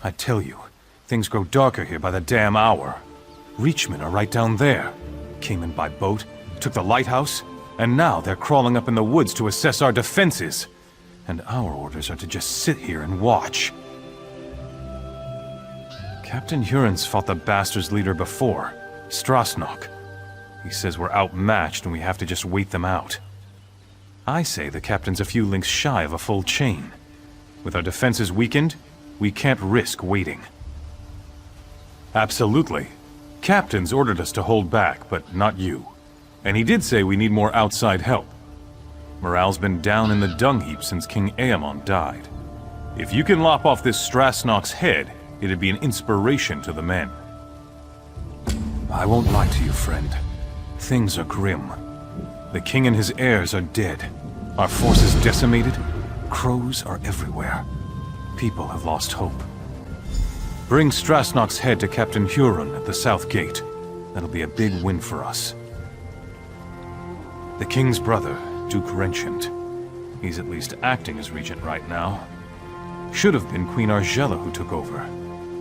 I tell you, things grow darker here by the damn hour. Reachmen are right down there. Came in by boat, took the lighthouse, and now they're crawling up in the woods to assess our defenses. And our orders are to just sit here and watch. Captain Huron's fought the bastards' leader before, Strasnok. He says we're outmatched and we have to just wait them out. I say the captain's a few links shy of a full chain. With our defenses weakened, we can't risk waiting. Absolutely. Captain's ordered us to hold back, but not you. And he did say we need more outside help. Morale's been down in the dung heap since King Aemon died. If you can lop off this Strasnok's head, it'd be an inspiration to the men. I won't lie to you, friend. Things are grim. The king and his heirs are dead. Our forces decimated. Crows are everywhere. People have lost hope. Bring Strasnok's head to Captain Huron at the South Gate. That'll be a big win for us. The king's brother, Duke Renchant. He's at least acting as regent right now. Should have been Queen Argella who took over,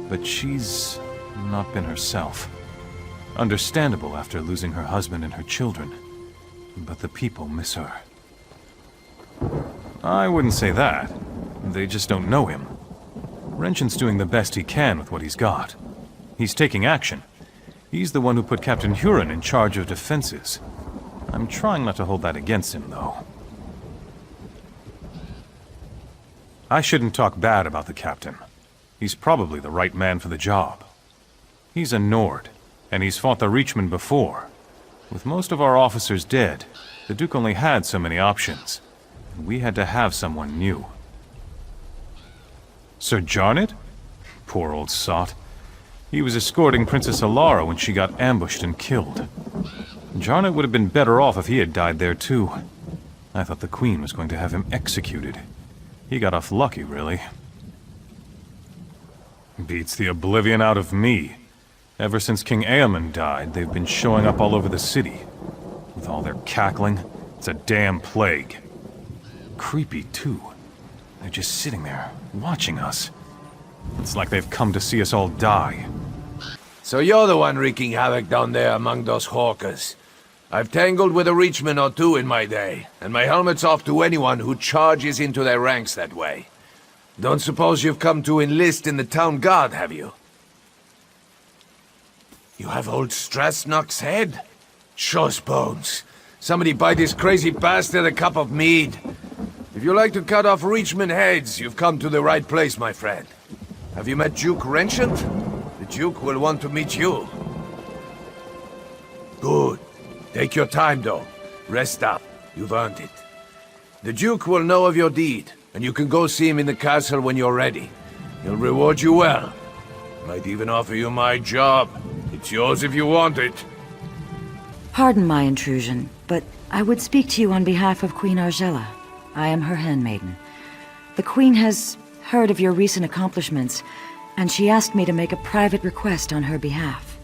but she's not been herself. Understandable after losing her husband and her children, but the people miss her. I wouldn't say that. They just don't know him. Renchant's doing the best he can with what he's got. He's taking action. He's the one who put Captain Huron in charge of defenses. I'm trying not to hold that against him, though. I shouldn't talk bad about the captain. He's probably the right man for the job. He's a Nord, and he's fought the Reachmen before. With most of our officers dead, the Duke only had so many options. And we had to have someone new. Sir Jarnet? Poor old sot. He was escorting Princess Alara when she got ambushed and killed. Jarnet would have been better off if he had died there too. I thought the Queen was going to have him executed. He got off lucky, really. Beats the oblivion out of me. Ever since King Aemon died, they've been showing up all over the city. With all their cackling, it's a damn plague. Creepy, too. They're just sitting there, watching us. It's like they've come to see us all die. So you're the one wreaking havoc down there among those hawkers. I've tangled with a Reachman or two in my day, and my helmet's off to anyone who charges into their ranks that way. Don't suppose you've come to enlist in the town guard, have you? You have old Strasnok's head? Shows bones. Somebody buy this crazy bastard a cup of mead. If you like to cut off Reachman heads, you've come to the right place, my friend. Have you met Duke Renchant? The Duke will want to meet you. Good. Take your time, though. Rest up. You've earned it. The Duke will know of your deed, and you can go see him in the castle when you're ready. He'll reward you well. Might even offer you my job. It's yours if you want it. Pardon my intrusion, but I would speak to you on behalf of Queen Argella. I am her handmaiden. The Queen has heard of your recent accomplishments, and she asked me to make a private request on her behalf.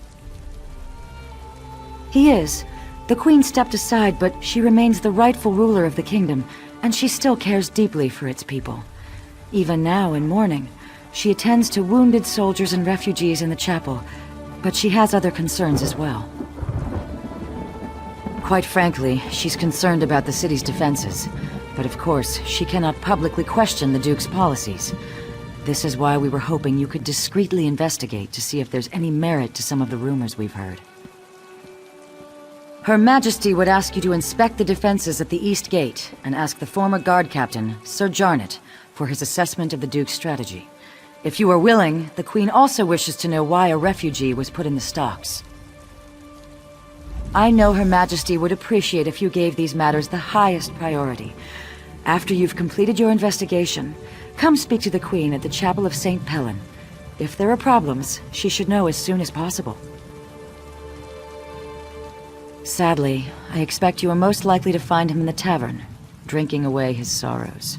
He is. The Queen stepped aside, but she remains the rightful ruler of the kingdom, and she still cares deeply for its people. Even now, in mourning, she attends to wounded soldiers and refugees in the chapel, but she has other concerns as well. Quite frankly, she's concerned about the city's defenses, but of course, she cannot publicly question the Duke's policies. This is why we were hoping you could discreetly investigate to see if there's any merit to some of the rumors we've heard. Her Majesty would ask you to inspect the defenses at the East Gate and ask the former guard captain, Sir Jarnet, for his assessment of the Duke's strategy. If you are willing, the Queen also wishes to know why a refugee was put in the stocks. I know Her Majesty would appreciate if you gave these matters the highest priority. After you've completed your investigation, come speak to the Queen at the Chapel of St. Pellin. If there are problems, she should know as soon as possible. Sadly, I expect you are most likely to find him in the tavern, drinking away his sorrows.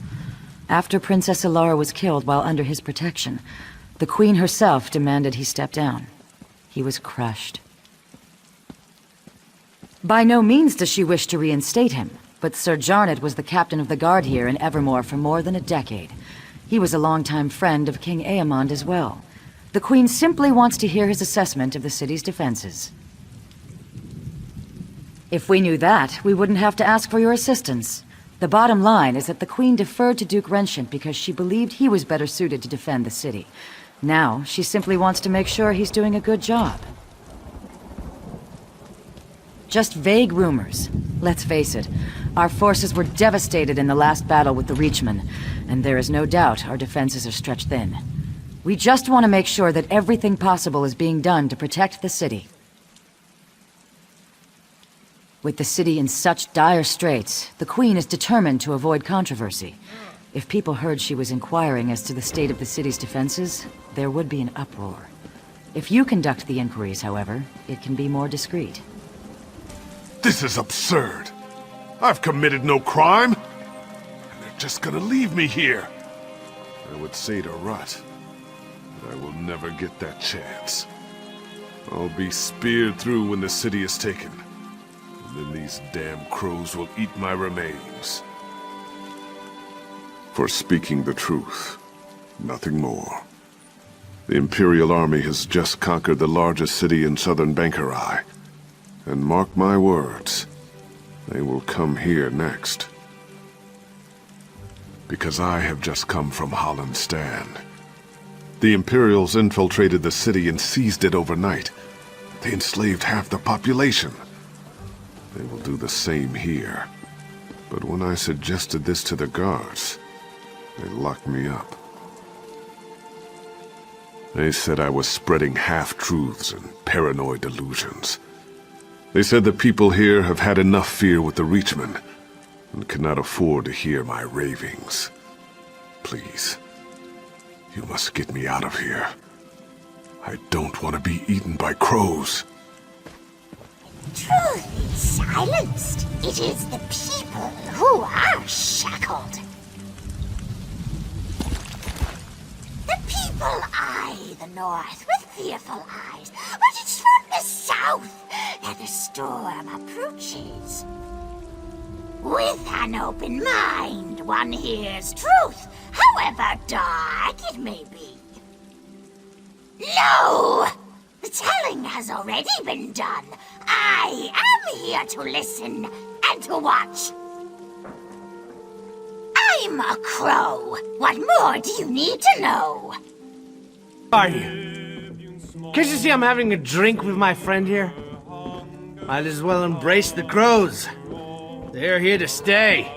After Princess Alara was killed while under his protection, the Queen herself demanded he step down. He was crushed. By no means does she wish to reinstate him, but Sir Jarnet was the captain of the guard here in Evermore for more than a decade. He was a longtime friend of King Aemond as well. The Queen simply wants to hear his assessment of the city's defenses. If we knew that, we wouldn't have to ask for your assistance. The bottom line is that the Queen deferred to Duke Renshant because she believed he was better suited to defend the city. Now, she simply wants to make sure he's doing a good job. Just vague rumors. Let's face it, our forces were devastated in the last battle with the Reachmen, and there is no doubt our defenses are stretched thin. We just want to make sure that everything possible is being done to protect the city. With the city in such dire straits, the Queen is determined to avoid controversy. If people heard she was inquiring as to the state of the city's defenses, there would be an uproar. If you conduct the inquiries, however, it can be more discreet. This is absurd. I've committed no crime. And they're just gonna leave me here. I would say to Rut, but I will never get that chance. I'll be speared through when the city is taken. And then these damn crows will eat my remains. For speaking the truth, nothing more. The Imperial Army has just conquered the largest city in southern Bangkorai. And mark my words, they will come here next. Because I have just come from Hollandstand. The Imperials infiltrated the city and seized it overnight. They enslaved half the population. They will do the same here. But when I suggested this to the guards, they locked me up. They said I was spreading half-truths and paranoid delusions. They said the people here have had enough fear with the Reachmen and cannot afford to hear my ravings. Please, you must get me out of here. I don't want to be eaten by crows. Truth is silenced. It is the people who are shackled. The people eye the north with fearful eyes, but it's from the south that the storm approaches. With an open mind, one hears truth, however dark it may be. No! The telling has already been done. I am here to listen and to watch. I'm a crow. What more do you need to know? Are you? Can't you see I'm having a drink with my friend here? Might as well embrace the crows. They're here to stay.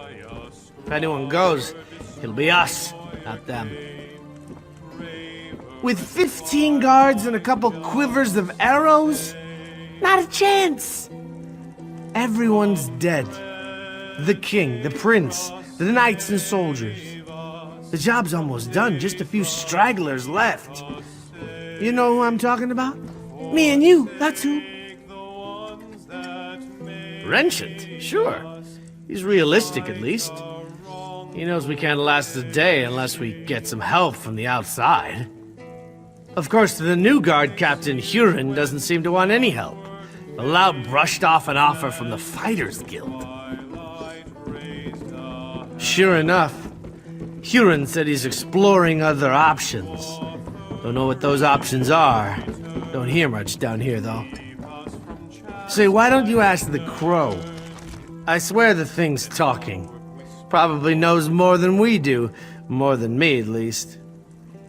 If anyone goes, it'll be us, not them. With 15 guards and a couple quivers of arrows? Not a chance! Everyone's dead. The king, the prince, the knights and soldiers. The job's almost done, just a few stragglers left. You know who I'm talking about? Me and you, that's who. Renshant, sure. He's realistic, at least. He knows we can't last a day unless we get some help from the outside. Of course, the new guard captain, Huron, doesn't seem to want any help. The lout brushed off an offer from the Fighters Guild. Sure enough, Huron said he's exploring other options. Don't know what those options are. Don't hear much down here, though. Say, why don't you ask the crow? I swear the thing's talking. Probably knows more than we do. More than me, at least.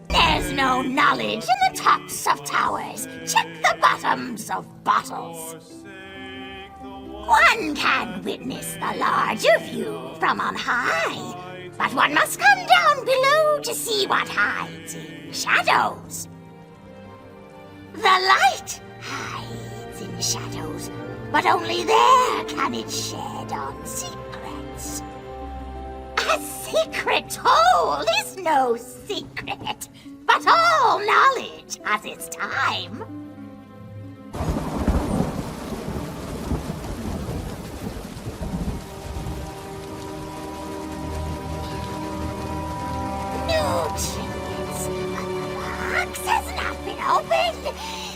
There's no knowledge in the tops of towers. Check the bottoms of bottles. One can witness the larger view from on high, but one must come down below to see what hides in shadows. The light hides in shadows, but only there can it shed on secrets. A secret told is no secret, but all knowledge has its time. No trinkets, but the box has not been opened.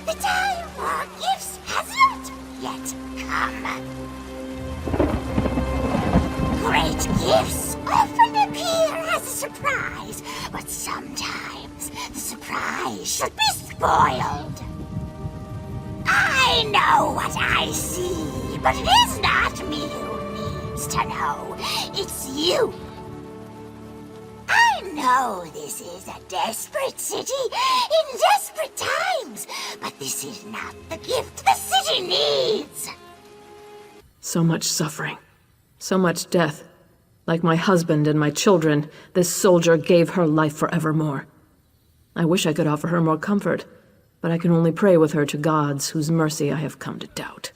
The time for gifts has not yet come. Great gifts often appear as a surprise, but sometimes the surprise should be spoiled. I know what I see, but it is not me who needs to know. It's you. I know this is a desperate city in desperate times, but this is not the gift the city needs. So much suffering. So much death. Like my husband and my children, this soldier gave her life forevermore. I wish I could offer her more comfort, but I can only pray with her to gods whose mercy I have come to doubt.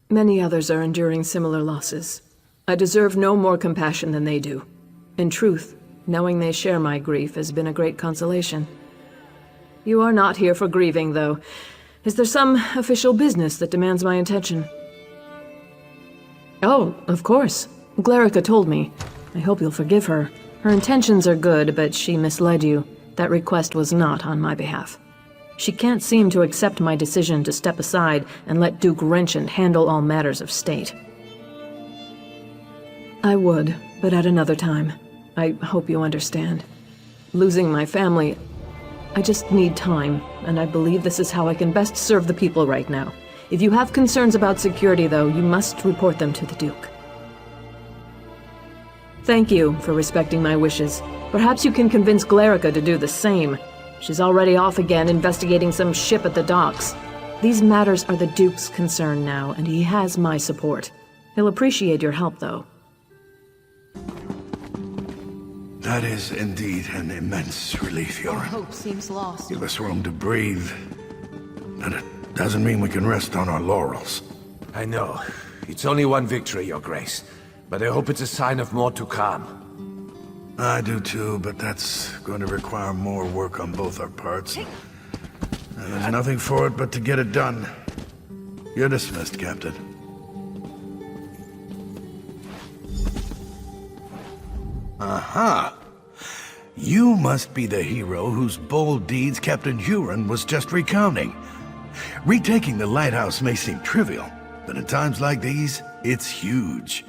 Many others are enduring similar losses. I deserve no more compassion than they do. In truth, knowing they share my grief has been a great consolation. You are not here for grieving, though. Is there some official business that demands my attention? Oh, of course. Glerica told me. I hope you'll forgive her. Her intentions are good, but she misled you. That request was not on my behalf. She can't seem to accept my decision to step aside and let Duke Wrenchant handle all matters of state. I would, but at another time. I hope you understand. Losing my family, I just need time, and I believe this is how I can best serve the people right now. If you have concerns about security, though, you must report them to the Duke. Thank you for respecting my wishes. Perhaps you can convince Glerica to do the same. She's already off again, investigating some ship at the docks. These matters are the Duke's concern now, and he has my support. He'll appreciate your help, though. That is indeed an immense relief, Yoren. Hope seems lost. Give us room to breathe. But it doesn't mean we can rest on our laurels. I know. It's only one victory, Your Grace. But I hope it's a sign of more to come. I do too, but that's going to require more work on both our parts. And there's nothing for it but to get it done. You're dismissed, Captain. Aha! You must be the hero whose bold deeds Captain Huron was just recounting. Retaking the lighthouse may seem trivial, but in times like these, it's huge.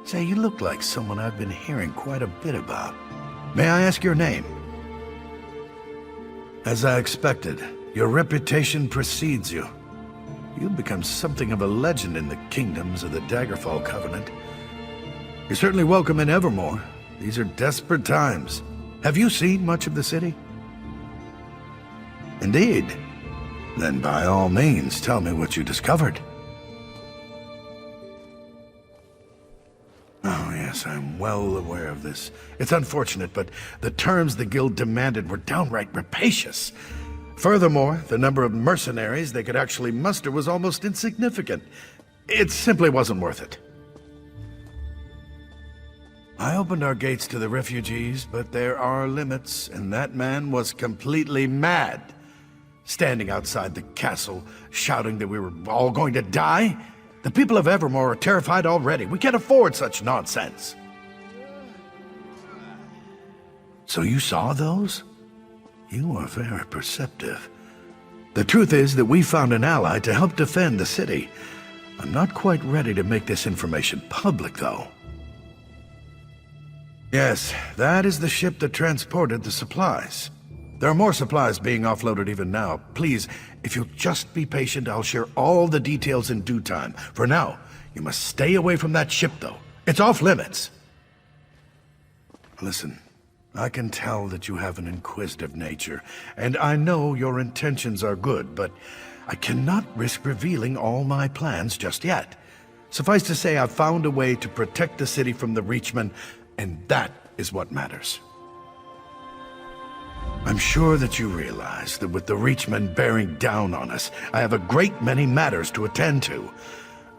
Say, you look like someone I've been hearing quite a bit about. May I ask your name? As I expected, your reputation precedes you. You've become something of a legend in the kingdoms of the Daggerfall Covenant. You're certainly welcome in Evermore. These are desperate times. Have you seen much of the city? Indeed. Then by all means, tell me what you discovered. Oh yes, I'm well aware of this. It's unfortunate, but the terms the guild demanded were downright rapacious. Furthermore, the number of mercenaries they could actually muster was almost insignificant. It simply wasn't worth it. I opened our gates to the refugees, but there are limits, and that man was completely mad. Standing outside the castle, shouting that we were all going to die? The people of Evermore are terrified already. We can't afford such nonsense. So you saw those? You are very perceptive. The truth is that we found an ally to help defend the city. I'm not quite ready to make this information public, though. Yes, that is the ship that transported the supplies. There are more supplies being offloaded even now. Please, if you'll just be patient, I'll share all the details in due time. For now, you must stay away from that ship, though. It's off limits. Listen, I can tell that you have an inquisitive nature, and I know your intentions are good, but I cannot risk revealing all my plans just yet. Suffice to say, I've found a way to protect the city from the Reachmen, and that is what matters. I'm sure that you realize that with the Reachmen bearing down on us, I have a great many matters to attend to.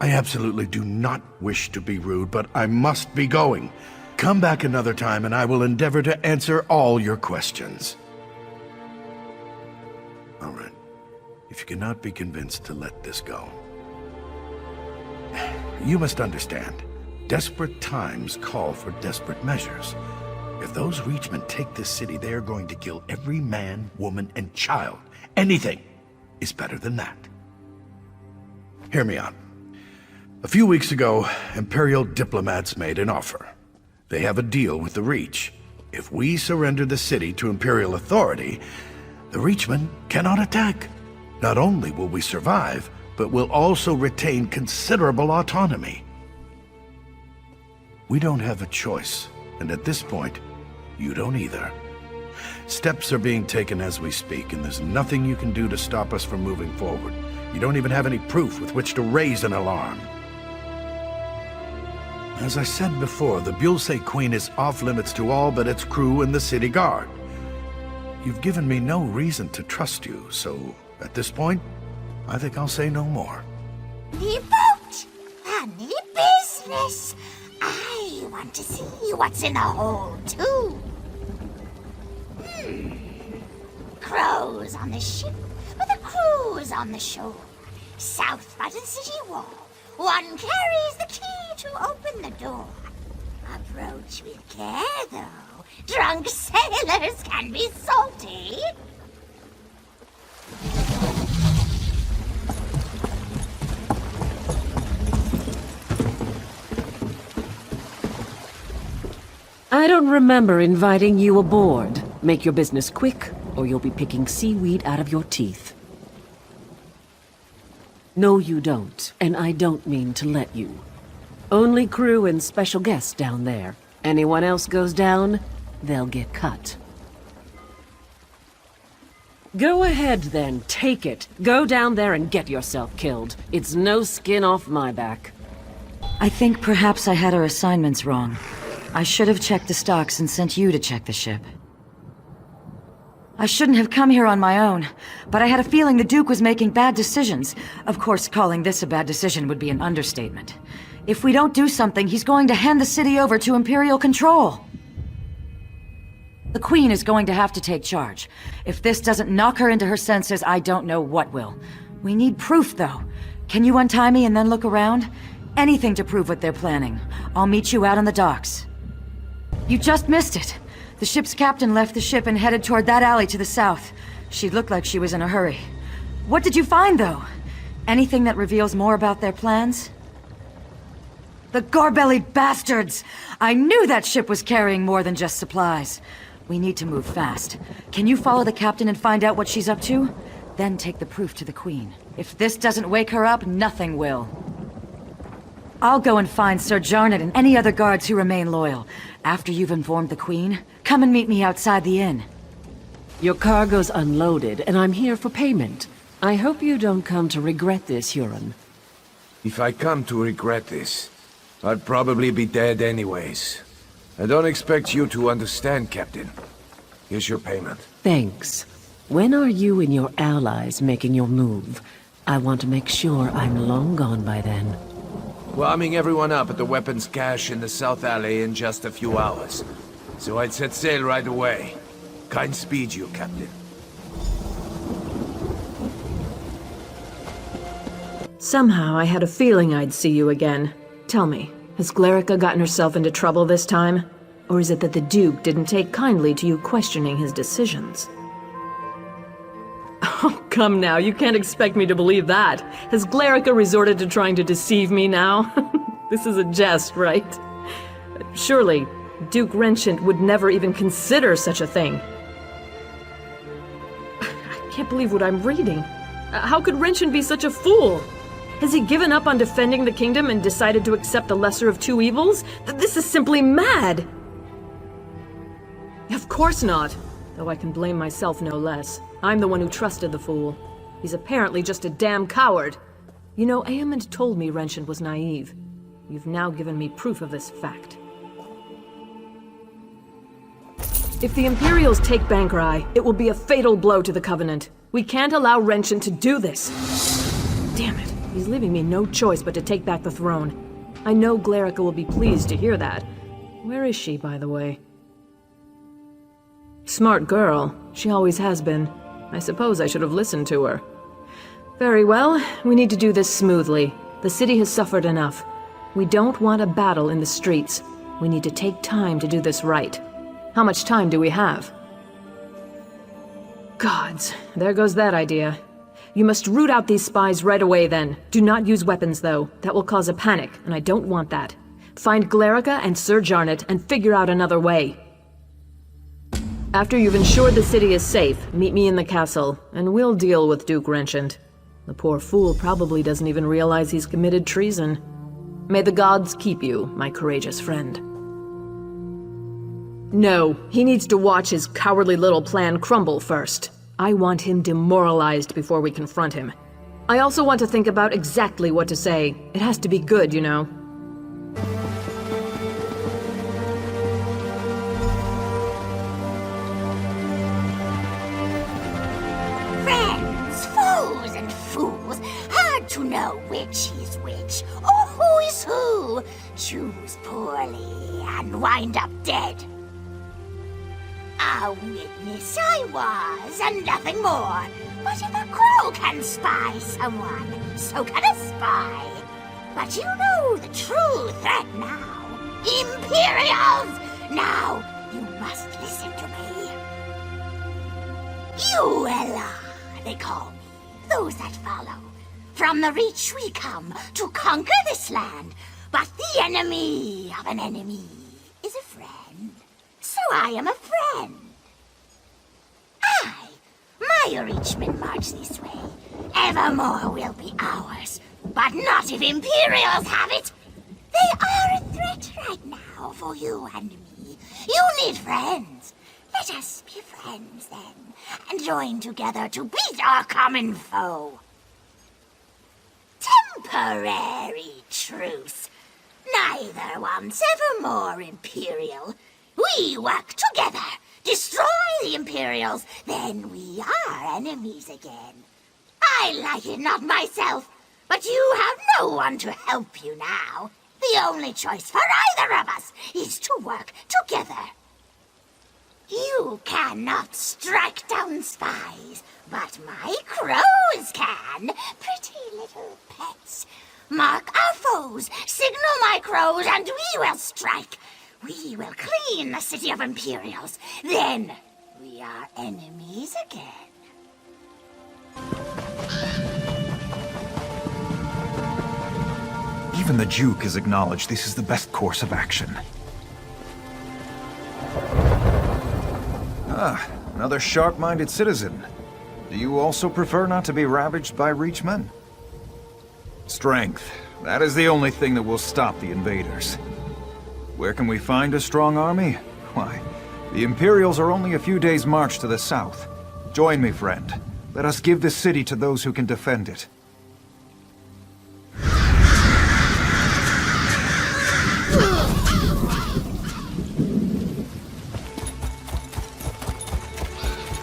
I absolutely do not wish to be rude, but I must be going. Come back another time and I will endeavor to answer all your questions. All right. If you cannot be convinced to let this go, you must understand. Desperate times call for desperate measures. If those Reachmen take this city, they are going to kill every man, woman, and child. Anything is better than that. Hear me out. A few weeks ago, Imperial diplomats made an offer. They have a deal with the Reach. If we surrender the city to Imperial authority, the Reachmen cannot attack. Not only will we survive, but we'll also retain considerable autonomy. We don't have a choice, and at this point, you don't either. Steps are being taken as we speak, and there's nothing you can do to stop us from moving forward. You don't even have any proof with which to raise an alarm. As I said before, the Bulse Queen is off-limits to all but its crew and the city guard. You've given me no reason to trust you, so at this point, I think I'll say no more. The boat! Funny business! I want to see what's in the hold, too. Crows on the ship, with a cruise on the shore. South by the city wall. One carries the key to open the door. Approach with care, though. Drunk sailors can be salty. I don't remember inviting you aboard. Make your business quick, or you'll be picking seaweed out of your teeth. No, you don't, and I don't mean to let you. Only crew and special guests down there. Anyone else goes down, they'll get cut. Go ahead then, take it. Go down there and get yourself killed. It's no skin off my back. I think perhaps I had our assignments wrong. I should have checked the stocks and sent you to check the ship. I shouldn't have come here on my own, but I had a feeling the Duke was making bad decisions. Of course, calling this a bad decision would be an understatement. If we don't do something, he's going to hand the city over to Imperial control. The Queen is going to have to take charge. If this doesn't knock her into her senses, I don't know what will. We need proof, though. Can you untie me and then look around? Anything to prove what they're planning. I'll meet you out on the docks. You just missed it. The ship's captain left the ship and headed toward that alley to the south. She looked like she was in a hurry. What did you find, though? Anything that reveals more about their plans? The gore-bellied bastards! I knew that ship was carrying more than just supplies. We need to move fast. Can you follow the captain and find out what she's up to? Then take the proof to the Queen. If this doesn't wake her up, nothing will. I'll go and find Sir Jarnet and any other guards who remain loyal. After you've informed the Queen, come and meet me outside the inn. Your cargo's unloaded, and I'm here for payment. I hope you don't come to regret this, Huron. If I come to regret this, I'd probably be dead anyways. I don't expect you to understand, Captain. Here's your payment. Thanks. When are you and your allies making your move? I want to make sure I'm long gone by then. We're arming everyone up at the weapons cache in the South Alley in just a few hours. So I'd set sail right away. Kind speed you, Captain. Somehow I had a feeling I'd see you again. Tell me, has Glerica gotten herself into trouble this time? Or is it that the Duke didn't take kindly to you questioning his decisions? Oh, come now, you can't expect me to believe that. Has Glerica resorted to trying to deceive me now? This is a jest, right? Surely, Duke Renshant would never even consider such a thing. I can't believe what I'm reading. How could Renshant be such a fool? Has he given up on defending the kingdom and decided to accept the lesser of two evils? This is simply mad! Of course not. Though I can blame myself no less. I'm the one who trusted the fool. He's apparently just a damn coward. You know, Aemond told me Renshant was naive. You've now given me proof of this fact. If the Imperials take Bangkorai, it will be a fatal blow to the Covenant. We can't allow Renshant to do this. Damn it. He's leaving me no choice but to take back the throne. I know Glerica will be pleased to hear that. Where is she, by the way? Smart girl. She always has been. I suppose I should have listened to her. Very well. We need to do this smoothly. The city has suffered enough. We don't want a battle in the streets. We need to take time to do this right. How much time do we have? Gods, there goes that idea. You must root out these spies right away then. Do not use weapons though. That will cause a panic, and I don't want that. Find Glerica and Sir Jarnet and figure out another way. After you've ensured the city is safe, meet me in the castle, and we'll deal with Duke Renchant. The poor fool probably doesn't even realize he's committed treason. May the gods keep you, my courageous friend. No, he needs to watch his cowardly little plan crumble first. I want him demoralized before we confront him. I also want to think about exactly what to say. It has to be good, you know. Friends, foes, and fools. Hard to know which is which, or who is who. Choose poorly and wind up dead. A witness I was, and nothing more. But if a crow can spy someone, so can a spy. But you know the true threat now. Imperials! Now, you must listen to me. Uella, they call me, those that follow. From the Reach we come to conquer this land, but the enemy of an enemy is a friend. So I am a friend. My Reachmen march this way. Evermore will be ours, but not if Imperials have it. They are a threat right now for you and me. You need friends. Let us be friends then, and join together to beat our common foe. Temporary truce. Neither wants evermore Imperial. We work together, destroy the Imperials, then we are enemies again. I like it not myself, but you have no one to help you now. The only choice for either of us is to work together. You cannot strike down spies, but my crows can. Pretty little pets. Mark our foes, signal my crows, and we will strike. We will clean the city of Imperials. Then we are enemies again. Even the Duke has acknowledged this is the best course of action. Ah, another sharp-minded citizen. Do you also prefer not to be ravaged by Reachmen? Strength. That is the only thing that will stop the invaders. Where can we find a strong army? Why, the Imperials are only a few days' march to the south. Join me, friend. Let us give this city to those who can defend it.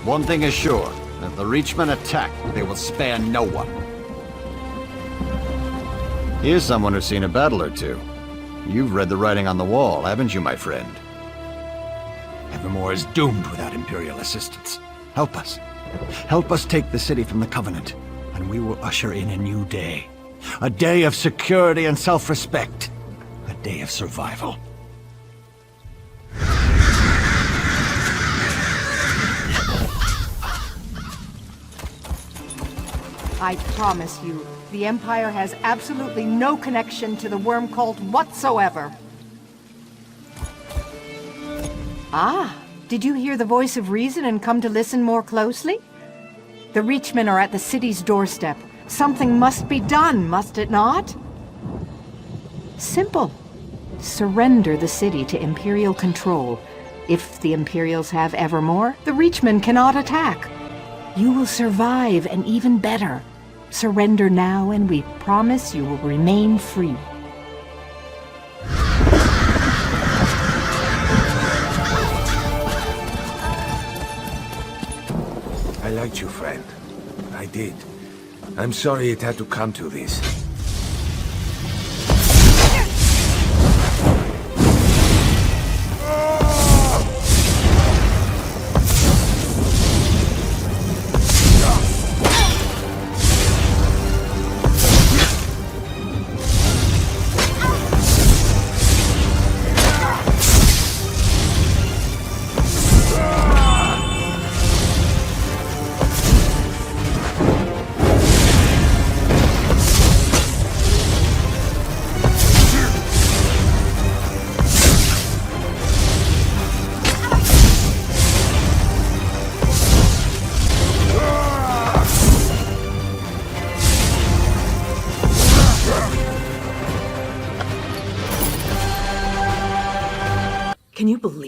One thing is sure, if the Reachmen attack, they will spare no one. Here's someone who's seen a battle or two. You've read the writing on the wall, haven't you, my friend? Evermore is doomed without Imperial assistance. Help us. Help us take the city from the Covenant, and we will usher in a new day. A day of security and self-respect. A day of survival. I promise you, the Empire has absolutely no connection to the Worm Cult whatsoever. Ah, did you hear the voice of reason and come to listen more closely? The Reachmen are at the city's doorstep. Something must be done, must it not? Simple. Surrender the city to Imperial control. If the Imperials have Evermore, the Reachmen cannot attack. You will survive, and even better. Surrender now, and we promise you will remain free. I liked you, friend. I did. I'm sorry it had to come to this.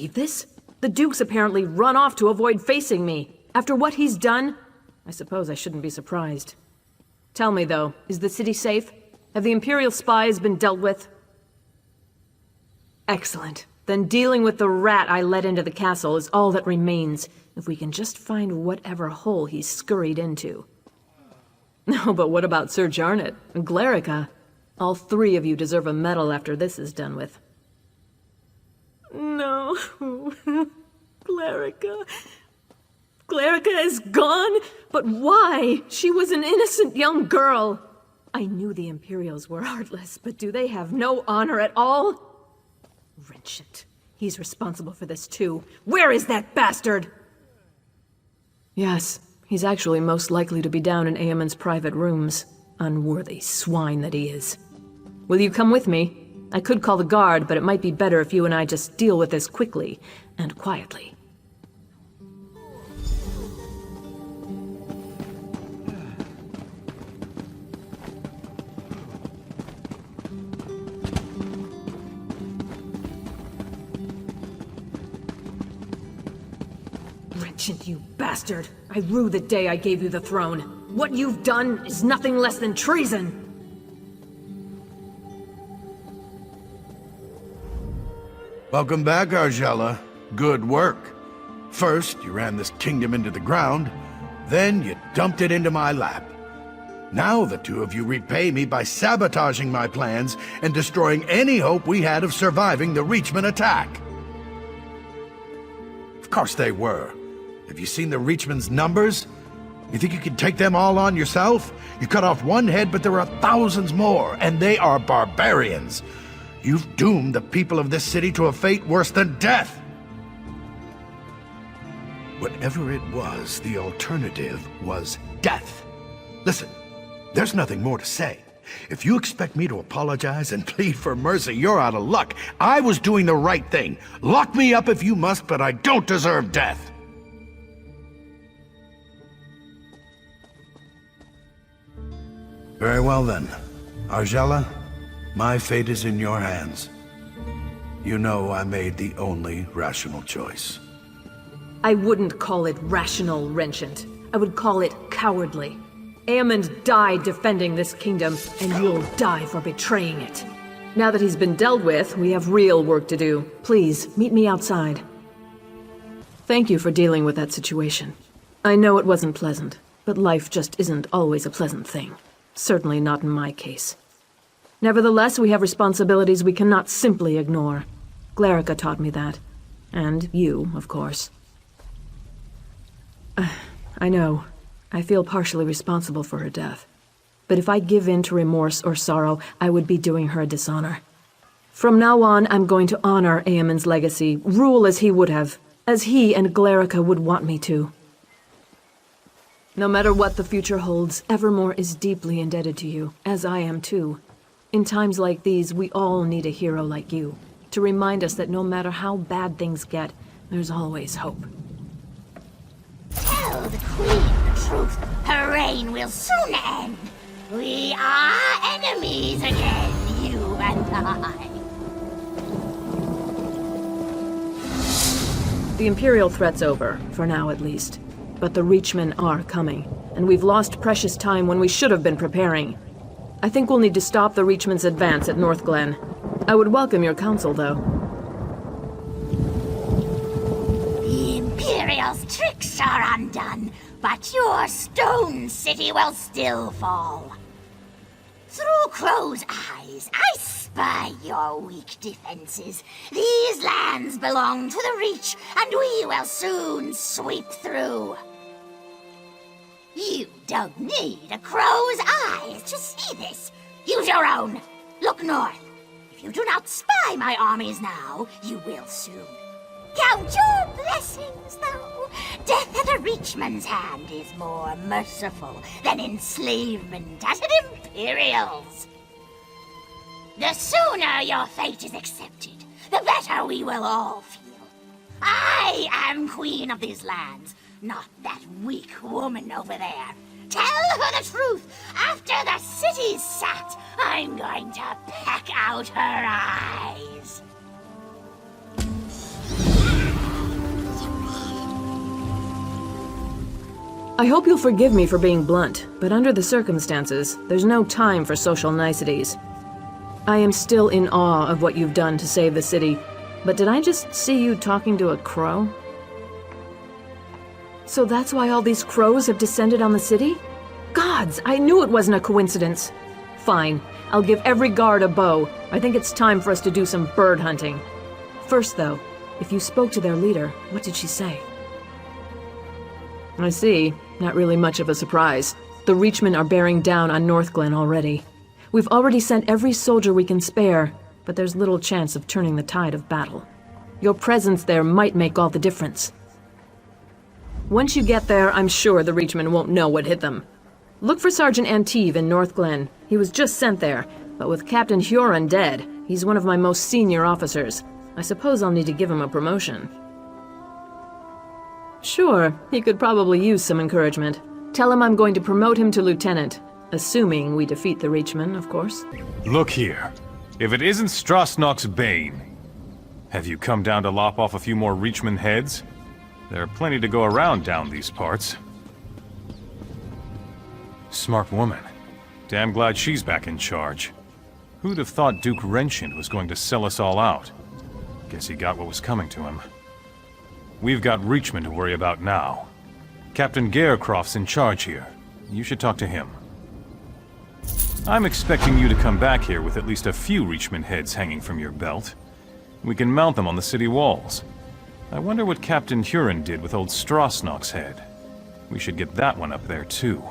believe this? The Duke's apparently run off to avoid facing me. After what he's done, I suppose I shouldn't be surprised. Tell me, though, is the city safe? Have the Imperial spies been dealt with? Excellent. Then dealing with the rat I let into the castle is all that remains, if we can just find whatever hole he's scurried into. No, but what about Sir Jarnet and Glerica? All three of you deserve a medal after this is done with. No. Glerica. Glerica is gone? But why? She was an innocent young girl. I knew the Imperials were heartless, but do they have no honor at all? Wrenchant. He's responsible for this too. Where is that bastard? Yes, he's actually most likely to be down in Eamon's private rooms. Unworthy swine that he is. Will you come with me? I could call the guard, but it might be better if you and I just deal with this quickly and quietly. You bastard! I rue the day I gave you the throne. What you've done is nothing less than treason! Welcome back, Argella. Good work. First, you ran this kingdom into the ground, then you dumped it into my lap. Now the two of you repay me by sabotaging my plans and destroying any hope we had of surviving the Reachman attack. Of course they were. Have you seen the Reachman's numbers? You think you can take them all on yourself? You cut off one head, but there are thousands more, and they are barbarians. You've doomed the people of this city to a fate worse than death. Whatever it was, the alternative was death. Listen, there's nothing more to say. If you expect me to apologize and plead for mercy, you're out of luck. I was doing the right thing. Lock me up if you must, but I don't deserve death. Very well then. Argella, my fate is in your hands. You know I made the only rational choice. I wouldn't call it rational, Wrenchant. I would call it cowardly. Aemond died defending this kingdom, and you'll die for betraying it. Now that he's been dealt with, we have real work to do. Please, meet me outside. Thank you for dealing with that situation. I know it wasn't pleasant, but life just isn't always a pleasant thing. Certainly not in my case. Nevertheless, we have responsibilities we cannot simply ignore. Glerica taught me that. And you, of course. I know. I feel partially responsible for her death. But if I give in to remorse or sorrow, I would be doing her a dishonor. From now on, I'm going to honor Eamon's legacy, rule as he would have, as he and Glerica would want me to. No matter what the future holds, Evermore is deeply indebted to you, as I am too. In times like these, we all need a hero like you, to remind us that no matter how bad things get, there's always hope. Tell the Queen the truth. Her reign will soon end. We are enemies again, you and I. The Imperial threat's over, for now at least. But the Reachmen are coming, and we've lost precious time when we should have been preparing. I think we'll need to stop the Reachmen's advance at North Glen. I would welcome your counsel, though. The Imperial's tricks are undone, but your stone city will still fall. Through crow's eyes, I spy your weak defenses. These lands belong to the Reach, and we will soon sweep through. You don't need a crow's eyes to see this. Use your own. Look north. If you do not spy my armies now, you will soon. Count your blessings, though. Death at a Reachman's hand is more merciful than enslavement at an Imperial's. The sooner your fate is accepted, the better we will all feel. I am queen of these lands, not that weak woman over there. Tell her the truth. After the city's sacked, I'm going to peck out her eyes. I hope you'll forgive me for being blunt, but under the circumstances, there's no time for social niceties. I am still in awe of what you've done to save the city, but did I just see you talking to a crow? So that's why all these crows have descended on the city? Gods, I knew it wasn't a coincidence. Fine, I'll give every guard a bow. I think it's time for us to do some bird hunting. First though, if you spoke to their leader, what did she say? I see. Not really much of a surprise. The Reachmen are bearing down on Northglen already. We've already sent every soldier we can spare, but there's little chance of turning the tide of battle. Your presence there might make all the difference. Once you get there, I'm sure the Reachmen won't know what hit them. Look for Sergeant Anteve in Northglen. He was just sent there, but with Captain Huron dead, he's one of my most senior officers. I suppose I'll need to give him a promotion. Sure, he could probably use some encouragement. Tell him I'm going to promote him to lieutenant, assuming we defeat the Reachmen, of course. Look here. If it isn't Strasnock's Bane, have you come down to lop off a few more Reachman heads? There are plenty to go around down these parts. Smart woman. Damn glad she's back in charge. Who'd have thought Duke Renshin was going to sell us all out? Guess he got what was coming to him. We've got Reachman to worry about now. Captain Garecroft's in charge here. You should talk to him. I'm expecting you to come back here with at least a few Reachman heads hanging from your belt. We can mount them on the city walls. I wonder what Captain Huron did with old Strasnock's head. We should get that one up there too.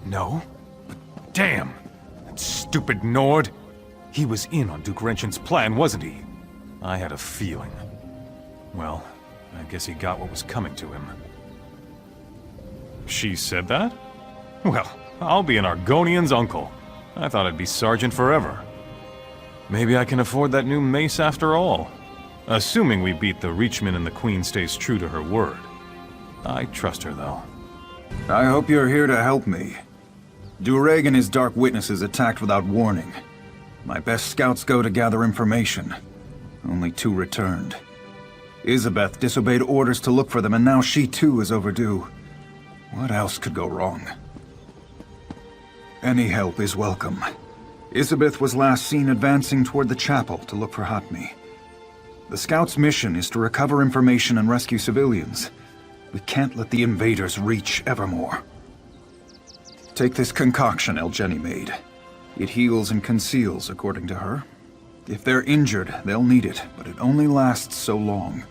No? But damn! That stupid Nord! He was in on Duke Renshin's plan, wasn't he? I had a feeling. Well, I guess he got what was coming to him. She said that? Well, I'll be an Argonian's uncle. I thought I'd be sergeant forever. Maybe I can afford that new mace after all. Assuming we beat the Reachmen and the Queen stays true to her word. I trust her, though. I hope you're here to help me. Dureg and his Dark Witnesses attacked without warning. My best scouts go to gather information. Only 2 returned. Isabeth disobeyed orders to look for them, and now she too is overdue. What else could go wrong? Any help is welcome. Isabeth was last seen advancing toward the chapel to look for Hatmi. The scouts' mission is to recover information and rescue civilians. We can't let the invaders reach Evermore. Take this concoction Elgeni made. It heals and conceals, according to her. If they're injured, they'll need it, but it only lasts so long.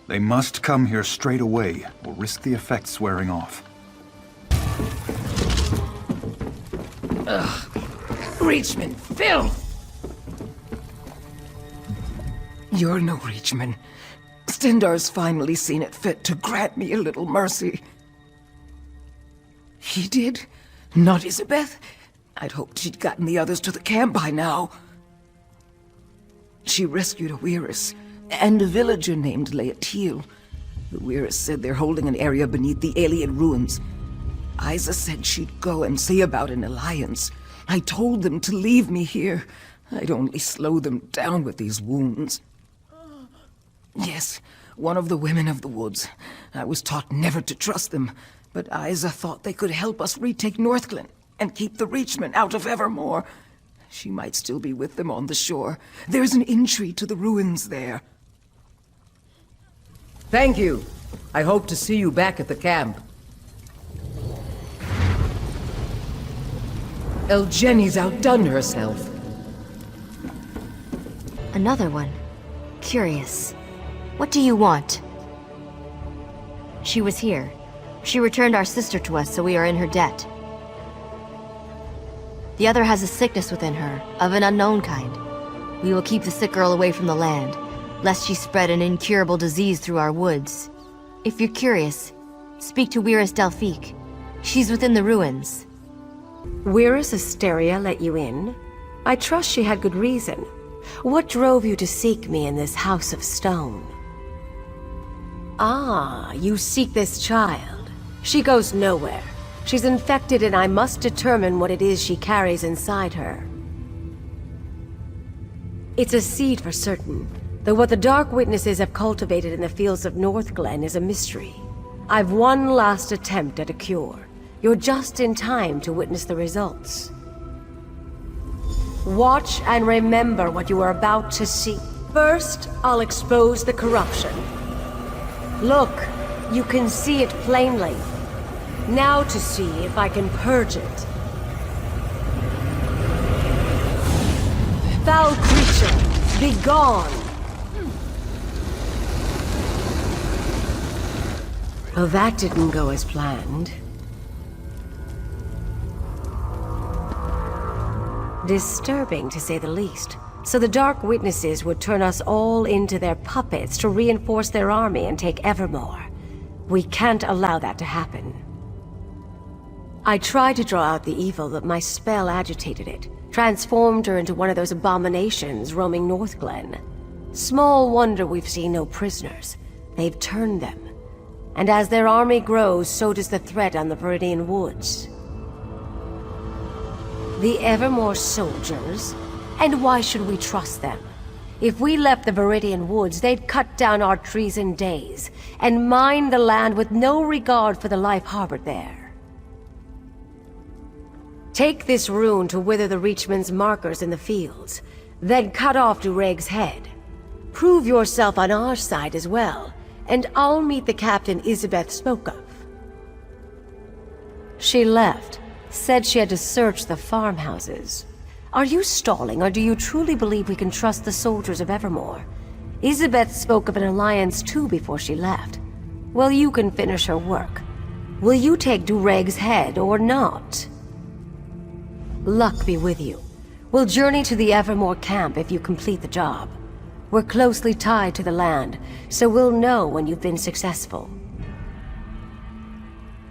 They must come here straight away, or risk the effects wearing off. Ugh. Reachman, filth! You're no Reachman. Stendar's finally seen it fit to grant me a little mercy. He did? Not Isabeth? I'd hoped she'd gotten the others to the camp by now. She rescued a Weiris, and a villager named Laetiel. The Weiris said they're holding an area beneath the alien ruins. Isa said she'd go and see about an alliance. I told them to leave me here. I'd only slow them down with these wounds. Yes, one of the women of the woods. I was taught never to trust them, but Isa thought they could help us retake Northglen and keep the Reachmen out of Evermore. She might still be with them on the shore. There's an entry to the ruins there. Thank you. I hope to see you back at the camp. Elgeni's outdone herself. Another one. Curious. What do you want? She was here. She returned our sister to us, so we are in her debt. The other has a sickness within her, of an unknown kind. We will keep the sick girl away from the land, lest she spread an incurable disease through our woods. If you're curious, speak to Weiris Delphique. She's within the ruins. Weiris Asteria let you in? I trust she had good reason. What drove you to seek me in this house of stone? Ah, you seek this child. She goes nowhere. She's infected and I must determine what it is she carries inside her. It's a seed for certain, though what the Dark Witnesses have cultivated in the fields of Northglen is a mystery. I've one last attempt at a cure. You're just in time to witness the results. Watch and remember what you are about to see. First, I'll expose the corruption. Look, you can see it plainly. Now to see if I can purge it. Foul creature, be gone! Well, that didn't go as planned. Disturbing, to say the least. So the Dark Witnesses would turn us all into their puppets to reinforce their army and take Evermore. We can't allow that to happen. I tried to draw out the evil, but my spell agitated it, transformed her into one of those abominations roaming Northglen. Small wonder we've seen no prisoners. They've turned them. And as their army grows, so does the threat on the Viridian Woods. The Evermore soldiers? And why should we trust them? If we left the Viridian Woods, they'd cut down our trees in days, and mine the land with no regard for the life harbored there. Take this rune to wither the Reachman's markers in the fields, then cut off Dureg's head. Prove yourself on our side as well, and I'll meet the captain Isabeth spoke of. She left, said she had to search the farmhouses. Are you stalling, or do you truly believe we can trust the soldiers of Evermore? Isabeth spoke of an alliance too before she left. Well, you can finish her work. Will you take Dureg's head or not? Luck be with you. We'll journey to the Evermore camp if you complete the job. We're closely tied to the land, so we'll know when you've been successful.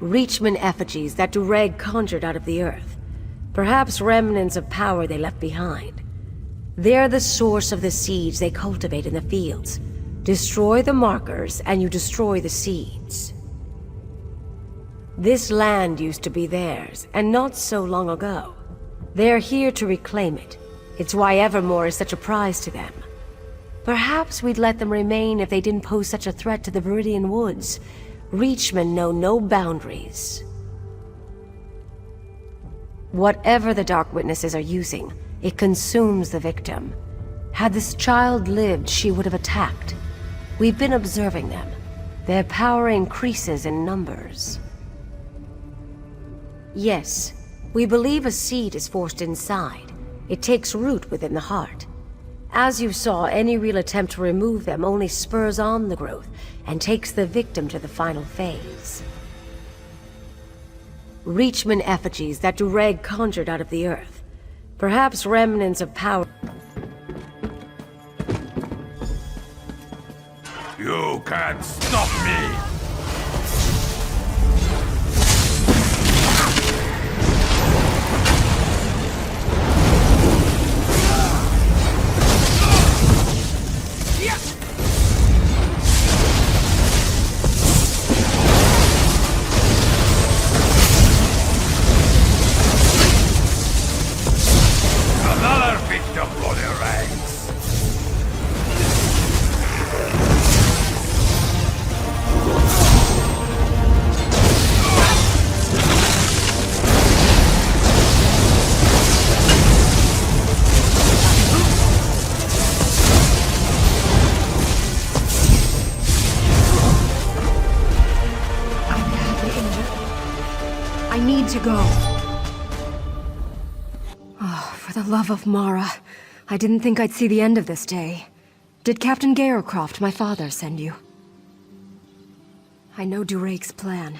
Reachman effigies that Dureg conjured out of the earth. Perhaps remnants of power they left behind. They're the source of the seeds they cultivate in the fields. Destroy the markers, and you destroy the seeds. This land used to be theirs, and not so long ago. They're here to reclaim it. It's why Evermore is such a prize to them. Perhaps we'd let them remain if they didn't pose such a threat to the Viridian Woods. Reachmen know no boundaries. Whatever the Dark Witnesses are using, it consumes the victim. Had this child lived, she would have attacked. We've been observing them. Their power increases in numbers. Yes, we believe a seed is forced inside. It takes root within the heart. As you saw, any real attempt to remove them only spurs on the growth and takes the victim to the final phase. Reachman effigies that Dureg conjured out of the earth. Perhaps remnants of power. You can't stop me! Another victim for the ranks! I need to go. Oh, for the love of Mara. I didn't think I'd see the end of this day. Did Captain Garecroft, my father, send you? I know Dureg's plan.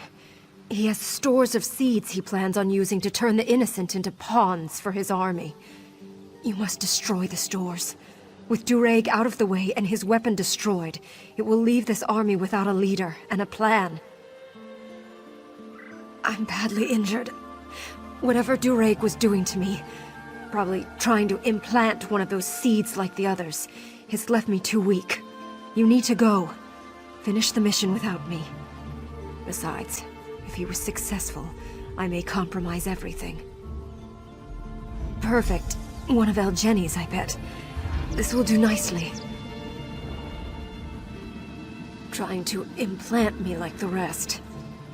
He has stores of seeds he plans on using to turn the innocent into pawns for his army. You must destroy the stores. With Dureg out of the way and his weapon destroyed, it will leave this army without a leader and a plan. I'm badly injured. Whatever Dureg was doing to me, probably trying to implant one of those seeds like the others, has left me too weak. You need to go. Finish the mission without me. Besides, if he was successful, I may compromise everything. Perfect. One of Elgeni's, I bet. This will do nicely. trying to implant me like the rest.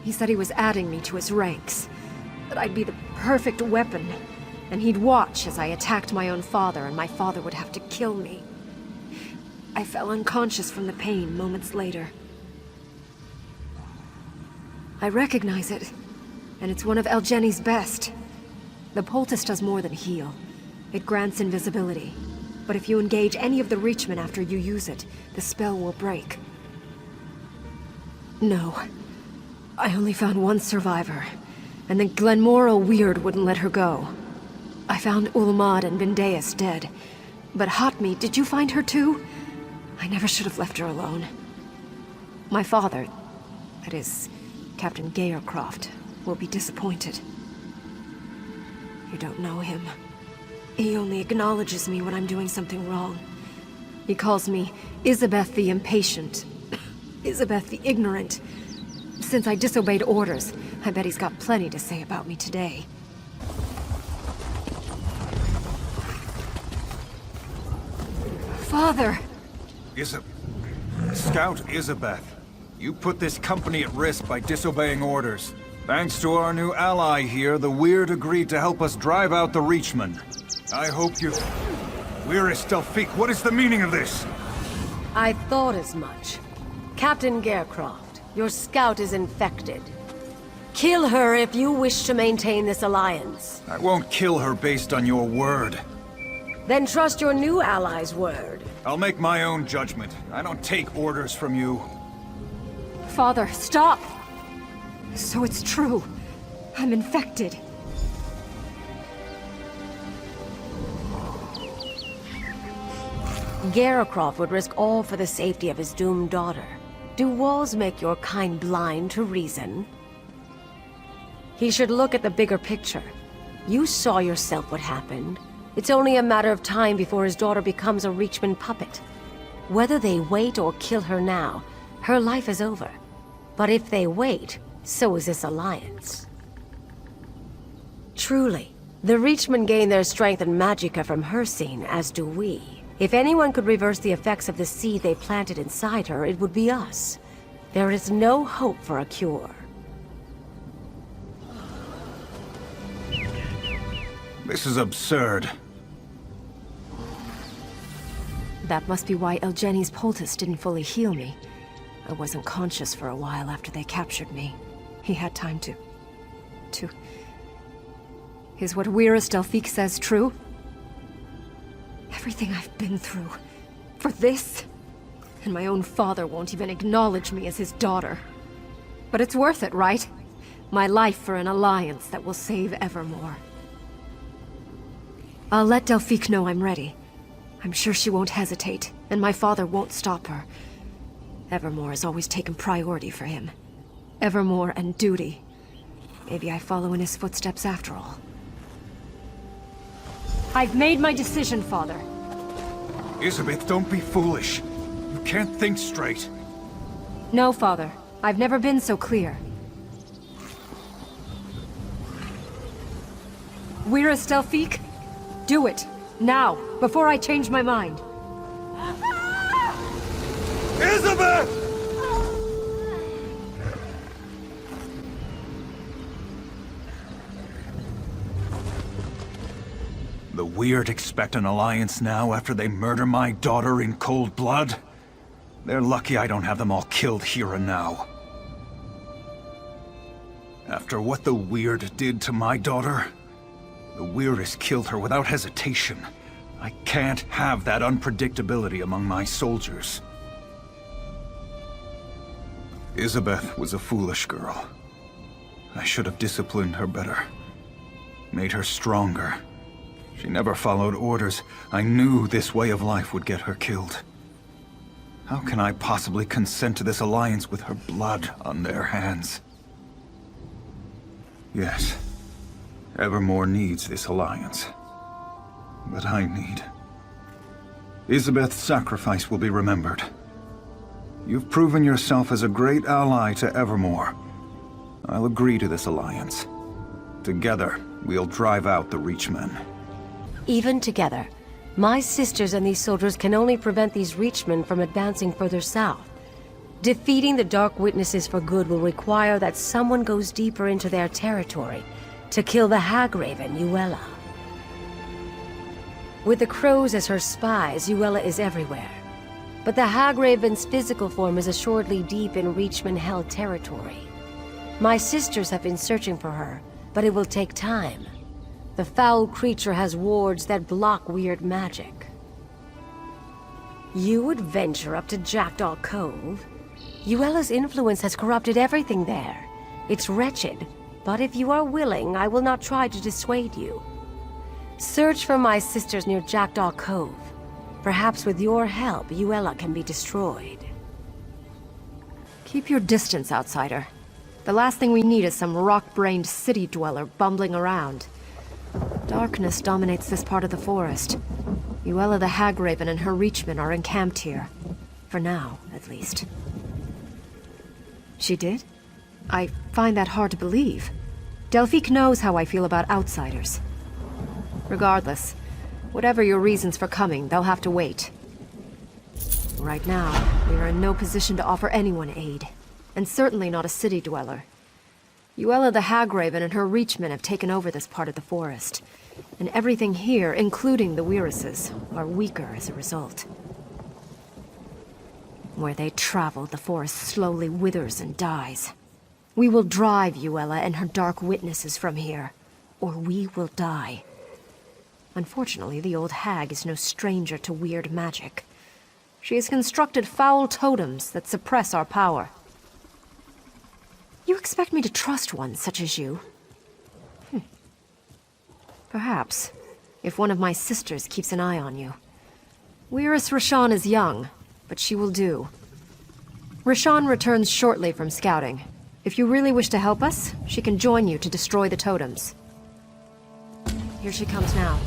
He said he was adding me to his ranks, that I'd be the perfect weapon, and he'd watch as I attacked my own father, and my father would have to kill me. I fell unconscious from the pain moments later. I recognize it, and it's one of Elgeni's best. The poultice does more than heal. It grants invisibility. But if you engage any of the Reachmen after you use it, the spell will break. No. I only found one survivor, and the Glenmora Weird wouldn't let her go. I found Ulmad and Bendeus dead. But Hotmeat, did you find her too? I never should have left her alone. My father, that is, Captain Gayercroft, will be disappointed. You don't know him. He only acknowledges me when I'm doing something wrong. He calls me Isabeth the Impatient, Isabeth the Ignorant. Since I disobeyed orders, I bet he's got plenty to say about me today. Father! Scout Isabeth, you put this company at risk by disobeying orders. Thanks to our new ally here, the Weird agreed to help us drive out the Reachmen. I hope you... Where's Delphique? What is the meaning of this? I thought as much. Captain Gayercroft, your scout is infected. Kill her if you wish to maintain this alliance. I won't kill her based on your word. Then trust your new ally's word. I'll make my own judgment. I don't take orders from you. Father, stop! So it's true. I'm infected. Gayercroft would risk all for the safety of his doomed daughter. Do walls make your kind blind to reason? He should look at the bigger picture. You saw yourself what happened. It's only a matter of time before his daughter becomes a Reachman puppet. Whether they wait or kill her now, her life is over. But if they wait, so is this alliance. Truly, the Reachmen gain their strength and magicka from her scene, as do we. If anyone could reverse the effects of the seed they planted inside her, it would be us. There is no hope for a cure. This is absurd. That must be why Elgeni's poultice didn't fully heal me. I wasn't conscious for a while after they captured me. He had time to... Is what Wyrus Delphique says true? Everything I've been through. For this? And my own father won't even acknowledge me as his daughter. But it's worth it, right? My life for an alliance that will save Evermore. I'll let Delphique know I'm ready. I'm sure she won't hesitate, and my father won't stop her. Evermore has always taken priority for him. Evermore and duty. Maybe I follow in his footsteps after all. I've made my decision, Father. Isabeth, don't be foolish. You can't think straight. No, Father. I've never been so clear. Wyrus Delphique? Do it. Now, before I change my mind. Isabeth! The Weird expect an alliance now after they murder my daughter in cold blood? They're lucky I don't have them all killed here and now. After what the Weird did to my daughter, the Weirdest killed her without hesitation. I can't have that unpredictability among my soldiers. Isabeth was a foolish girl. I should have disciplined her better. Made her stronger. She never followed orders. I knew this way of life would get her killed. How can I possibly consent to this alliance with her blood on their hands? Yes, Evermore needs this alliance. But I need... Isabeth's sacrifice will be remembered. You've proven yourself as a great ally to Evermore. I'll agree to this alliance. Together, we'll drive out the Reachmen. Even together, my sisters and these soldiers can only prevent these Reachmen from advancing further south. Defeating the Dark Witnesses for good will require that someone goes deeper into their territory to kill the Hagraven, Yuella. With the crows as her spies, Yuella is everywhere. But the Hagraven's physical form is assuredly deep in Reachman-held territory. My sisters have been searching for her, but it will take time. The foul creature has wards that block weird magic. You would venture up to Jackdaw Cove? Yuella's influence has corrupted everything there. It's wretched, but if you are willing, I will not try to dissuade you. Search for my sisters near Jackdaw Cove. Perhaps with your help, Yuella can be destroyed. Keep your distance, outsider. The last thing we need is some rock-brained city dweller bumbling around. Darkness dominates this part of the forest. Yuella the Hagraven and her Reachmen are encamped here. For now, at least. She did? I find that hard to believe. Delphique knows how I feel about outsiders. Regardless, whatever your reasons for coming, they'll have to wait. Right now, we are in no position to offer anyone aid, and certainly not a city dweller. Yuella the Hagraven and her Reachmen have taken over this part of the forest, and everything here, including the Weiruses, are weaker as a result. Where they travel, the forest slowly withers and dies. We will drive Yuella and her Dark Witnesses from here, or we will die. Unfortunately, the old hag is no stranger to weird magic. She has constructed foul totems that suppress our power. You expect me to trust one such as you? Perhaps, if one of my sisters keeps an eye on you. Weiris Rashan is young, but she will do. Rashan returns shortly from scouting. If you really wish to help us, she can join you to destroy the totems. Here she comes now.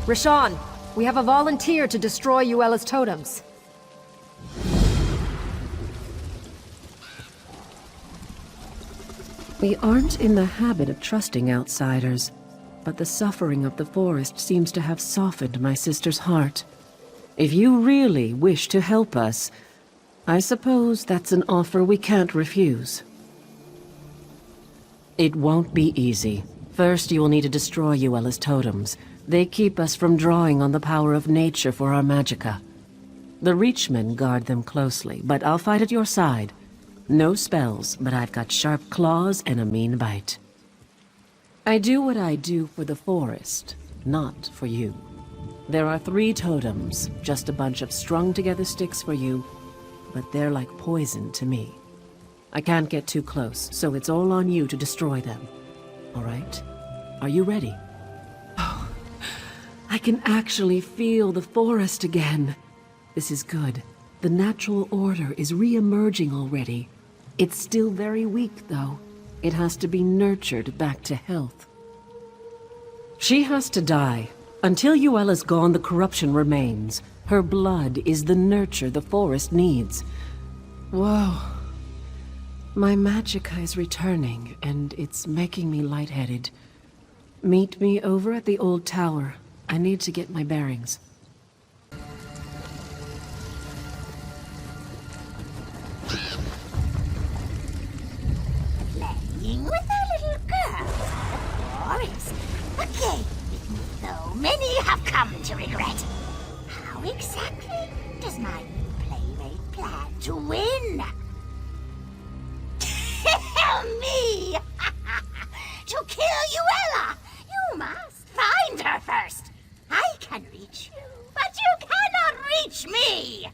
Rashan, we have a volunteer to destroy Yuella's totems. We aren't in the habit of trusting outsiders, but the suffering of the forest seems to have softened my sister's heart. If you really wish to help us, I suppose that's an offer we can't refuse. It won't be easy. First, you will need to destroy Yuella's totems. They keep us from drawing on the power of nature for our magicka. The Reachmen guard them closely, but I'll fight at your side. No spells, but I've got sharp claws and a mean bite. I do what I do for the forest, not for you. There are 3 totems, just a bunch of strung-together sticks for you, but they're like poison to me. I can't get too close, so it's all on you to destroy them. All right? Are you ready? Oh, I can actually feel the forest again. This is good. The natural order is re-emerging already. It's still very weak, though. It has to be nurtured back to health. She has to die. Until Yuella's gone, the corruption remains. Her blood is the nurture the forest needs. Whoa. My magicka is returning, and it's making me lightheaded. Meet me over at the old tower. I need to get my bearings. Playing with our little girls in the forest. A game with me, though many have come to regret. How exactly does my playmate plan to win? Tell me! To kill Yuella, you must find her first. I can reach you, but you cannot reach me.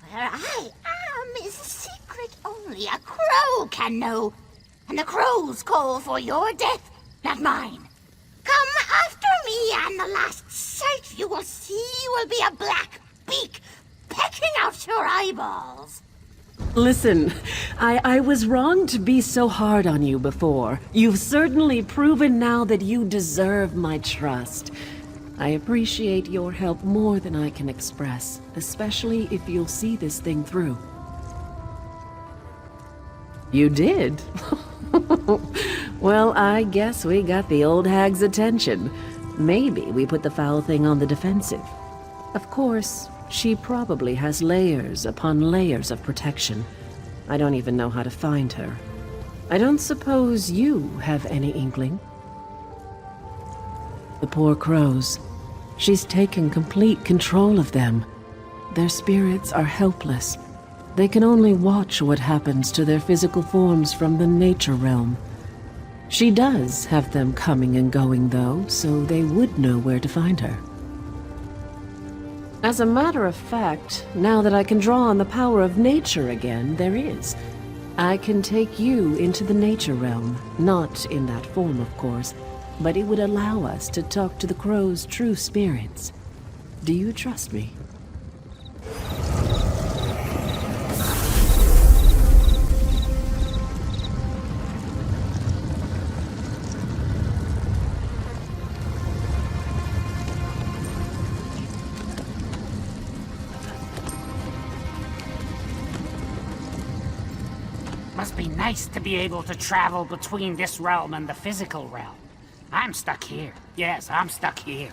Where I am is a secret only a crow can know. And the crow's call for your death, not mine. Come after me, and the last sight you will see will be a black beak pecking out your eyeballs. Listen, I was wrong to be so hard on you before. You've certainly proven now that you deserve my trust. I appreciate your help more than I can express, especially if you'll see this thing through. You did? Well, I guess we got the old hag's attention. Maybe we put the foul thing on the defensive. Of course, She probably has layers upon layers of protection. I don't even know how to find her. I don't suppose you have any inkling? The poor crows. She's taken complete control of them. Their spirits are helpless. They can only watch what happens to their physical forms from the nature realm. She does have them coming and going, though, so they would know where to find her. As a matter of fact, now that I can draw on the power of nature again, there is. I can take you into the nature realm, not in that form, of course, but it would allow us to talk to the crow's true spirits. Do you trust me? Must be nice to be able to travel between this realm and the physical realm. I'm stuck here. Yes, I'm stuck here.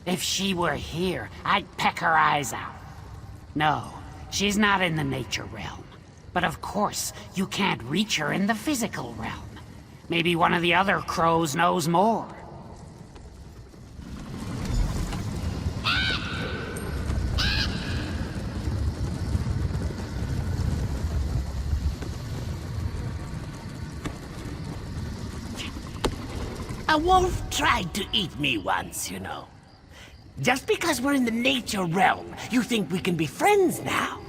If she were here, I'd peck her eyes out. No, she's not in the nature realm. But of course, you can't reach her in the physical realm. Maybe one of the other crows knows more. A wolf tried to eat me once, you know. Just because we're in the nature realm, you think we can be friends now?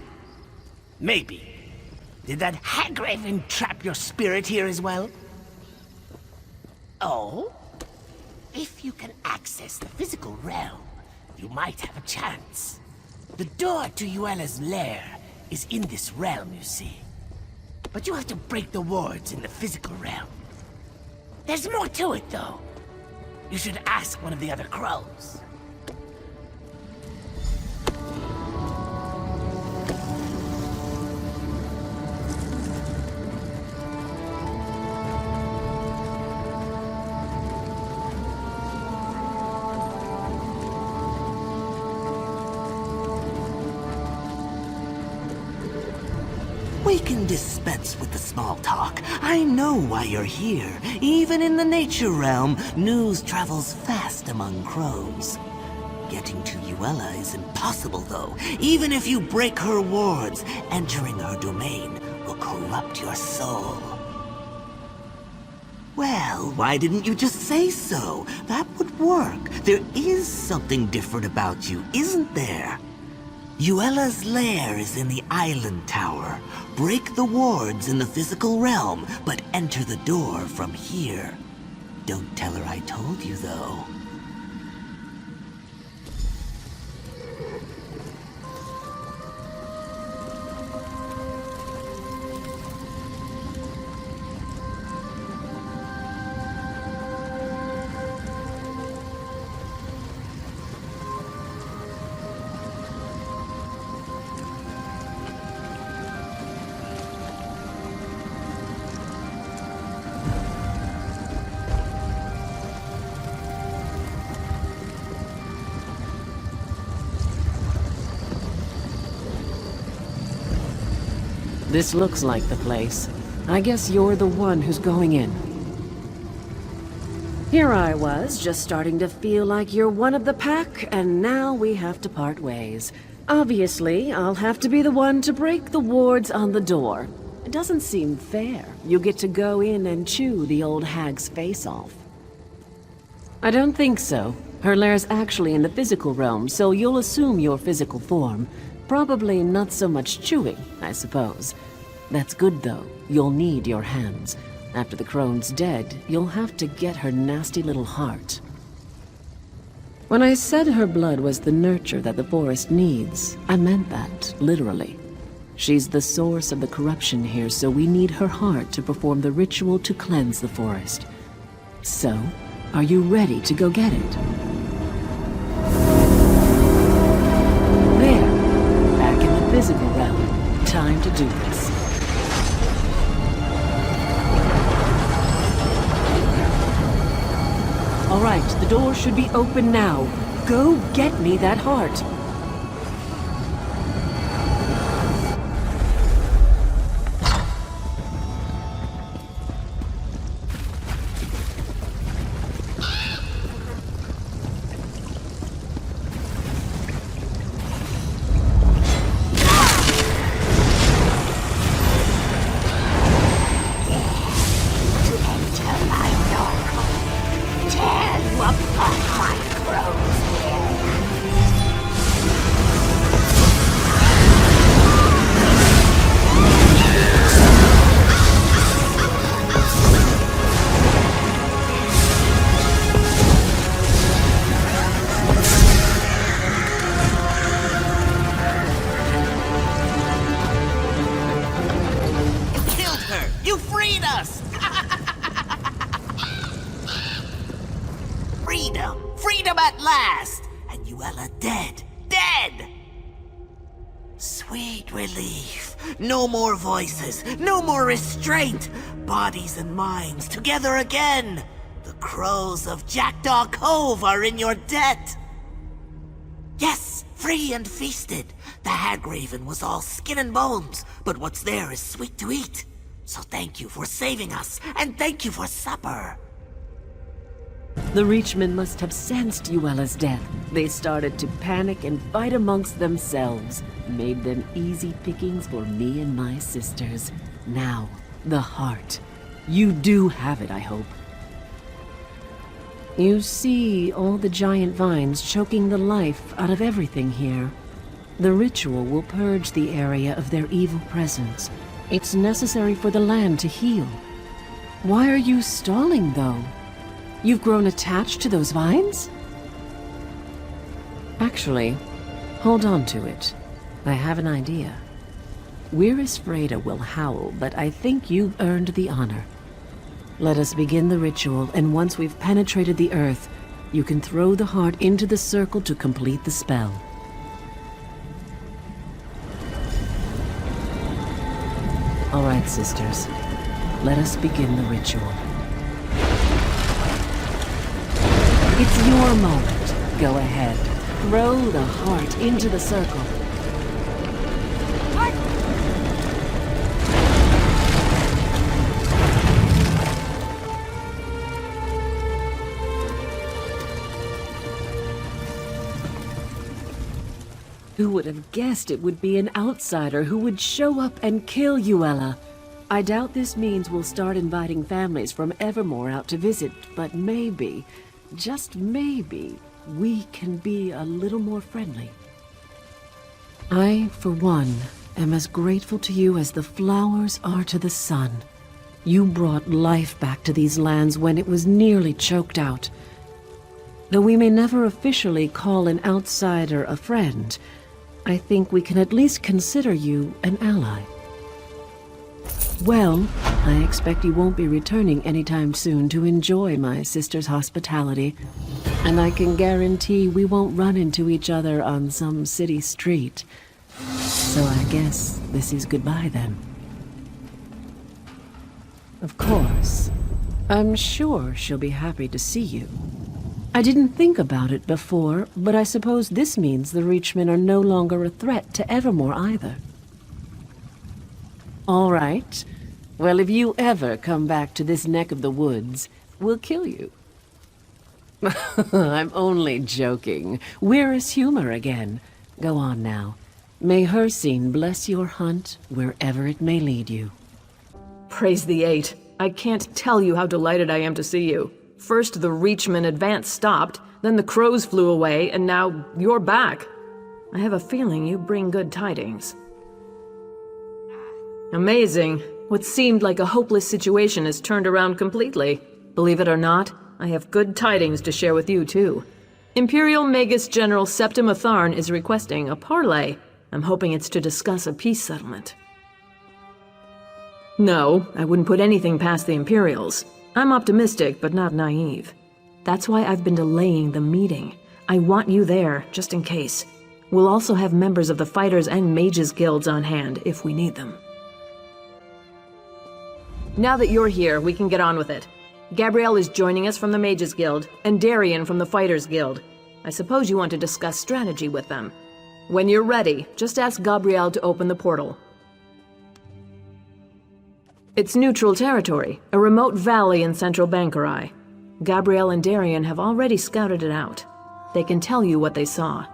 Maybe. Did that Hagraven trap your spirit here as well? Oh? If you can access the physical realm, you might have a chance. The door to Yuela's lair is in this realm, you see. But you have to break the wards in the physical realm. There's more to it, though. You should ask one of the other crows. We can dispense with the small talk. I know why you're here. Even in the nature realm, news travels fast among crows. Getting to Yuela is impossible, though. Even if you break her wards, entering her domain will corrupt your soul. Well, why didn't you just say so? That would work. There is something different about you, isn't there? Yuela's lair is in the island tower. Break the wards in the physical realm, but enter the door from here. Don't tell her I told you, though. This looks like the place. I guess you're the one who's going in. Here I was, just starting to feel like you're one of the pack, and now we have to part ways. Obviously, I'll have to be the one to break the wards on the door. It doesn't seem fair. You get to go in and chew the old hag's face off. I don't think so. Her lair's actually in the physical realm, so you'll assume your physical form. Probably not so much chewing, I suppose. That's good, though. You'll need your hands. After the crone's dead, you'll have to get her nasty little heart. When I said her blood was the nurture that the forest needs, I meant that, literally. She's the source of the corruption here, so we need her heart to perform the ritual to cleanse the forest. So, are you ready to go get it? There, back in the physical realm. Time to do this. All right, the door should be open now. Go get me that heart. us! Freedom! Freedom at last! And Yuella dead! Dead! Sweet relief. No more voices. No more restraint. Bodies and minds together again. The crows of Jackdaw Cove are in your debt. Yes, free and feasted. The Hagraven was all skin and bones, but what's there is sweet to eat. So thank you for saving us, and thank you for supper. The Reachmen must have sensed Yuella's death. They started to panic and fight amongst themselves. Made them easy pickings for me and my sisters. Now, the heart. You do have it, I hope. You see all the giant vines choking the life out of everything here. The ritual will purge the area of their evil presence. It's necessary for the land to heal. Why are you stalling, though? You've grown attached to those vines? Actually, hold on to it. I have an idea. Wyrus Freda will howl, but I think you've earned the honor. Let us begin the ritual, and once we've penetrated the earth, you can throw the heart into the circle to complete the spell. All right, sisters. Let us begin the ritual. It's your moment. Go ahead. Throw the heart into the circle. Who would have guessed it would be an outsider who would show up and kill Yuella? I doubt this means we'll start inviting families from Evermore out to visit, but maybe, just maybe, we can be a little more friendly. I, for one, am as grateful to you as the flowers are to the sun. You brought life back to these lands when it was nearly choked out. Though we may never officially call an outsider a friend, I think we can at least consider you an ally. Well, I expect you won't be returning anytime soon to enjoy my sister's hospitality, and I can guarantee we won't run into each other on some city street. So I guess this is goodbye then. Of course, I'm sure she'll be happy to see you. I didn't think about it before, but I suppose this means the Reachmen are no longer a threat to Evermore either. All right. Well, if you ever come back to this neck of the woods, we'll kill you. I'm only joking. Wyrus humor again. Go on now. May Hircine bless your hunt wherever it may lead you. Praise the Eight. I can't tell you how delighted I am to see you. First the Reachmen advance stopped, then the crows flew away, and now you're back. I have a feeling you bring good tidings. Amazing. What seemed like a hopeless situation has turned around completely. Believe it or not, I have good tidings to share with you too. Imperial Magus General Septim Atharn is requesting a parley. I'm hoping it's to discuss a peace settlement. No, I wouldn't put anything past the Imperials. I'm optimistic, but not naive. That's why I've been delaying the meeting. I want you there, just in case. We'll also have members of the Fighters and Mages Guilds on hand, if we need them. Now that you're here, we can get on with it. Gabrielle is joining us from the Mages Guild, and Darian from the Fighters Guild. I suppose you want to discuss strategy with them. When you're ready, just ask Gabrielle to open the portal. It's neutral territory, a remote valley in central Bangkorai. Gabrielle and Darian have already scouted it out. They can tell you what they saw.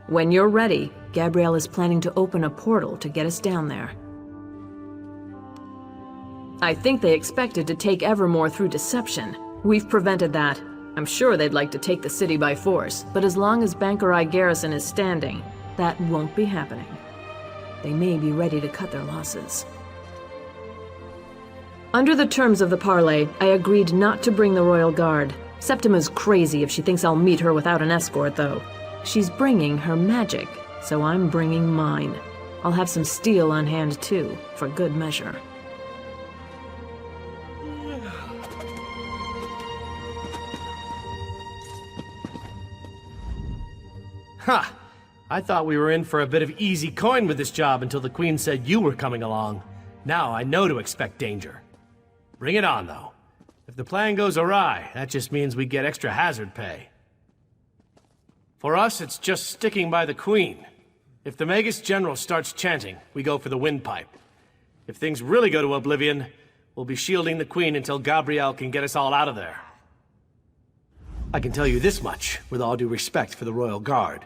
When you're ready, Gabrielle is planning to open a portal to get us down there. I think they expected to take Evermore through deception. We've prevented that. I'm sure they'd like to take the city by force, but as long as Bangkorai garrison is standing, that won't be happening. They may be ready to cut their losses. Under the terms of the parley, I agreed not to bring the Royal Guard. Septima's crazy if she thinks I'll meet her without an escort, though. She's bringing her magic, so I'm bringing mine. I'll have some steel on hand, too, for good measure. Ha! I thought we were in for a bit of easy coin with this job until the Queen said you were coming along. Now I know to expect danger. Bring it on, though. If the plan goes awry, that just means we get extra hazard pay. For us, it's just sticking by the Queen. If the Magus General starts chanting, we go for the windpipe. If things really go to oblivion, we'll be shielding the Queen until Gabrielle can get us all out of there. I can tell you this much, with all due respect for the Royal Guard.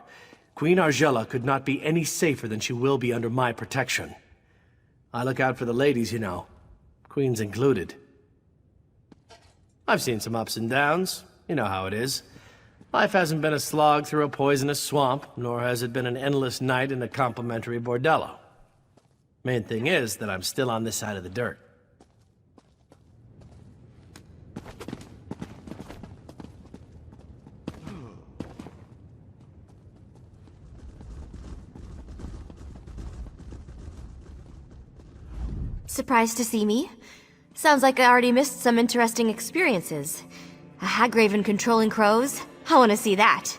Queen Argella could not be any safer than she will be under my protection. I look out for the ladies, you know. Queen's included. I've seen some ups and downs. You know how it is. Life hasn't been a slog through a poisonous swamp, nor has it been an endless night in a complimentary bordello. Main thing is that I'm still on this side of the dirt. Surprised to see me? Sounds like I already missed some interesting experiences. A Hagraven controlling crows? I want to see that.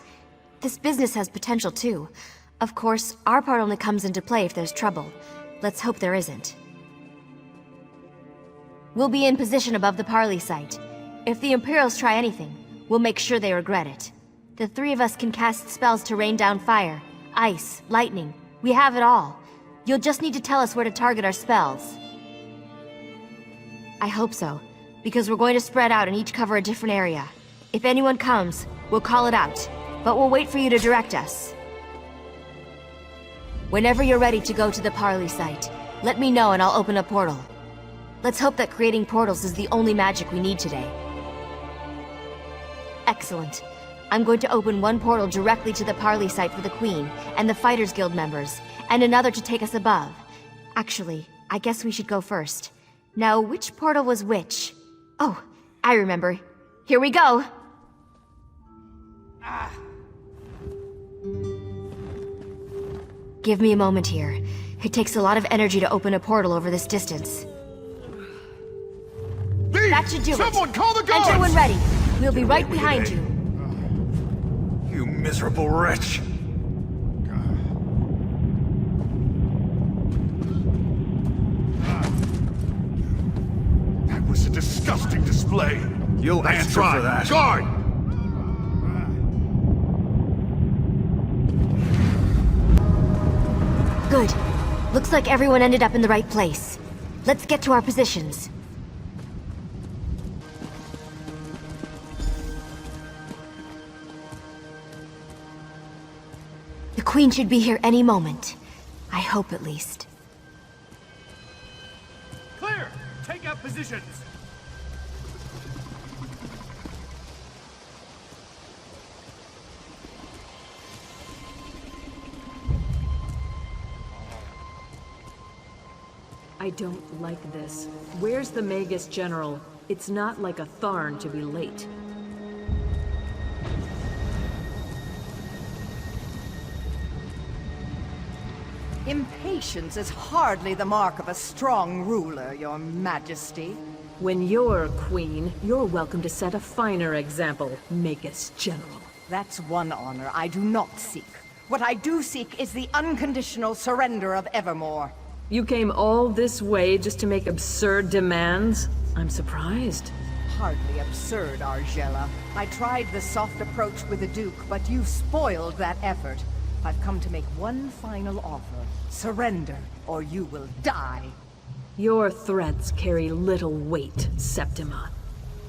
This business has potential too. Of course, our part only comes into play if there's trouble. Let's hope there isn't. We'll be in position above the parley site. If the Imperials try anything, we'll make sure they regret it. The three of us can cast spells to rain down fire, ice, lightning. We have it all. You'll just need to tell us where to target our spells. I hope so, because we're going to spread out and each cover a different area. If anyone comes, we'll call it out, but we'll wait for you to direct us. Whenever you're ready to go to the parley site, let me know and I'll open a portal. Let's hope that creating portals is the only magic we need today. Excellent. I'm going to open one portal directly to the parley site for the Queen and the Fighters Guild members, and another to take us above. Actually, I guess we should go first. Now, which portal was which? Oh, I remember. Here we go! Give me a moment here. It takes a lot of energy to open a portal over this distance. That should do it! Someone call the guards! Enter when ready. We'll be right behind you. You miserable wretch! That was a disgusting display. You'll Nice answer try. for that. Guard! Good. Looks like everyone ended up in the right place. Let's get to our positions. The Queen should be here any moment. I hope at least. Clear! Take up positions! I don't like this. Where's the Magus General? It's not like a Tharn to be late. Impatience is hardly the mark of a strong ruler, Your Majesty. When you're queen, you're welcome to set a finer example, Magus General. That's one honor I do not seek. What I do seek is the unconditional surrender of Evermore. You came all this way just to make absurd demands? I'm surprised. Hardly absurd, Argella. I tried the soft approach with the Duke, but you spoiled that effort. I've come to make one final offer. Surrender, or you will die. Your threats carry little weight, Septima.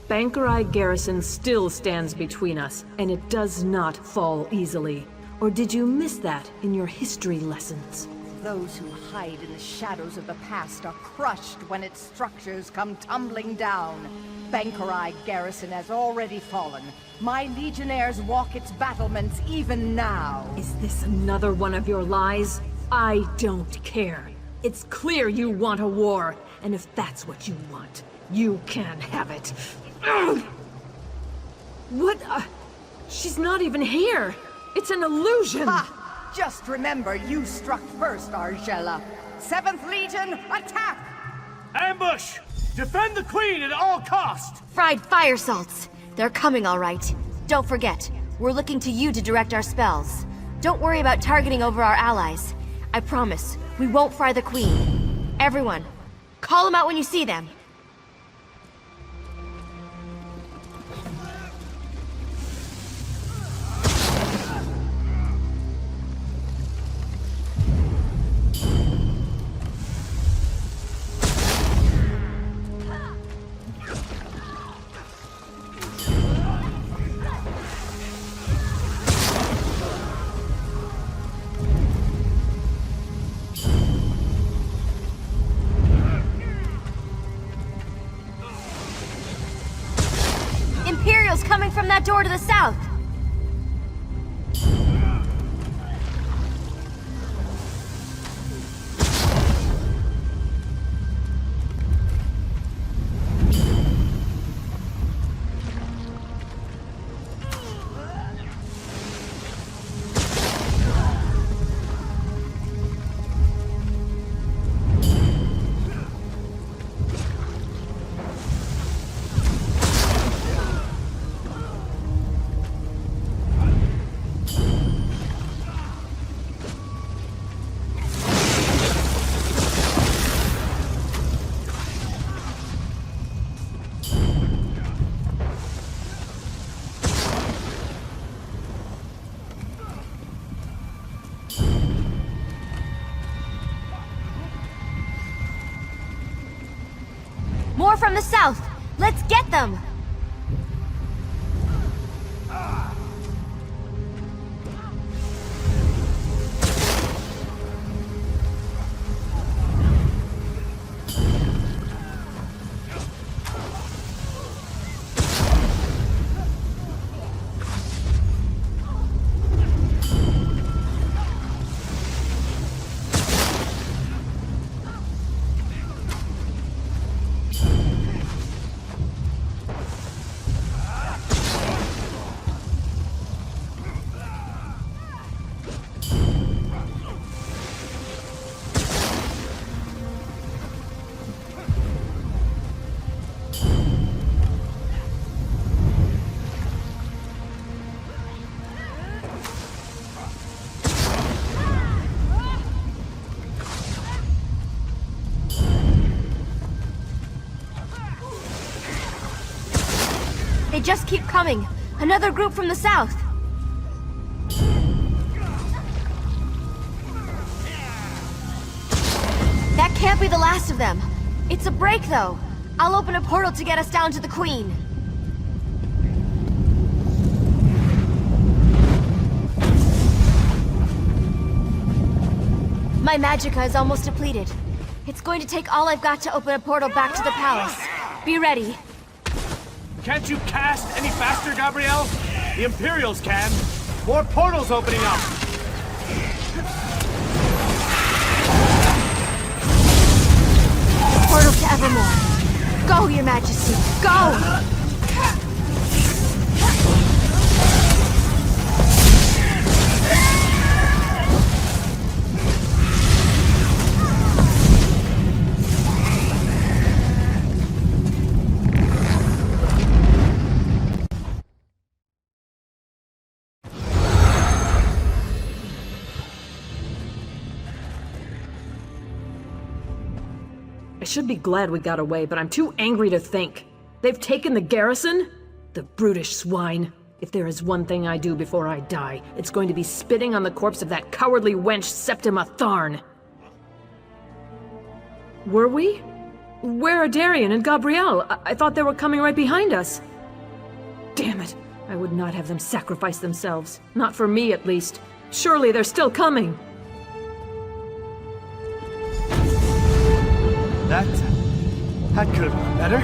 Bangkorai garrison still stands between us, and it does not fall easily. Or did you miss that in your history lessons? Those who hide in the shadows of the past are crushed when its structures come tumbling down. Bangkorai garrison has already fallen. My legionnaires walk its battlements even now. Is this another one of your lies? I don't care. It's clear you want a war, and if that's what you want, you can have it. Ugh! What? She's not even here. It's an illusion. Ha! Just remember, you struck first, Argella. 7th Legion, attack! Ambush! Defend the Queen at all cost! Fried fire salts. They're coming all right. Don't forget, we're looking to you to direct our spells. Don't worry about targeting over our allies. I promise, we won't fry the Queen. Everyone, call them out when you see them. Imperials coming from that door to the south! More from the south! Let's get them! They just keep coming. Another group from the south. That can't be the last of them. It's a break, though. I'll open a portal to get us down to the Queen. My magicka is almost depleted. It's going to take all I've got to open a portal back to the palace. Be ready. Can't you cast any faster, Gabrielle? The Imperials can. More portals opening up. Portal to Evermore. Go, Your Majesty. Go! I should be glad we got away, but I'm too angry to think. They've taken the garrison? The brutish swine. If there is one thing I do before I die, it's going to be spitting on the corpse of that cowardly wench Septima Tharn. Were we? Where are Darian and Gabrielle? I thought they were coming right behind us. Damn it. I would not have them sacrifice themselves. Not for me, at least. Surely they're still coming. That could have been better.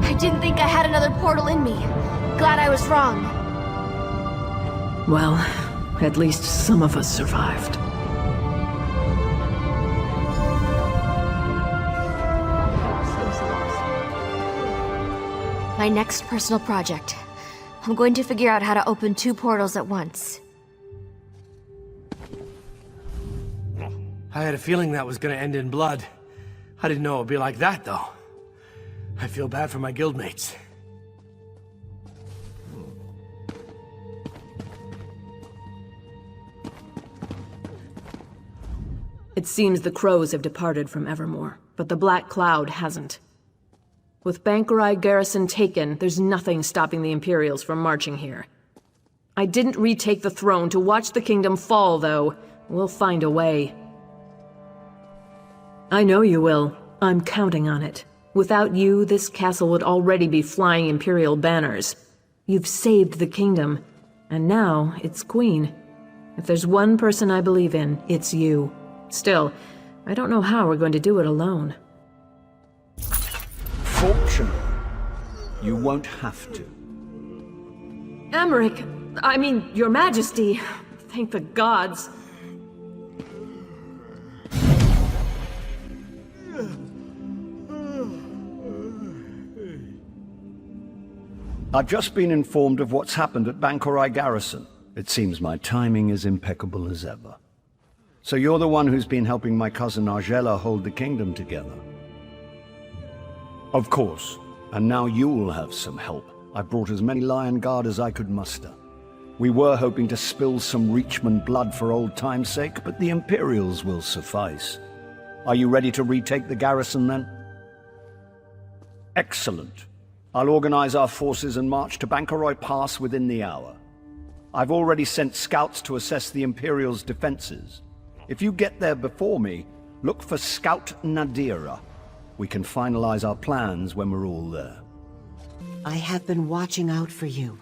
I didn't think I had another portal in me. Glad I was wrong. Well, at least some of us survived. My next personal project. I'm going to figure out how to open 2 portals at once. I had a feeling that was gonna end in blood. I didn't know it would be like that, though. I feel bad for my guildmates. It seems the crows have departed from Evermore, but the Black Cloud hasn't. With Bangkorai garrison taken, there's nothing stopping the Imperials from marching here. I didn't retake the throne to watch the kingdom fall, though. We'll find a way. I know you will. I'm counting on it. Without you, this castle would already be flying Imperial banners. You've saved the kingdom, and now it's Queen. If there's one person I believe in, it's you. Still, I don't know how we're going to do it alone. Fortunately, you won't have to. Emmerich, I mean, Your Majesty. Thank the gods. I've just been informed of what's happened at Bangkorai garrison. It seems my timing is impeccable as ever. So you're the one who's been helping my cousin Argella hold the kingdom together. Of course. And now you'll have some help. I brought as many Lion Guard as I could muster. We were hoping to spill some Reachman blood for old time's sake, but the Imperials will suffice. Are you ready to retake the garrison then? Excellent. I'll organize our forces and march to Bangkorai Pass within the hour. I've already sent scouts to assess the Imperials' defenses. If you get there before me, look for Scout Nadira. We can finalize our plans when we're all there. I have been watching out for you.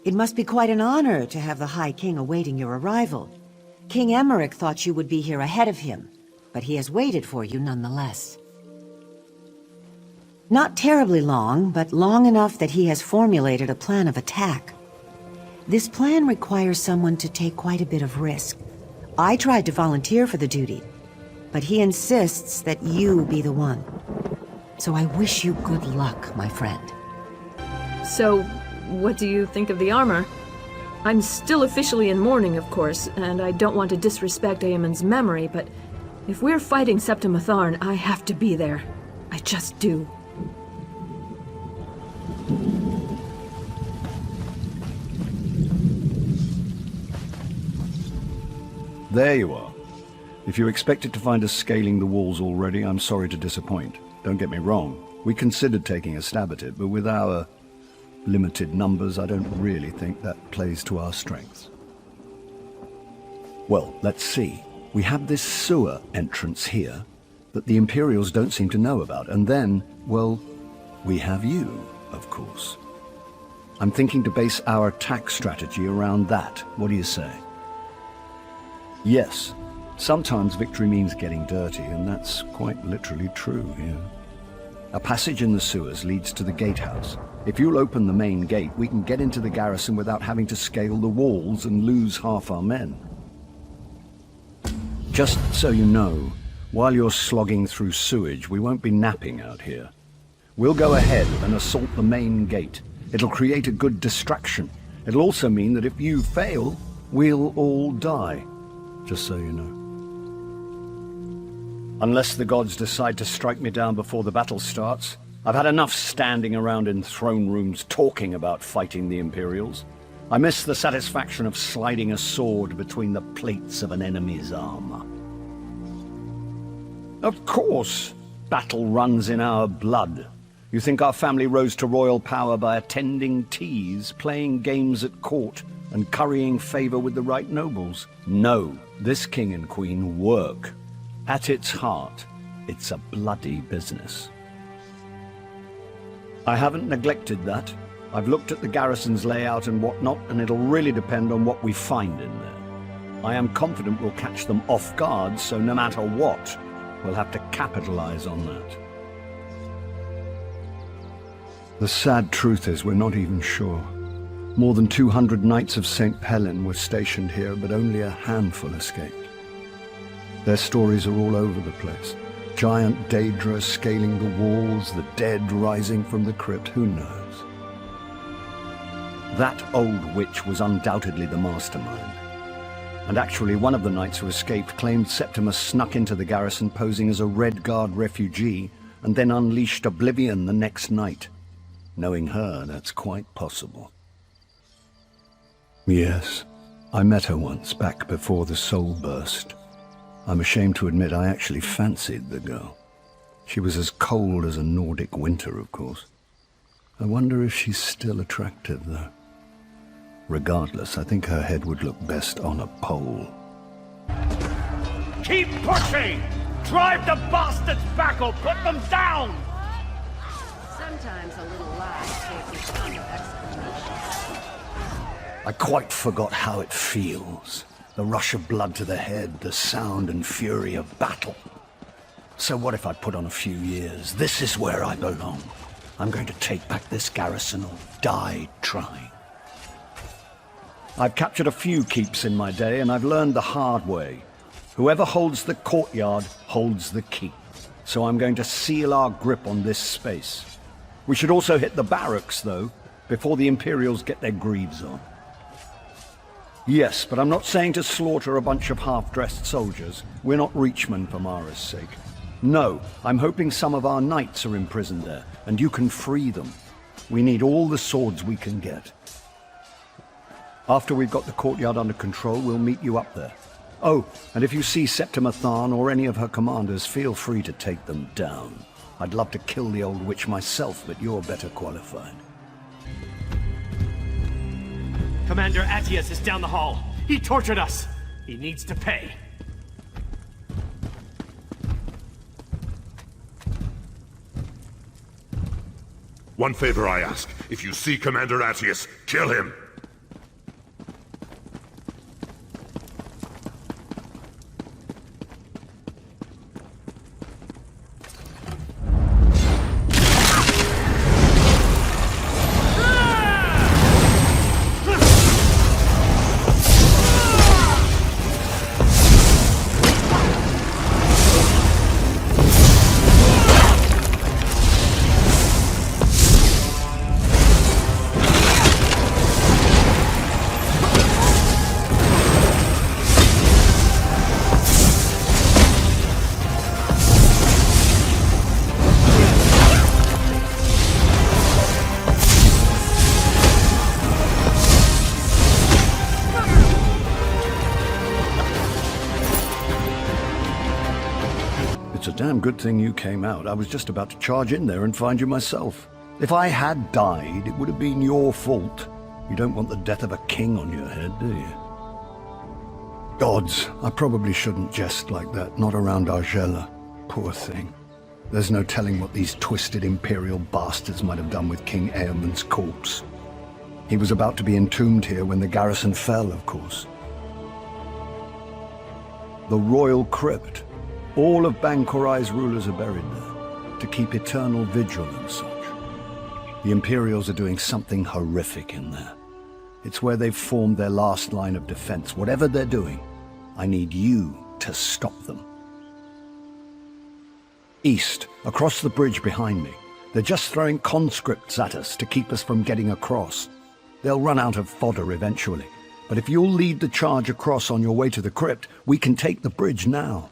It must be quite an honor to have the High King awaiting your arrival. King Emmerich thought you would be here ahead of him, but he has waited for you nonetheless. Not terribly long, but long enough that he has formulated a plan of attack. This plan requires someone to take quite a bit of risk. I tried to volunteer for the duty, but he insists that you be the one. So I wish you good luck, my friend. So, what do you think of the armor? I'm still officially in mourning, of course, and I don't want to disrespect Aemon's memory, but if we're fighting Septima Tharn, I have to be there. I just do. There you are. If you expected to find us scaling the walls already, I'm sorry to disappoint. Don't get me wrong. We considered taking a stab at it, but with our limited numbers, I don't really think that plays to our strengths. Well, let's see. We have this sewer entrance here that the Imperials don't seem to know about, and then, well, we have you, of course. I'm thinking to base our attack strategy around that. What do you say? Yes, sometimes victory means getting dirty, and that's quite literally true here. A passage in the sewers leads to the gatehouse. If you'll open the main gate, we can get into the garrison without having to scale the walls and lose half our men. Just so you know, while you're slogging through sewage, we won't be napping out here. We'll go ahead and assault the main gate. It'll create a good distraction. It'll also mean that if you fail, we'll all die. Just so you know. Unless the gods decide to strike me down before the battle starts, I've had enough standing around in throne rooms talking about fighting the Imperials. I miss the satisfaction of sliding a sword between the plates of an enemy's armor. Of course, battle runs in our blood. You think our family rose to royal power by attending teas, playing games at court, and currying favor with the right nobles? No, this king and queen work. At its heart, it's a bloody business. I haven't neglected that. I've looked at the garrison's layout and whatnot, and it'll really depend on what we find in there. I am confident we'll catch them off guard, so no matter what, we'll have to capitalize on that. The sad truth is we're not even sure. More than 200 Knights of St. Helen were stationed here, but only a handful escaped. Their stories are all over the place. Giant Daedra scaling the walls, the dead rising from the crypt, who knows? That old witch was undoubtedly the mastermind. And actually, one of the knights who escaped claimed Septimus snuck into the garrison posing as a Red Guard refugee and then unleashed oblivion the next night. Knowing her, that's quite possible. Yes, I met her once back before the soul burst. I'm ashamed to admit I actually fancied the girl. She was as cold as a Nordic winter, of course. I wonder if she's still attractive, though. Regardless, I think her head would look best on a pole. Keep pushing! Drive the bastards back or put them down! Sometimes a little lie takes its own explanation. I quite forgot how it feels. The rush of blood to the head, the sound and fury of battle. So what if I put on a few years? This is where I belong. I'm going to take back this garrison or die trying. I've captured a few keeps in my day, and I've learned the hard way. Whoever holds the courtyard holds the keep. So I'm going to seal our grip on this space. We should also hit the barracks, though, before the Imperials get their greaves on. Yes, but I'm not saying to slaughter a bunch of half-dressed soldiers. We're not Reachmen for Mara's sake. No, I'm hoping some of our knights are imprisoned there, and you can free them. We need all the swords we can get. After we've got the courtyard under control, we'll meet you up there. Oh, and if you see Septima Tharn or any of her commanders, feel free to take them down. I'd love to kill the old witch myself, but you're better qualified. Commander Attius is down the hall. He tortured us. He needs to pay. One favor I ask. If you see Commander Attius, kill him. Damn good thing you came out. I was just about to charge in there and find you myself. If I had died, it would have been your fault. You don't want the death of a king on your head, do you? Gods, I probably shouldn't jest like that, not around Argella. Poor thing. There's no telling what these twisted Imperial bastards might have done with King Eamond's corpse. He was about to be entombed here when the garrison fell, of course. The Royal Crypt. All of Bangkorai's rulers are buried there, to keep eternal vigil and such. The Imperials are doing something horrific in there. It's where they've formed their last line of defense. Whatever they're doing, I need you to stop them. East, across the bridge behind me. They're just throwing conscripts at us to keep us from getting across. They'll run out of fodder eventually. But if you'll lead the charge across on your way to the crypt, we can take the bridge now.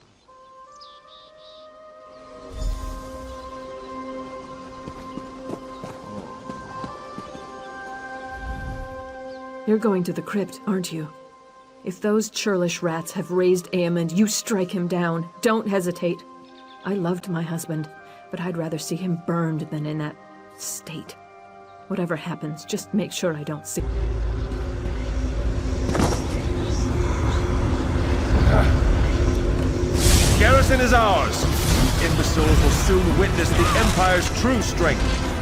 You're going to the crypt, aren't you? If those churlish rats have raised Eamond, you strike him down. Don't hesitate. I loved my husband, but I'd rather see him burned than in that state. Whatever happens, just make sure I don't see... Garrison is ours. You imbeciles will soon witness the Empire's true strength.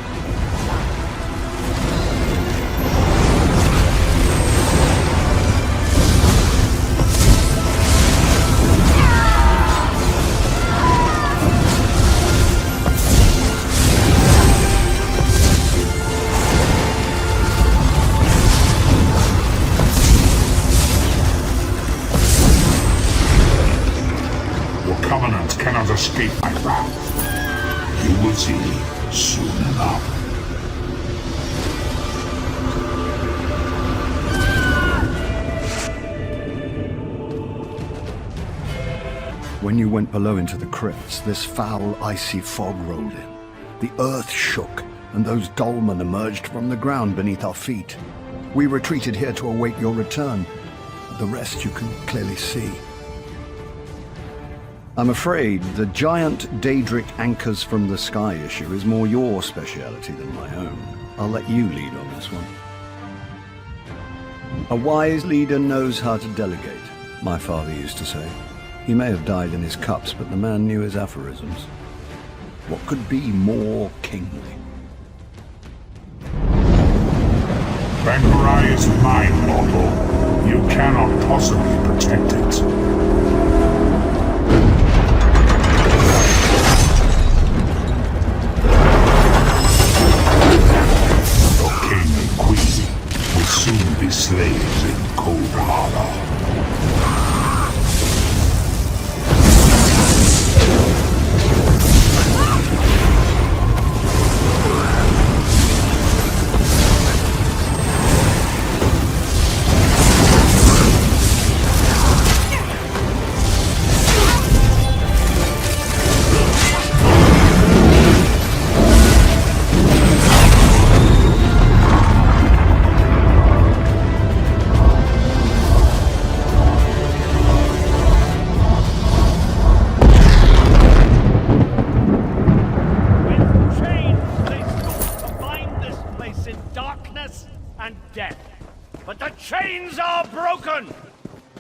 Cannot escape my wrath. You will see soon enough. When you went below into the crypts, this foul, icy fog rolled in. The earth shook, and those dolmen emerged from the ground beneath our feet. We retreated here to await your return. The rest you can clearly see. I'm afraid the giant Daedric anchors from the sky issue is more your speciality than my own. I'll let you lead on this one. A wise leader knows how to delegate, my father used to say. He may have died in his cups, but the man knew his aphorisms. What could be more kingly? Bangkorai is mine, mortal. You cannot possibly protect it. Soon be slaves in Cold Harbor.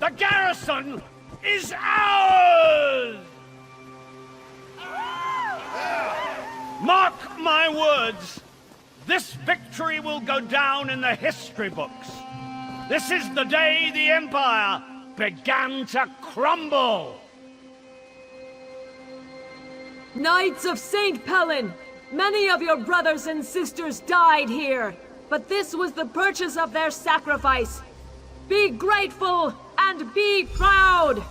The garrison is ours! Mark my words, this victory will go down in the history books. This is the day the Empire began to crumble. Knights of St. Pellin, many of your brothers and sisters died here, but this was the purchase of their sacrifice. Be grateful and be proud!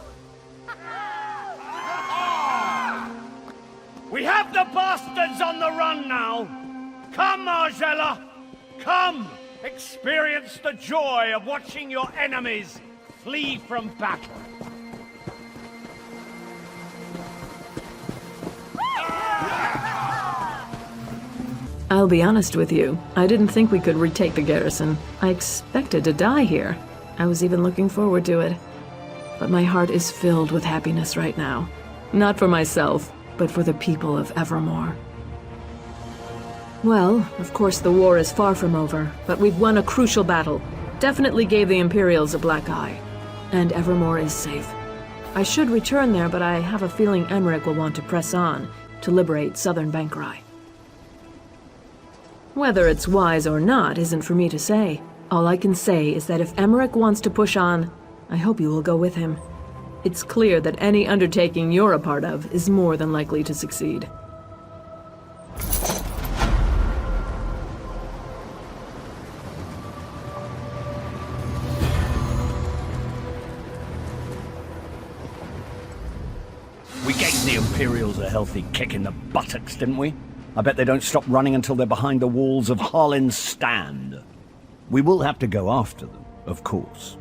We have the bastards on the run now. Come, Argella! Come! Experience the joy of watching your enemies flee from battle. I'll be honest with you. I didn't think we could retake the garrison. I expected to die here. I was even looking forward to it. But my heart is filled with happiness right now. Not for myself, but for the people of Evermore. Well, of course the war is far from over, but we've won a crucial battle. Definitely gave the Imperials a black eye. And Evermore is safe. I should return there, but I have a feeling Emmerich will want to press on to liberate southern Bangkorai. Whether it's wise or not isn't for me to say. All I can say is that if Emmerich wants to push on, I hope you will go with him. It's clear that any undertaking you're a part of is more than likely to succeed. We gave the Imperials a healthy kick in the buttocks, didn't we? I bet they don't stop running until they're behind the walls of Harlin's Stand. We will have to go after them, of course.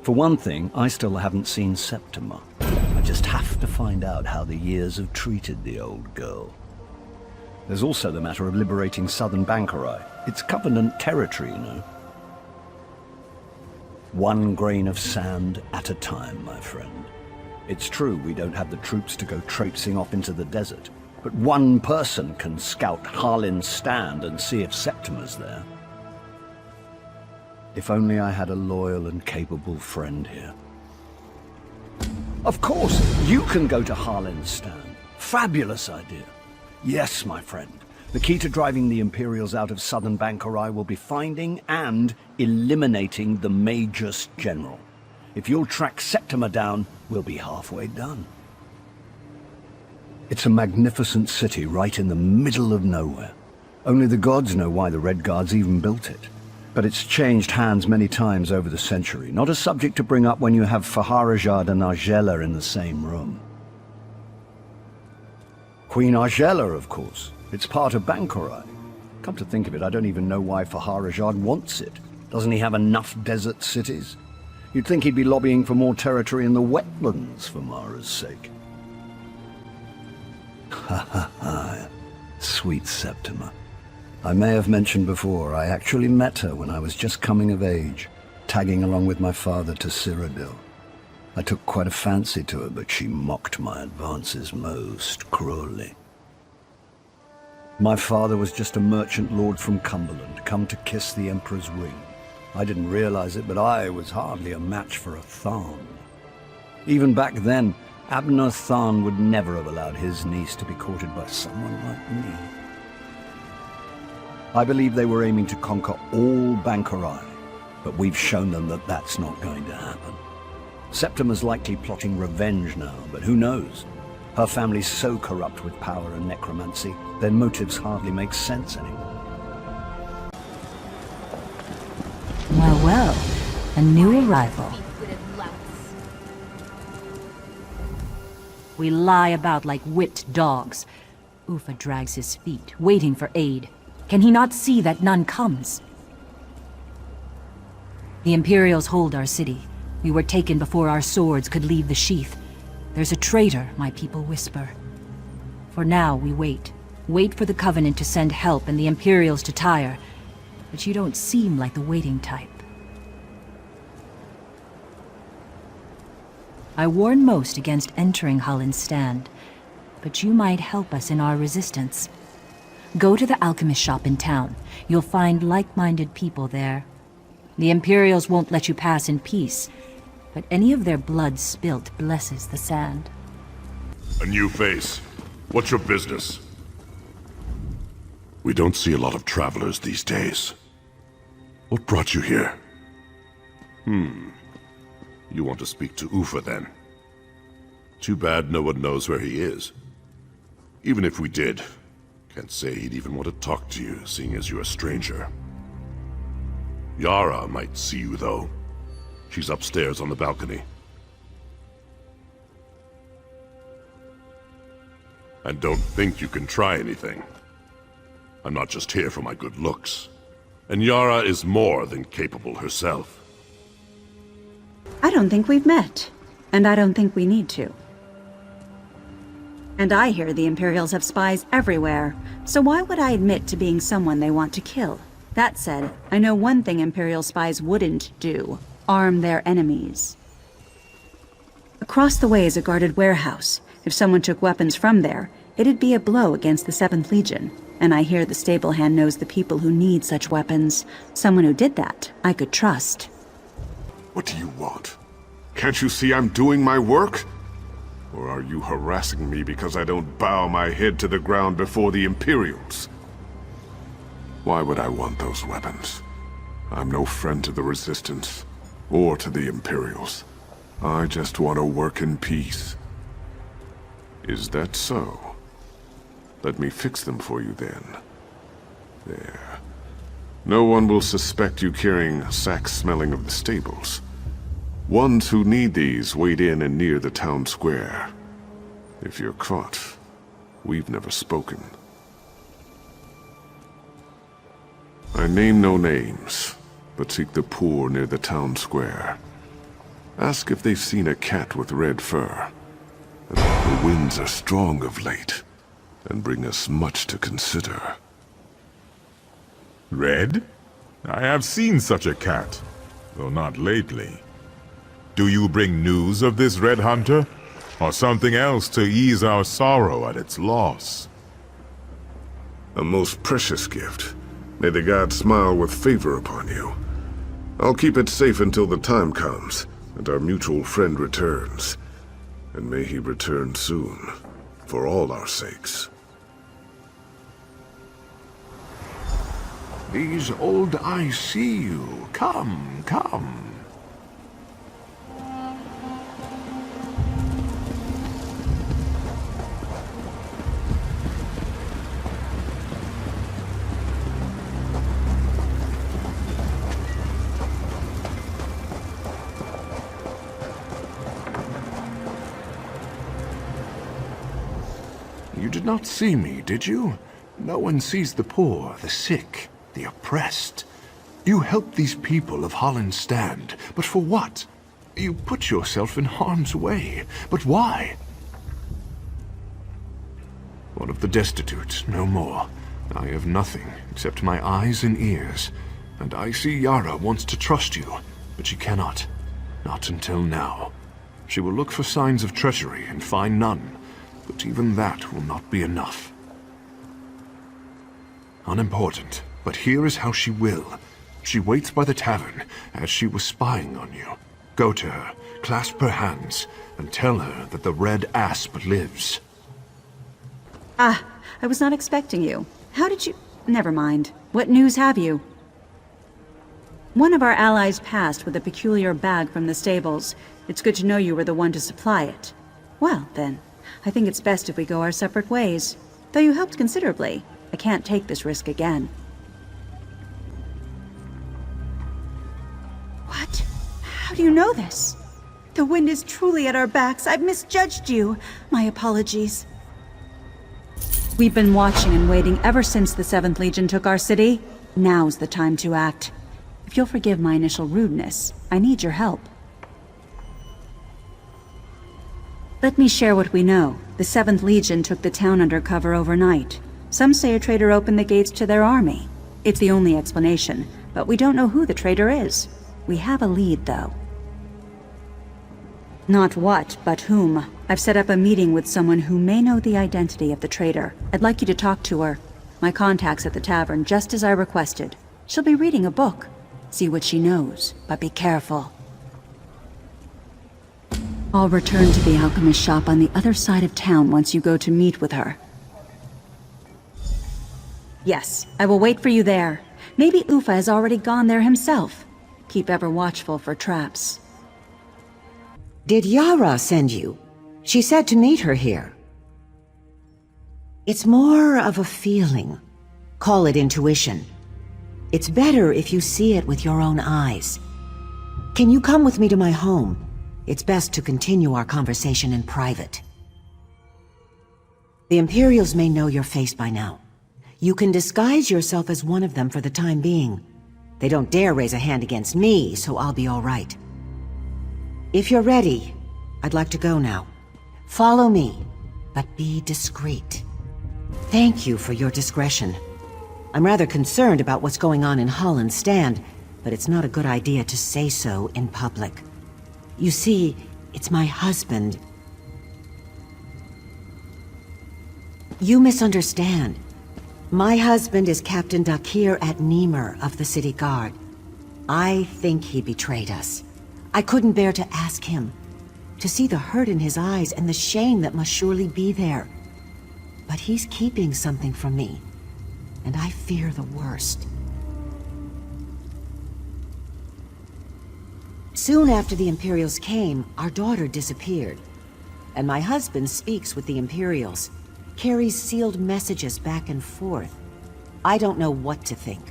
For one thing, I still haven't seen Septima. I just have to find out how the years have treated the old girl. There's also the matter of liberating southern Bangkorai. It's Covenant territory, you know. One grain of sand at a time, my friend. It's true we don't have the troops to go traipsing off into the desert, but one person can scout Harlin's Stand and see if Septima's there. If only I had a loyal and capable friend here. Of course, you can go to Harlin's Stand. Fabulous idea. Yes, my friend. The key to driving the Imperials out of southern Bangkorai will be finding and eliminating the Magus General. If you'll track Septima down, we'll be halfway done. It's a magnificent city right in the middle of nowhere. Only the gods know why the Red Guards even built it. But it's changed hands many times over the century. Not a subject to bring up when you have Faharajad and Argella in the same room. Queen Argella, of course. It's part of Bangkorai. Come to think of it, I don't even know why Faharajad wants it. Doesn't he have enough desert cities? You'd think he'd be lobbying for more territory in the wetlands for Mara's sake. Ha ha ha. Sweet Septima. I may have mentioned before, I actually met her when I was just coming of age, tagging along with my father to Cyrodiil. I took quite a fancy to her, but she mocked my advances most cruelly. My father was just a merchant lord from Cumberland, come to kiss the Emperor's ring. I didn't realize it, but I was hardly a match for a Tharn. Even back then, Abner Tharn would never have allowed his niece to be courted by someone like me. I believe they were aiming to conquer all Bangkorai, but we've shown them that that's not going to happen. Septima's likely plotting revenge now, but who knows? Her family's so corrupt with power and necromancy, their motives hardly make sense anymore. Well, well, a new arrival. We lie about like whipped dogs. Ufa drags his feet, waiting for aid. Can he not see that none comes? The Imperials hold our city. We were taken before our swords could leave the sheath. There's a traitor, my people whisper. For now, we wait. Wait for the Covenant to send help and the Imperials to tire. But you don't seem like the waiting type. I warn most against entering Holland's stand, but you might help us in our resistance. Go to the alchemist shop in town. You'll find like-minded people there. The Imperials won't let you pass in peace, but any of their blood spilt blesses the sand. A new face. What's your business? We don't see a lot of travelers these days. What brought you here? You want to speak to Ufa, then? Too bad no one knows where he is. Even if we did, can't say he'd even want to talk to you, seeing as you're a stranger. Yara might see you, though. She's upstairs on the balcony. And don't think you can try anything. I'm not just here for my good looks. And Yara is more than capable herself. I don't think we've met, and I don't think we need to. And I hear the Imperials have spies everywhere, so why would I admit to being someone they want to kill? That said, I know one thing Imperial spies wouldn't do: arm their enemies. Across the way is a guarded warehouse. If someone took weapons from there, it'd be a blow against the 7th Legion. And I hear the stable hand knows the people who need such weapons. Someone who did that, I could trust. What do you want? Can't you see I'm doing my work? Or are you harassing me because I don't bow my head to the ground before the Imperials? Why would I want those weapons? I'm no friend to the Resistance, or to the Imperials. I just want to work in peace. Is that so? Let me fix them for you then. There. No one will suspect you carrying sacks smelling of the stables. Ones who need these wait in and near the town square. If you're caught, we've never spoken. I name no names, but seek the poor near the town square. Ask if they've seen a cat with red fur. The winds are strong of late, and bring us much to consider. Red? I have seen such a cat, though not lately. Do you bring news of this Red Hunter? Or something else to ease our sorrow at its loss? A most precious gift. May the gods smile with favor upon you. I'll keep it safe until the time comes, and our mutual friend returns. And may he return soon, for all our sakes. These old eyes see you. Come, come. You did not see me, did you? No one sees the poor, the sick, the oppressed. You help these people of Holland's Stand, but for what? You put yourself in harm's way, but why? One of the destitute, no more. I have nothing except my eyes and ears, and I see Yara wants to trust you, but she cannot. Not until now. She will look for signs of treachery and find none, but even that will not be enough. Unimportant, but here is how she will. She waits by the tavern, as she was spying on you. Go to her, clasp her hands, and tell her that the Red Asp lives. Ah, I was not expecting you. How did you... Never mind. What news have you? One of our allies passed with a peculiar bag from the stables. It's good to know you were the one to supply it. Well, then, I think it's best if we go our separate ways. Though you helped considerably, I can't take this risk again. What? How do you know this? The wind is truly at our backs. I've misjudged you. My apologies. We've been watching and waiting ever since the 7th Legion took our city. Now's the time to act. If you'll forgive my initial rudeness, I need your help. Let me share what we know. The 7th Legion took the town under cover overnight. Some say a traitor opened the gates to their army. It's the only explanation, but we don't know who the traitor is. We have a lead, though. Not what, but whom. I've set up a meeting with someone who may know the identity of the traitor. I'd like you to talk to her. My contact's at the tavern, just as I requested. She'll be reading a book. See what she knows, but be careful. I'll return to the alchemist shop on the other side of town once you go to meet with her. Yes, I will wait for you there. Maybe Ufa has already gone there himself. Keep ever watchful for traps. Did Yara send you? She said to meet her here. It's more of a feeling. Call it intuition. It's better if you see it with your own eyes. Can you come with me to my home? It's best to continue our conversation in private. The Imperials may know your face by now. You can disguise yourself as one of them for the time being. They don't dare raise a hand against me, so I'll be all right. If you're ready, I'd like to go now. Follow me, but be discreet. Thank you for your discretion. I'm rather concerned about what's going on in Holland's stand, but it's not a good idea to say so in public. You see, it's my husband. You misunderstand. My husband is Captain Dakir at Niemer of the City Guard. I think he betrayed us. I couldn't bear to ask him, to see the hurt in his eyes and the shame that must surely be there. But he's keeping something from me, and I fear the worst. Soon after the Imperials came, our daughter disappeared. And my husband speaks with the Imperials, carries sealed messages back and forth. I don't know what to think.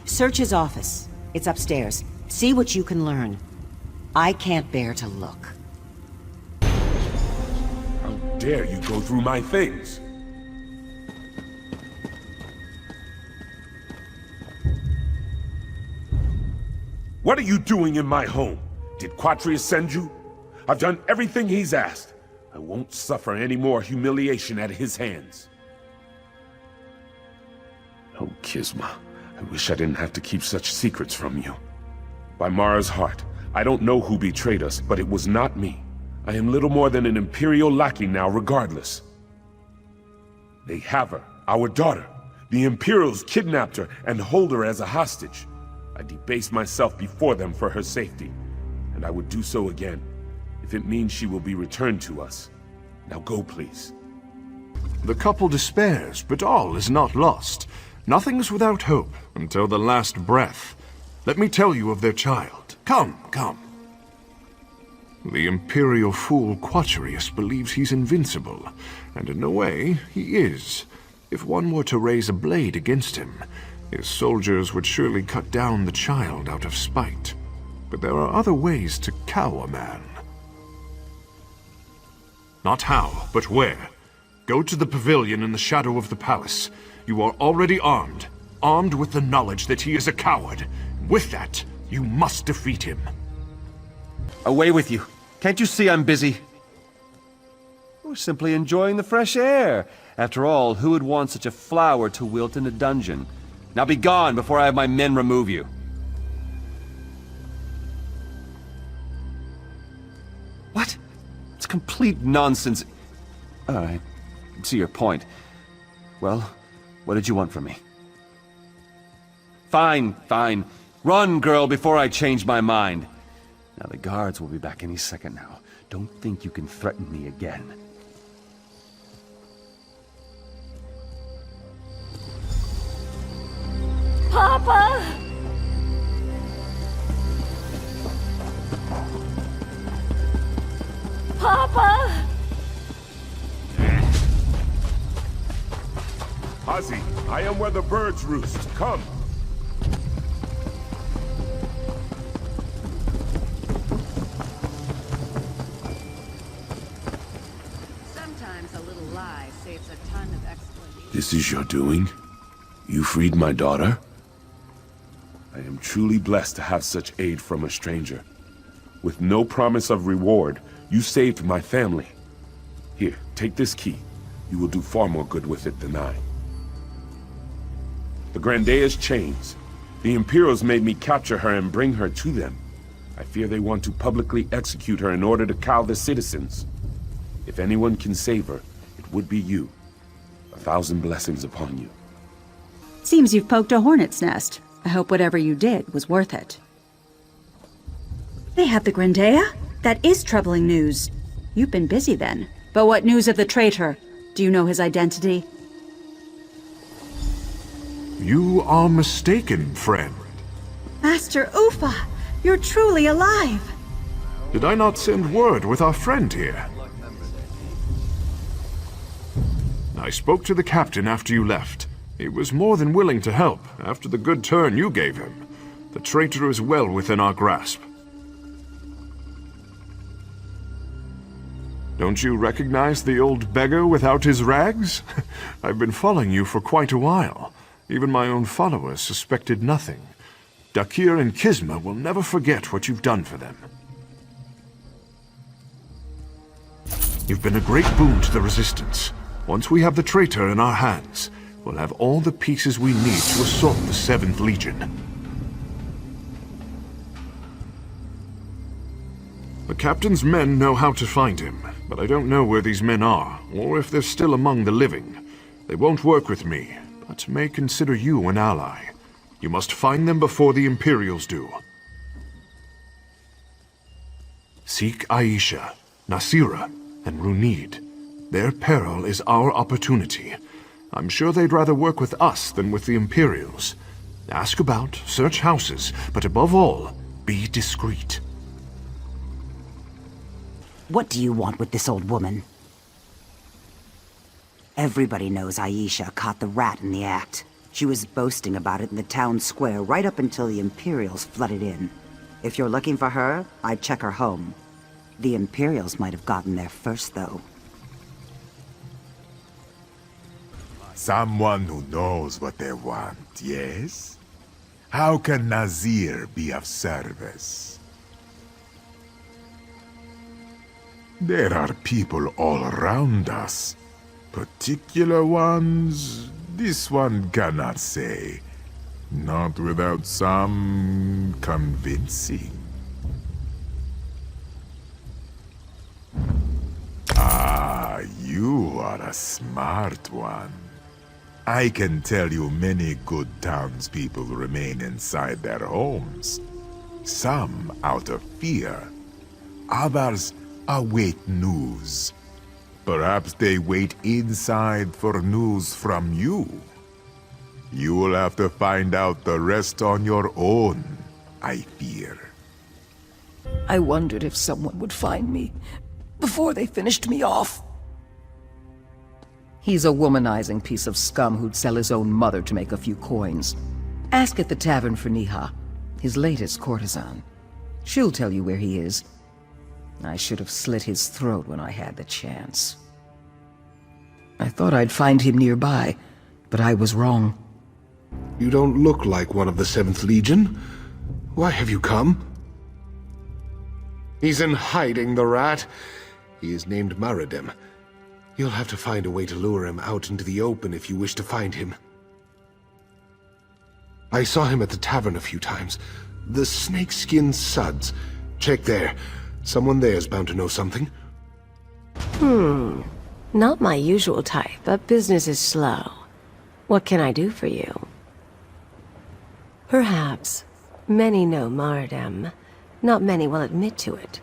Search his office. It's upstairs. See what you can learn. I can't bear to look. How dare you go through my things? What are you doing in my home? Did Quatrius send you? I've done everything he's asked. I won't suffer any more humiliation at his hands. Oh, Kisma, I wish I didn't have to keep such secrets from you. By Mara's heart, I don't know who betrayed us, but it was not me. I am little more than an Imperial lackey now, regardless. They have her, our daughter. The Imperials kidnapped her and hold her as a hostage. I debased myself before them for her safety, and I would do so again, if it means she will be returned to us. Now go, please. The couple despairs, but all is not lost. Nothing's without hope until the last breath. Let me tell you of their child. Come, come. The Imperial fool Quatrius believes he's invincible, and in a way, he is. If one were to raise a blade against him, his soldiers would surely cut down the child out of spite. But there are other ways to cow a man. Not how, but where. Go to the pavilion in the shadow of the palace. You are already armed. Armed with the knowledge that he is a coward. With that, you must defeat him. Away with you. Can't you see I'm busy? We're simply enjoying the fresh air. After all, who would want such a flower to wilt in a dungeon? Now be gone before I have my men remove you. What? It's complete nonsense. I see your point. Well, what did you want from me? Fine, fine. Run, girl, before I change my mind. Now, the guards will be back any second now. Don't think you can threaten me again. Papa! Papa! Ozzy, I am where the birds roost. Come. Sometimes a little lie saves a ton of explanation. This is your doing? You freed my daughter? I am truly blessed to have such aid from a stranger. With no promise of reward, you saved my family. Here, take this key. You will do far more good with it than I. The Grandea's chains. The Imperials made me capture her and bring her to them. I fear they want to publicly execute her in order to cow the citizens. If anyone can save her, it would be you. 1,000 blessings upon you. Seems you've poked a hornet's nest. I hope whatever you did was worth it. They have the Grandea? That is troubling news. You've been busy then. But what news of the traitor? Do you know his identity? You are mistaken, friend. Master Ufa, you're truly alive. Did I not send word with our friend here? I spoke to the captain after you left. He was more than willing to help after the good turn you gave him. The traitor is well within our grasp. Don't you recognize the old beggar without his rags? I've been following you for quite a while. Even my own followers suspected nothing. Dakir and Kisma will never forget what you've done for them. You've been a great boon to the Resistance. Once we have the traitor in our hands, we'll have all the pieces we need to assault the 7th Legion. The captain's men know how to find him, but I don't know where these men are, or if they're still among the living. They won't work with me, but may consider you an ally. You must find them before the Imperials do. Seek Aisha, Nasira, and Runid. Their peril is our opportunity. I'm sure they'd rather work with us than with the Imperials. Ask about, search houses, but above all, be discreet. What do you want with this old woman? Everybody knows Aisha caught the rat in the act. She was boasting about it in the town square right up until the Imperials flooded in. If you're looking for her, I'd check her home. The Imperials might have gotten there first, though. Someone who knows what they want, yes? How can Nazir be of service? There are people all around us. Particular ones, this one cannot say. Not without some convincing. Ah, you are a smart one. I can tell you many good townspeople remain inside their homes. Some out of fear. Others await news. Perhaps they wait inside for news from you. You will have to find out the rest on your own, I fear. I wondered if someone would find me before they finished me off. He's a womanizing piece of scum who'd sell his own mother to make a few coins. Ask at the tavern for Niha, his latest courtesan. She'll tell you where he is. I should have slit his throat when I had the chance. I thought I'd find him nearby, but I was wrong. You don't look like one of the 7th Legion. Why have you come? He's in hiding, the rat. He is named Maradim. You'll have to find a way to lure him out into the open if you wish to find him. I saw him at the tavern a few times. The snakeskin suds. Check there. Someone there's bound to know something. Not my usual type, but business is slow. What can I do for you? Perhaps. Many know Maradem. Not many will admit to it.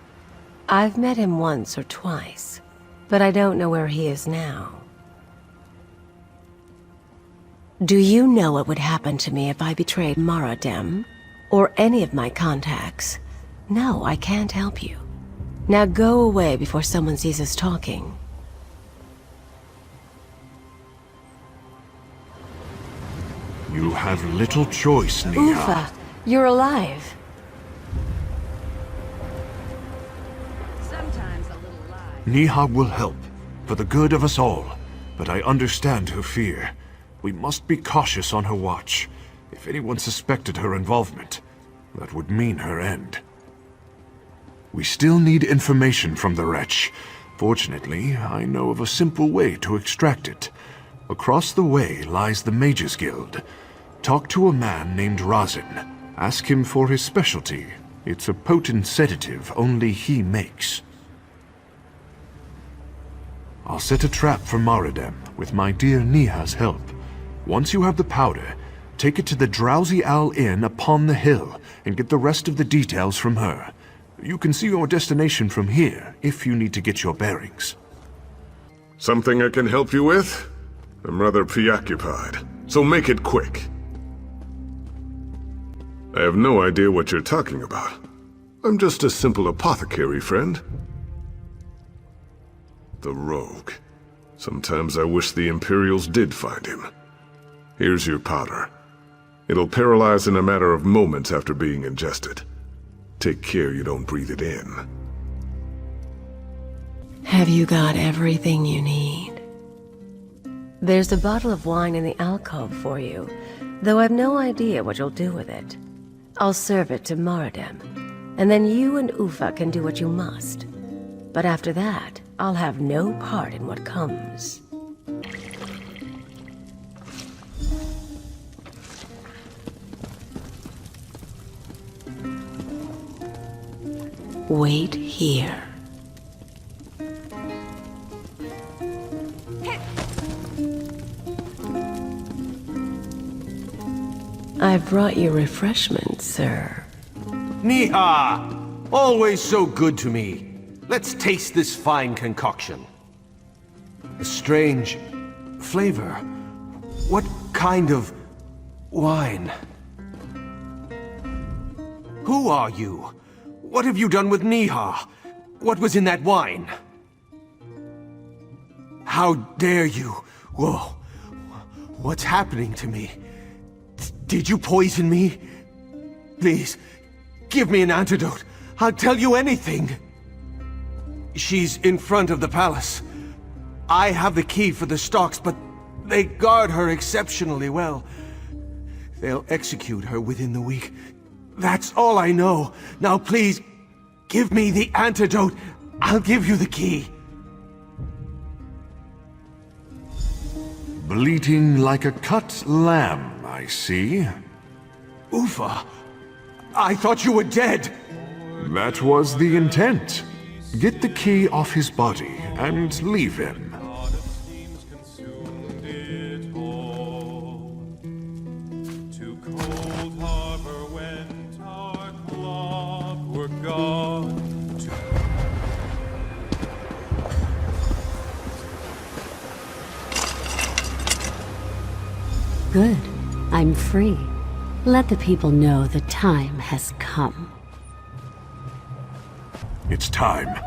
I've met him once or twice, but I don't know where he is now. Do you know what would happen to me if I betrayed Maradem? Or any of my contacts? No, I can't help you. Now go away before someone sees us talking. You have little choice, Niha. Ufa, you're alive. Sometimes a little lie. Niha will help, for the good of us all. But I understand her fear. We must be cautious on her watch. If anyone suspected her involvement, that would mean her end. We still need information from the wretch. Fortunately, I know of a simple way to extract it. Across the way lies the Mages Guild. Talk to a man named Razin. Ask him for his specialty. It's a potent sedative only he makes. I'll set a trap for Maradem with my dear Niha's help. Once you have the powder, take it to the Drowsy Owl Inn upon the hill and get the rest of the details from her. You can see your destination from here if you need to get your bearings. Something I can help you with? I'm rather preoccupied, so make it quick. I have no idea what you're talking about. I'm just a simple apothecary, friend. The rogue. Sometimes I wish the Imperials did find him. Here's your powder. It'll paralyze in a matter of moments after being ingested. Take care you don't breathe it in. Have you got everything you need? There's a bottle of wine in the alcove for you, though I've no idea what you'll do with it. I'll serve it to Maradem, and then you and Ufa can do what you must. But after that, I'll have no part in what comes. Wait here. I've brought you refreshments, sir. Niha! Always so good to me. Let's taste this fine concoction. A strange flavor. What kind of wine? Who are you? What have you done with Niha? What was in that wine? How dare you? Whoa. What's happening to me? Did you poison me? Please, give me an antidote. I'll tell you anything. She's in front of the palace. I have the key for the stocks, but they guard her exceptionally well. They'll execute her within the week. That's all I know. Now please, give me the antidote. I'll give you the key. Bleating like a cut lamb, I see. Ufa, I thought you were dead. That was the intent. Get the key off his body and leave him. Good. I'm free. Let the people know the time has come. It's time.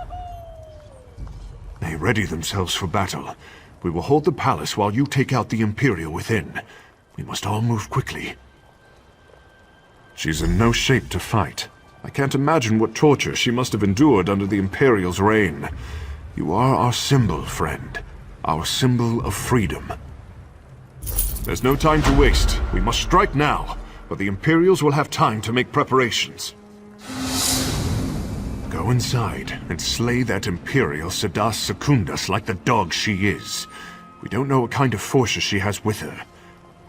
They ready themselves for battle. We will hold the palace while you take out the Imperial within. We must all move quickly. She's in no shape to fight. I can't imagine what torture she must have endured under the Imperial's reign. You are our symbol, friend. Our symbol of freedom. There's no time to waste. We must strike now, but the Imperials will have time to make preparations. Go inside and slay that Imperial Sedas Secundus like the dog she is. We don't know what kind of forces she has with her.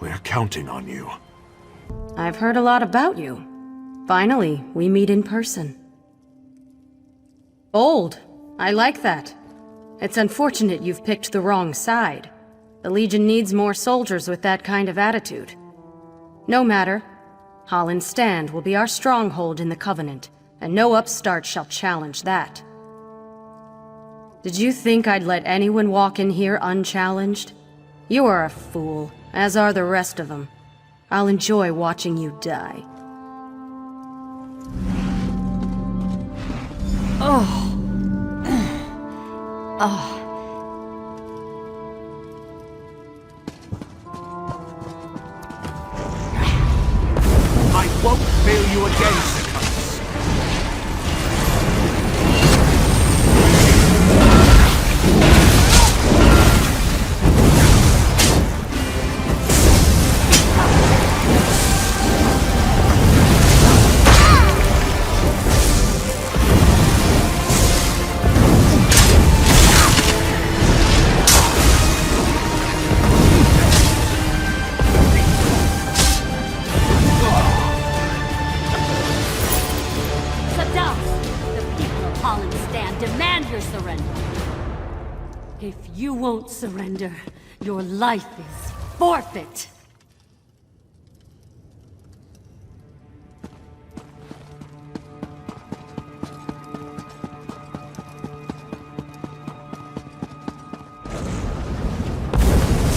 We're counting on you. I've heard a lot about you. Finally, we meet in person. Bold. I like that. It's unfortunate you've picked the wrong side. The Legion needs more soldiers with that kind of attitude. No matter. Holland's Stand will be our stronghold in the Covenant, and no upstart shall challenge that. Did you think I'd let anyone walk in here unchallenged? You are a fool, as are the rest of them. I'll enjoy watching you die. Oh. Oh. I won't fail you again, Secundus. If you won't surrender, your life is forfeit.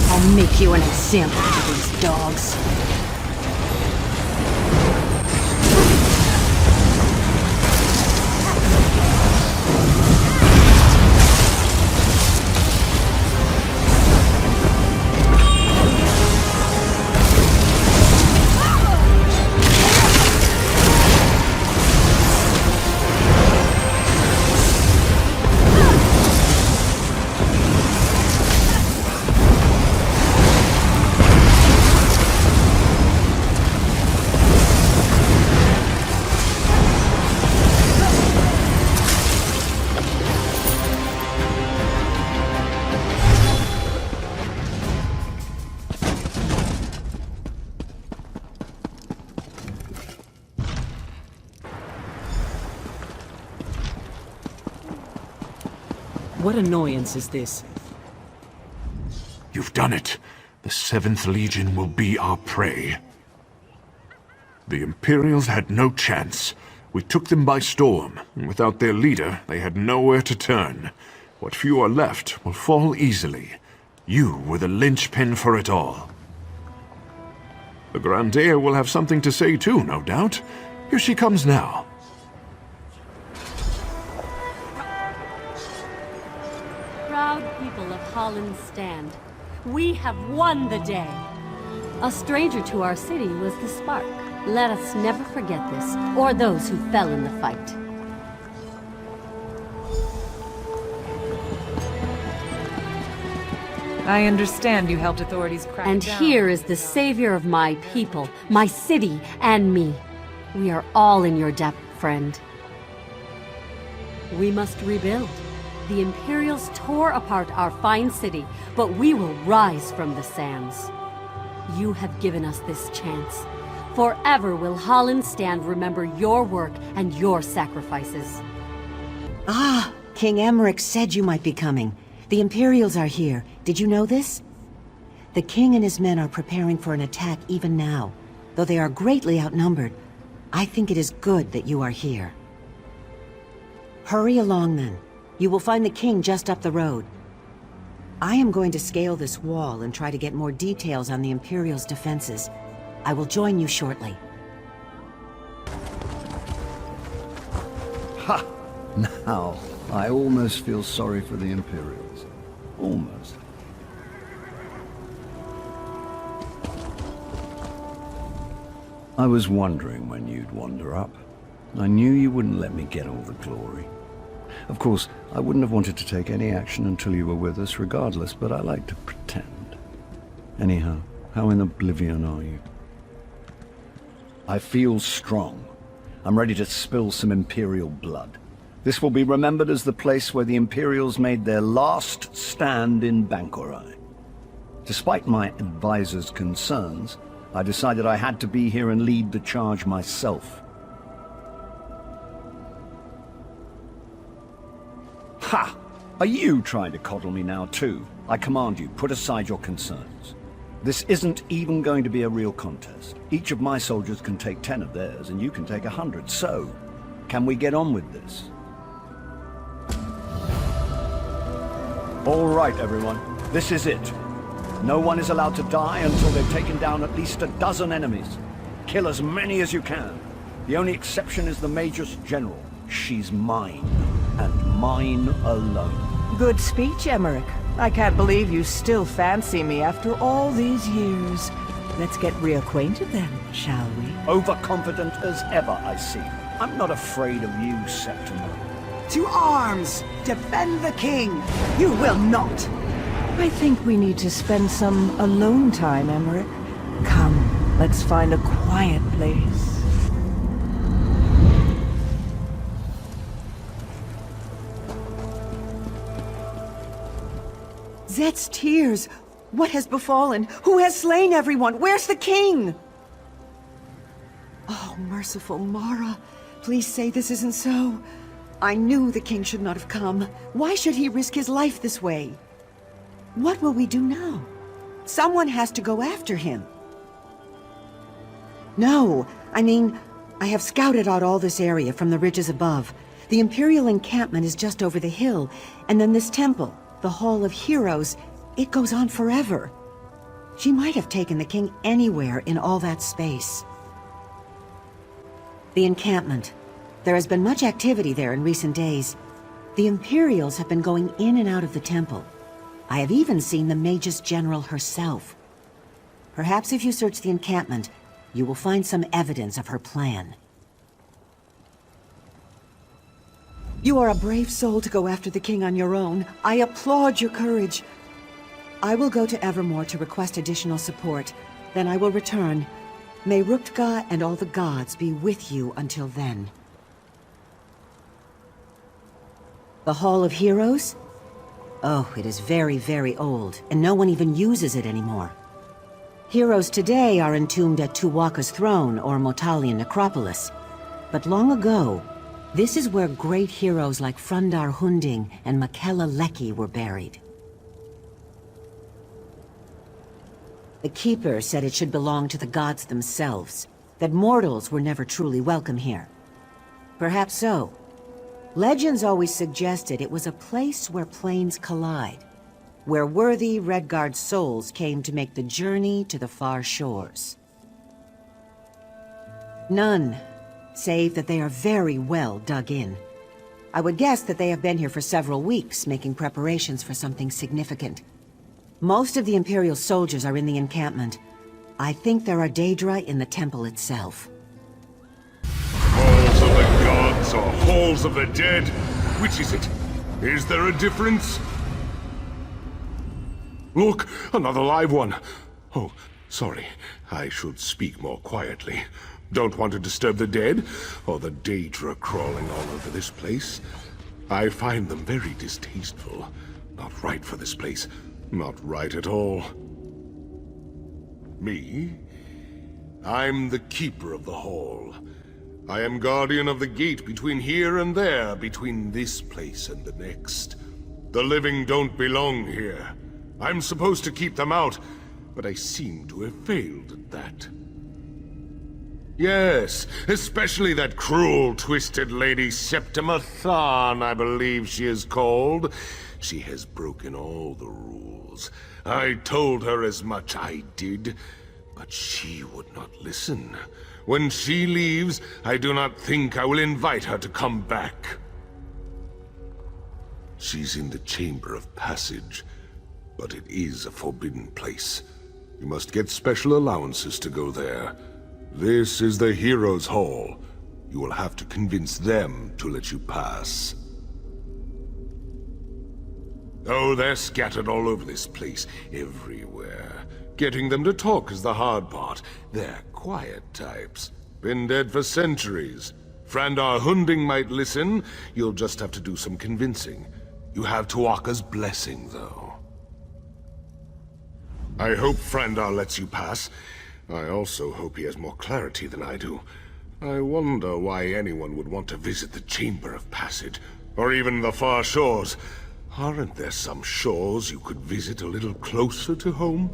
I'll make you an example to these dogs. What annoyance is this? You've done it. The 7th Legion will be our prey. The Imperials had no chance. We took them by storm, and without their leader, they had nowhere to turn. What few are left will fall easily. You were the linchpin for it all. The Grandeer will have something to say too, no doubt. Here she comes now. Proud people of Holland's Stand, we have won the day. A stranger to our city was the spark. Let us never forget this, or those who fell in the fight. I understand you helped authorities crack down. And here is the savior of my people, my city, and me. We are all in your debt, friend. We must rebuild. The Imperials tore apart our fine city, but we will rise from the sands. You have given us this chance. Forever will Holland's Stand remember your work and your sacrifices. Ah, King Emmerich said you might be coming. The Imperials are here. Did you know this? The king and his men are preparing for an attack even now. Though they are greatly outnumbered, I think it is good that you are here. Hurry along then. You will find the king just up the road. I am going to scale this wall and try to get more details on the Imperials' defenses. I will join you shortly. Ha! Now, I almost feel sorry for the Imperials. Almost. I was wondering when you'd wander up. I knew you wouldn't let me get all the glory. Of course, I wouldn't have wanted to take any action until you were with us regardless, but I like to pretend. Anyhow, how in oblivion are you? I feel strong. I'm ready to spill some Imperial blood. This will be remembered as the place where the Imperials made their last stand in Bangkorai. Despite my advisor's concerns, I decided I had to be here and lead the charge myself. Ha! Are you trying to coddle me now too? I command you, put aside your concerns. This isn't even going to be a real contest. Each of my soldiers can take 10 of theirs, and you can take 100. So, can we get on with this? All right, everyone. This is it. No one is allowed to die until they've taken down at least a dozen enemies. Kill as many as you can. The only exception is the Major's General. She's mine, and mine alone. Good speech, Emmerich. I can't believe you still fancy me after all these years. Let's get reacquainted then, shall we? Overconfident as ever, I see. I'm not afraid of you, Septimus. To arms! Defend the king! You will not! I think we need to spend some alone time, Emmerich. Come, let's find a quiet place. Zet's tears! What has befallen? Who has slain everyone? Where's the king? Oh, merciful Mara. Please say this isn't so. I knew the king should not have come. Why should he risk his life this way? What will we do now? Someone has to go after him. No, I mean, I have scouted out all this area from the ridges above. The Imperial encampment is just over the hill, and then this temple, the Hall of Heroes, it goes on forever. She might have taken the king anywhere in all that space. The encampment. There has been much activity there in recent days. The Imperials have been going in and out of the temple. I have even seen the Magus General herself. Perhaps if you search the encampment, you will find some evidence of her plan. You are a brave soul to go after the king on your own. I applaud your courage. I will go to Evermore to request additional support. Then I will return. May Ruktka and all the gods be with you until then. The Hall of Heroes? Oh, it is very, very old, and no one even uses it anymore. Heroes today are entombed at Tuwaka's throne or Motalian necropolis. But long ago, this is where great heroes like Frundar Hunding and Makela Leki were buried. The Keeper said it should belong to the gods themselves, that mortals were never truly welcome here. Perhaps so. Legends always suggested it was a place where planes collide, where worthy Redguard souls came to make the journey to the far shores. None, save that they are very well dug in. I would guess that they have been here for several weeks, making preparations for something significant. Most of the Imperial soldiers are in the encampment. I think there are Daedra in the temple itself. Halls of the gods or halls of the dead? Which is it? Is there a difference? Look, another live one. Oh, sorry. I should speak more quietly. Don't want to disturb the dead, or the Daedra crawling all over this place. I find them very distasteful. Not right for this place. Not right at all. Me? I'm the keeper of the hall. I am guardian of the gate between here and there, between this place and the next. The living don't belong here. I'm supposed to keep them out, but I seem to have failed at that. Yes, especially that cruel, twisted lady Septima Than, I believe she is called. She has broken all the rules. I told her as much, I did, but she would not listen. When she leaves, I do not think I will invite her to come back. She's in the Chamber of Passage, but it is a forbidden place. You must get special allowances to go there. This is the Heroes' Hall. You will have to convince them to let you pass. Oh, they're scattered all over this place, everywhere. Getting them to talk is the hard part. They're quiet types. Been dead for centuries. Frandar Hunding might listen. You'll just have to do some convincing. You have Tuwaka's blessing, though. I hope Frandar lets you pass. I also hope he has more clarity than I do. I wonder why anyone would want to visit the Chamber of Passage, or even the far shores. Aren't there some shores you could visit a little closer to home?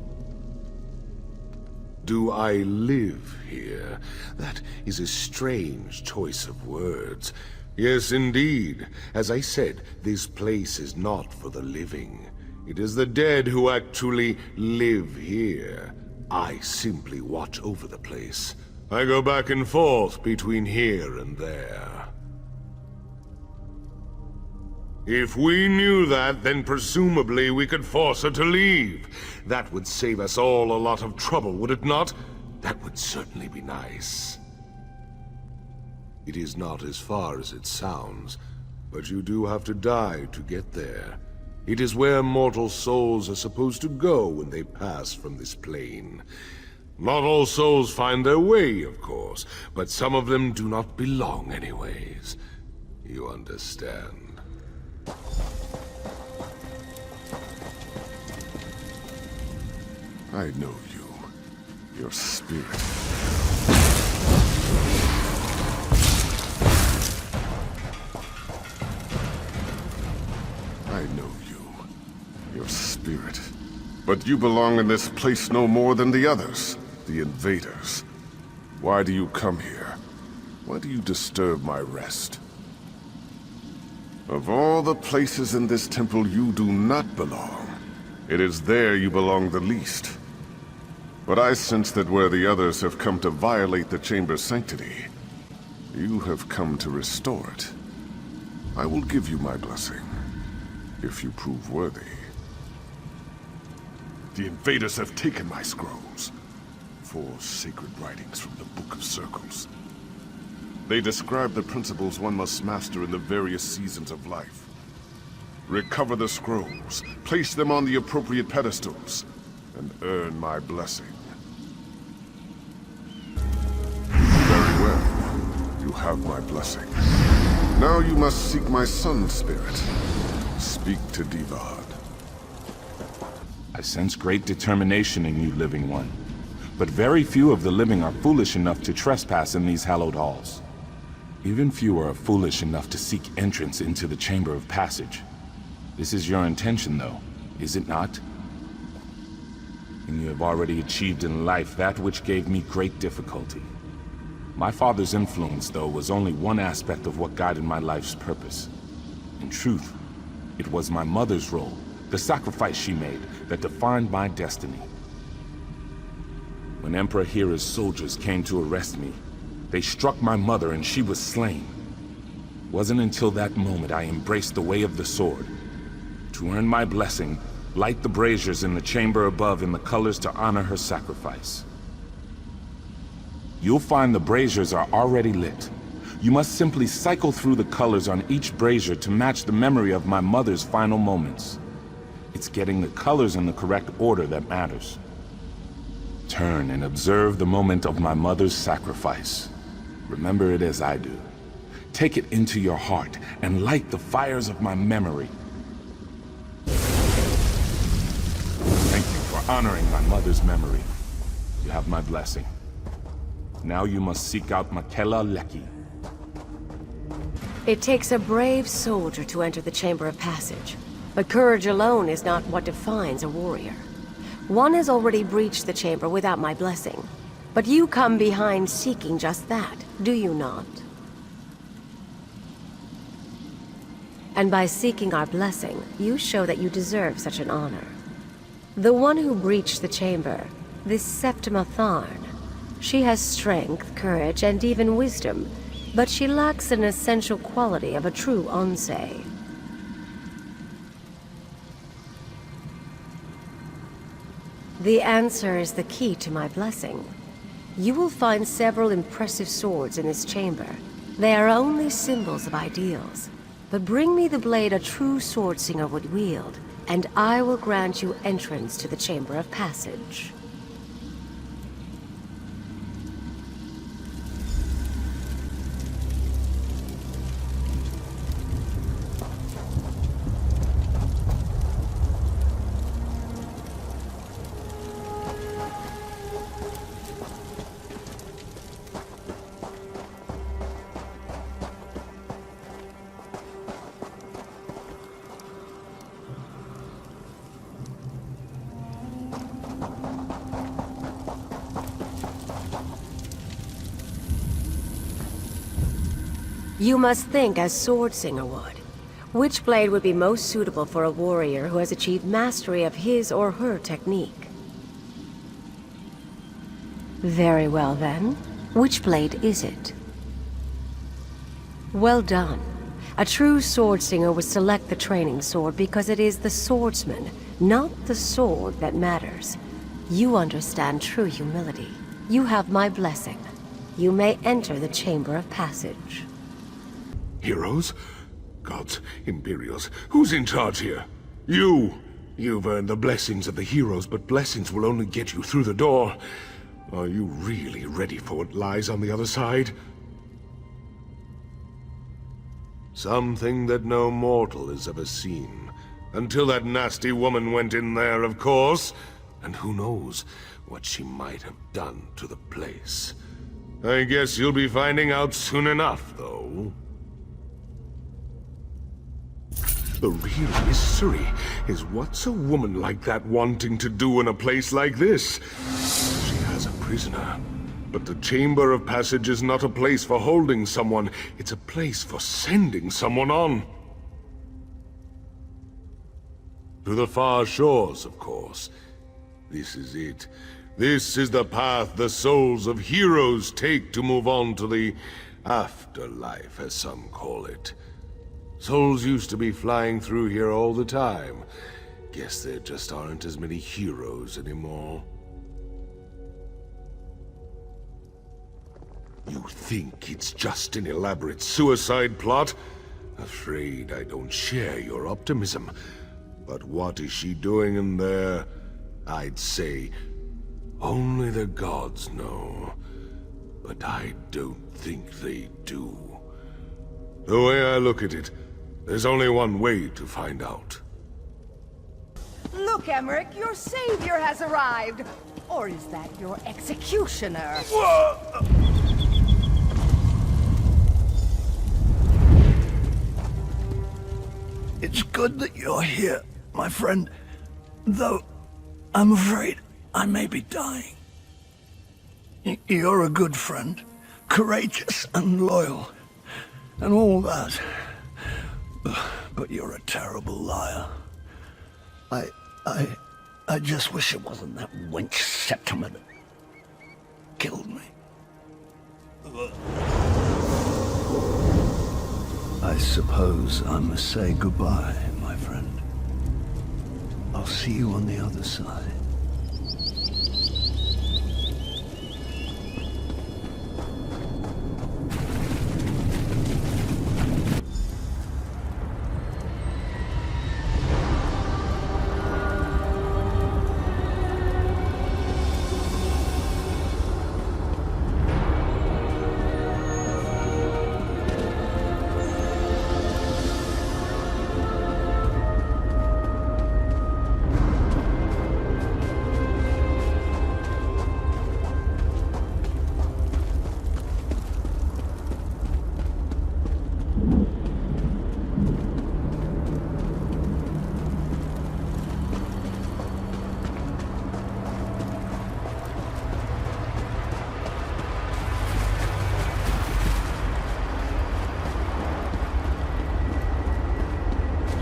Do I live here? That is a strange choice of words. Yes, indeed. As I said, this place is not for the living. It is the dead who actually live here. I simply watch over the place. I go back and forth between here and there. If we knew that, then presumably we could force her to leave. That would save us all a lot of trouble, would it not? That would certainly be nice. It is not as far as it sounds, but you do have to die to get there. It is where mortal souls are supposed to go when they pass from this plane. Not all souls find their way, of course, but some of them do not belong anyways. You understand. I know you. Your spirit. I know you. Your spirit. But you belong in this place no more than the others, the invaders. Why do you come here? Why do you disturb my rest? Of all the places in this temple, you do not belong. It is there you belong the least. But I sense that where the others have come to violate the chamber's sanctity, you have come to restore it. I will give you my blessing, if you prove worthy. The invaders have taken my scrolls, 4 sacred writings from the Book of Circles. They describe the principles one must master in the various seasons of life. Recover the scrolls, place them on the appropriate pedestals, and earn my blessing. Very well. You have my blessing. Now you must seek my son's spirit. Speak to Divad. I sense great determination in you, Living One. But very few of the living are foolish enough to trespass in these hallowed halls. Even fewer are foolish enough to seek entrance into the Chamber of Passage. This is your intention, though, is it not? And you have already achieved in life that which gave me great difficulty. My father's influence, though, was only one aspect of what guided my life's purpose. In truth, it was my mother's role, the sacrifice she made, that defined my destiny. When Emperor Hira's soldiers came to arrest me, they struck my mother and she was slain. It wasn't until that moment I embraced the way of the sword. To earn my blessing, light the braziers in the chamber above in the colors to honor her sacrifice. You'll find the braziers are already lit. You must simply cycle through the colors on each brazier to match the memory of my mother's final moments. It's getting the colors in the correct order that matters. Turn and observe the moment of my mother's sacrifice. Remember it as I do. Take it into your heart and light the fires of my memory. Thank you for honoring my mother's memory. You have my blessing. Now you must seek out Makela Leki. It takes a brave soldier to enter the Chamber of Passage, but courage alone is not what defines a warrior. One has already breached the chamber without my blessing, but you come behind seeking just that, do you not? And by seeking our blessing, you show that you deserve such an honor. The one who breached the chamber, this Septima Tharn, she has strength, courage, and even wisdom, but she lacks an essential quality of a true Onsei. The answer is the key to my blessing. You will find several impressive swords in this chamber. They are only symbols of ideals. But bring me the blade a true swordsinger would wield, and I will grant you entrance to the Chamber of Passage. You must think as Swordsinger would. Which blade would be most suitable for a warrior who has achieved mastery of his or her technique? Very well then. Which blade is it? Well done. A true Swordsinger would select the training sword because it is the swordsman, not the sword, that matters. You understand true humility. You have my blessing. You may enter the Chamber of Passage. Heroes? Gods, Imperials, who's in charge here? You! You've earned the blessings of the heroes, but blessings will only get you through the door. Are you really ready for what lies on the other side? Something that no mortal has ever seen. Until that nasty woman went in there, of course. And who knows what she might have done to the place. I guess you'll be finding out soon enough, though. The real mystery is what's a woman like that wanting to do in a place like this? She has a prisoner. But the Chamber of Passage is not a place for holding someone. It's a place for sending someone on. To the far shores, of course. This is it. This is the path the souls of heroes take to move on to the afterlife, as some call it. Souls used to be flying through here all the time. Guess there just aren't as many heroes anymore. You think it's just an elaborate suicide plot? Afraid I don't share your optimism. But what is she doing in there? I'd say only the gods know. But I don't think they do. The way I look at it, there's only one way to find out. Look, Emmerich, your savior has arrived! Or is that your executioner? It's good that you're here, my friend. Though, I'm afraid I may be dying. You're a good friend, courageous and loyal, and all that. But you're a terrible liar. I just wish it wasn't that wench Septima that killed me. I suppose I must say goodbye, my friend. I'll see you on the other side.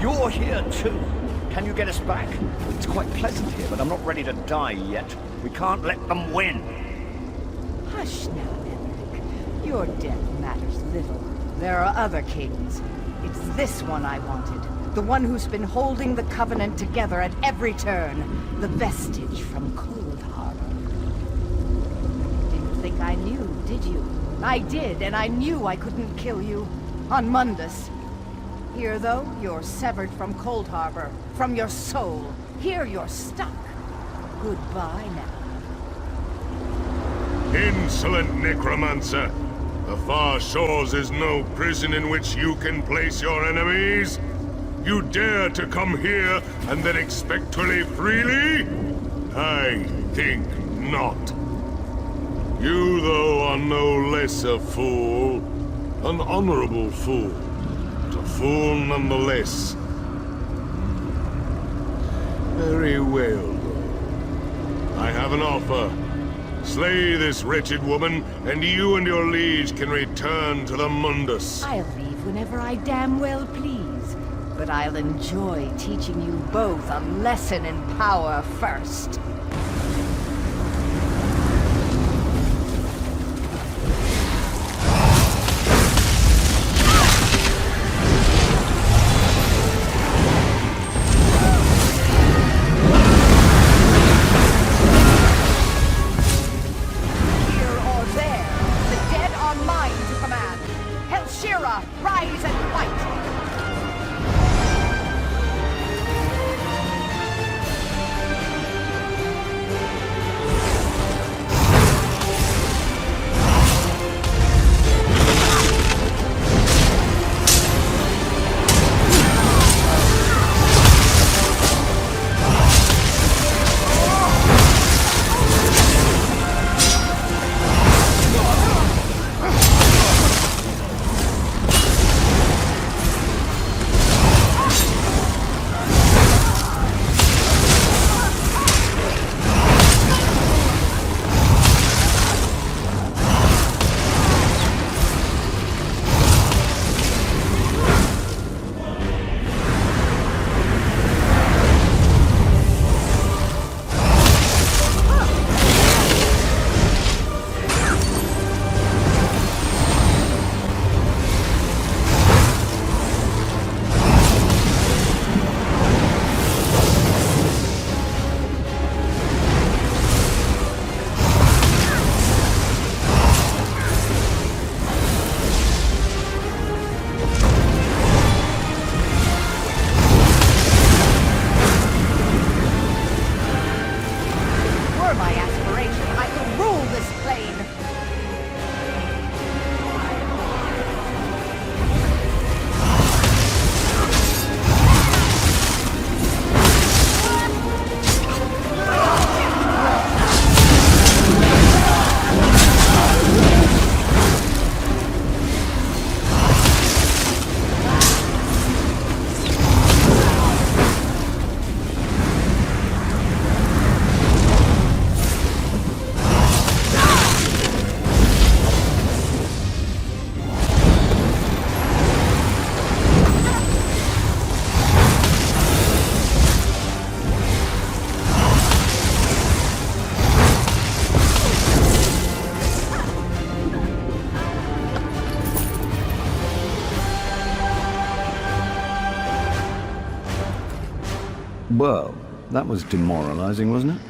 You're here too. Can you get us back? It's quite pleasant here, but I'm not ready to die yet. We can't let them win. Hush now, Emmerich. Your death matters little. There are other kings. It's this one I wanted. The one who's been holding the Covenant together at every turn. The vestige from Cold Harbor. Didn't think I knew, did you? I did, and I knew I couldn't kill you. On Mundus. Here, though, you're severed from Cold Harbor, from your soul. Here, you're stuck. Goodbye now. Insolent necromancer! The Far Shores is no prison in which you can place your enemies! You dare to come here and then expect to live freely? I think not. You, though, are no less a fool. An honorable fool. Fool nonetheless. Very well, though. I have an offer. Slay this wretched woman, and you and your liege can return to the Mundus. I'll leave whenever I damn well please, but I'll enjoy teaching you both a lesson in power first. Rise and fight! Well, that was demoralizing, wasn't it?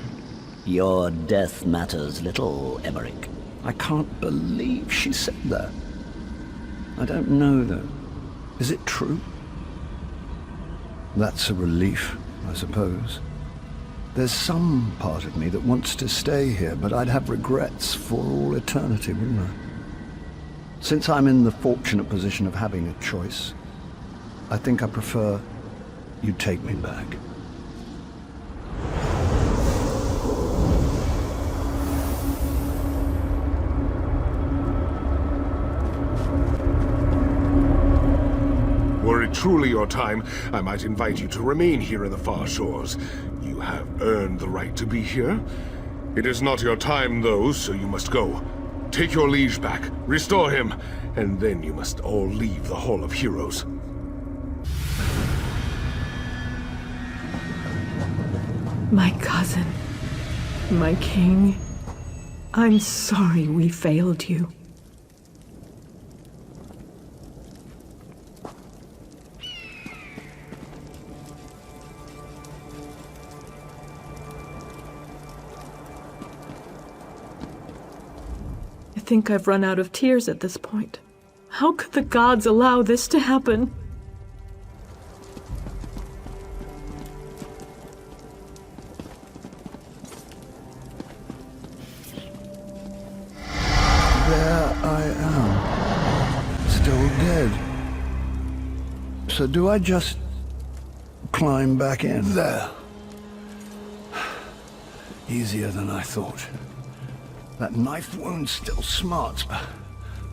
Your death matters little, Emmerich. I can't believe she said that. I don't know, though. Is it true? That's a relief, I suppose. There's some part of me that wants to stay here, but I'd have regrets for all eternity, wouldn't I? Since I'm in the fortunate position of having a choice, I think I prefer you take me back. Were it truly your time, I might invite you to remain here in the far shores. You have earned the right to be here. It is not your time, though, so you must go. Take your liege back, restore him, and then you must all leave the Hall of Heroes. My cousin, my king, I'm sorry we failed you. I think I've run out of tears at this point. How could the gods allow this to happen? There I am, still dead. So do I just climb back in? There. Easier than I thought. That knife wound still smarts,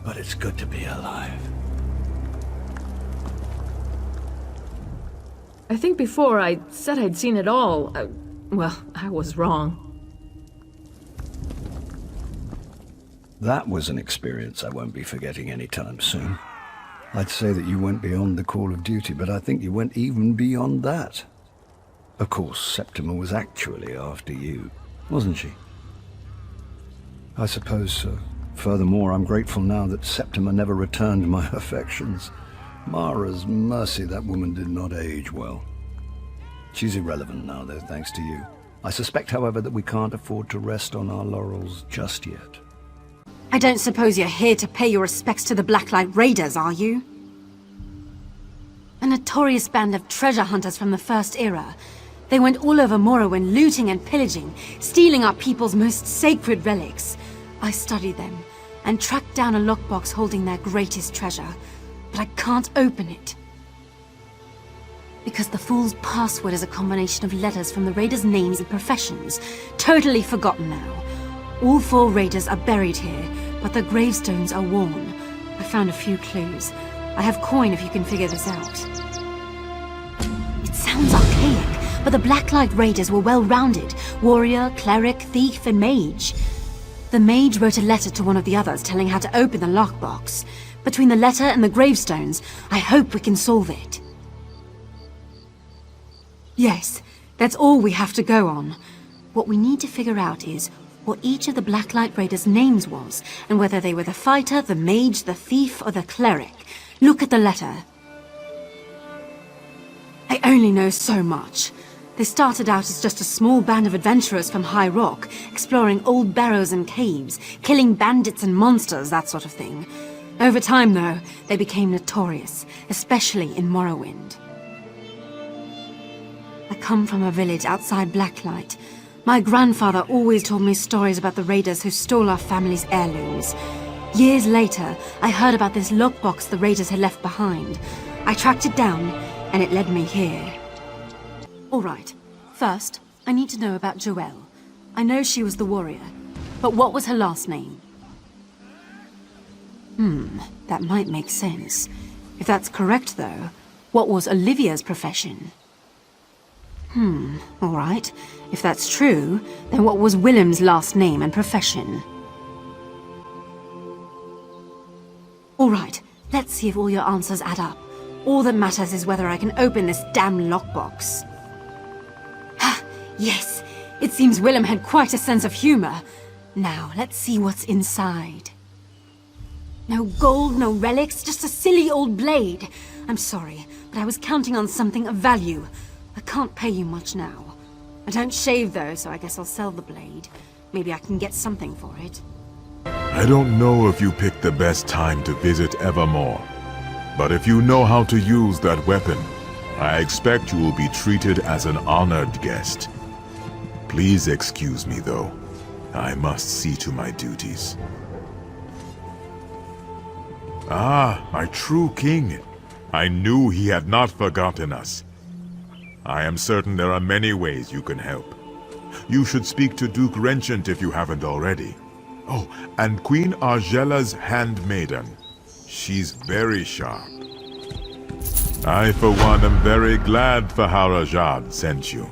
but it's good to be alive. I think before I said I'd seen it all. Well, I was wrong. That was an experience I won't be forgetting anytime soon. I'd say that you went beyond the call of duty, but I think you went even beyond that. Of course, Septima was actually after you, wasn't she? I suppose so. Furthermore, I'm grateful now that Septima never returned my affections. Mara's mercy, that woman did not age well. She's irrelevant now, though, thanks to you. I suspect, however, that we can't afford to rest on our laurels just yet. I don't suppose you're here to pay your respects to the Blacklight Raiders, are you? A notorious band of treasure hunters from the First Era. They went all over Morrowind, looting and pillaging, stealing our people's most sacred relics. I studied them, and tracked down a lockbox holding their greatest treasure, but I can't open it. Because the Fool's password is a combination of letters from the Raiders' names and professions, totally forgotten now. All 4 Raiders are buried here, but the gravestones are worn. I found a few clues. I have coin if you can figure this out. It sounds archaic, but the Blacklight Raiders were well-rounded. Warrior, cleric, thief, and mage. The mage wrote a letter to one of the others telling how to open the lockbox. Between the letter and the gravestones, I hope we can solve it. Yes, that's all we have to go on. What we need to figure out is what each of the Blacklight Raiders' names was, and whether they were the fighter, the mage, the thief, or the cleric. Look at the letter. I only know so much. They started out as just a small band of adventurers from High Rock, exploring old barrows and caves, killing bandits and monsters, that sort of thing. Over time, though, they became notorious, especially in Morrowind. I come from a village outside Blacklight. My grandfather always told me stories about the raiders who stole our family's heirlooms. Years later, I heard about this lockbox the raiders had left behind. I tracked it down, and it led me here. All right. First, I need to know about Joelle. I know she was the warrior, but what was her last name? That might make sense. If that's correct, though, what was Olivia's profession? All right. If that's true, then what was Willem's last name and profession? All right. Let's see if all your answers add up. All that matters is whether I can open this damn lockbox. Yes, it seems Willem had quite a sense of humor. Now, let's see what's inside. No gold, no relics, just a silly old blade. I'm sorry, but I was counting on something of value. I can't pay you much now. I don't shave, though, so I guess I'll sell the blade. Maybe I can get something for it. I don't know if you picked the best time to visit Evermore, but if you know how to use that weapon, I expect you will be treated as an honored guest. Please excuse me, though. I must see to my duties. Ah, my true king. I knew he had not forgotten us. I am certain there are many ways you can help. You should speak to Duke Renchant if you haven't already. Oh, and Queen Argela's handmaiden. She's very sharp. I, for one, am very glad Faharajad sent you.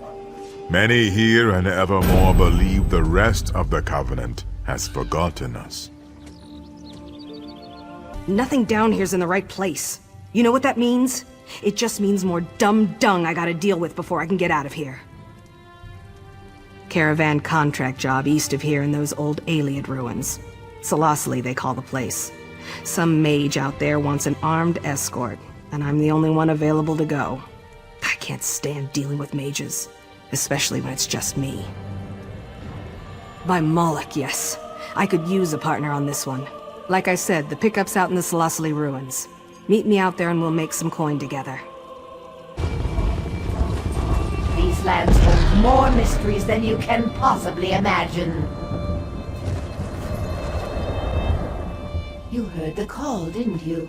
Many here in Evermore believe the rest of the Covenant has forgotten us. Nothing down here's in the right place. You know what that means? It just means more dumb dung I gotta deal with before I can get out of here. Caravan contract job east of here in those old Ayleid ruins. Selosli, they call the place. Some mage out there wants an armed escort, and I'm the only one available to go. I can't stand dealing with mages, especially when it's just me. By Moloch, yes. I could use a partner on this one. Like I said, the pickup's out in the Selosli ruins. Meet me out there and we'll make some coin together. These lands hold more mysteries than you can possibly imagine. You heard the call, didn't you?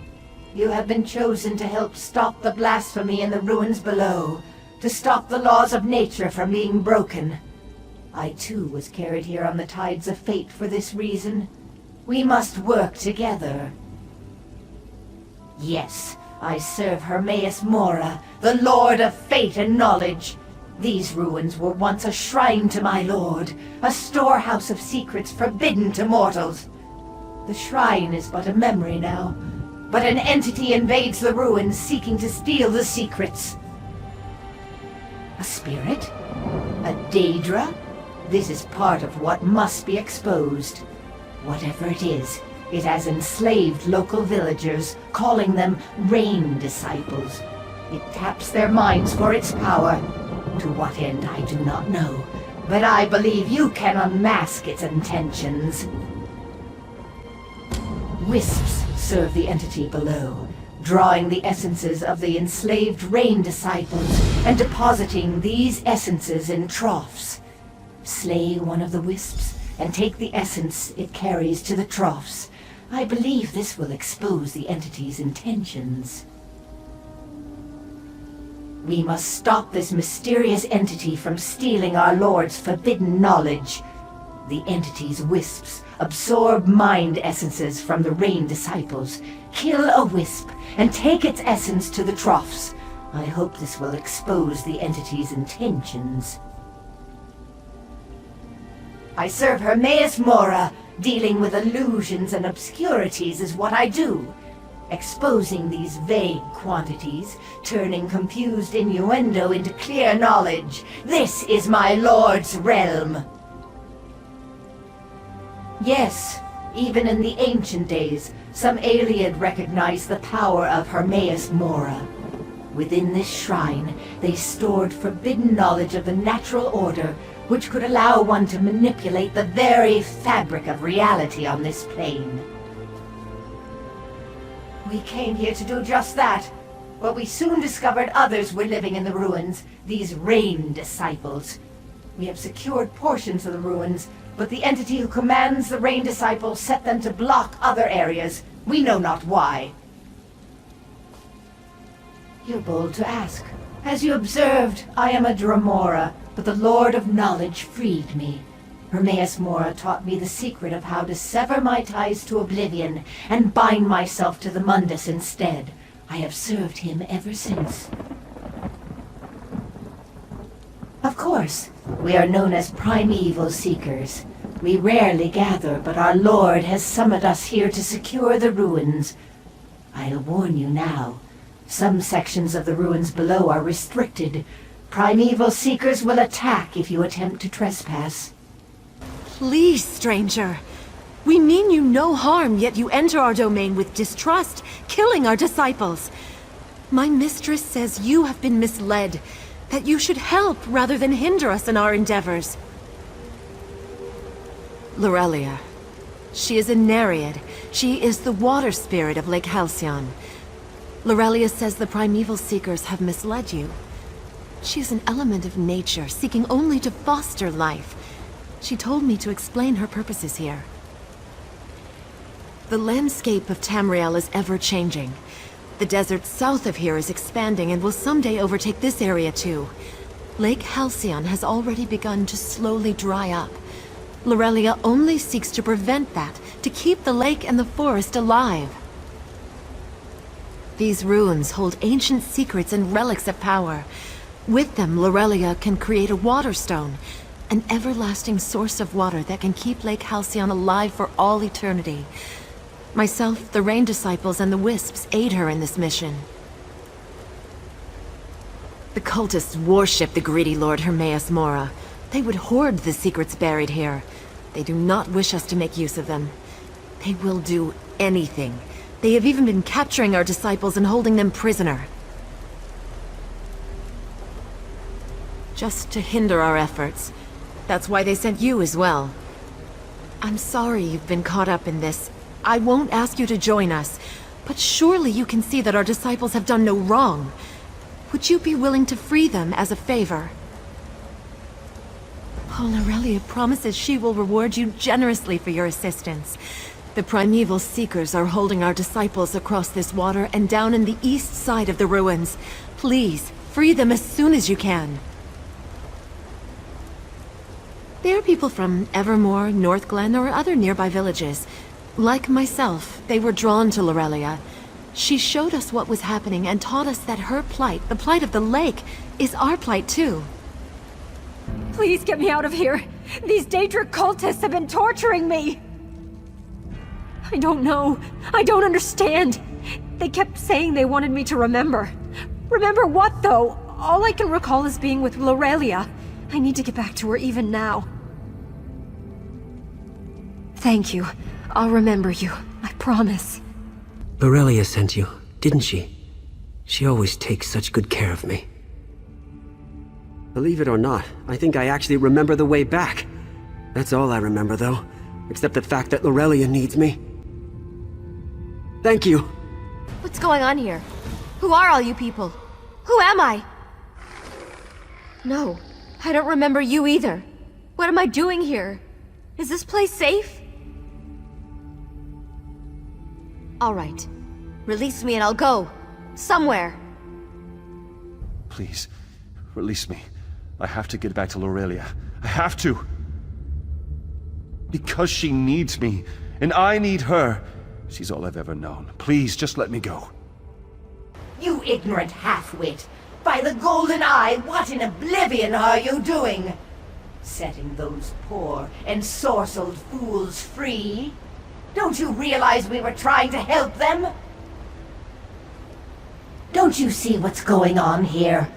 You have been chosen to help stop the blasphemy in the ruins below, to stop the laws of nature from being broken. I too was carried here on the tides of fate for this reason. We must work together. Yes, I serve Hermaeus Mora, the Lord of Fate and Knowledge. These ruins were once a shrine to my lord, a storehouse of secrets forbidden to mortals. The shrine is but a memory now, but an entity invades the ruins seeking to steal the secrets. A spirit? A Daedra? This is part of what must be exposed. Whatever it is, it has enslaved local villagers, calling them Rain Disciples. It taps their minds for its power. To what end, I do not know, but I believe you can unmask its intentions. Wisps serve the entity below, drawing the essences of the enslaved Rain Disciples and depositing these essences in troughs. Slay one of the wisps and take the essence it carries to the troughs. I believe this will expose the entity's intentions. We must stop this mysterious entity from stealing our Lord's forbidden knowledge. The entity's wisps absorb mind essences from the Rain Disciples. Kill a wisp and take its essence to the troughs. I hope this will expose the entity's intentions. I serve Hermaeus Mora. Dealing with illusions and obscurities is what I do. Exposing these vague quantities, turning confused innuendo into clear knowledge. This is my Lord's realm. Yes, even in the ancient days, some Ayleid recognized the power of Hermaeus Mora. Within this shrine, they stored forbidden knowledge of the natural order, which could allow one to manipulate the very fabric of reality on this plane. We came here to do just that, but we soon discovered others were living in the ruins, these Rain Disciples. We have secured portions of the ruins, but the entity who commands the Rain Disciples set them to block other areas. We know not why. You're bold to ask. As you observed, I am a Dremora, but the Lord of Knowledge freed me. Hermaeus Mora taught me the secret of how to sever my ties to oblivion and bind myself to the Mundus instead. I have served him ever since. Of course, we are known as primeval seekers. We rarely gather, but our Lord has summoned us here to secure the ruins. I'll warn you now. Some sections of the ruins below are restricted. Primeval seekers will attack if you attempt to trespass. Please, stranger. We mean you no harm, yet you enter our domain with distrust, killing our disciples. My mistress says you have been misled, that you should help rather than hinder us in our endeavors. Lorelia. She is a Nereid. She is the water spirit of Lake Halcyon. Lorelia says the primeval seekers have misled you. She is an element of nature, seeking only to foster life. She told me to explain her purposes here. The landscape of Tamriel is ever-changing. The desert south of here is expanding and will someday overtake this area too. Lake Halcyon has already begun to slowly dry up. Lorelia only seeks to prevent that, to keep the lake and the forest alive. These ruins hold ancient secrets and relics of power. With them, Lorelia can create a water stone, an everlasting source of water that can keep Lake Halcyon alive for all eternity. Myself, the Rain Disciples, and the Wisps aid her in this mission. The cultists worship the greedy Lord Hermaeus Mora. They would hoard the secrets buried here. They do not wish us to make use of them. They will do anything. They have even been capturing our disciples and holding them prisoner. Just to hinder our efforts. That's why they sent you as well. I'm sorry you've been caught up in this. I won't ask you to join us, but surely you can see that our disciples have done no wrong. Would you be willing to free them as a favor? Lorelia promises she will reward you generously for your assistance. The primeval seekers are holding our disciples across this water and down in the east side of the ruins. Please, free them as soon as you can. They are people from Evermore, Northglen, or other nearby villages. Like myself, they were drawn to Lorelia. She showed us what was happening and taught us that her plight, the plight of the lake, is our plight too. Please get me out of here! These Daedra cultists have been torturing me! I don't know. I don't understand. They kept saying they wanted me to remember. Remember what, though? All I can recall is being with Lorelia. I need to get back to her even now. Thank you. I'll remember you. I promise. Lorelia sent you, didn't she? She always takes such good care of me. Believe it or not, I think I actually remember the way back. That's all I remember, though. Except the fact that Lorelia needs me. Thank you. What's going on here? Who are all you people? Who am I? No, I don't remember you either. What am I doing here? Is this place safe? All right. Release me and I'll go. Somewhere. Please, release me. I have to get back to Lorelia. I have to. Because she needs me, and I need her. She's all I've ever known. Please, just let me go. You ignorant half-wit! By the golden eye, what in oblivion are you doing? Setting those poor, ensorcelled fools free? Don't you realize we were trying to help them? Don't you see what's going on here?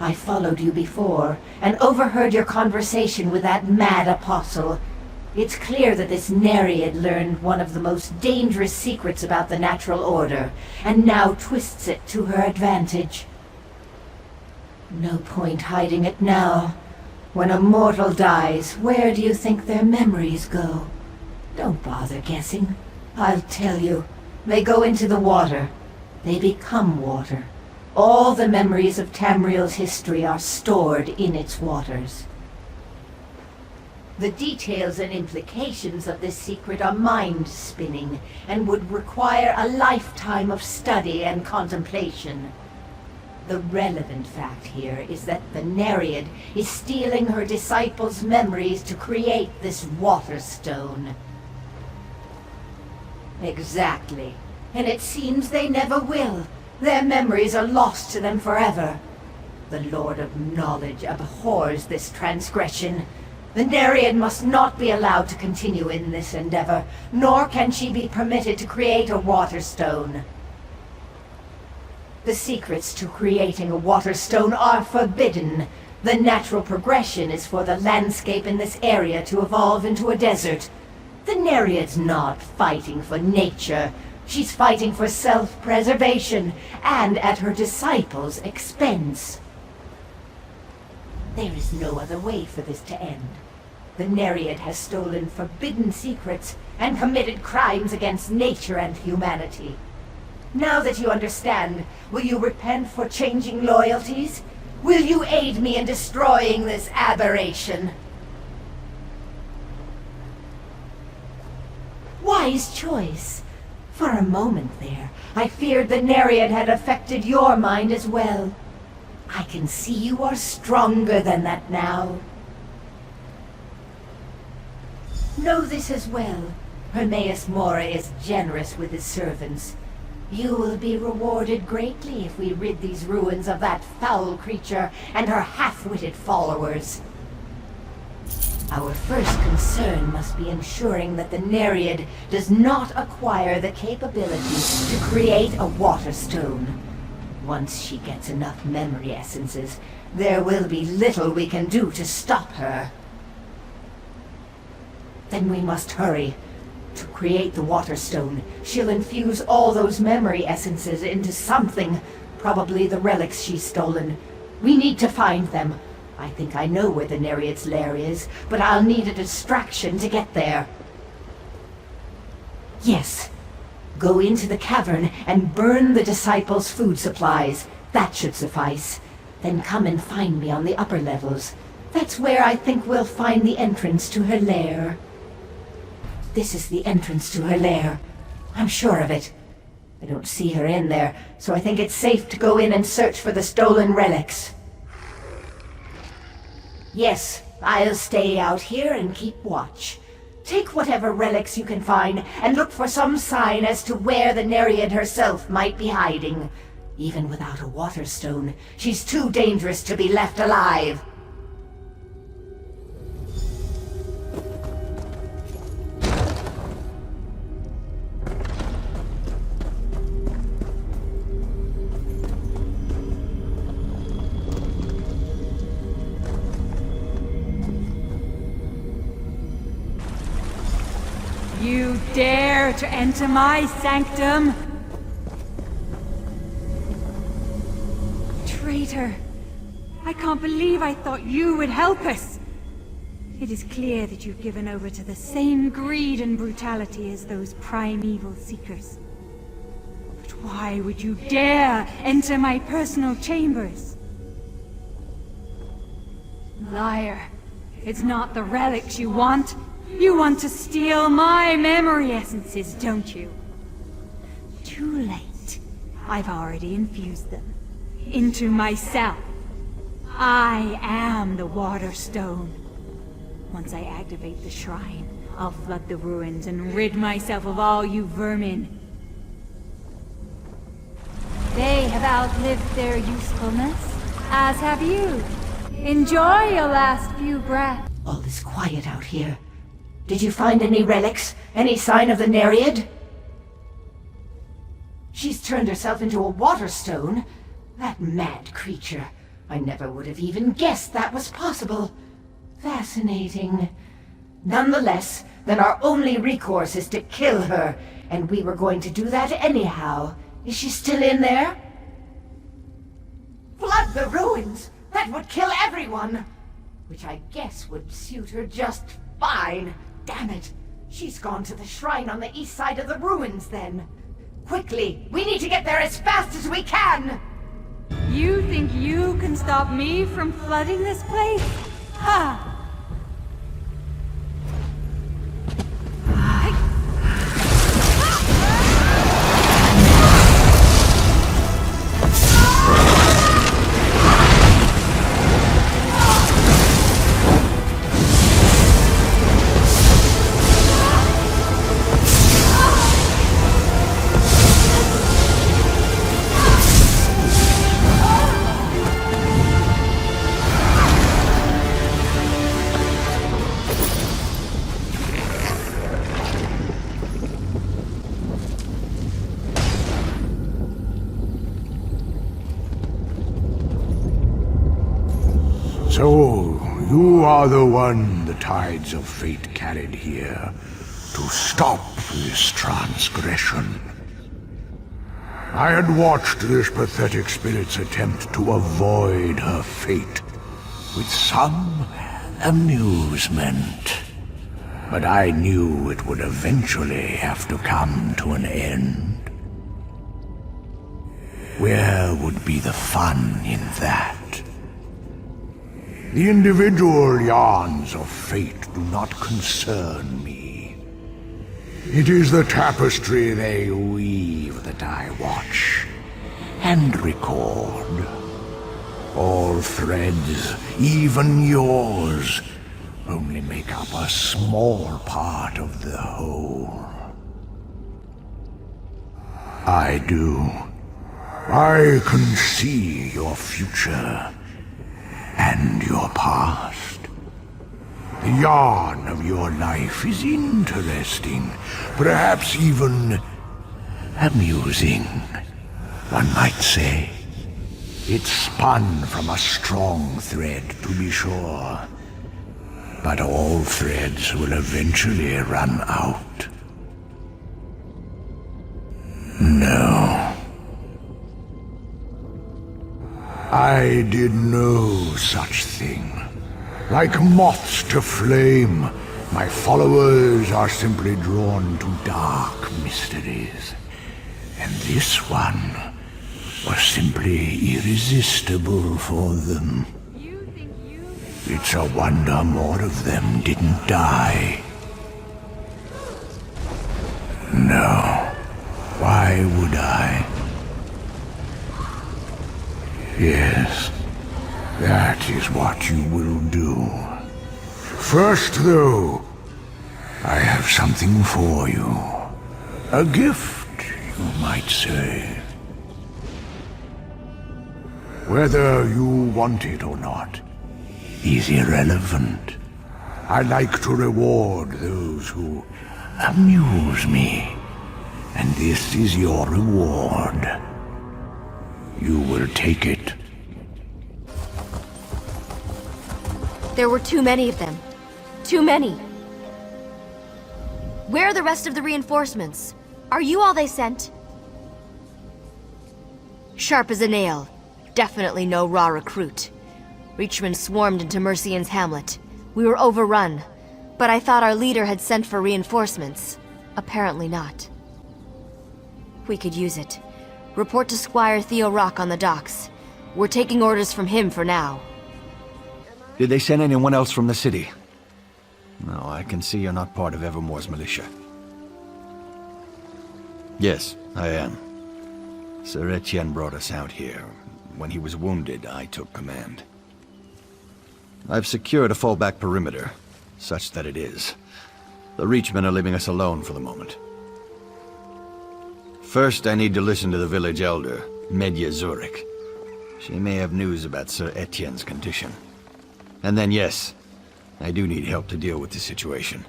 I followed you before, and overheard your conversation with that mad apostle. It's clear that this Nereid learned one of the most dangerous secrets about the natural order, and now twists it to her advantage. No point hiding it now. When a mortal dies, where do you think their memories go? Don't bother guessing. I'll tell you. They go into the water. They become water. All the memories of Tamriel's history are stored in its waters. The details and implications of this secret are mind-spinning, and would require a lifetime of study and contemplation. The relevant fact here is that the Nereid is stealing her disciples' memories to create this water stone. Exactly. And it seems they never will. Their memories are lost to them forever. The Lord of Knowledge abhors this transgression. The Nereid must not be allowed to continue in this endeavor, nor can she be permitted to create a water stone. The secrets to creating a water stone are forbidden. The natural progression is for the landscape in this area to evolve into a desert. The Nereid's not fighting for nature. She's fighting for self-preservation, and at her disciples' expense. There is no other way for this to end. The Nereid has stolen forbidden secrets and committed crimes against nature and humanity. Now that you understand, will you repent for changing loyalties? Will you aid me in destroying this aberration? Wise choice. For a moment there, I feared the Nereid had affected your mind as well. I can see you are stronger than that now. Know this as well. Hermaeus Mora is generous with his servants. You will be rewarded greatly if we rid these ruins of that foul creature and her half-witted followers. Our first concern must be ensuring that the Nereid does not acquire the capability to create a water stone. Once she gets enough memory essences, there will be little we can do to stop her. Then we must hurry. To create the water stone, she'll infuse all those memory essences into something, probably the relics she's stolen. We need to find them. I think I know where the Nereid's lair is, but I'll need a distraction to get there. Yes. Go into the cavern and burn the disciples' food supplies. That should suffice. Then come and find me on the upper levels. That's where I think we'll find the entrance to her lair. This is the entrance to her lair. I'm sure of it. I don't see her in there, so I think it's safe to go in and search for the stolen relics. Yes, I'll stay out here and keep watch. Take whatever relics you can find, and look for some sign as to where the Nereid herself might be hiding. Even without a water stone, she's too dangerous to be left alive. You dare to enter my sanctum? Traitor! I can't believe I thought you would help us! It is clear that you've given over to the same greed and brutality as those primeval seekers. But why would you dare enter my personal chambers? Liar! It's not the relics you want. You want to steal my memory essences, don't you? Too late. I've already infused them into myself. I am the Waterstone. Once I activate the shrine, I'll flood the ruins and rid myself of all you vermin. They have outlived their usefulness, as have you. Enjoy your last few breaths. All is quiet out here. Did you find any relics? Any sign of the Nereid? She's turned herself into a Waterstone? That mad creature. I never would have even guessed that was possible. Fascinating. Nonetheless, then our only recourse is to kill her, and we were going to do that anyhow. Is she still in there? Flood the ruins! That would kill everyone! Which I guess would suit her just fine. Damn it! She's gone to the shrine on the east side of the ruins then. Quickly! We need to get there as fast as we can! You think you can stop me from flooding this place? Ha! So, you are the one the tides of fate carried here to stop this transgression. I had watched this pathetic spirit's attempt to avoid her fate with some amusement. But I knew it would eventually have to come to an end. Where would be the fun in that? The individual yarns of fate do not concern me. It is the tapestry they weave that I watch and record. All threads, even yours, only make up a small part of the whole. I do. I can see your future. And your past. The yarn of your life is interesting, perhaps even amusing, one might say. It spun from a strong thread, to be sure, but all threads will eventually run out. No. I did no such thing. Like moths to flame, my followers are simply drawn to dark mysteries. And this one was simply irresistible for them. It's a wonder more of them didn't die. No. Why would I? Yes, that is what you will do. First, though, I have something for you. A gift, you might say. Whether you want it or not is irrelevant. I like to reward those who amuse me, and this is your reward. You will take it. There were too many of them. Too many. Where are the rest of the reinforcements? Are you all they sent? Sharp as a nail. Definitely no raw recruit. Reachmen swarmed into Mercian's hamlet. We were overrun, but I thought our leader had sent for reinforcements. Apparently not. We could use it. Report to Squire Theo Rock on the docks. We're taking orders from him for now. Did they send anyone else from the city? No, I can see you're not part of Evermore's militia. Yes, I am. Sir Etienne brought us out here. When he was wounded, I took command. I've secured a fallback perimeter, such that it is. The Reachmen are leaving us alone for the moment. First, I need to listen to the village elder, Medya Zurich. She may have news about Sir Etienne's condition. And then, yes, I do need help to deal with the situation.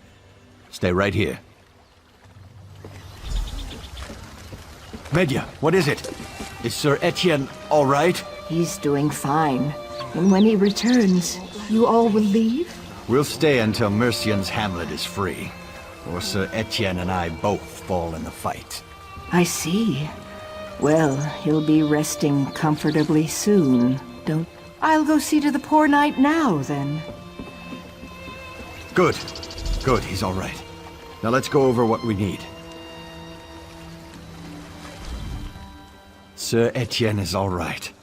Stay right here. Medya, what is it? Is Sir Etienne all right? He's doing fine. And when he returns, you all will leave? We'll stay until Mercian's hamlet is free. Or Sir Etienne and I both fall in the fight. I see. Well, he'll be resting comfortably soon, don't... I'll go see to the poor knight now, then. Good. Good, he's all right. Now let's go over what we need. Sir Etienne is all right.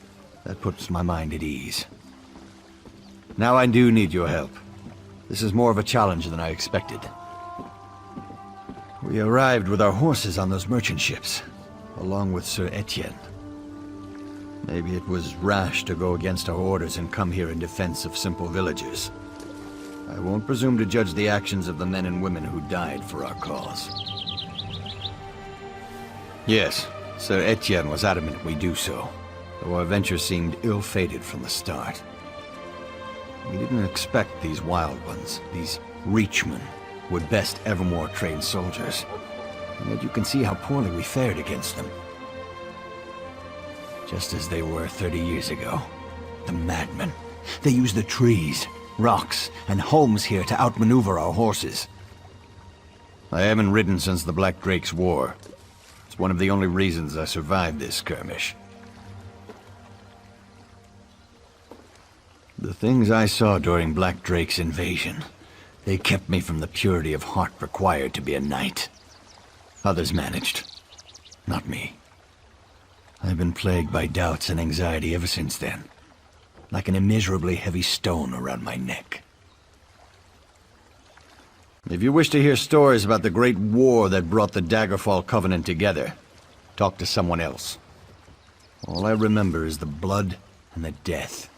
That puts my mind at ease. Now I do need your help. This is more of a challenge than I expected. We arrived with our horses on those merchant ships, along with Sir Etienne. Maybe it was rash to go against our orders and come here in defense of simple villagers. I won't presume to judge the actions of the men and women who died for our cause. Yes, Sir Etienne was adamant we do so, though our venture seemed ill-fated from the start. We didn't expect these wild ones, these Reachmen, would best Evermore trained soldiers. And yet you can see how poorly we fared against them. Just as they were 30 years ago. The madmen. They used the trees, rocks, and homes here to outmaneuver our horses. I haven't ridden since the Black Drake's War. It's one of the only reasons I survived this skirmish. The things I saw during Black Drake's invasion, they kept me from the purity of heart required to be a knight. Others managed. Not me. I've been plagued by doubts and anxiety ever since then. Like an immeasurably heavy stone around my neck. If you wish to hear stories about the great war that brought the Daggerfall Covenant together, talk to someone else. All I remember is the blood and the death.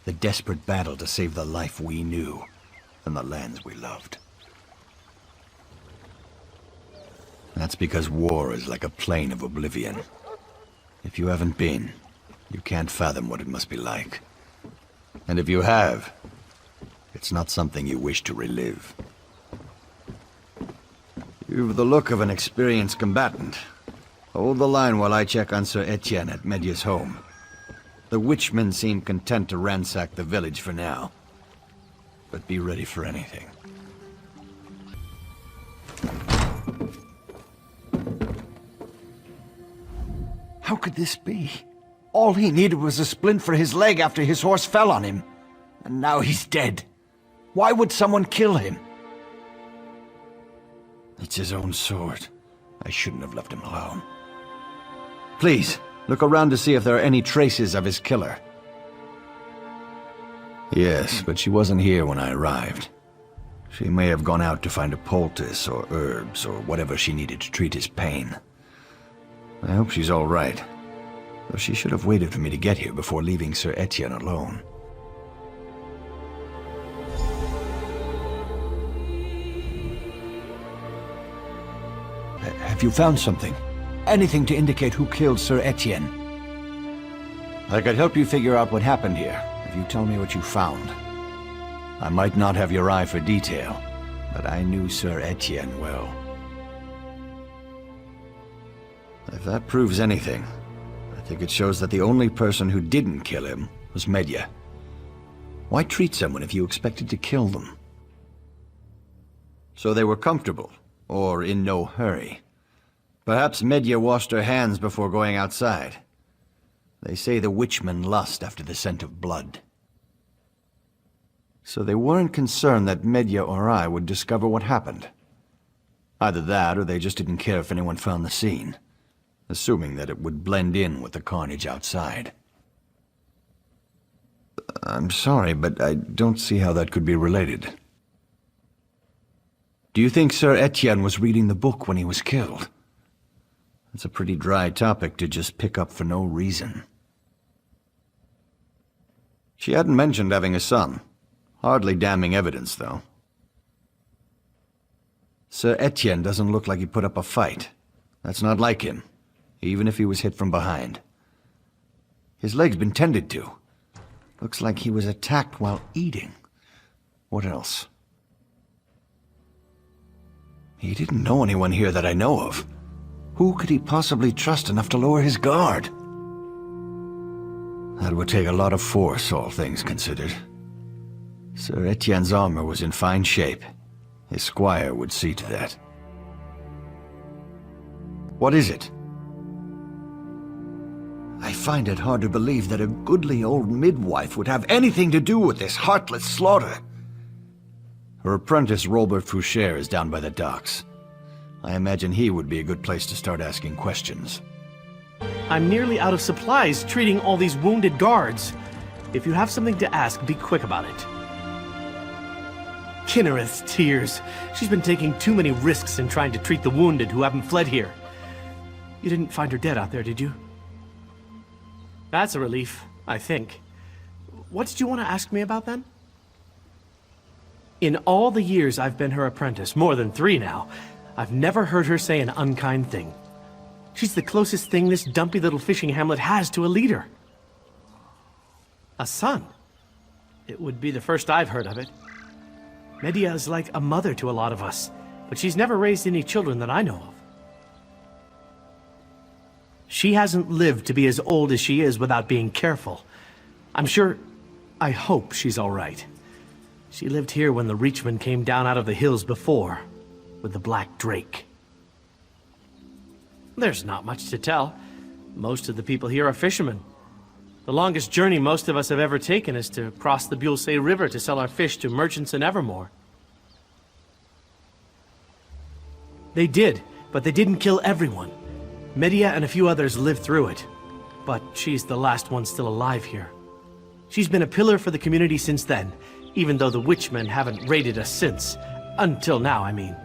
The desperate battle to save the life we knew and the lands we loved. That's because war is like a plane of oblivion. If you haven't been, you can't fathom what it must be like. And if you have, it's not something you wish to relive. You've the look of an experienced combatant. Hold the line while I check on Sir Etienne at Medya's home. The witchmen seem content to ransack the village for now. But be ready for anything. How could this be? All he needed was a splint for his leg after his horse fell on him. And now he's dead. Why would someone kill him? It's his own sword. I shouldn't have left him alone. Please, look around to see if there are any traces of his killer. Yes, but she wasn't here when I arrived. She may have gone out to find a poultice or herbs or whatever she needed to treat his pain. I hope she's all right, though she should have waited for me to get here before leaving Sir Etienne alone. Have you found something? Anything to indicate who killed Sir Etienne? I could help you figure out what happened here, if you tell me what you found. I might not have your eye for detail, but I knew Sir Etienne well. If that proves anything, I think it shows that the only person who didn't kill him was Medya. Why treat someone if you expected to kill them? So they were comfortable, or in no hurry. Perhaps Medya washed her hands before going outside. They say the witchmen lust after the scent of blood. So they weren't concerned that Medya or I would discover what happened. Either that, or they just didn't care if anyone found the scene, assuming that it would blend in with the carnage outside. I'm sorry, but I don't see how that could be related. Do you think Sir Etienne was reading the book when he was killed? That's a pretty dry topic to just pick up for no reason. She hadn't mentioned having a son. Hardly damning evidence, though. Sir Etienne doesn't look like he put up a fight. That's not like him, even if he was hit from behind. His leg's been tended to. Looks like he was attacked while eating. What else? He didn't know anyone here that I know of. Who could he possibly trust enough to lower his guard? That would take a lot of force, all things considered. Sir Etienne's armor was in fine shape. His squire would see to that. What is it? I find it hard to believe that a goodly old midwife would have anything to do with this heartless slaughter. Her apprentice Robert Foucher is down by the docks. I imagine he would be a good place to start asking questions. I'm nearly out of supplies treating all these wounded guards. If you have something to ask, be quick about it. Kinnereth's tears. She's been taking too many risks in trying to treat the wounded who haven't fled here. You didn't find her dead out there, did you? That's a relief, I think. What did you want to ask me about then? In all the years I've been her apprentice, more than 3 now, I've never heard her say an unkind thing. She's the closest thing this dumpy little fishing hamlet has to a leader. A son? It would be the first I've heard of it. Medya is like a mother to a lot of us, but she's never raised any children that I know of. She hasn't lived to be as old as she is without being careful. I hope she's all right. She lived here when the Reachmen came down out of the hills before, with the Black Drake. There's not much to tell. Most of the people here are fishermen. The longest journey most of us have ever taken is to cross the Bulsay River to sell our fish to merchants in Evermore. They did, but they didn't kill everyone. Medya and a few others lived through it, but she's the last one still alive here. She's been a pillar for the community since then, even though the witchmen haven't raided us since. Until now, I mean.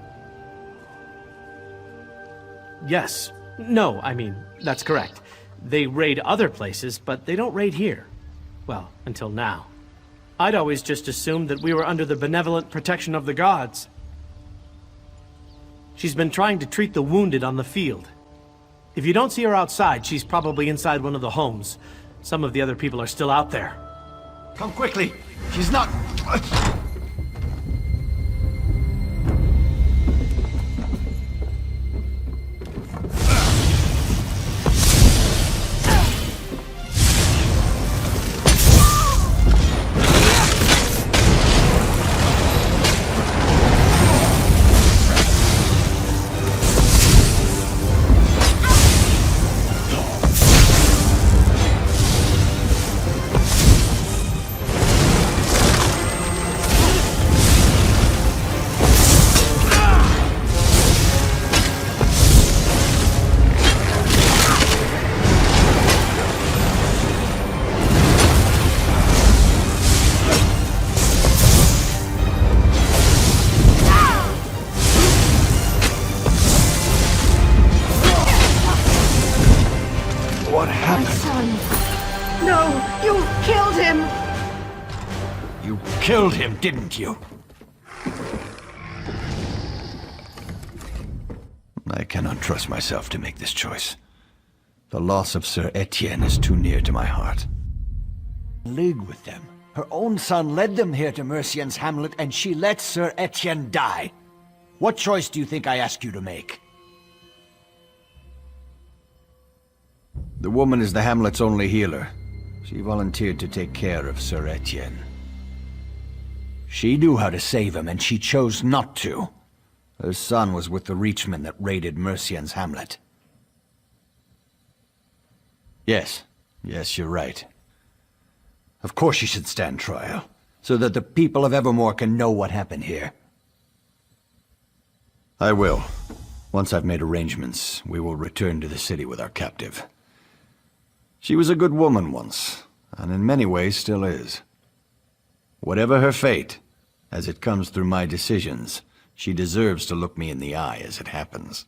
Yes. No, I mean, that's correct. They raid other places, but they don't raid here. Well, until now. I'd always just assumed that we were under the benevolent protection of the gods. She's been trying to treat the wounded on the field. If you don't see her outside, she's probably inside one of the homes. Some of the other people are still out there. Come quickly! She's not... What happened? My son! No! You killed him! You killed him, didn't you? I cannot trust myself to make this choice. The loss of Sir Etienne is too near to my heart. League with them. Her own son led them here to Mercian's hamlet, and she let Sir Etienne die. What choice do you think I ask you to make? The woman is the hamlet's only healer. She volunteered to take care of Sir Etienne. She knew how to save him, and she chose not to. Her son was with the Reachmen that raided Mercian's hamlet. Yes, you're right. Of course you should stand trial, so that the people of Evermore can know what happened here. I will. Once I've made arrangements, we will return to the city with our captive. She was a good woman once, and in many ways still is. Whatever her fate, as it comes through my decisions, she deserves to look me in the eye as it happens.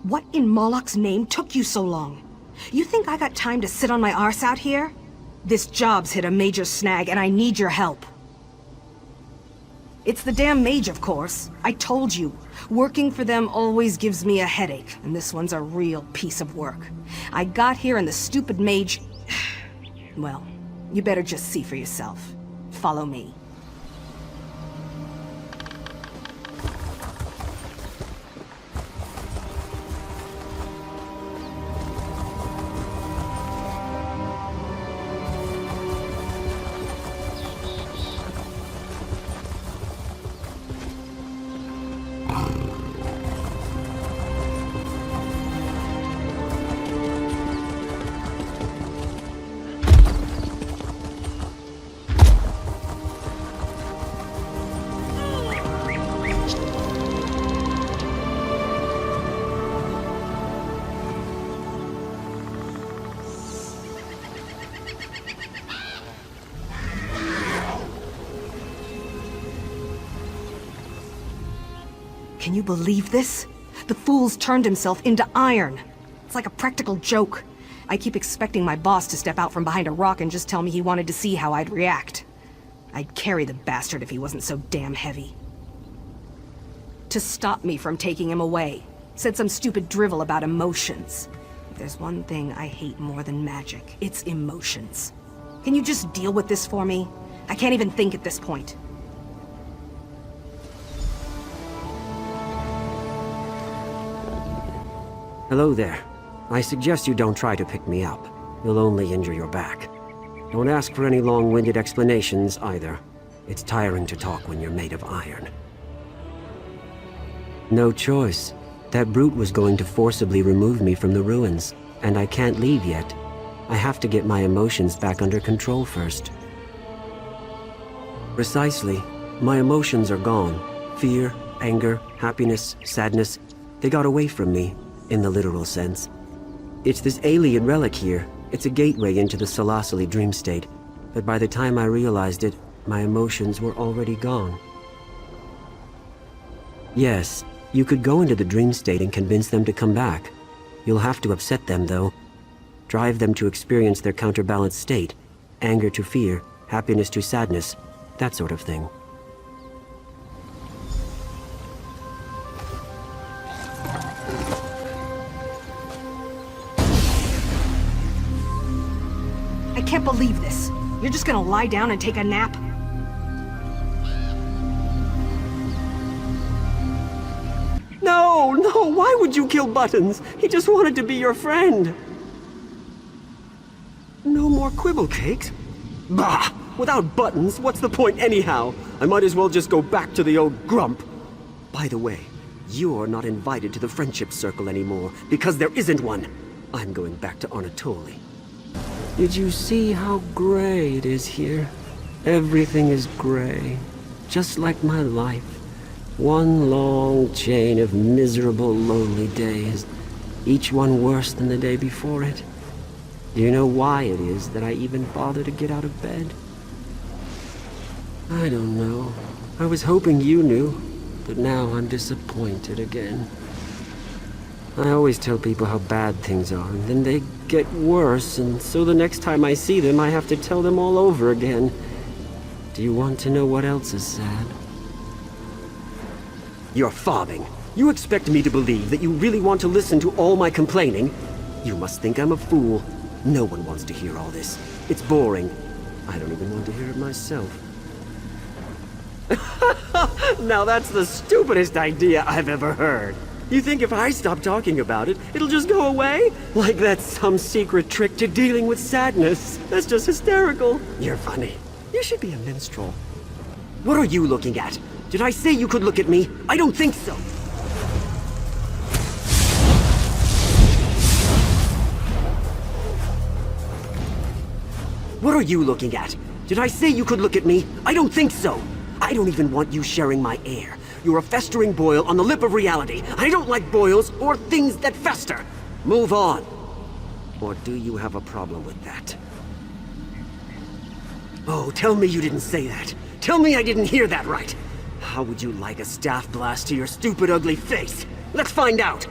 What in Moloch's name took you so long? You think I got time to sit on my arse out here? This job's hit a major snag, and I need your help. It's the damn mage, of course. I told you. Working for them always gives me a headache, and this one's a real piece of work. I got here and the stupid mage... Well, you better just see for yourself. Follow me. Can you believe this? The fool's turned himself into iron. It's like a practical joke. I keep expecting my boss to step out from behind a rock and just tell me he wanted to see how I'd react. I'd carry the bastard if he wasn't so damn heavy. To stop me from taking him away. Said some stupid drivel about emotions. If there's one thing I hate more than magic, it's emotions. Can you just deal with this for me? I can't even think at this point. Hello there. I suggest you don't try to pick me up. You'll only injure your back. Don't ask for any long-winded explanations, either. It's tiring to talk when you're made of iron. No choice. That brute was going to forcibly remove me from the ruins, and I can't leave yet. I have to get my emotions back under control first. Precisely. My emotions are gone. Fear, anger, happiness, sadness. They got away from me. In the literal sense. It's this alien relic here. It's a gateway into the Solacely dream state. But by the time I realized it, my emotions were already gone. Yes, you could go into the dream state and convince them to come back. You'll have to upset them, though. Drive them to experience their counterbalanced state. Anger to fear, happiness to sadness, that sort of thing. I can't believe this. You're just gonna lie down and take a nap? No, why would you kill Buttons? He just wanted to be your friend. No more quibble cakes? Bah! Without Buttons, what's the point anyhow? I might as well just go back to the old grump. By the way, you're not invited to the friendship circle anymore, because there isn't one. I'm going back to Anatoly. Did you see how gray it is here? Everything is gray, just like my life. One long chain of miserable, lonely days, each one worse than the day before it. Do you know why it is that I even bother to get out of bed? I don't know. I was hoping you knew, but now I'm disappointed again. I always tell people how bad things are, and then they get worse, and so the next time I see them, I have to tell them all over again. Do you want to know what else is sad? You're fobbing. You expect me to believe that you really want to listen to all my complaining? You must think I'm a fool. No one wants to hear all this. It's boring. I don't even want to hear it myself. Now that's the stupidest idea I've ever heard. You think if I stop talking about it, it'll just go away? Like that's some secret trick to dealing with sadness. That's just hysterical. You're funny. You should be a minstrel. What are you looking at? Did I say you could look at me? I don't think so. What are you looking at? Did I say you could look at me? I don't think so. I don't even want you sharing my air. You're a festering boil on the lip of reality. I don't like boils or things that fester. Move on. Or do you have a problem with that? Oh, tell me you didn't say that. Tell me I didn't hear that right. How would you like a staff blast to your stupid, ugly face? Let's find out.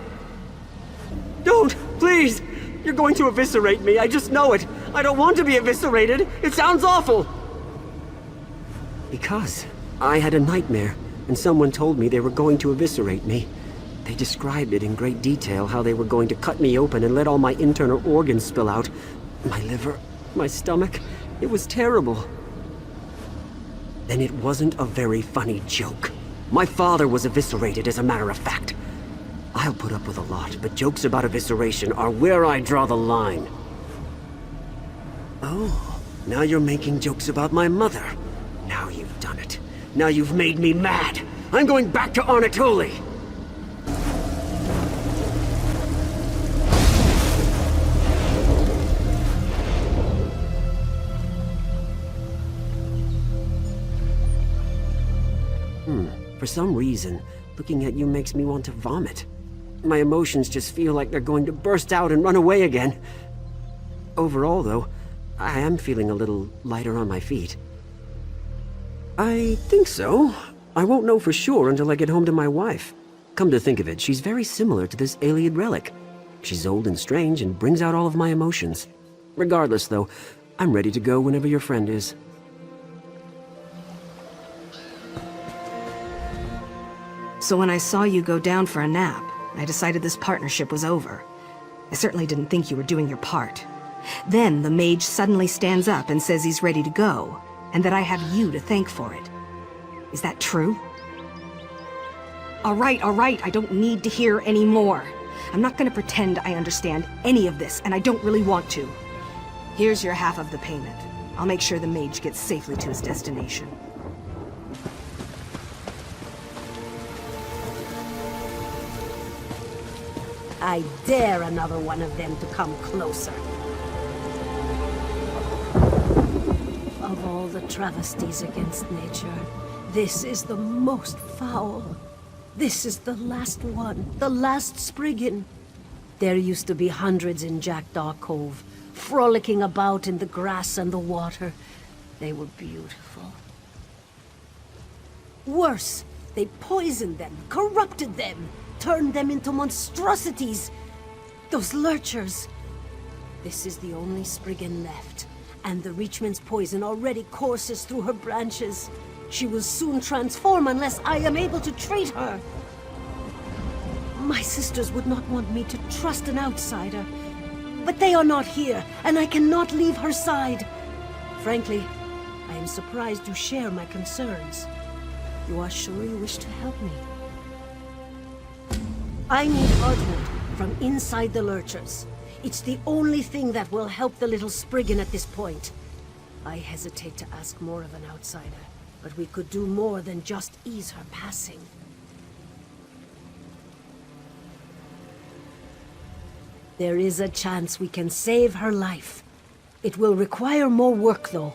Don't, please. You're going to eviscerate me. I just know it. I don't want to be eviscerated. It sounds awful. Because I had a nightmare, and someone told me they were going to eviscerate me. They described it in great detail, how they were going to cut me open and let all my internal organs spill out. My liver, my stomach. It was terrible. Then it wasn't a very funny joke. My father was eviscerated, as a matter of fact. I'll put up with a lot, but jokes about evisceration are where I draw the line. Oh, now you're making jokes about my mother. Now you've done it. Now you've made me mad. I'm going back to Arnatoli. For some reason, looking at you makes me want to vomit. My emotions just feel like they're going to burst out and run away again. Overall, though, I am feeling a little lighter on my feet. I think so. I won't know for sure until I get home to my wife. Come to think of it, she's very similar to this Iliad relic. She's old and strange and brings out all of my emotions. Regardless, though, I'm ready to go whenever your friend is. So when I saw you go down for a nap, I decided this partnership was over. I certainly didn't think you were doing your part. Then the mage suddenly stands up and says he's ready to go, and that I have you to thank for it. Is that true? All right, I don't need to hear any more. I'm not gonna pretend I understand any of this, and I don't really want to. Here's your half of the payment. I'll make sure the mage gets safely to his destination. I dare another one of them to come closer. Of all the travesties against nature, this is the most foul. This is the last one, the last Spriggan. There used to be hundreds in Jackdaw Cove, frolicking about in the grass and the water. They were beautiful. Worse, they poisoned them, corrupted them, turned them into monstrosities. Those lurchers. This is the only Spriggan left, and the Reachman's poison already courses through her branches. She will soon transform unless I am able to treat her. My sisters would not want me to trust an outsider, but they are not here, and I cannot leave her side. Frankly, I am surprised you share my concerns. You are sure you wish to help me? I need Heartwood from inside the Lurchers. It's the only thing that will help the little Spriggan at this point. I hesitate to ask more of an outsider, but we could do more than just ease her passing. There is a chance we can save her life. It will require more work, though.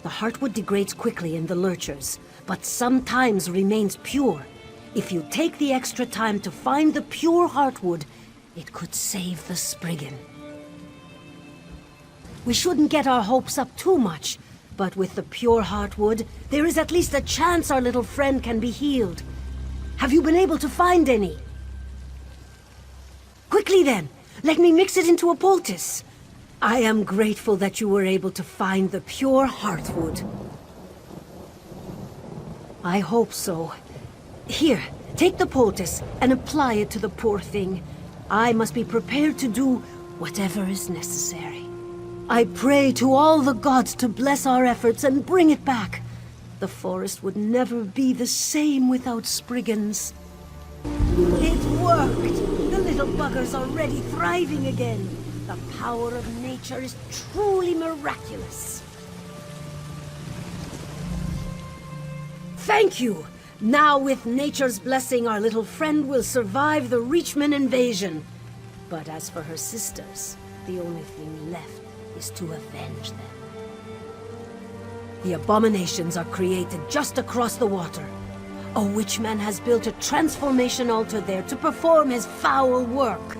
The Heartwood degrades quickly in the Lurchers, but sometimes remains pure. If you take the extra time to find the pure Heartwood, it could save the Spriggan. We shouldn't get our hopes up too much, but with the pure Heartwood, there is at least a chance our little friend can be healed. Have you been able to find any? Quickly then, let me mix it into a poultice. I am grateful that you were able to find the pure Heartwood. I hope so. Here, take the poultice and apply it to the poor thing. I must be prepared to do whatever is necessary. I pray to all the gods to bless our efforts and bring it back. The forest would never be the same without Spriggans. It worked! The little buggers are already thriving again. The power of nature is truly miraculous. Thank you! Now, with nature's blessing, our little friend will survive the Reachman invasion. But as for her sisters, the only thing left is to avenge them. The abominations are created just across the water. A witchman has built a transformation altar there to perform his foul work.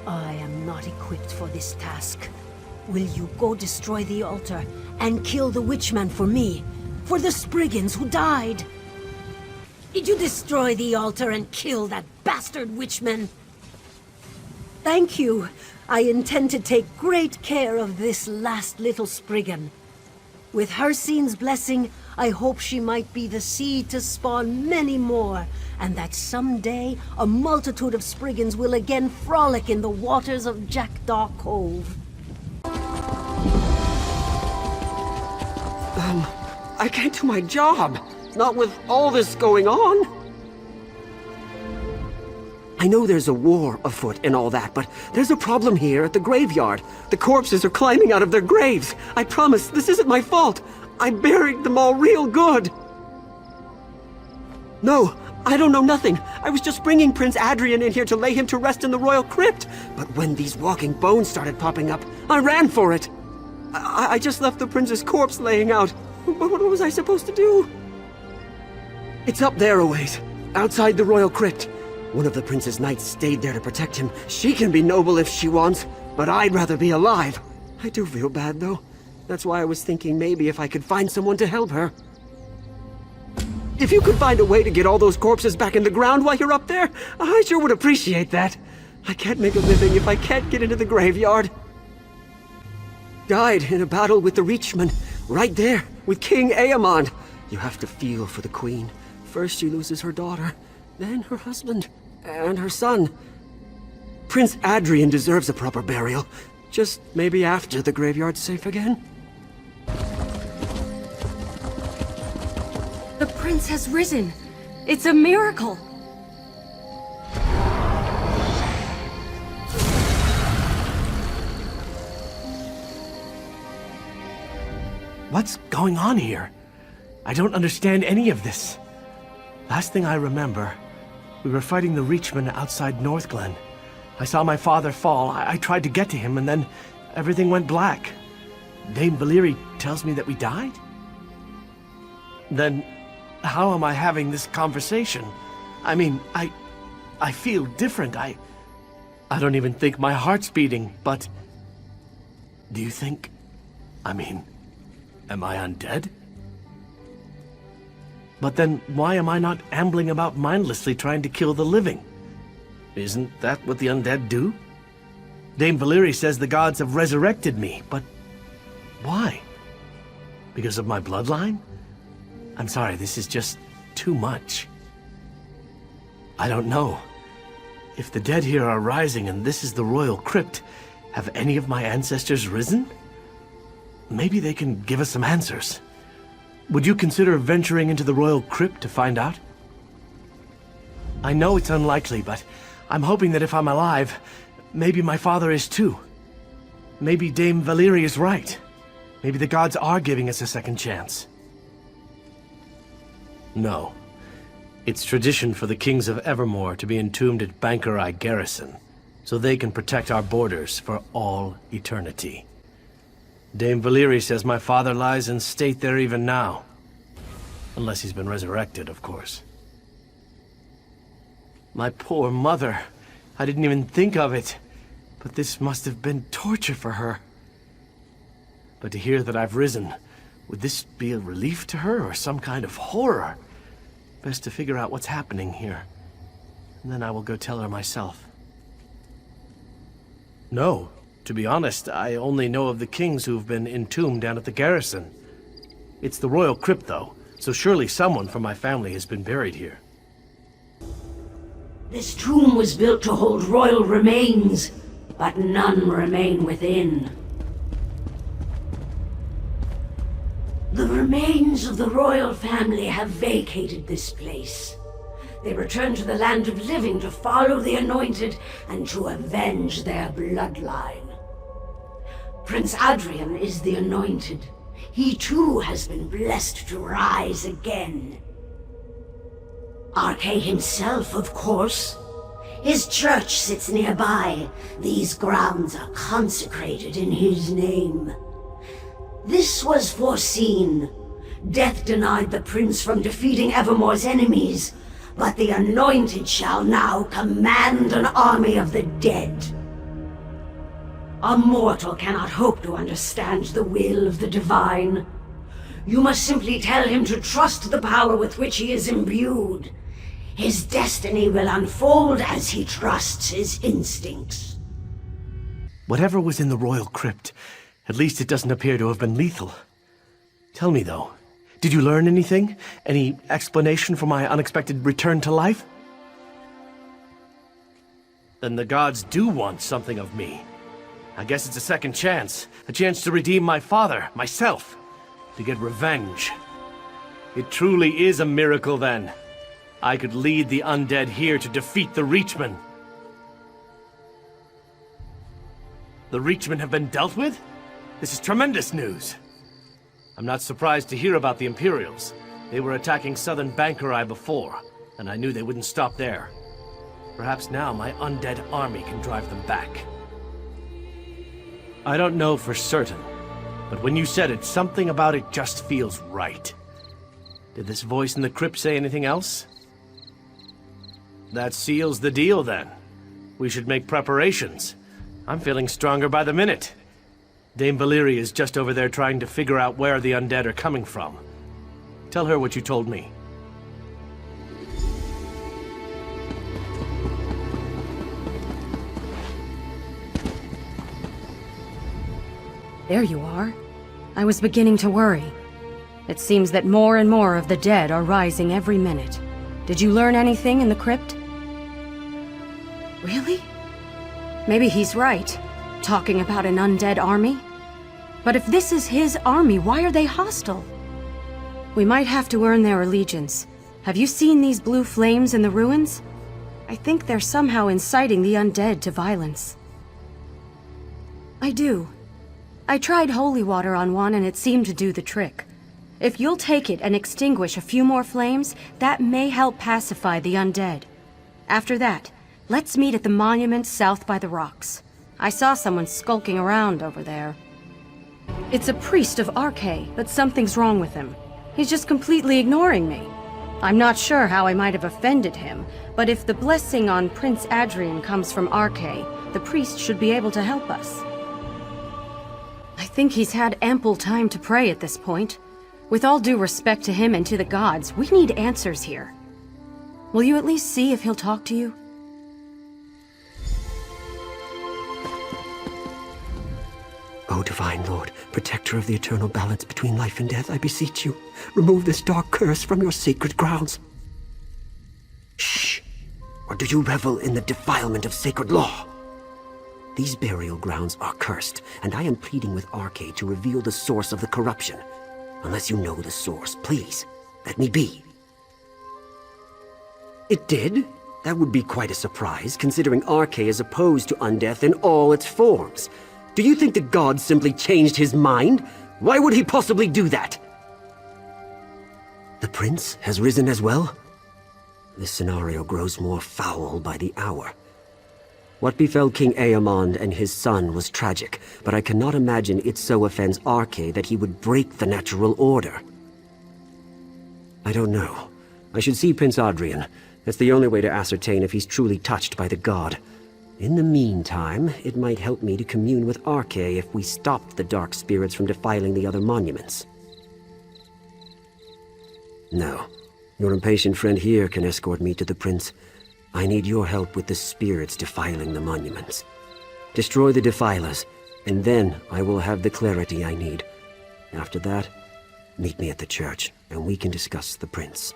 I am not equipped for this task. Will you go destroy the altar and kill the witchman for me, for the Spriggans who died? Did you destroy the altar and kill that bastard witchman? Thank you. I intend to take great care of this last little Spriggan. With Hersine's blessing, I hope she might be the seed to spawn many more, and that someday a multitude of Spriggans will again frolic in the waters of Jackdaw Cove. I can't do my job. Not with all this going on. I know there's a war afoot and all that, but there's a problem here at the graveyard. The corpses are climbing out of their graves. I promise, this isn't my fault. I buried them all real good. No, I don't know nothing. I was just bringing Prince Adrian in here to lay him to rest in the royal crypt. But when these walking bones started popping up, I ran for it. I just left the prince's corpse laying out. What was I supposed to do? It's up there a ways, outside the royal crypt. One of the prince's knights stayed there to protect him. She can be noble if she wants, but I'd rather be alive. I do feel bad, though. That's why I was thinking maybe if I could find someone to help her. If you could find a way to get all those corpses back in the ground while you're up there, I sure would appreciate that. I can't make a living if I can't get into the graveyard. Died in a battle with the Reachmen, right there, with King Aemond. You have to feel for the queen. First she loses her daughter, then her husband, and her son. Prince Adrian deserves a proper burial, just maybe after the graveyard's safe again. The prince has risen. It's a miracle. What's going on here? I don't understand any of this. Last thing I remember, we were fighting the Reachmen outside Northglen. I saw my father fall. I tried to get to him, and then everything went black. Dame Valeri tells me that we died? Then how am I having this conversation? I mean, I feel different. I don't even think my heart's beating, but do you think, am I undead? But then why am I not ambling about mindlessly trying to kill the living? Isn't that what the undead do? Dame Valeri says the gods have resurrected me, but why? Because of my bloodline? I'm sorry, this is just too much. I don't know. If the dead here are rising and this is the royal crypt, have any of my ancestors risen? Maybe they can give us some answers. Would you consider venturing into the royal crypt to find out? I know it's unlikely, but I'm hoping that if I'm alive, maybe my father is too. Maybe Dame Valeri is right. Maybe the gods are giving us a second chance. No. It's tradition for the kings of Evermore to be entombed at Bangkorai garrison, so they can protect our borders for all eternity. Dame Valeri says my father lies in state there even now. Unless he's been resurrected, of course. My poor mother. I didn't even think of it. But this must have been torture for her. But to hear that I've risen, would this be a relief to her or some kind of horror? Best to figure out what's happening here. And then I will go tell her myself. No. To be honest, I only know of the kings who've been entombed down at the garrison. It's the royal crypt, though, so surely someone from my family has been buried here. This tomb was built to hold royal remains, but none remain within. The remains of the royal family have vacated this place. They return to the land of living to follow the anointed and to avenge their bloodline. Prince Adrian is the anointed. He too has been blessed to rise again. Arche himself, of course. His church sits nearby. These grounds are consecrated in his name. This was foreseen. Death denied the prince from defeating Evermore's enemies, but the Anointed shall now command an army of the dead. A mortal cannot hope to understand the will of the divine. You must simply tell him to trust the power with which he is imbued. His destiny will unfold as he trusts his instincts. Whatever was in the royal crypt, at least it doesn't appear to have been lethal. Tell me, though, did you learn anything? Any explanation for my unexpected return to life? Then the gods do want something of me. I guess it's a second chance. A chance to redeem my father, myself. To get revenge. It truly is a miracle, then. I could lead the undead here to defeat the Reachmen. The Reachmen have been dealt with? This is tremendous news. I'm not surprised to hear about the Imperials. They were attacking southern Bangkorai before, and I knew they wouldn't stop there. Perhaps now my undead army can drive them back. I don't know for certain, but when you said it, something about it just feels right. Did this voice in the crypt say anything else? That seals the deal, then. We should make preparations. I'm feeling stronger by the minute. Dame Valyria is just over there trying to figure out where the undead are coming from. Tell her what you told me. There you are. I was beginning to worry. It seems that more and more of the dead are rising every minute. Did you learn anything in the crypt? Really? Maybe he's right, talking about an undead army. But if this is his army, why are they hostile? We might have to earn their allegiance. Have you seen these blue flames in the ruins? I think they're somehow inciting the undead to violence. I do. I tried holy water on one and it seemed to do the trick. If you'll take it and extinguish a few more flames, that may help pacify the undead. After that, let's meet at the monument south by the rocks. I saw someone skulking around over there. It's a priest of Arche, but something's wrong with him. He's just completely ignoring me. I'm not sure how I might have offended him, but if the blessing on Prince Adrian comes from Arche, the priest should be able to help us. I think he's had ample time to pray at this point. With all due respect to him and to the gods, we need answers here. Will you at least see if he'll talk to you? O Divine Lord, protector of the eternal balance between life and death, I beseech you, remove this dark curse from your sacred grounds. Shh! Or do you revel in the defilement of sacred law? These burial grounds are cursed, and I am pleading with Arche to reveal the source of the corruption. Unless you know the source, please, let me be. It did? That would be quite a surprise, considering Arche is opposed to undeath in all its forms. Do you think the god simply changed his mind? Why would he possibly do that? The prince has risen as well? This scenario grows more foul by the hour. What befell King Aemond and his son was tragic, but I cannot imagine it so offends Arche that he would break the natural order. I don't know. I should see Prince Adrian. That's the only way to ascertain if he's truly touched by the god. In the meantime, it might help me to commune with Arche if we stopped the dark spirits from defiling the other monuments. No. Your impatient friend here can escort me to the prince. I need your help with the spirits defiling the monuments. Destroy the defilers, and then I will have the clarity I need. After that, meet me at the church, and we can discuss the prince.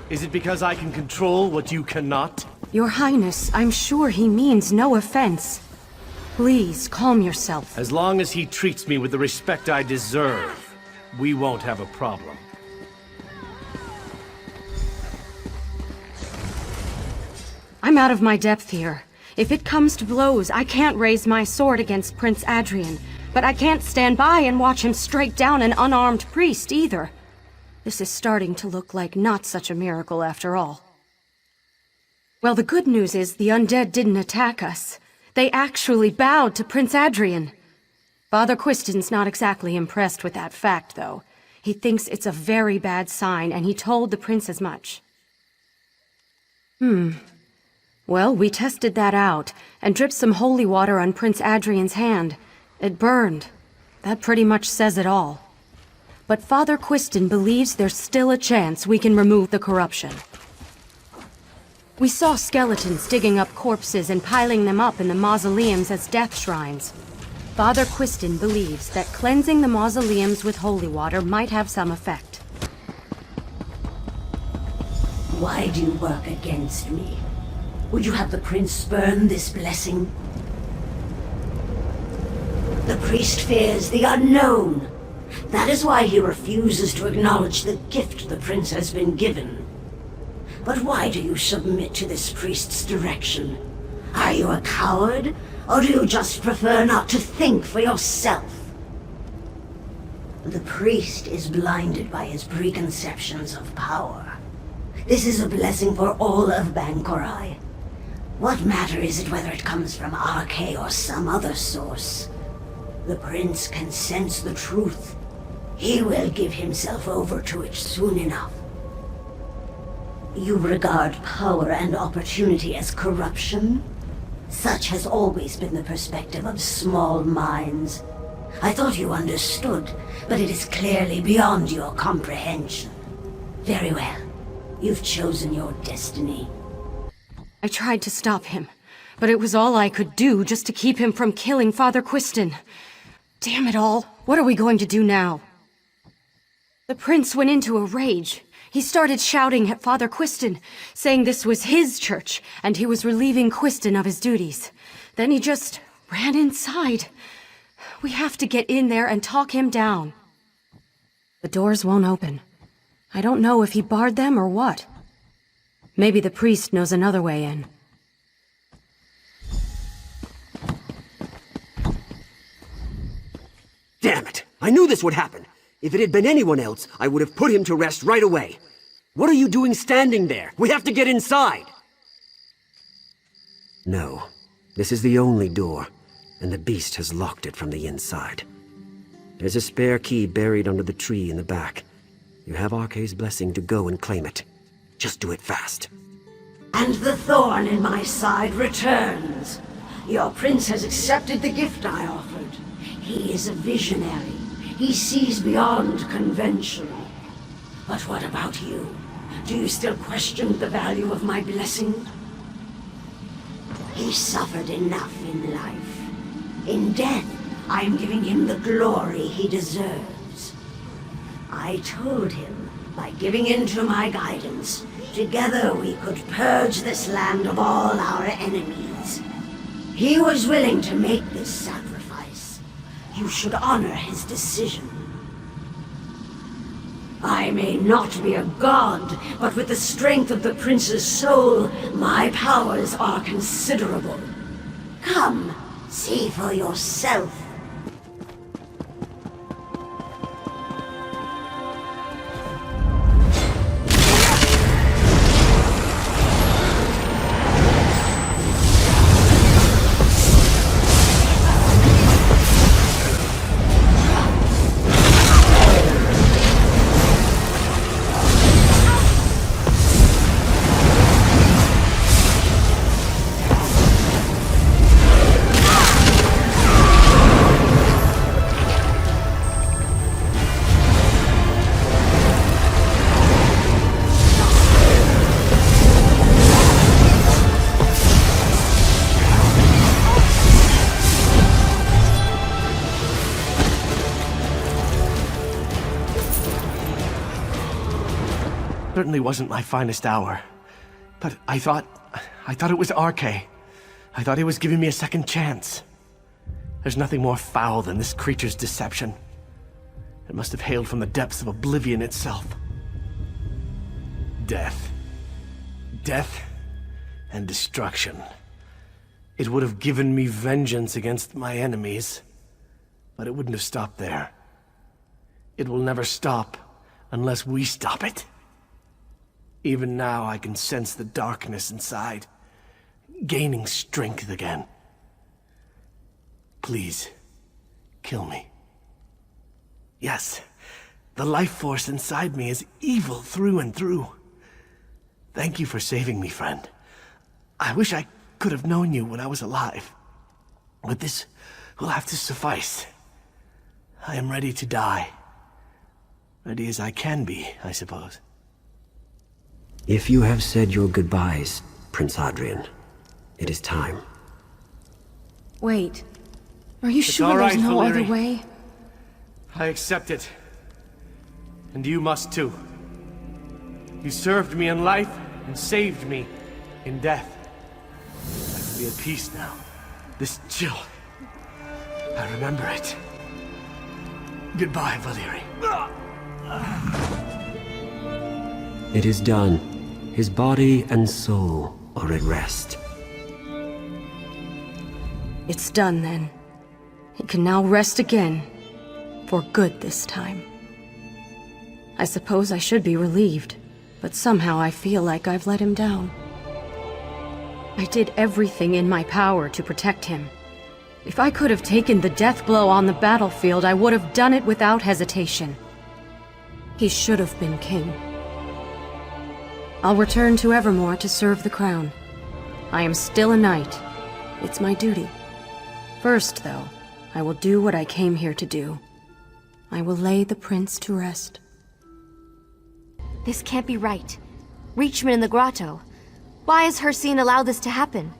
Is it because I can control what you cannot? Your Highness, I'm sure he means no offense. Please, calm yourself. As long as he treats me with the respect I deserve, we won't have a problem. I'm out of my depth here. If it comes to blows, I can't raise my sword against Prince Adrian, but I can't stand by and watch him strike down an unarmed priest either. This is starting to look like not such a miracle after all. Well, the good news is the undead didn't attack us. They actually bowed to Prince Adrian. Father Quiston's not exactly impressed with that fact, though. He thinks it's a very bad sign, and he told the prince as much. Well, we tested that out, and dripped some holy water on Prince Adrian's hand. It burned. That pretty much says it all. But Father Quiston believes there's still a chance we can remove the corruption. We saw skeletons digging up corpses and piling them up in the mausoleums as death shrines. Father Quiston believes that cleansing the mausoleums with holy water might have some effect. Why do you work against me? Would you have the prince spurn this blessing? The priest fears the unknown. That is why he refuses to acknowledge the gift the prince has been given. But why do you submit to this priest's direction? Are you a coward, or do you just prefer not to think for yourself? The priest is blinded by his preconceptions of power. This is a blessing for all of Bangkorai. What matter is it whether it comes from RK or some other source? The prince can sense the truth. He will give himself over to it soon enough. You regard power and opportunity as corruption? Such has always been the perspective of small minds. I thought you understood, but it is clearly beyond your comprehension. Very well. You've chosen your destiny. I tried to stop him, but it was all I could do just to keep him from killing Father Quiston. Damn it all, what are we going to do now? The prince went into a rage. He started shouting at Father Quiston, saying this was his church, and he was relieving Quiston of his duties. Then he just ran inside. We have to get in there and talk him down. The doors won't open. I don't know if he barred them or what. Maybe the priest knows another way in. Damn it! I knew this would happen! If it had been anyone else, I would have put him to rest right away. What are you doing standing there? We have to get inside! No. This is the only door, and the beast has locked it from the inside. There's a spare key buried under the tree in the back. You have RK's blessing to go and claim it. Just do it fast. And the thorn in my side returns. Your prince has accepted the gift I offered. He is a visionary. He sees beyond convention. But what about you? Do you still question the value of my blessing? He suffered enough in life. In death, I am giving him the glory he deserves. I told him, by giving in to my guidance, together we could purge this land of all our enemies. He was willing to make this sacrifice. You should honor his decision. I may not be a god, but with the strength of the prince's soul, my powers are considerable. Come, see for yourself. Certainly wasn't my finest hour. But I thought it was RK. I thought he was giving me a second chance. There's nothing more foul than this creature's deception. It must have hailed from the depths of oblivion itself. Death. Death and destruction. It would have given me vengeance against my enemies, but it wouldn't have stopped there. It will never stop unless we stop it. Even now I can sense the darkness inside, gaining strength again. Please, kill me. Yes, the life force inside me is evil through and through. Thank you for saving me, friend. I wish I could have known you when I was alive. But this will have to suffice. I am ready to die. Ready as I can be, I suppose. If you have said your goodbyes, Prince Hadrian, it is time. Wait. Are you It's sure all there's right, no other Valyri. way? I accept it. And you must too. You served me in life and saved me in death. I can be at peace now. This chill. I remember it. Goodbye, Valyri. It is done. His body and soul are at rest. It's done then. He can now rest again. For good this time. I suppose I should be relieved, but somehow I feel like I've let him down. I did everything in my power to protect him. If I could have taken the death blow on the battlefield, I would have done it without hesitation. He should have been king. I'll return to Evermore to serve the crown. I am still a knight. It's my duty. First, though, I will do what I came here to do. I will lay the prince to rest. This can't be right. Reachman in the grotto. Why has Hircine allowed this to happen?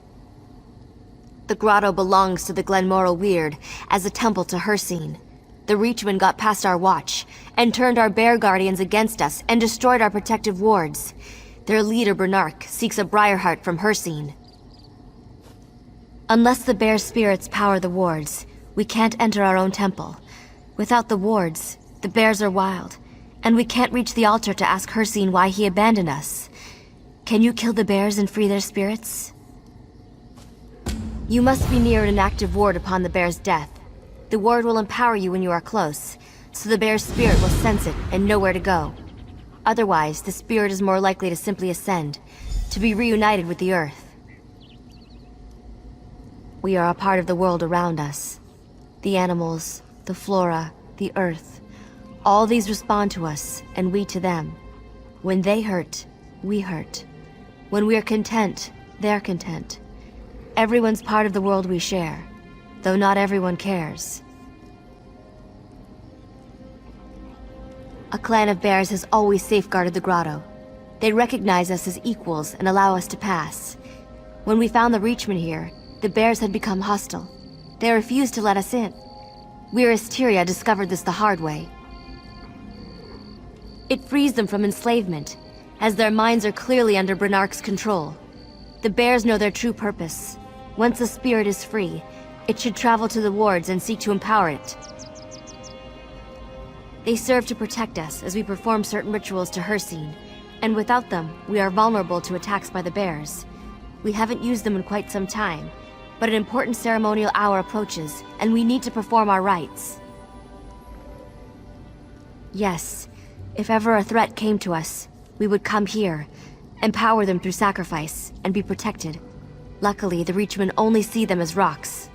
The grotto belongs to the Glenmoral Weird as a temple to Hircine. The Reachmen got past our watch and turned our bear guardians against us and destroyed our protective wards. Their leader, Bernark, seeks a Briarheart from Hircine. Unless the bear spirits power the wards, we can't enter our own temple. Without the wards, the bears are wild, and we can't reach the altar to ask Hircine why he abandoned us. Can you kill the bears and free their spirits? You must be near an active ward upon the bear's death. The ward will empower you when you are close, so the bear's spirit will sense it and know where to go. Otherwise, the spirit is more likely to simply ascend, to be reunited with the earth. We are a part of the world around us. The animals, the flora, the earth. All these respond to us, and we to them. When they hurt, we hurt. When we are content, they're content. Everyone's part of the world we share, though not everyone cares. A clan of bears has always safeguarded the grotto. They recognize us as equals and allow us to pass. When we found the Reachmen here, the bears had become hostile. They refused to let us in. We Asteria discovered this the hard way. It frees them from enslavement, as their minds are clearly under Bernark's control. The bears know their true purpose. Once the spirit is free, it should travel to the wards and seek to empower it. They serve to protect us as we perform certain rituals to Hircine, and without them, we are vulnerable to attacks by the bears. We haven't used them in quite some time, but an important ceremonial hour approaches, and we need to perform our rites. Yes, if ever a threat came to us, we would come here, empower them through sacrifice, and be protected. Luckily, the Reachmen only see them as rocks.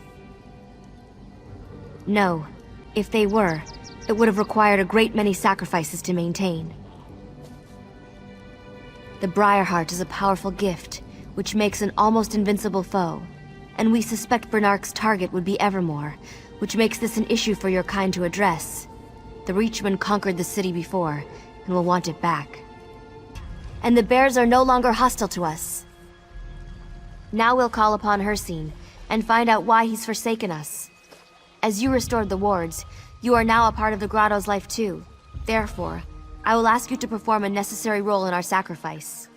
No, if they were, it would have required a great many sacrifices to maintain. The Briarheart is a powerful gift, which makes an almost invincible foe, and we suspect Bernark's target would be Evermore, which makes this an issue for your kind to address. The Reachmen conquered the city before, and will want it back. And the bears are no longer hostile to us. Now we'll call upon Hircine, and find out why he's forsaken us. As you restored the wards, you are now a part of the grotto's life too. Therefore, I will ask you to perform a necessary role in our sacrifice.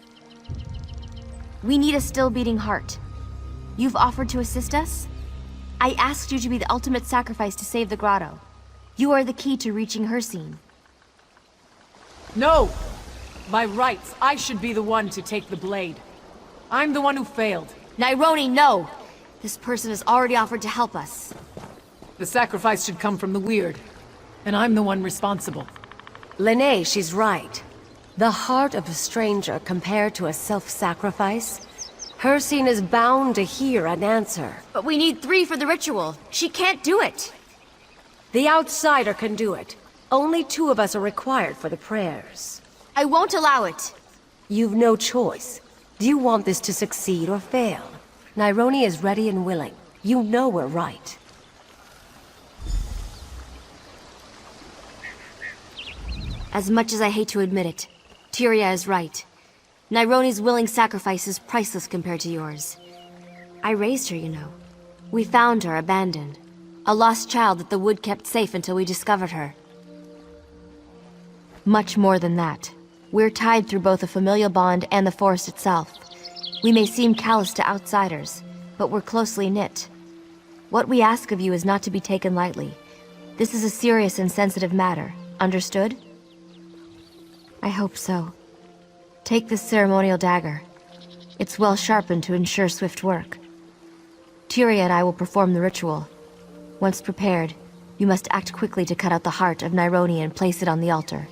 We need a still-beating heart. You've offered to assist us? I asked you to be the ultimate sacrifice to save the grotto. You are the key to reaching Hircine. No! By rights, I should be the one to take the blade. I'm the one who failed. Nyroni, no! This person has already offered to help us. The sacrifice should come from the Weird, and I'm the one responsible. Lene, she's right. The heart of a stranger compared to a self-sacrifice? Hircine is bound to hear an answer. But we need 3 for the ritual. She can't do it. The outsider can do it. Only 2 of us are required for the prayers. I won't allow it. You've no choice. Do you want this to succeed or fail? Nyroni is ready and willing. You know we're right. As much as I hate to admit it, Tyria is right. Nyroni's willing sacrifice is priceless compared to yours. I raised her, you know. We found her abandoned. A lost child that the wood kept safe until we discovered her. Much more than that. We're tied through both a familial bond and the forest itself. We may seem callous to outsiders, but we're closely knit. What we ask of you is not to be taken lightly. This is a serious and sensitive matter. Understood? I hope so. Take this ceremonial dagger. It's well sharpened to ensure swift work. Tyria and I will perform the ritual. Once prepared, you must act quickly to cut out the heart of Nyroni and place it on the altar.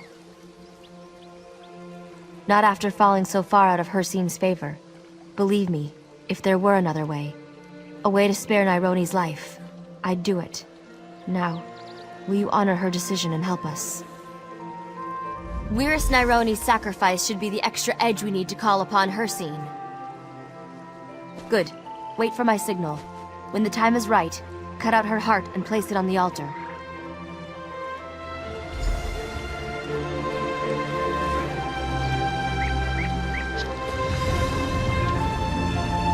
Not after falling so far out of Hircine's favor. Believe me, if there were another way, a way to spare Nyroni's life, I'd do it. Now, will you honor her decision and help us? Wyrus Nyroni's sacrifice should be the extra edge we need to call upon Hircine. Good. Wait for my signal. When the time is right, cut out her heart and place it on the altar.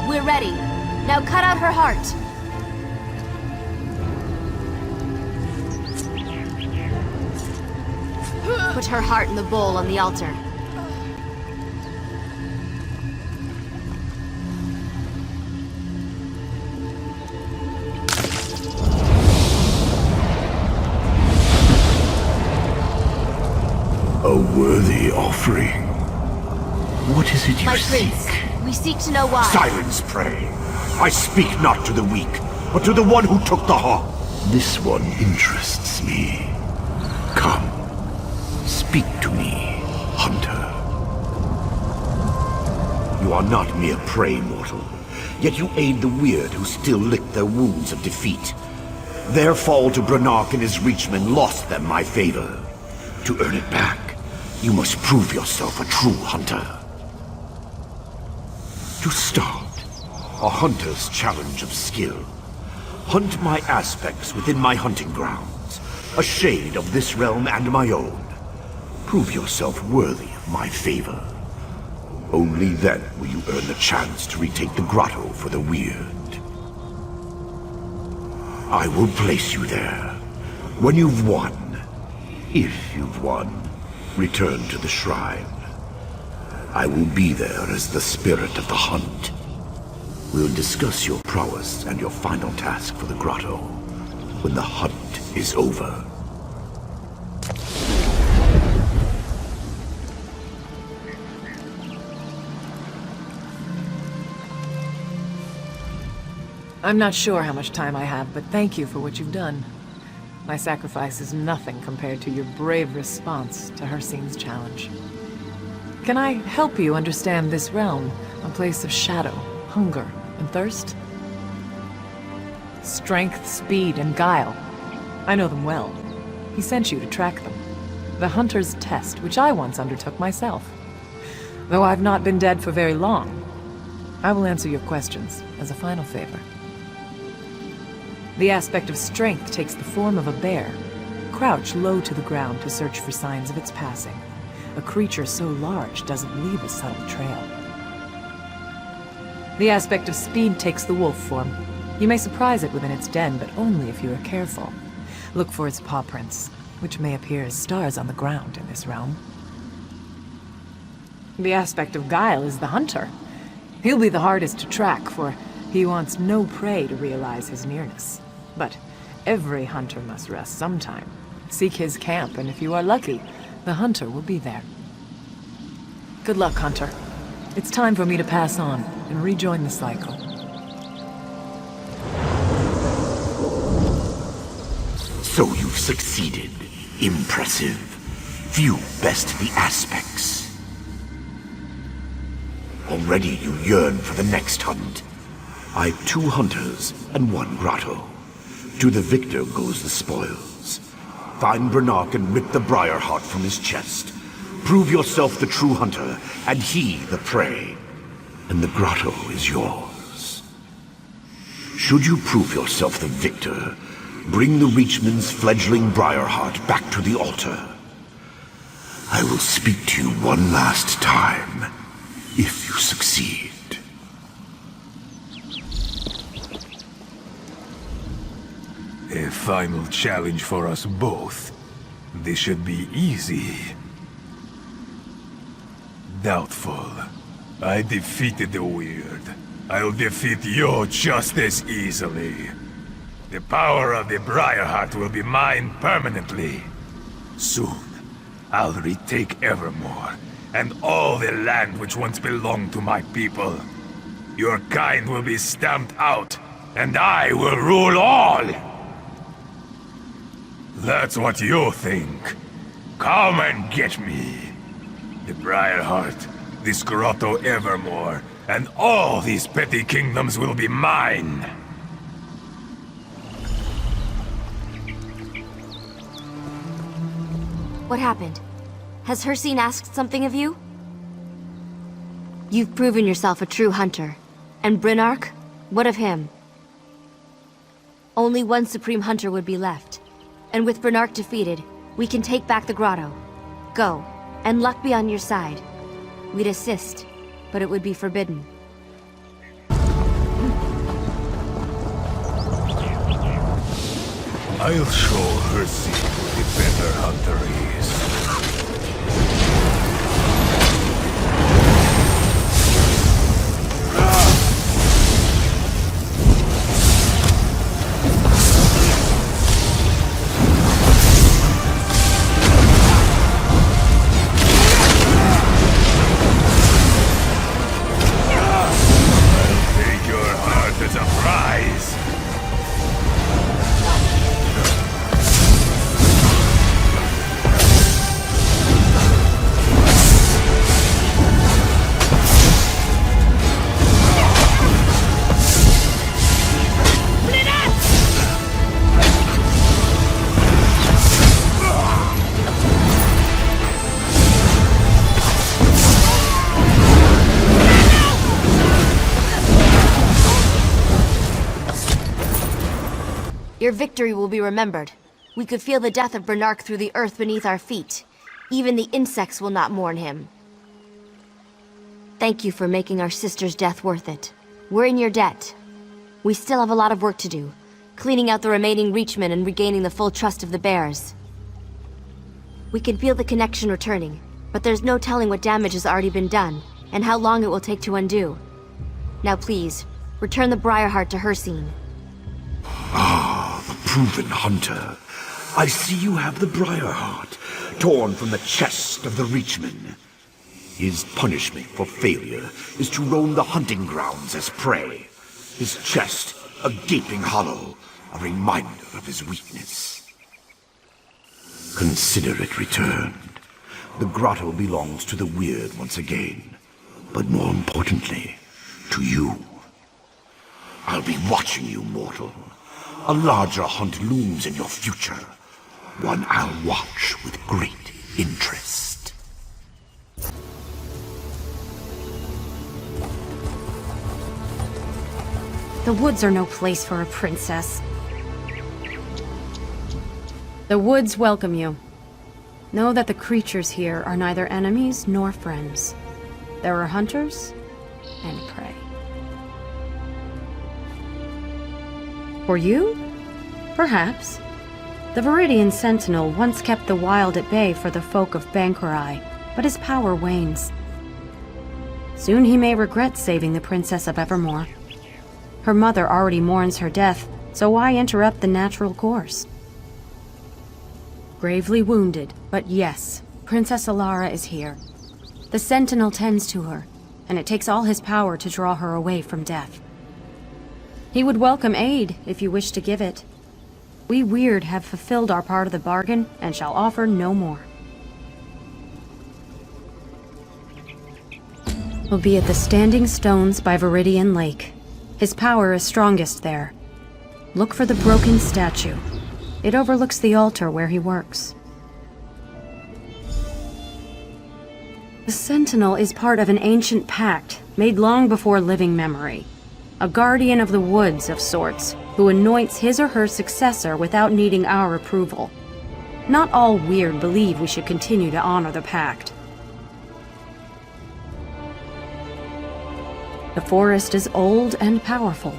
We're ready. Now cut out her heart. Put her heart in the bowl on the altar. A worthy offering. What is it you My seek? prince, we seek to know why. Silence, pray. I speak not to the weak, but to the one who took the heart. This one interests me. Come, speak to me, hunter. You are not mere prey, mortal. Yet you aid the weird who still lick their wounds of defeat. Their fall to Branark and his reachmen lost them my favor. To earn it back, you must prove yourself a true hunter. To start, a hunter's challenge of skill. Hunt my aspects within my hunting grounds, a shade of this realm and my own. Prove yourself worthy of my favor. Only then will you earn the chance to retake the grotto for the weird. I will place you there. When you've won, if you've won, return to the shrine. I will be there as the spirit of the hunt. We'll discuss your prowess and your final task for the grotto when the hunt is over. I'm not sure how much time I have, but thank you for what you've done. My sacrifice is nothing compared to your brave response to Hircine's challenge. Can I help you understand this realm, a place of shadow, hunger, and thirst? Strength, speed, and guile. I know them well. He sent you to track them. The Hunter's Test, which I once undertook myself. Though I've not been dead for very long, I will answer your questions as a final favor. The aspect of strength takes the form of a bear, crouched low to the ground to search for signs of its passing. A creature so large doesn't leave a subtle trail. The aspect of speed takes the wolf form. You may surprise it within its den, but only if you are careful. Look for its paw prints, which may appear as stars on the ground in this realm. The aspect of guile is the hunter. He'll be the hardest to track, for he wants no prey to realize his nearness. But every hunter must rest sometime. Seek his camp, and if you are lucky, the hunter will be there. Good luck, Hunter. It's time for me to pass on and rejoin the cycle. So you've succeeded. Impressive. Few best the aspects. Already you yearn for the next hunt. I've 2 hunters and 1 grotto. To the victor goes the spoils. Find Branark and rip the briar heart from his chest. Prove yourself the true hunter, and he the prey. And the grotto is yours. Should you prove yourself the victor, bring the Reachman's fledgling Briarheart back to the altar. I will speak to you one last time, if you succeed. A final challenge for us both. This should be easy. Doubtful. I defeated the Weird. I'll defeat you just as easily. The power of the Briarheart will be mine permanently. Soon, I'll retake Evermore, and all the land which once belonged to my people. Your kind will be stamped out, and I will rule all! That's what you think. Come and get me. The Briarheart, this Grotto Evermore, and all these petty kingdoms will be mine. What happened? Has Hircine asked something of you? You've proven yourself a true hunter. And Branark? What of him? Only one Supreme Hunter would be left. And with Branark defeated, we can take back the grotto. Go, and luck be on your side. We'd assist, but it would be forbidden. I'll show Hircine who the better hunter is. Your victory will be remembered. We could feel the death of Branark through the earth beneath our feet. Even the insects will not mourn him. Thank you for making our sister's death worth it. We're in your debt. We still have a lot of work to do, cleaning out the remaining Reachmen and regaining the full trust of the Bears. We can feel the connection returning, but there's no telling what damage has already been done, and how long it will take to undo. Now please, return the Briarheart to Hircine. Ah, the proven hunter. I see you have the Briarheart, torn from the chest of the Reachman. His punishment for failure is to roam the hunting grounds as prey. His chest, a gaping hollow, a reminder of his weakness. Consider it returned. The grotto belongs to the Weird once again, but more importantly, to you. I'll be watching you, mortal. A larger hunt looms in your future. One I'll watch with great interest. The woods are no place for a princess. The woods welcome you. Know that the creatures here are neither enemies nor friends. There are hunters and prey. For you? Perhaps. The Viridian Sentinel once kept the wild at bay for the folk of Bangkorai, but his power wanes. Soon he may regret saving the Princess of Evermore. Her mother already mourns her death, so why interrupt the natural course? Gravely wounded, but yes, Princess Alara is here. The Sentinel tends to her, and it takes all his power to draw her away from death. He would welcome aid if you wish to give it. We Weird have fulfilled our part of the bargain and shall offer no more. will be at the Standing Stones by Viridian Lake. His power is strongest there. Look for the broken statue. It overlooks the altar where he works. The Sentinel is part of an ancient pact made long before living memory. A guardian of the woods of sorts, who anoints his or her successor without needing our approval. Not all Weird believe we should continue to honor the pact. The forest is old and powerful.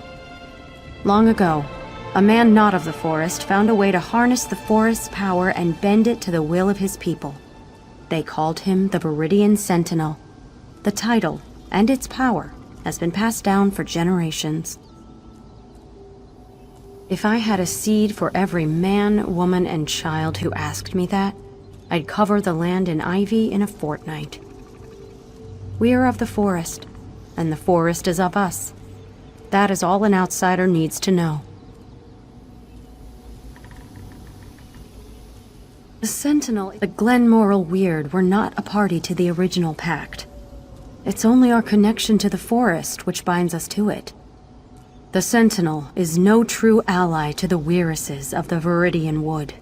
Long ago, a man not of the forest found a way to harness the forest's power and bend it to the will of his people. They called him the Viridian Sentinel. The title, and its power, has been passed down for generations. If I had a seed for every man, woman, and child who asked me that, I'd cover the land in ivy in a fortnight. We are of the forest, and the forest is of us. That is all an outsider needs to know. The Sentinel, the Glenmoral Weird, were not a party to the original pact. It's only our connection to the forest which binds us to it. The Sentinel is no true ally to the Weirises of the Viridian Wood.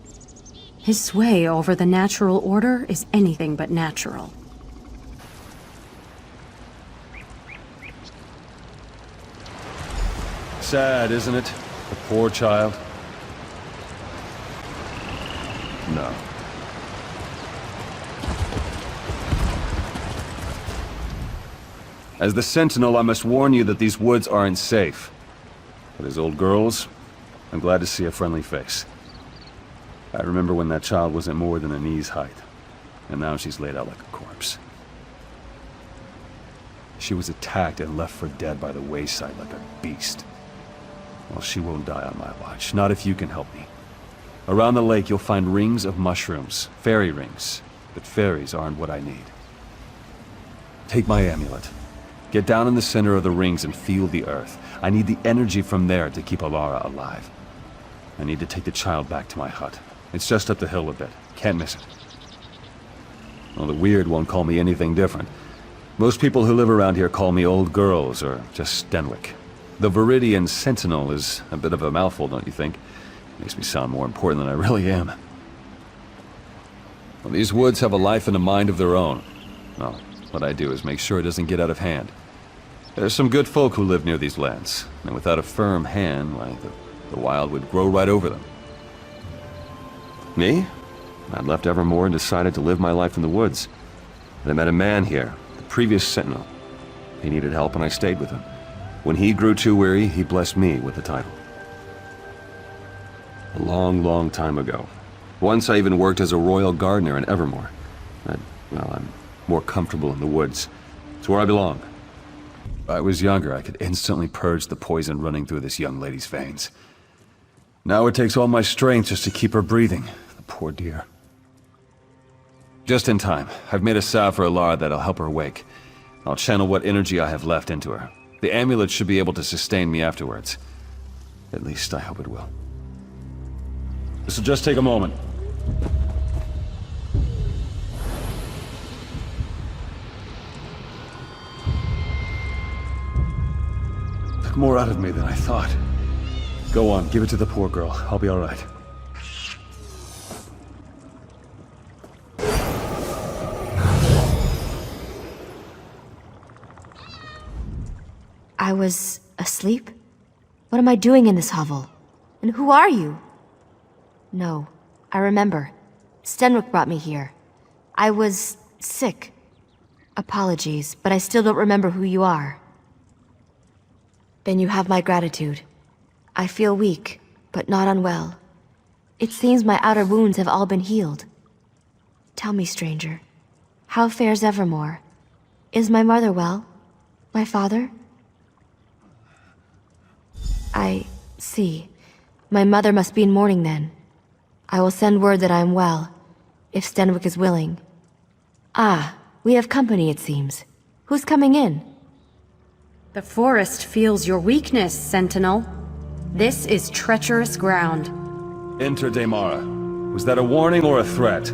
His sway over the natural order is anything but natural. Sad, isn't it? The poor child. No. As the Sentinel, I must warn you that these woods aren't safe. But as old girls, I'm glad to see a friendly face. I remember when that child wasn't more than a knee's height, and now she's laid out like a corpse. She was attacked and left for dead by the wayside like a beast. Well, she won't die on my watch, not if you can help me. Around the lake, you'll find rings of mushrooms, fairy rings, but fairies aren't what I need. Take my amulet. Get down in the center of the rings and feel the earth. I need the energy from there to keep Alara alive. I need to take the child back to my hut. It's just up the hill a bit. Can't miss it. Well, the Weird won't call me anything different. Most people who live around here call me old girls or just Stenwick. The Viridian Sentinel is a bit of a mouthful, don't you think? Makes me sound more important than I really am. Well, these woods have a life and a mind of their own. Well, what I do is make sure it doesn't get out of hand. There's some good folk who live near these lands, and without a firm hand, why, the wild would grow right over them. Me? I'd left Evermore and decided to live my life in the woods. And I met a man here, the previous Sentinel. He needed help and I stayed with him. When he grew too weary, he blessed me with the title. A long, long time ago. Once I even worked as a royal gardener in Evermore. I'm more comfortable in the woods. It's where I belong. If I was younger, I could instantly purge the poison running through this young lady's veins. Now it takes all my strength just to keep her breathing. The poor dear. Just in time. I've made a salve for Alara that'll help her wake. I'll channel what energy I have left into her. The amulet should be able to sustain me afterwards. At least I hope it will. This'll just take a moment. Took more out of me than I thought. Go on, give it to the poor girl. I'll be all right. I was asleep? What am I doing in this hovel? And who are you? No, I remember. Stenwick brought me here. I was sick. Apologies, but I still don't remember who you are. Then you have my gratitude. I feel weak, but not unwell. It seems my outer wounds have all been healed. Tell me, stranger, how fares Evermore? Is my mother well? My father? I see. My mother must be in mourning then. I will send word that I am well, if Stenwick is willing. Ah, we have company, it seems. Who's coming in? The forest feels your weakness, Sentinel. This is treacherous ground. Enter, Daemara. Was that a warning or a threat?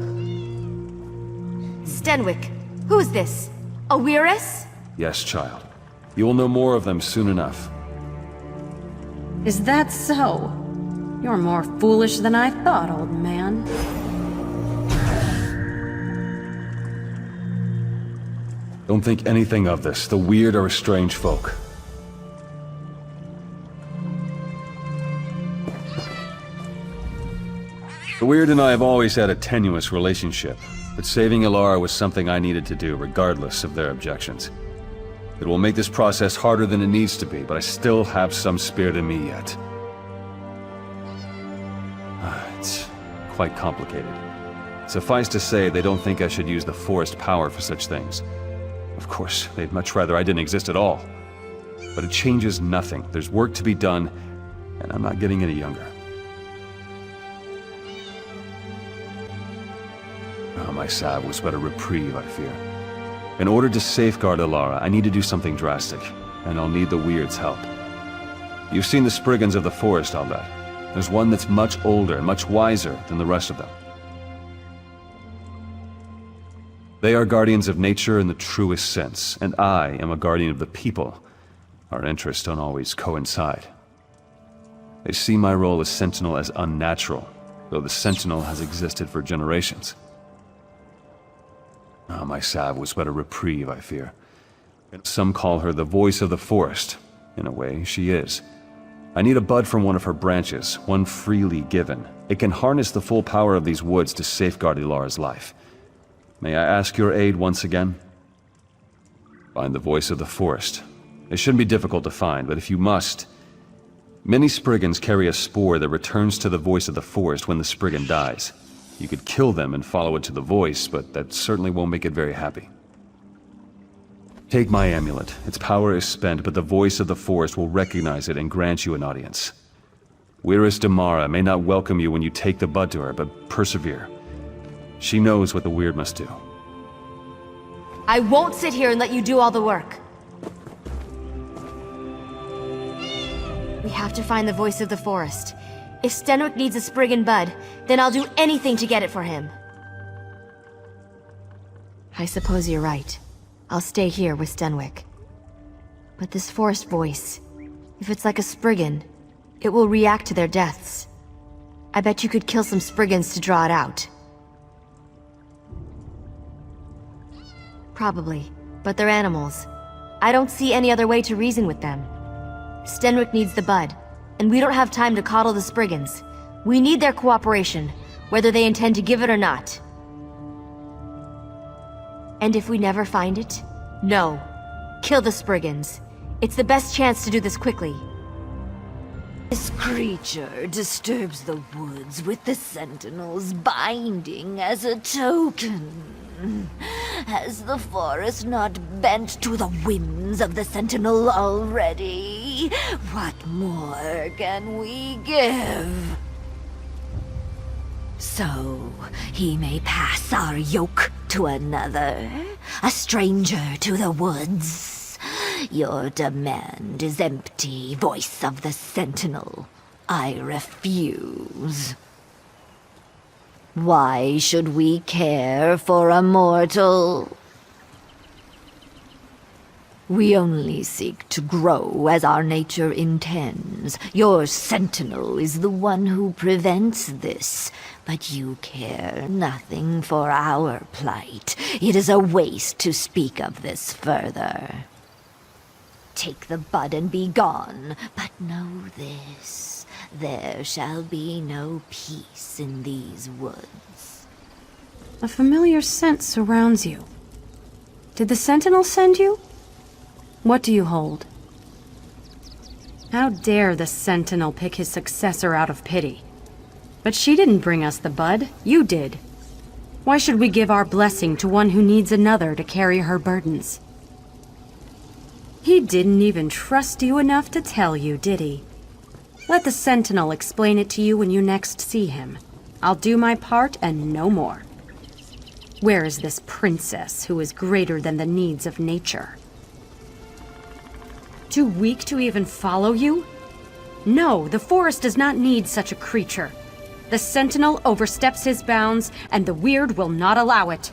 Stenwick, who is this? A Weiris? Yes, child. You will know more of them soon enough. Is that so? You're more foolish than I thought, old man. Don't think anything of this. The weird are a strange folk. The weird and I have always had a tenuous relationship, but saving Ilara was something I needed to do, regardless of their objections. It will make this process harder than it needs to be, but I still have some spirit in me yet. It's quite complicated. Suffice to say, they don't think I should use the forest power for such things. Of course, they'd much rather I didn't exist at all. But it changes nothing. There's work to be done, and I'm not getting any younger. Oh, my salve was but a reprieve, I fear. In order to safeguard Ilara, I need to do something drastic, and I'll need the Weird's help. You've seen the Spriggans of the forest, I'll bet. There's one that's much older, much wiser than the rest of them. They are guardians of nature in the truest sense, and I am a guardian of the people. Our interests don't always coincide. They see my role as Sentinel as unnatural, though the Sentinel has existed for generations. Oh, my salve was but a reprieve, I fear. Some call her the voice of the forest. In a way, she is. I need a bud from one of her branches, one freely given. It can harness the full power of these woods to safeguard Ilara's life. May I ask your aid once again? Find the voice of the forest. It shouldn't be difficult to find, but if you must... Many Spriggans carry a spore that returns to the voice of the forest when the Spriggan dies. You could kill them and follow it to the voice, but that certainly won't make it very happy. Take my amulet. Its power is spent, but the voice of the forest will recognize it and grant you an audience. Weiris Damara may not welcome you when you take the bud to her, but persevere. She knows what the weird must do. I won't sit here and let you do all the work. We have to find the voice of the forest. If Stenwick needs a Spriggan bud, then I'll do anything to get it for him. I suppose you're right. I'll stay here with Stenwick. But this forest voice, if it's like a Spriggan, it will react to their deaths. I bet you could kill some Spriggans to draw it out. Probably, but they're animals. I don't see any other way to reason with them. Stenwick needs the bud, and we don't have time to coddle the Spriggans. We need their cooperation, whether they intend to give it or not. And if we never find it, no. Kill the Spriggans. It's the best chance to do this quickly. This creature disturbs the woods with the Sentinel's binding as a token. Has the forest not bent to the whims of the Sentinel already? What more can we give? So, he may pass our yoke to another, a stranger to the woods. Your demand is empty, voice of the Sentinel. I refuse. Why should we care for a mortal? We only seek to grow as our nature intends. Your Sentinel is the one who prevents this, but you care nothing for our plight. It is a waste to speak of this further. Take the bud and be gone, but know this. There shall be no peace in these woods. A familiar scent surrounds you. Did the Sentinel send you? What do you hold? How dare the Sentinel pick his successor out of pity? But she didn't bring us the bud, you did. Why should we give our blessing to one who needs another to carry her burdens? He didn't even trust you enough to tell you, did he? Let the Sentinel explain it to you when you next see him. I'll do my part and no more. Where is this princess who is greater than the needs of nature? Too weak to even follow you? No, the forest does not need such a creature. The Sentinel oversteps his bounds, and the Weird will not allow it.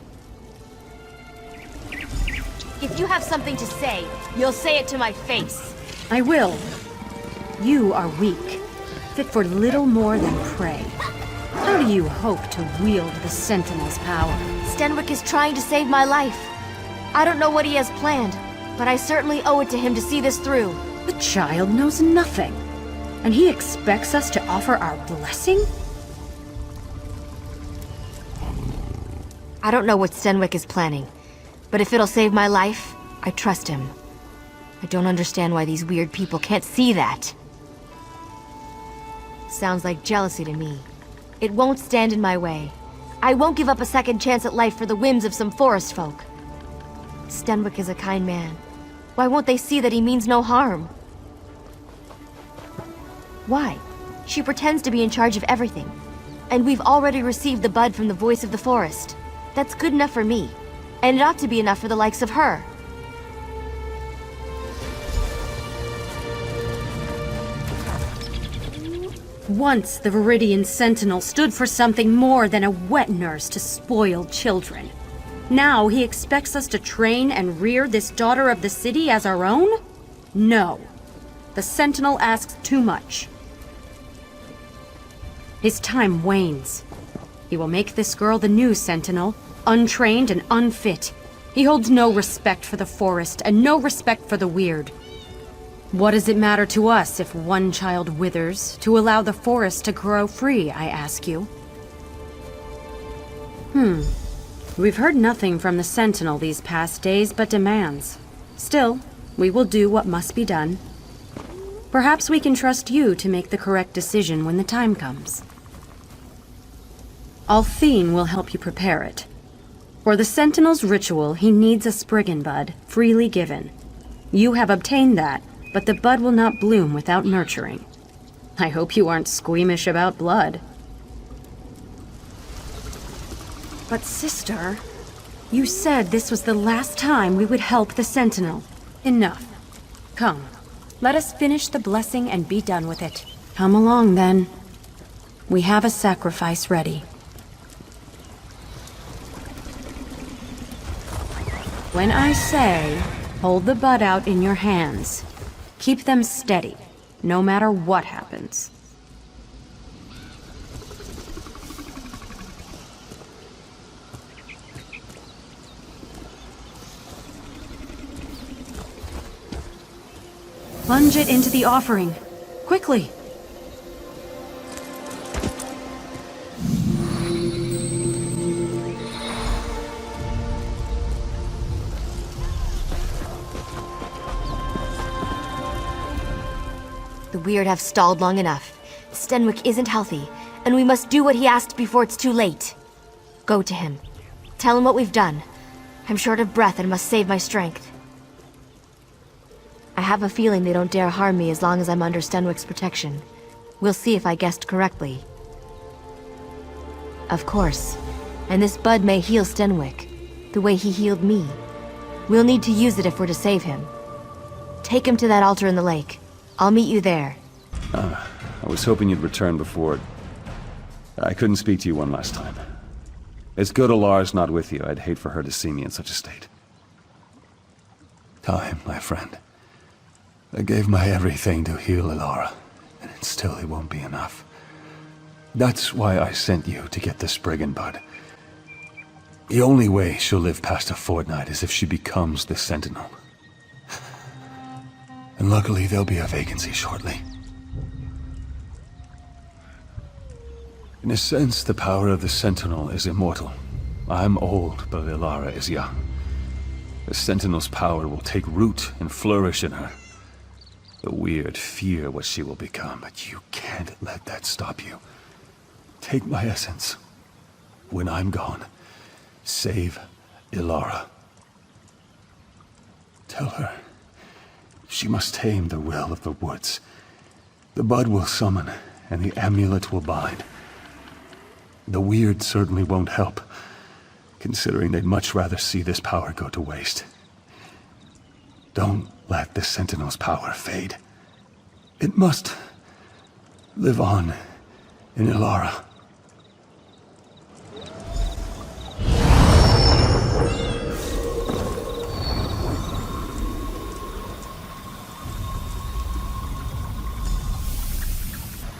If you have something to say, you'll say it to my face. I will. You are weak, fit for little more than prey. How do you hope to wield the Sentinel's power? Stenwick is trying to save my life. I don't know what he has planned, but I certainly owe it to him to see this through. The child knows nothing, and he expects us to offer our blessing? I don't know what Stenwick is planning, but if it'll save my life, I trust him. I don't understand why these weird people can't see that. Sounds like jealousy to me. It won't stand in my way. I won't give up a second chance at life for the whims of some forest folk. Stenwick is a kind man. Why won't they see that he means no harm? Why? She pretends to be in charge of everything. And we've already received the bud from the voice of the forest. That's good enough for me. And it ought to be enough for the likes of her. Once the Viridian Sentinel stood for something more than a wet nurse to spoil children. Now he expects us to train and rear this daughter of the city as our own? No. The Sentinel asks too much. His time wanes. He will make this girl the new Sentinel, untrained and unfit. He holds no respect for the forest and no respect for the weird. What does it matter to us if one child withers to allow the forest to grow free, I ask you? We've heard nothing from the Sentinel these past days but demands. Still, we will do what must be done. Perhaps we can trust you to make the correct decision when the time comes. Althine will help you prepare it. For the Sentinel's ritual, he needs a Spriggan bud, freely given. You have obtained that, but the bud will not bloom without nurturing. I hope you aren't squeamish about blood. But sister, you said this was the last time we would help the Sentinel. Enough. Come, let us finish the blessing and be done with it. Come along then. We have a sacrifice ready. When I say, hold the bud out in your hands, keep them steady, no matter what happens. Plunge it into the offering. Quickly! The weird have stalled long enough. Stenwick isn't healthy, and we must do what he asked before it's too late. Go to him. Tell him what we've done. I'm short of breath and must save my strength. I have a feeling they don't dare harm me as long as I'm under Stenwick's protection. We'll see if I guessed correctly. Of course. And this bud may heal Stenwick, the way he healed me. We'll need to use it if we're to save him. Take him to that altar in the lake. I'll meet you there. I was hoping you'd return before... I couldn't speak to you one last time. It's good Alar's not with you. I'd hate for her to see me in such a state. Time, my friend. I gave my everything to heal Alara, and it won't be enough. That's why I sent you to get the Spriggan bud. The only way she'll live past a fortnight is if she becomes the Sentinel. And luckily there'll be a vacancy shortly. In a sense, the power of the Sentinel is immortal. I'm old, but Alara is young. The Sentinel's power will take root and flourish in her. The weird fear what she will become, but you can't let that stop you. Take my essence. When I'm gone, save Ilara. Tell her she must tame the will of the woods. The bud will summon, and the amulet will bind. The weird certainly won't help, considering they'd much rather see this power go to waste. Don't let the Sentinel's power fade. It must live on in Ilara.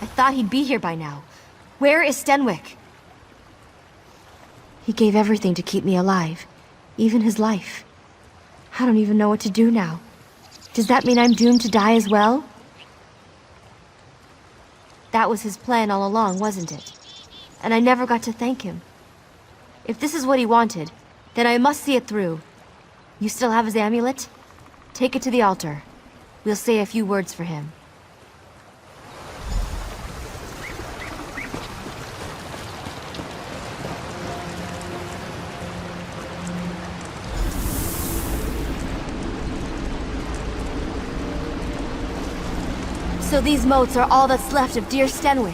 I thought he'd be here by now. Where is Stenwick? He gave everything to keep me alive. Even his life. I don't even know what to do now. Does that mean I'm doomed to die as well? That was his plan all along, wasn't it? And I never got to thank him. If this is what he wanted, then I must see it through. You still have his amulet? Take it to the altar. We'll say a few words for him. So these moats are all that's left of dear Stenwick.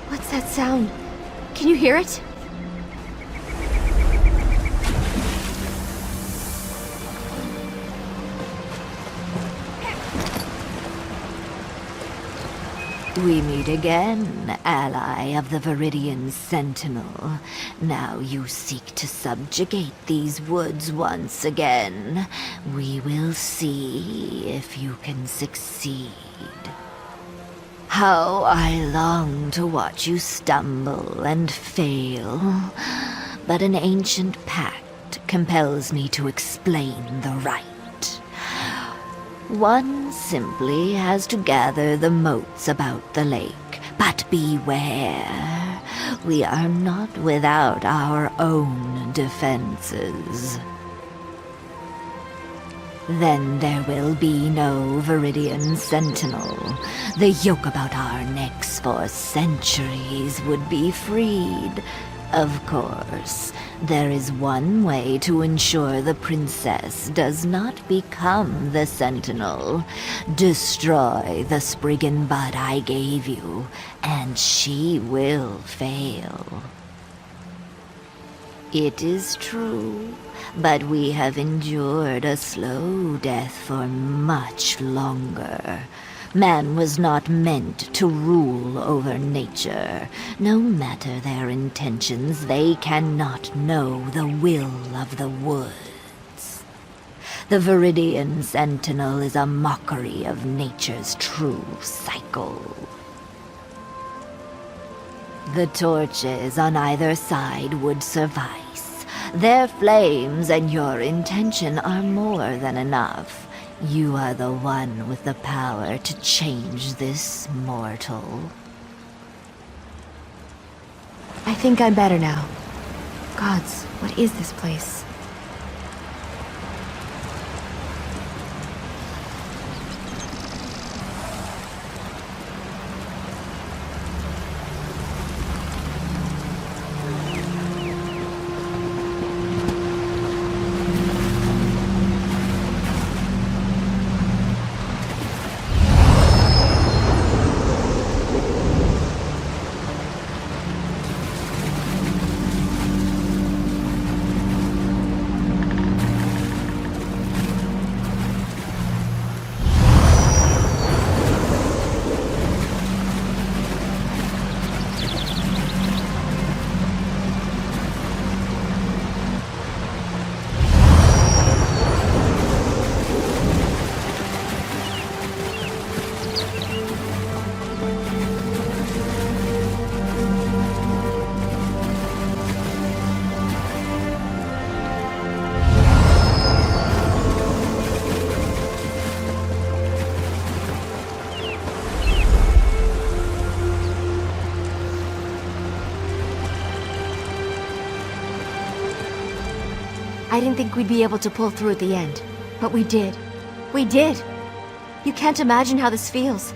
What's that sound? Can you hear it? We meet again, ally of the Viridian Sentinel. Now you seek to subjugate these woods once again. We will see if you can succeed. How I long to watch you stumble and fail. But an ancient pact compels me to explain the right. One simply has to gather the moats about the lake. But beware, we are not without our own defenses. Then there will be no Viridian Sentinel. The yoke about our necks for centuries would be freed. Of course, there is one way to ensure the princess does not become the Sentinel. Destroy the Spriggan bud I gave you, and she will fail. It is true, but we have endured a slow death for much longer. Man was not meant to rule over nature. No matter their intentions, they cannot know the will of the woods. The Viridian Sentinel is a mockery of nature's true cycle. The torches on either side would suffice. Their flames and your intention are more than enough. You are the one with the power to change this mortal. I think I'm better now. Gods, what is this place? I didn't think we'd be able to pull through at the end, but we did. We did! You can't imagine how this feels.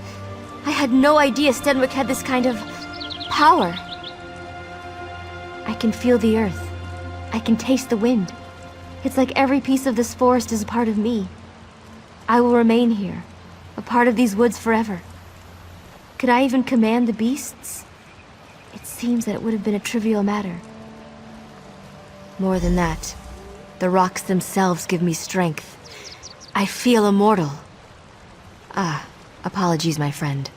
I had no idea Stenwick had this kind of power. I can feel the earth. I can taste the wind. It's like every piece of this forest is a part of me. I will remain here, a part of these woods forever. Could I even command the beasts? It seems that it would have been a trivial matter. More than that, the rocks themselves give me strength. I feel immortal. Apologies, my friend.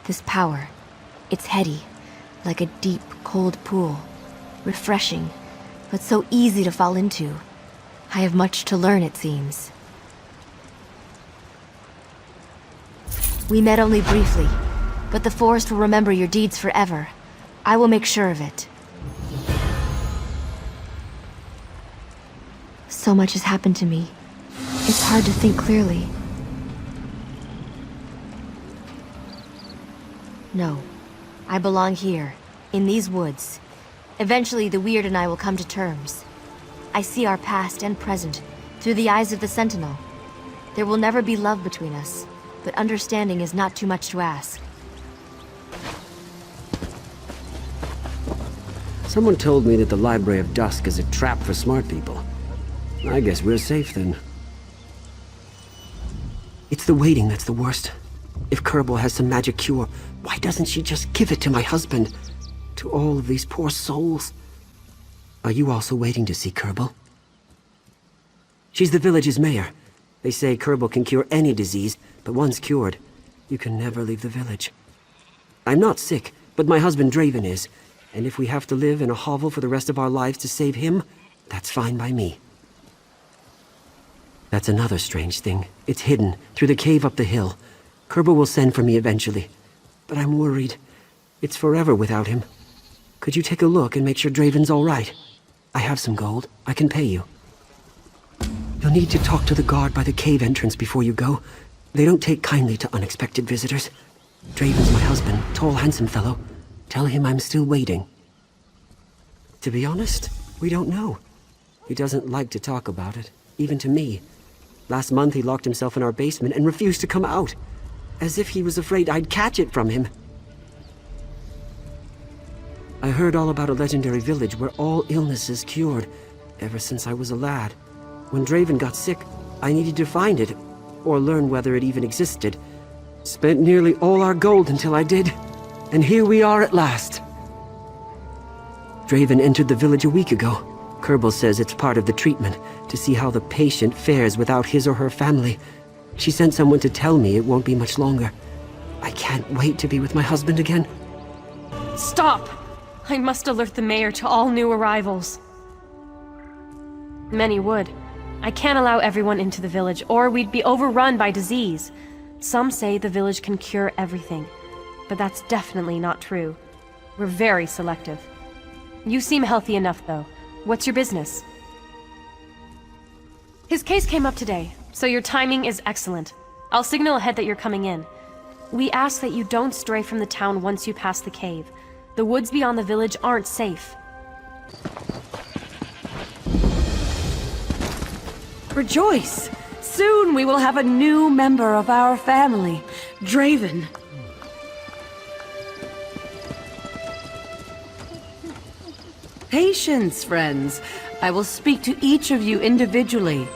This power, it's heady, like a deep, cold pool. Refreshing, but so easy to fall into. I have much to learn, it seems. We met only briefly, but the forest will remember your deeds forever. I will make sure of it. So much has happened to me. It's hard to think clearly. No. I belong here, in these woods. Eventually, the Weird and I will come to terms. I see our past and present through the eyes of the Sentinel. There will never be love between us, but understanding is not too much to ask. Someone told me that the Library of Dusk is a trap for smart people. I guess we're safe then. It's the waiting that's the worst. If Kerbal has some magic cure, why doesn't she just give it to my husband? To all of these poor souls. Are you also waiting to see Kerbal? She's the village's mayor. They say Kerbal can cure any disease, but once cured, you can never leave the village. I'm not sick, but my husband Draven is, and if we have to live in a hovel for the rest of our lives to save him, that's fine by me. That's another strange thing. It's hidden, through the cave up the hill. Kerbal will send for me eventually, but I'm worried. It's forever without him. Could you take a look and make sure Draven's all right? I have some gold. I can pay you. You'll need to talk to the guard by the cave entrance before you go. They don't take kindly to unexpected visitors. Draven's my husband, tall, handsome fellow. Tell him I'm still waiting. To be honest, we don't know. He doesn't like to talk about it, even to me. Last month he locked himself in our basement and refused to come out, as if he was afraid I'd catch it from him. I heard all about a legendary village where all illnesses cured, ever since I was a lad. When Draven got sick, I needed to find it, or learn whether it even existed. Spent nearly all our gold until I did, and here we are at last. Draven entered the village a week ago. Kerbal says it's part of the treatment, to see how the patient fares without his or her family. She sent someone to tell me it won't be much longer. I can't wait to be with my husband again. Stop! I must alert the mayor to all new arrivals. Many would. I can't allow everyone into the village, or we'd be overrun by disease. Some say the village can cure everything, but that's definitely not true. We're very selective. You seem healthy enough, though. What's your business? His case came up today, so your timing is excellent. I'll signal ahead that you're coming in. We ask that you don't stray from the town once you pass the cave. The woods beyond the village aren't safe. Rejoice! Soon we will have a new member of our family, Draven. Patience, friends. I will speak to each of you individually.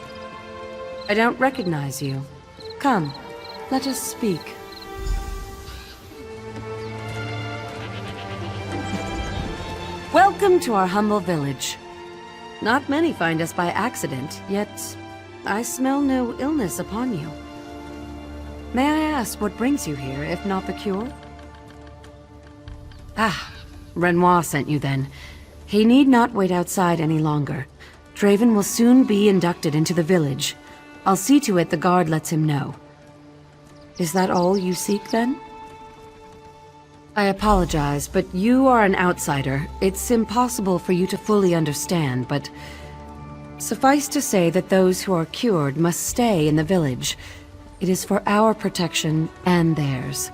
I don't recognize you. Come, let us speak. Welcome to our humble village. Not many find us by accident, yet I smell no illness upon you. May I ask what brings you here, if not the cure? Ah, Renoir sent you then. He need not wait outside any longer. Draven will soon be inducted into the village. I'll see to it the guard lets him know. Is that all you seek, then? I apologize, but you are an outsider. It's impossible for you to fully understand, but suffice to say that those who are cured must stay in the village. It is for our protection and theirs.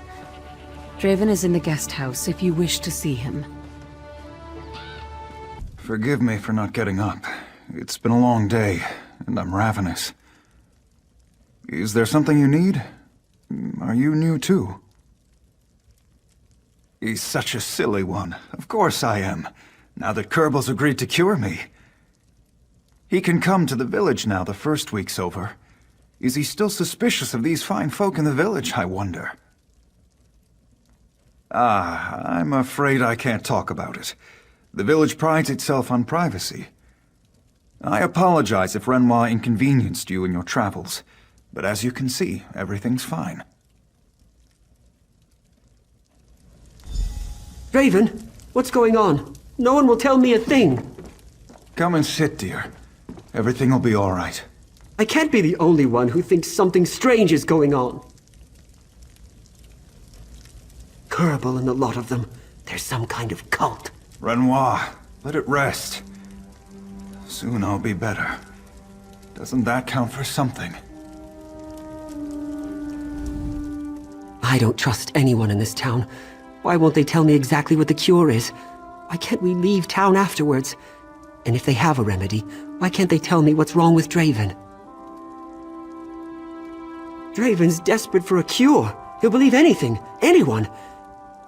Draven is in the guest house if you wish to see him. Forgive me for not getting up. It's been a long day, and I'm ravenous. Is there something you need? Are you new too? He's such a silly one. Of course I am, now that Kerbal's agreed to cure me. He can come to the village now the first week's over. Is he still suspicious of these fine folk in the village, I wonder? I'm afraid I can't talk about it. The village prides itself on privacy. I apologize if Renoir inconvenienced you in your travels, but as you can see, everything's fine. Draven, what's going on? No one will tell me a thing. Come and sit, dear. Everything will be all right. I can't be the only one who thinks something strange is going on. Kerbal and a lot of them. They're some kind of cult. Renoir, let it rest. Soon I'll be better. Doesn't that count for something? I don't trust anyone in this town. Why won't they tell me exactly what the cure is? Why can't we leave town afterwards? And if they have a remedy, why can't they tell me what's wrong with Draven? Draven's desperate for a cure. He'll believe anything, anyone.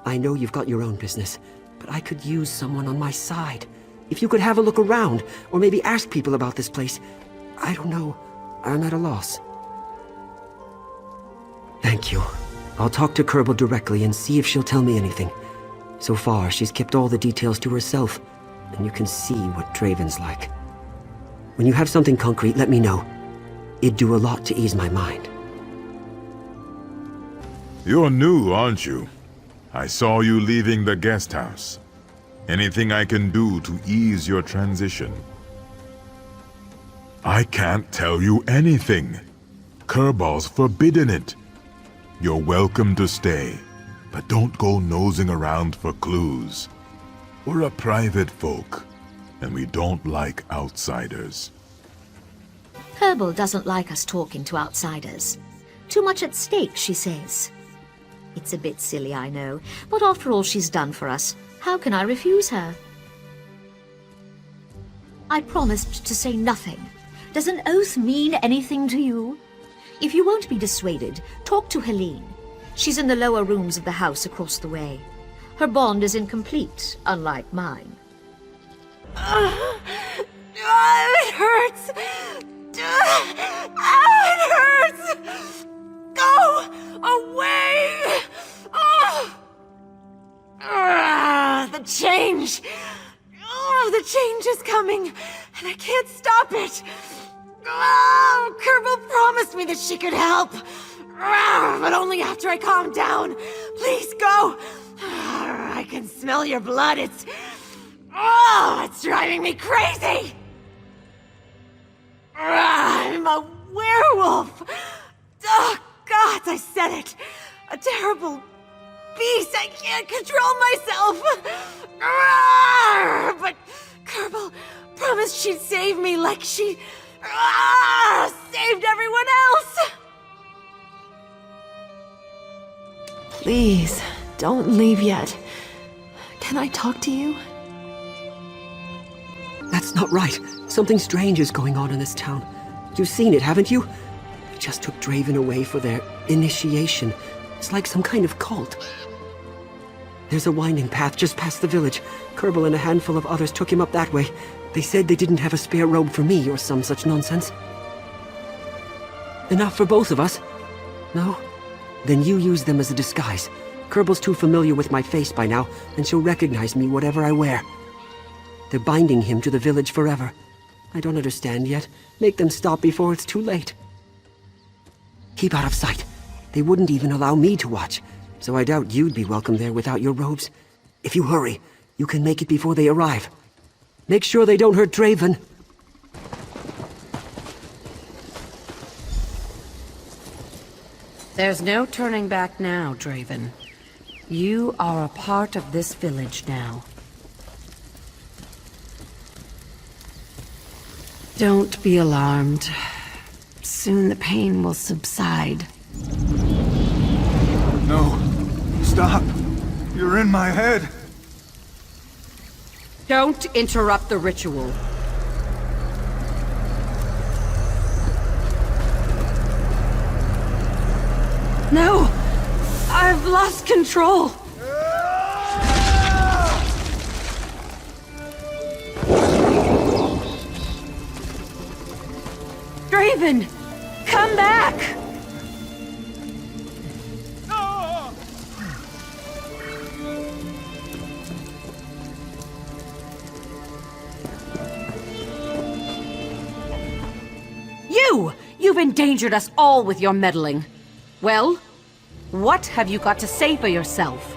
I know you've got your own business, but I could use someone on my side. If you could have a look around, or maybe ask people about this place. I don't know. I'm at a loss. Thank you. I'll talk to Kerbal directly and see if she'll tell me anything. So far, she's kept all the details to herself, and you can see what Draven's like. When you have something concrete, let me know. It'd do a lot to ease my mind. You're new, aren't you? I saw you leaving the guest house. Anything I can do to ease your transition? I can't tell you anything. Kerbal's forbidden it. You're welcome to stay, but don't go nosing around for clues. We're a private folk, and we don't like outsiders. Kerbal doesn't like us talking to outsiders. Too much at stake, she says. It's a bit silly, I know, but after all she's done for us, how can I refuse her? I promised to say nothing. Does an oath mean anything to you? If you won't be dissuaded, talk to Helene. She's in the lower rooms of the house across the way. Her bond is incomplete, unlike mine. It hurts! It hurts! Go away! The change! The change is coming, and I can't stop it! Kerbal promised me that she could help! But only after I calm down! Please go! I can smell your blood, it's driving me crazy! I'm a werewolf! Oh, gods, I said it! A terrible beast, I can't control myself! But Kerbal promised she'd save me like she saved everyone else! Please, don't leave yet. Can I talk to you? That's not right. Something strange is going on in this town. You've seen it, haven't you? They just took Draven away for their initiation. It's like some kind of cult. There's a winding path just past the village. Kerbal and a handful of others took him up that way. They said they didn't have a spare robe for me or some such nonsense. Enough for both of us? No? Then you use them as a disguise. Kerbal's too familiar with my face by now, and she'll recognize me whatever I wear. They're binding him to the village forever. I don't understand yet. Make them stop before it's too late. Keep out of sight. They wouldn't even allow me to watch, so I doubt you'd be welcome there without your robes. If you hurry, you can make it before they arrive. Make sure they don't hurt Draven. There's no turning back now, Draven. You are a part of this village now. Don't be alarmed. Soon the pain will subside. No. Stop. You're in my head. Don't interrupt the ritual. No! I've lost control! Draven! Come back! You've endangered us all with your meddling. Well, what have you got to say for yourself?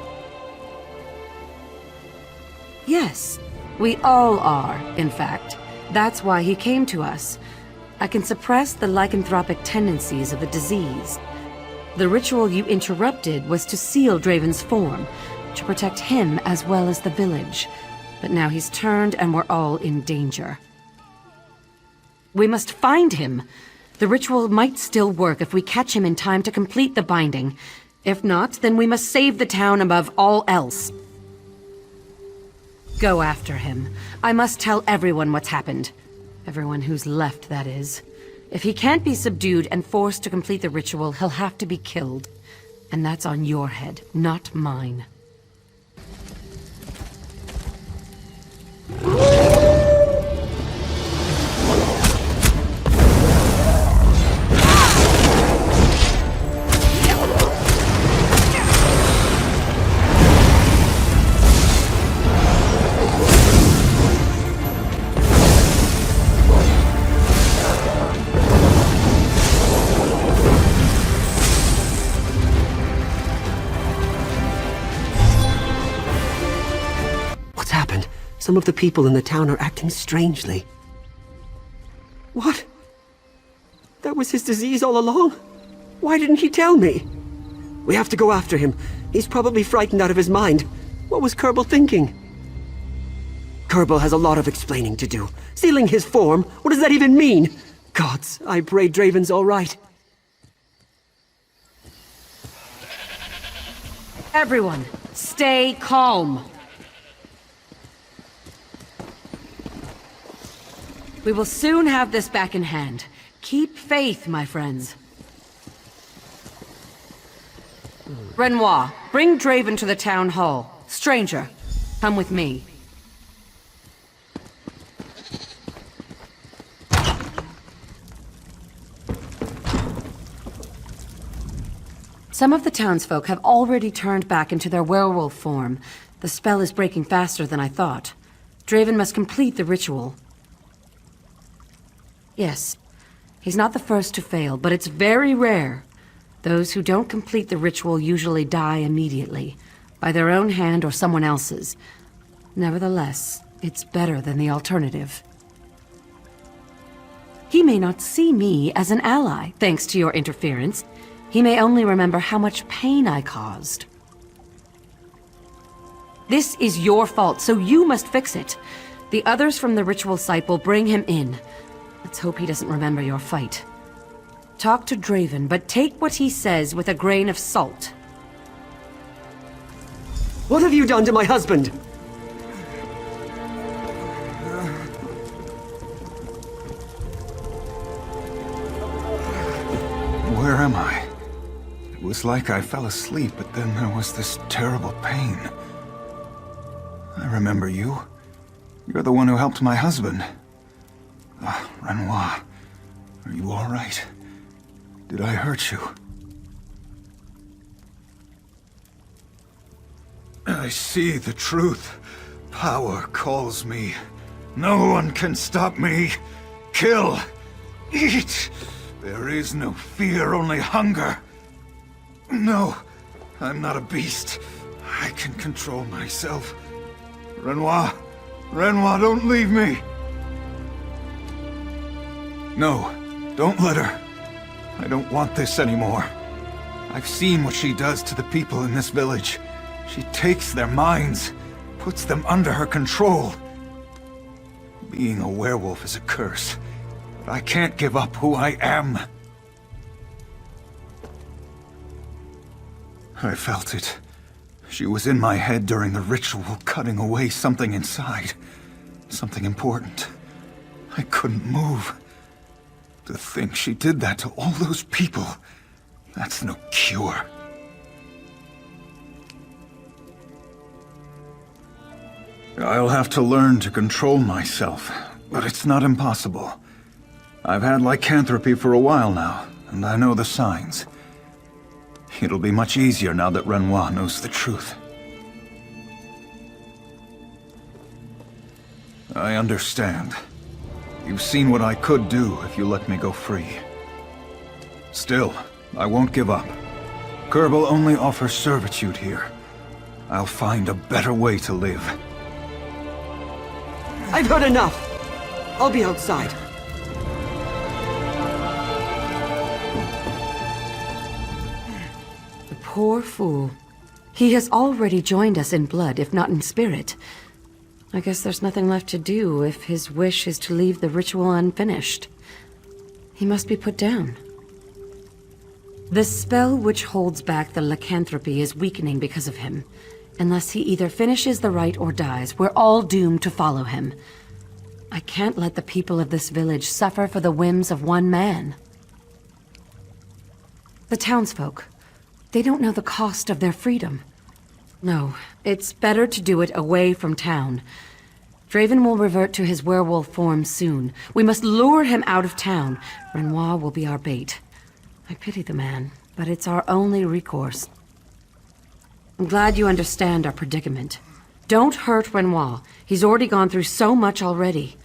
Yes, we all are, in fact. That's why he came to us. I can suppress the lycanthropic tendencies of the disease. The ritual you interrupted was to seal Draven's form, to protect him as well as the village. But now he's turned and we're all in danger. We must find him. The ritual might still work if we catch him in time to complete the binding. If not, then we must save the town above all else. Go after him. I must tell everyone what's happened. Everyone who's left, that is. If he can't be subdued and forced to complete the ritual, he'll have to be killed. And that's on your head, not mine. Some of the people in the town are acting strangely. What? That was his disease all along? Why didn't he tell me? We have to go after him. He's probably frightened out of his mind. What was Kerbal thinking? Kerbal has a lot of explaining to do. Sealing his form? What does that even mean? Gods, I pray Draven's all right. Everyone, stay calm. We will soon have this back in hand. Keep faith, my friends. Renoir, bring Draven to the town hall. Stranger, come with me. Some of the townsfolk have already turned back into their werewolf form. The spell is breaking faster than I thought. Draven must complete the ritual. Yes, he's not the first to fail, but it's very rare. Those who don't complete the ritual usually die immediately, by their own hand or someone else's. Nevertheless, it's better than the alternative. He may not see me as an ally, thanks to your interference. He may only remember how much pain I caused. This is your fault, so you must fix it. The others from the ritual site will bring him in. Let's hope he doesn't remember your fight. Talk to Draven, but take what he says with a grain of salt. What have you done to my husband? Where am I? It was like I fell asleep, but then there was this terrible pain. I remember you. You're the one who helped my husband. Ah, Renoir. Are you all right? Did I hurt you? I see the truth. Power calls me. No one can stop me. Kill. Eat. There is no fear, only hunger. No, I'm not a beast. I can control myself. Renoir. Renoir, don't leave me. No, don't let her. I don't want this anymore. I've seen what she does to the people in this village. She takes their minds, puts them under her control. Being a werewolf is a curse, but I can't give up who I am. I felt it. She was in my head during the ritual, cutting away something inside. Something important. I couldn't move. To think she did that to all those people, that's no cure. I'll have to learn to control myself, but it's not impossible. I've had lycanthropy for a while now, and I know the signs. It'll be much easier now that Renoir knows the truth. I understand. You've seen what I could do if you let me go free. Still, I won't give up. Kerbal only offers servitude here. I'll find a better way to live. I've heard enough! I'll be outside. poor fool. He has already joined us in blood, if not in spirit. I guess there's nothing left to do if his wish is to leave the ritual unfinished. He must be put down. The spell which holds back the lycanthropy is weakening because of him. Unless he either finishes the rite or dies, we're all doomed to follow him. I can't let the people of this village suffer for the whims of one man. The townsfolk, they don't know the cost of their freedom. No, it's better to do it away from town. Draven will revert to his werewolf form soon. We must lure him out of town. Renoir will be our bait. I pity the man, but it's our only recourse. I'm glad you understand our predicament. Don't hurt Renoir. He's already gone through so much already.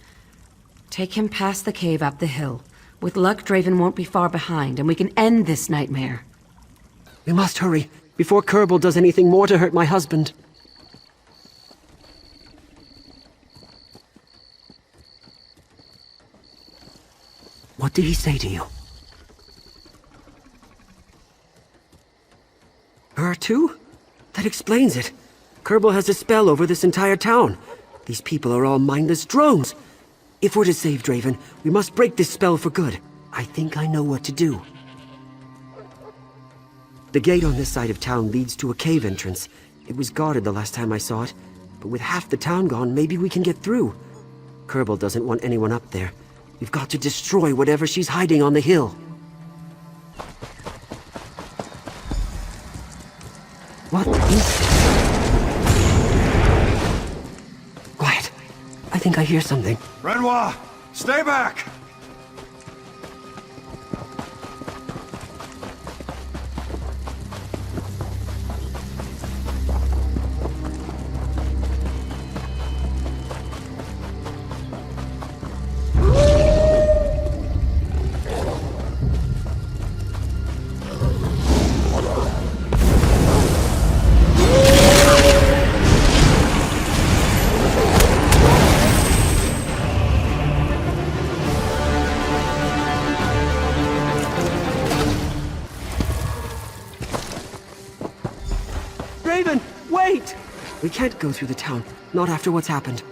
Take him past the cave up the hill. With luck, Draven won't be far behind, and we can end this nightmare. We must hurry, before Kerbal does anything more to hurt my husband. What did he say to you? Her too? That explains it. Kerbal has a spell over this entire town. These people are all mindless drones. If we're to save Draven, we must break this spell for good. I think I know what to do. The gate on this side of town leads to a cave entrance. It was guarded the last time I saw it, but with half the town gone, maybe we can get through. Kerbal doesn't want anyone up there. We've got to destroy whatever she's hiding on the hill. What is... Quiet. I think I hear something. Renoir, stay back! We can't go through the town, not after what's happened.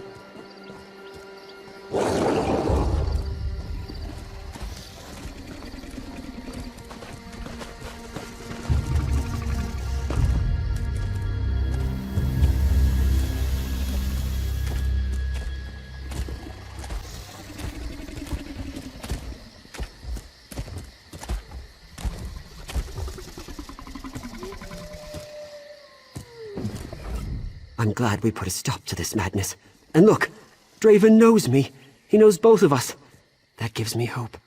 I'm glad we put a stop to this madness. And look, Draven knows me. He knows both of us. That gives me hope.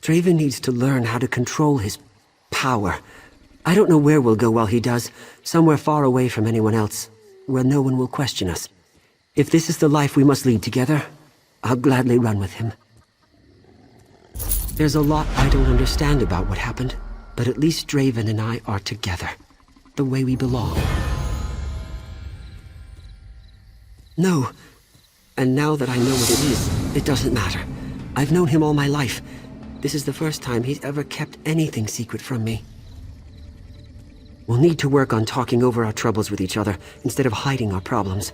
Draven needs to learn how to control his power. I don't know where we'll go while he does. Somewhere far away from anyone else, where no one will question us. If this is the life we must lead together, I'll gladly run with him. There's a lot I don't understand about what happened, but at least Draven and I are together. The way we belong. No. And now that I know what it is, it doesn't matter. I've known him all my life. This is the first time he's ever kept anything secret from me. We'll need to work on talking over our troubles with each other, instead of hiding our problems.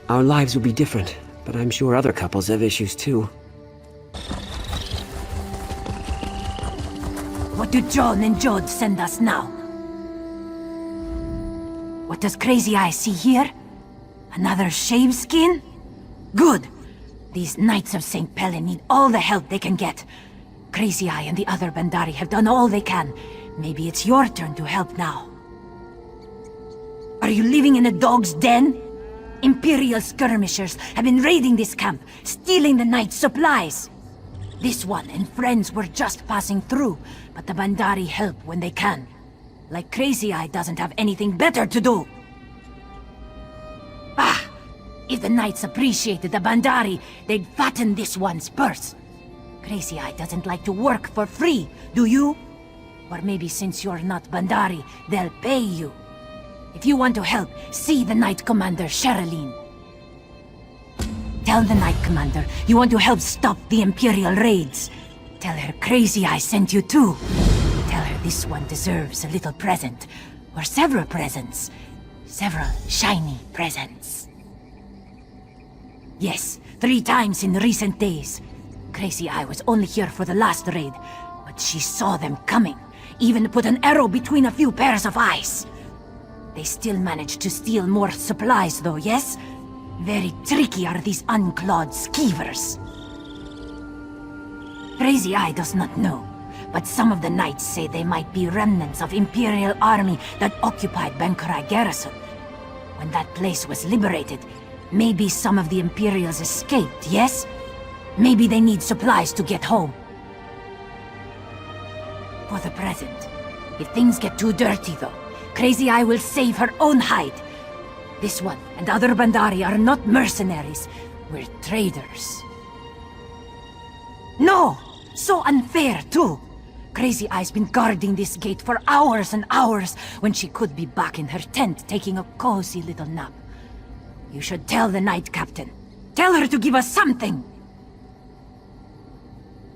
Our lives will be different, but I'm sure other couples have issues too. What do John and Jod send us now? What does Crazy Eye see here? Another shave skin? Good! These Knights of St. Pellen need all the help they can get. Crazy Eye and the other Bandari have done all they can. Maybe it's your turn to help now. Are you living in a dog's den? Imperial skirmishers have been raiding this camp, stealing the Knight's supplies. This one and friends were just passing through, but the Bandari help when they can. Like Crazy Eye doesn't have anything better to do. If the Knights appreciated the Bandari, they'd fatten this one's purse. Crazy Eye doesn't like to work for free, do you? Or maybe since you're not Bandari, they'll pay you. If you want to help, see the Knight Commander, Sherilyn. Tell the Knight Commander you want to help stop the Imperial raids. Tell her Crazy Eye sent you too. Tell her This one deserves a little present, or several presents. Several shiny presents. Yes, 3 times in recent days. Crazy Eye was only here for the last raid, but she saw them coming, even put an arrow between a few pairs of eyes. They still managed to steal more supplies though, yes? Very tricky are these unclawed skeevers. Crazy Eye does not know, but some of the knights say they might be remnants of Imperial army that occupied Bangkorai garrison. When that place was liberated, maybe some of the Imperials escaped, yes? Maybe they need supplies to get home. For the present. If things get too dirty though, Crazy Eye will save her own hide. This one and other Bandari are not mercenaries, we're traders. No! So unfair too! Crazy Eye's been guarding this gate for hours and hours when she could be back in her tent taking a cozy little nap. You should tell the Knight Captain. Tell her to give us something!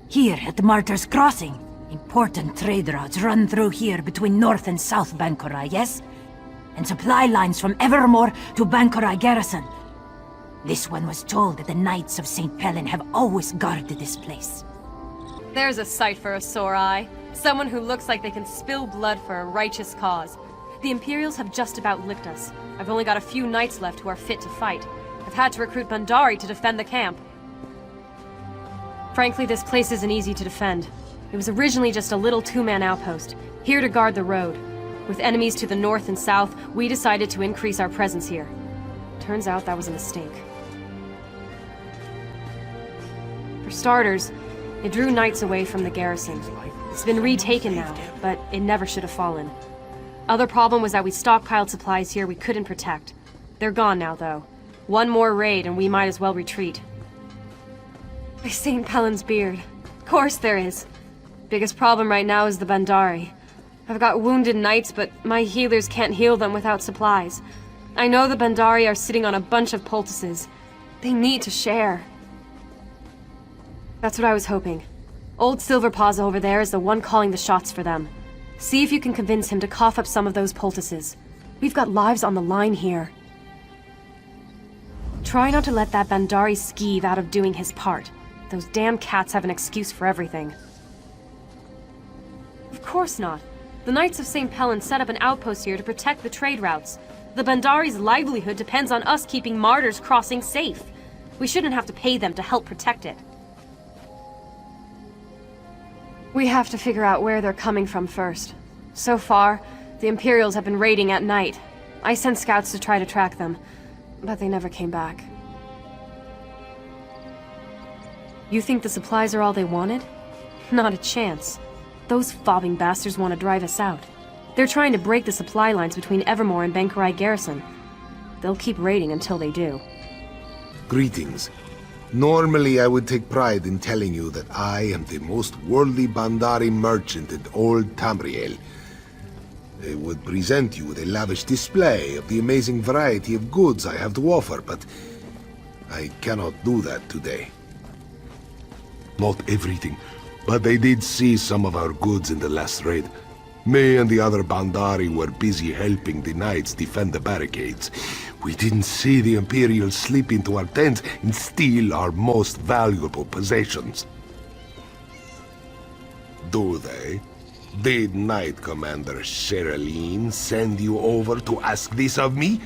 Here at Martyr's Crossing, important trade routes run through here between North and South Bangkorai, yes? And supply lines from Evermore to Bangkorai Garrison. This one was told that the Knights of St. Pellen have always guarded this place. There's a sight for a sore eye. Someone who looks like they can spill blood for a righteous cause. The Imperials have just about licked us. I've only got a few knights left who are fit to fight. I've had to recruit Bandari to defend the camp. Frankly, this place isn't easy to defend. It was originally just a little 2-man outpost, here to guard the road. With enemies to the north and south, we decided to increase our presence here. Turns out that was a mistake. For starters, it drew knights away from the garrison. It's been retaken now, but it never should have fallen. Other problem was that we stockpiled supplies here we couldn't protect. They're gone now, though. One more raid and we might as well retreat. By St. Pellen's beard. Of course there is. Biggest problem right now is the Bandari. I've got wounded knights, but my healers can't heal them without supplies. I know the Bandari are sitting on a bunch of poultices. They need to share. That's what I was hoping. Old Silverpaws over there is the one calling the shots for them. See if you can convince him to cough up some of those poultices. We've got lives on the line here. Try not to let that Bandari skeeve out of doing his part. Those damn cats have an excuse for everything. Of course not. The Knights of St. Pellen set up an outpost here to protect the trade routes. The Bandari's livelihood depends on us keeping Martyr's Crossing safe. We shouldn't have to pay them to help protect it. We have to figure out where they're coming from first. So far, the Imperials have been raiding at night. I sent scouts to try to track them, but they never came back. You think the supplies are all they wanted? Not a chance. Those fobbing bastards want to drive us out. They're trying to break the supply lines between Evermore and Bangkorai Garrison. They'll keep raiding until they do. Greetings. Normally I would take pride in telling you that I am the most worldly Bandari merchant in old Tamriel. I would present you with a lavish display of the amazing variety of goods I have to offer, but I cannot do that today. Not everything, but I did see some of our goods in the last raid. Me and the other Bandari were busy helping the knights defend the barricades. We didn't see the Imperials slip into our tents and steal our most valuable possessions. Do they? Did Knight Commander Sherilyn send you over to ask this of me?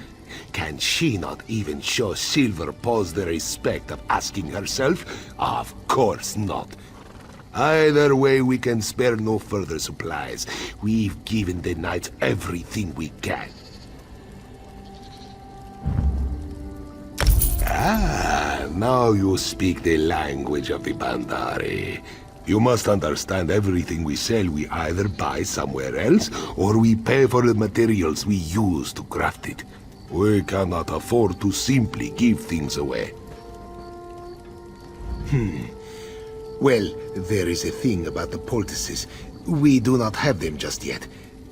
Can she not even show Silverpaws the respect of asking herself? Of course not. Either way, we can spare no further supplies. We've given the knights everything we can. Ah, now you speak the language of the Bandari. You must understand everything we sell we either buy somewhere else, or we pay for the materials we use to craft it. We cannot afford to simply give things away. Well, there is a thing about the poultices. We do not have them just yet.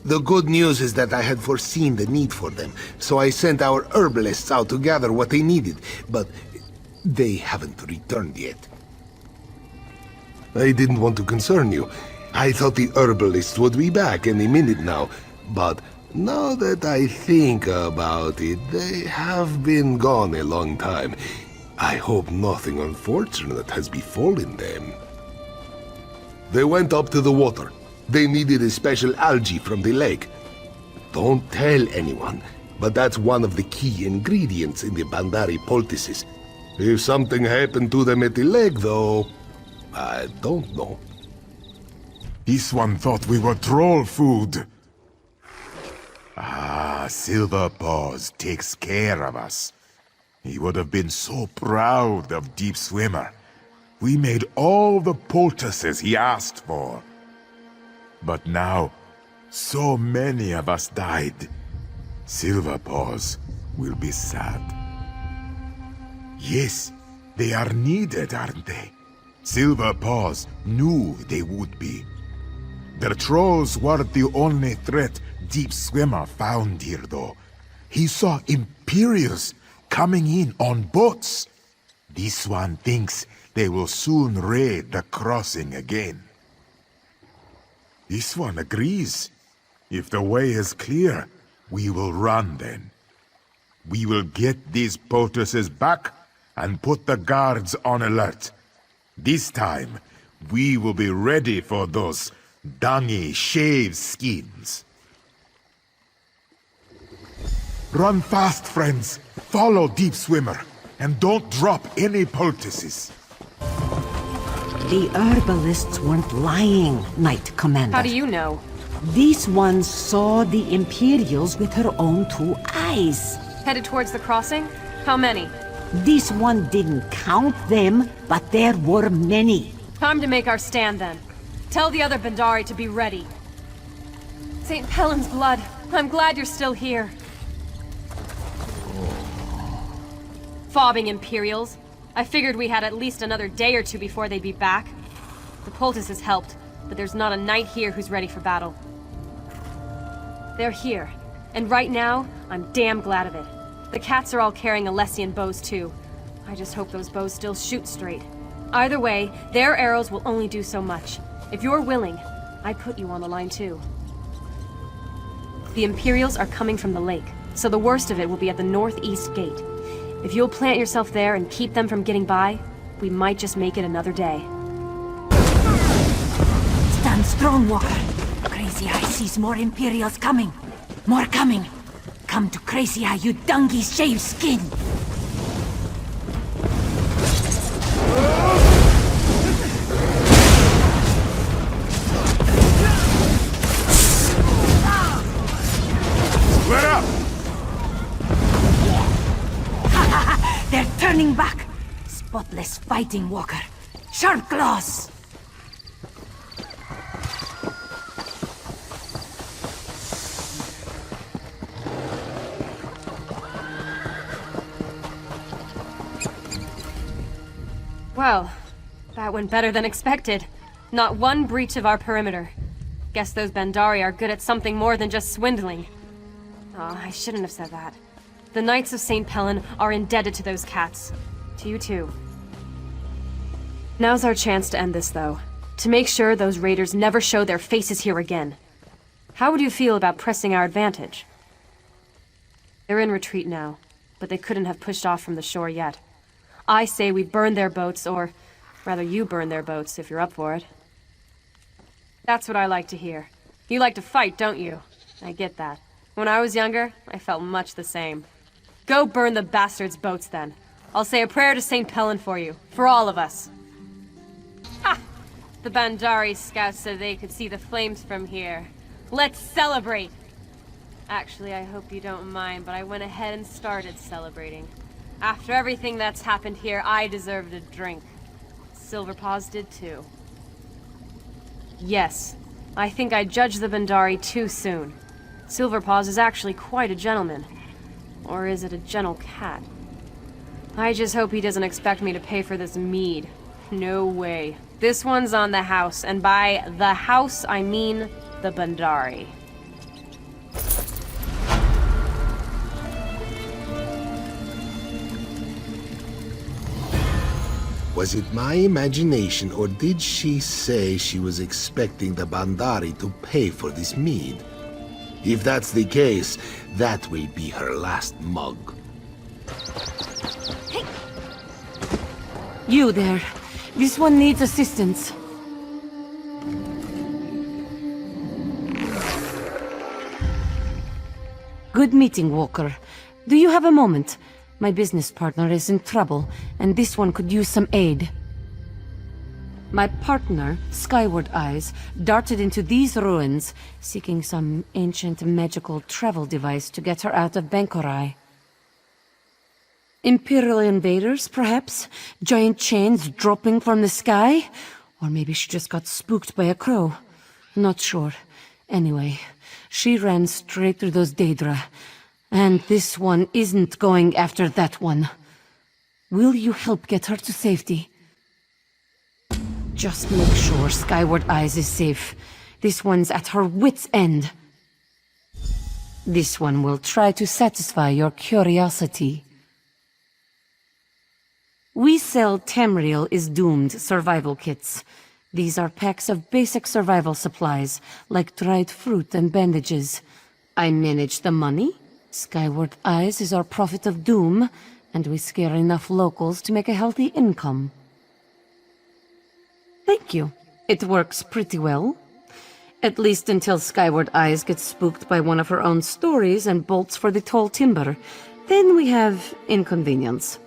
The good news is that I had foreseen the need for them, so I sent our herbalists out to gather what they needed, but they haven't returned yet. I didn't want to concern you. I thought the herbalist would be back any minute now, but now that I think about it, they have been gone a long time. I hope nothing unfortunate has befallen them. They went up to the water. They needed a special algae from the lake. Don't tell anyone, but that's one of the key ingredients in the Bandari poultices. If something happened to them at the lake, though, I don't know. This one thought we were troll food. Ah, Silver Paws takes care of us. He would have been so proud of Deep Swimmer. We made all the poultices he asked for. But now, so many of us died. Silver Paws will be sad. Yes, they are needed, aren't they? Silver Paws knew they would be. The trolls weren't the only threat Deep Swimmer found here, though. He saw Imperials coming in on boats. This one thinks they will soon raid the crossing again. This one agrees. If the way is clear, we will run then. We will get these poultices back and put the guards on alert. This time, we will be ready for those dungy shave skins. Run fast, friends. Follow Deep Swimmer, and don't drop any poultices. The herbalists weren't lying, Knight Commander. How do you know? This one saw the Imperials with her own 2 eyes. Headed towards the crossing? How many? This one didn't count them, but there were many. Time to make our stand then. Tell the other Bandari to be ready. St. Pellin's blood, I'm glad you're still here. Fobbing Imperials. I figured we had at least another day or 2 before they'd be back. The poultices helped, but there's not a knight here who's ready for battle. They're here, and right now, I'm damn glad of it. The cats are all carrying Alessian bows too. I just hope those bows still shoot straight. Either way, their arrows will only do so much. If you're willing, I'd put you on the line too. The Imperials are coming from the lake, so the worst of it will be at the northeast gate. If you'll plant yourself there and keep them from getting by, we might just make it another day. Stand strong, Walker. Crazy Eye sees more Imperials coming. More coming. Come to Crazy Eye, you dungy shaved skin. Split up! They're turning back. Spotless fighting, Walker. Sharp claws. Well, that went better than expected. Not one breach of our perimeter. Guess those Bandari are good at something more than just swindling. Oh, I shouldn't have said that. The Knights of St. Pellin are indebted to those cats. To you too. Now's our chance to end this, though. To make sure those raiders never show their faces here again. How would you feel about pressing our advantage? They're in retreat now, but they couldn't have pushed off from the shore yet. I say we burn their boats, or rather you burn their boats if you're up for it. That's what I like to hear. You like to fight, don't you? I get that. When I was younger, I felt much the same. Go burn the bastards' boats then. I'll say a prayer to St. Pellin for you, for all of us. Ha! The Bandari scouts said they could see the flames from here. Let's celebrate! Actually, I hope you don't mind, but I went ahead and started celebrating. After everything that's happened here, I deserved a drink. Silverpaws did too. Yes, I think I judged the Bandari too soon. Silverpaws is actually quite a gentleman. Or is it a gentle cat? I just hope he doesn't expect me to pay for this mead. No way. This one's on the house, and by the house, I mean the Bandari. Was it my imagination, or did she say she was expecting the Bandari to pay for this mead? If that's the case, that will be her last mug. You there. This one needs assistance. Good meeting, Walker. Do you have a moment? My business partner is in trouble, and this one could use some aid. My partner, Skyward Eyes, darted into these ruins, seeking some ancient magical travel device to get her out of Bangkorai. Imperial invaders, perhaps? Giant chains dropping from the sky? Or maybe she just got spooked by a crow. Not sure. Anyway, she ran straight through those Daedra. And this one isn't going after that one. Will you help get her to safety? Just make sure Skyward Eyes is safe. This one's at her wit's end. This one will try to satisfy your curiosity. We sell Tamriel is Doomed survival kits. These are packs of basic survival supplies, like dried fruit and bandages. I manage the money. Skyward Eyes is our prophet of doom, and we scare enough locals to make a healthy income. Thank you. It works pretty well. At least until Skyward Eyes gets spooked by one of her own stories and bolts for the tall timber. Then we have inconvenience.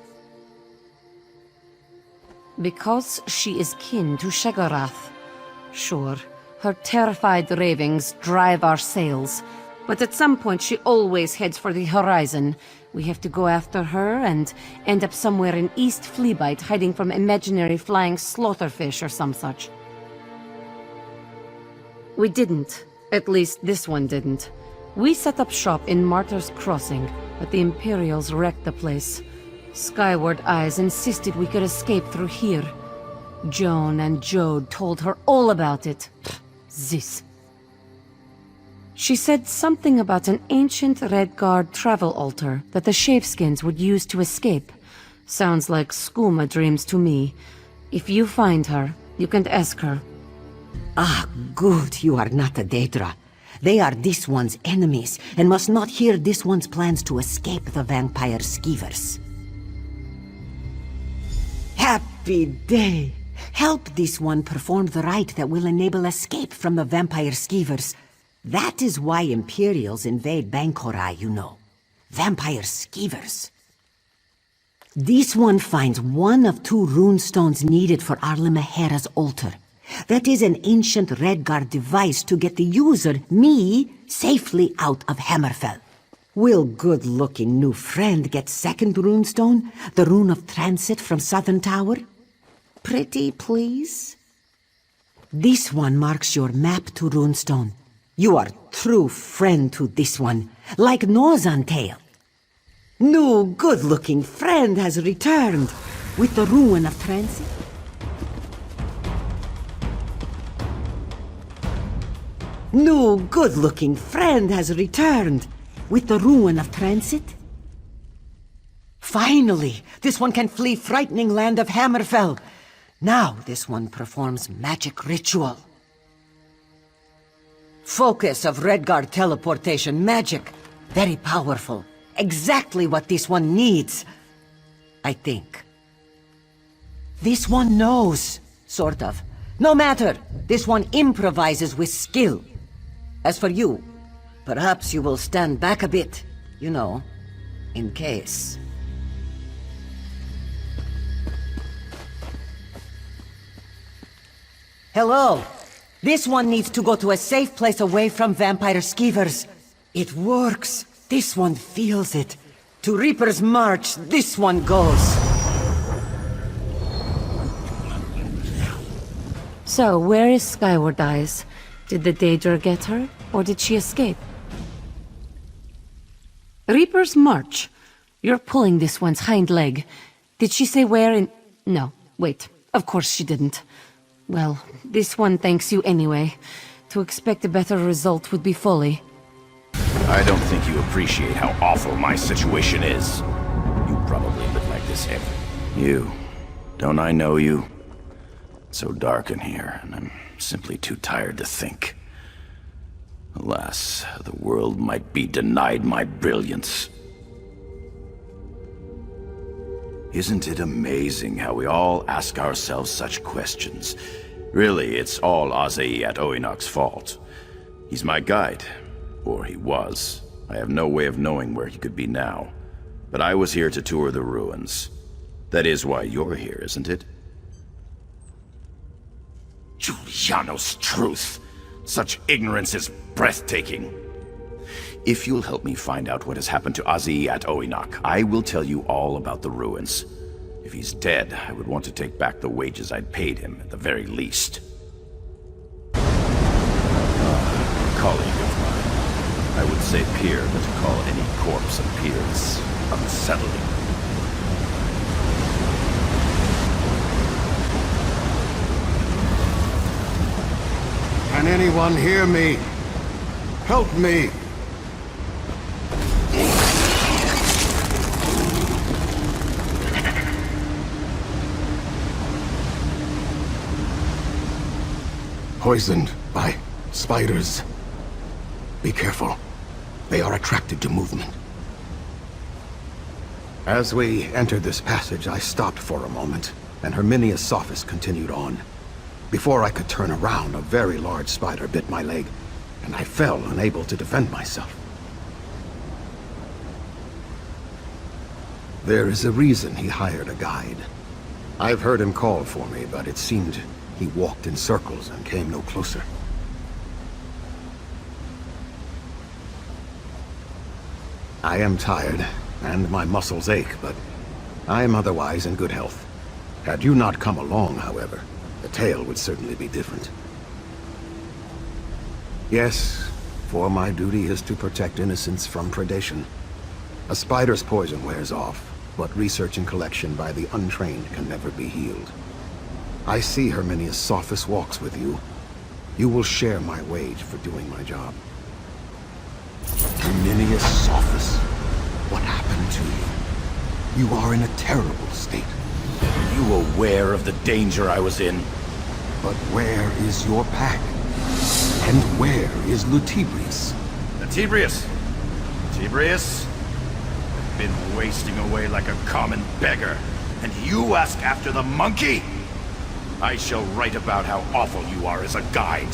Because she is kin to Shagarath. Sure, her terrified ravings drive our sales, but at some point she always heads for the horizon. We have to go after her and end up somewhere in East Fleabite, hiding from imaginary flying slaughterfish or some such. We didn't. At least this one didn't. We set up shop in Martyr's Crossing, but the Imperials wrecked the place. Skyward Eyes insisted we could escape through here. Joan and Jode told her all about it. This. She said something about an ancient Redguard travel altar that the Shaveskins would use to escape. Sounds like skooma dreams to me. If you find her, you can ask her. Ah, good, you are not a Daedra. They are this one's enemies, and must not hear this one's plans to escape the vampire skeevers. Happy day! Help this one perform the rite that will enable escape from the vampire skeevers. That is why Imperials invade Bangkorai, you know. Vampire skeevers. This one finds one of 2 runestones needed for Arla Mehera's altar. That is an ancient Redguard device to get the user, me, safely out of Hammerfell. Will good-looking new friend get second runestone, the rune of transit from Southern Tower? Pretty, please? This one marks your map to runestone. You are true friend to this one, like nose on tail. New good-looking friend has returned with the rune of transit. New good-looking friend has returned with the rune of transit. Finally, this one can flee frightening land of Hammerfell. Now this one performs magic ritual. Focus of Redguard teleportation magic. Very powerful. Exactly what this one needs. I think. This one knows. Sort of. No matter. This one improvises with skill. As for you, perhaps you will stand back a bit. You know, in case. Hello. This one needs to go to a safe place away from vampire skeevers. It works. This one feels it. To Reaper's March, this one goes. So, where is Skyward Eyes? Did the Daedra get her, or did she escape? Reaper's March. You're pulling this one's hind leg. Did she say where in... No, wait. Of course she didn't. Well, this one thanks you anyway. To expect a better result would be folly. I don't think you appreciate how awful my situation is. You probably live like this every... You... Don't I know you? It's so dark in here, and I'm simply too tired to think. Alas, the world might be denied my brilliance. Isn't it amazing how we all ask ourselves such questions? Really, it's all Azei at Oinok's fault. He's my guide, or he was. I have no way of knowing where he could be now. But I was here to tour the ruins. That is why you're here, isn't it? Giuliano's truth! Such ignorance is breathtaking. If you'll help me find out what has happened to Azei at Oinok, I will tell you all about the ruins. If he's dead, I would want to take back the wages I'd paid him, at the very least. A colleague of mine. I would say peer, but to call any corpse a peer is unsettling. Can anyone hear me? Help me! Poisoned by spiders. Be careful. They are attracted to movement. As we entered this passage, I stopped for a moment, and Herminia's sophist continued on. Before I could turn around, a very large spider bit my leg, and I fell, unable to defend myself. There is a reason he hired a guide. I've heard him call for me, but it seemed he walked in circles and came no closer. I am tired, and my muscles ache, but I am otherwise in good health. Had you not come along, however, the tale would certainly be different. Yes, for my duty is to protect innocents from predation. A spider's poison wears off, but research and collection by the untrained can never be healed. I see Herminia's sophist walks with you. You will share my wage for doing my job. Herminia's sophist? What happened to you? You are in a terrible state. Are you aware of the danger I was in? But where is your pack? And where is Lutibrius? Lutibrius? Lutibrius? I've been wasting away like a common beggar, and you ask after the monkey? I shall write about how awful you are as a guide.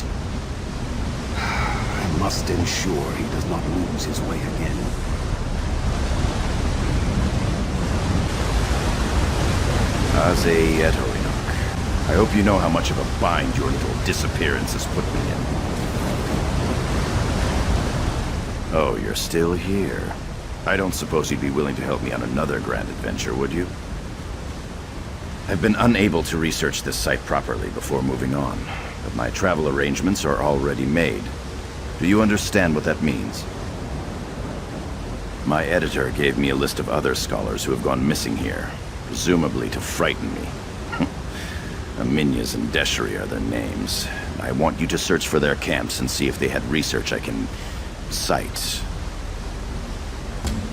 I must ensure he does not lose his way again. Azei at Oinok. I hope you know how much of a bind your little disappearance has put me in. Oh, you're still here. I don't suppose you'd be willing to help me on another grand adventure, would you? I've been unable to research this site properly before moving on, but my travel arrangements are already made. Do you understand what that means? My editor gave me a list of other scholars who have gone missing here, presumably to frighten me. Aminya's and Deshri are their names. I want you to search for their camps and see if they had research I can cite.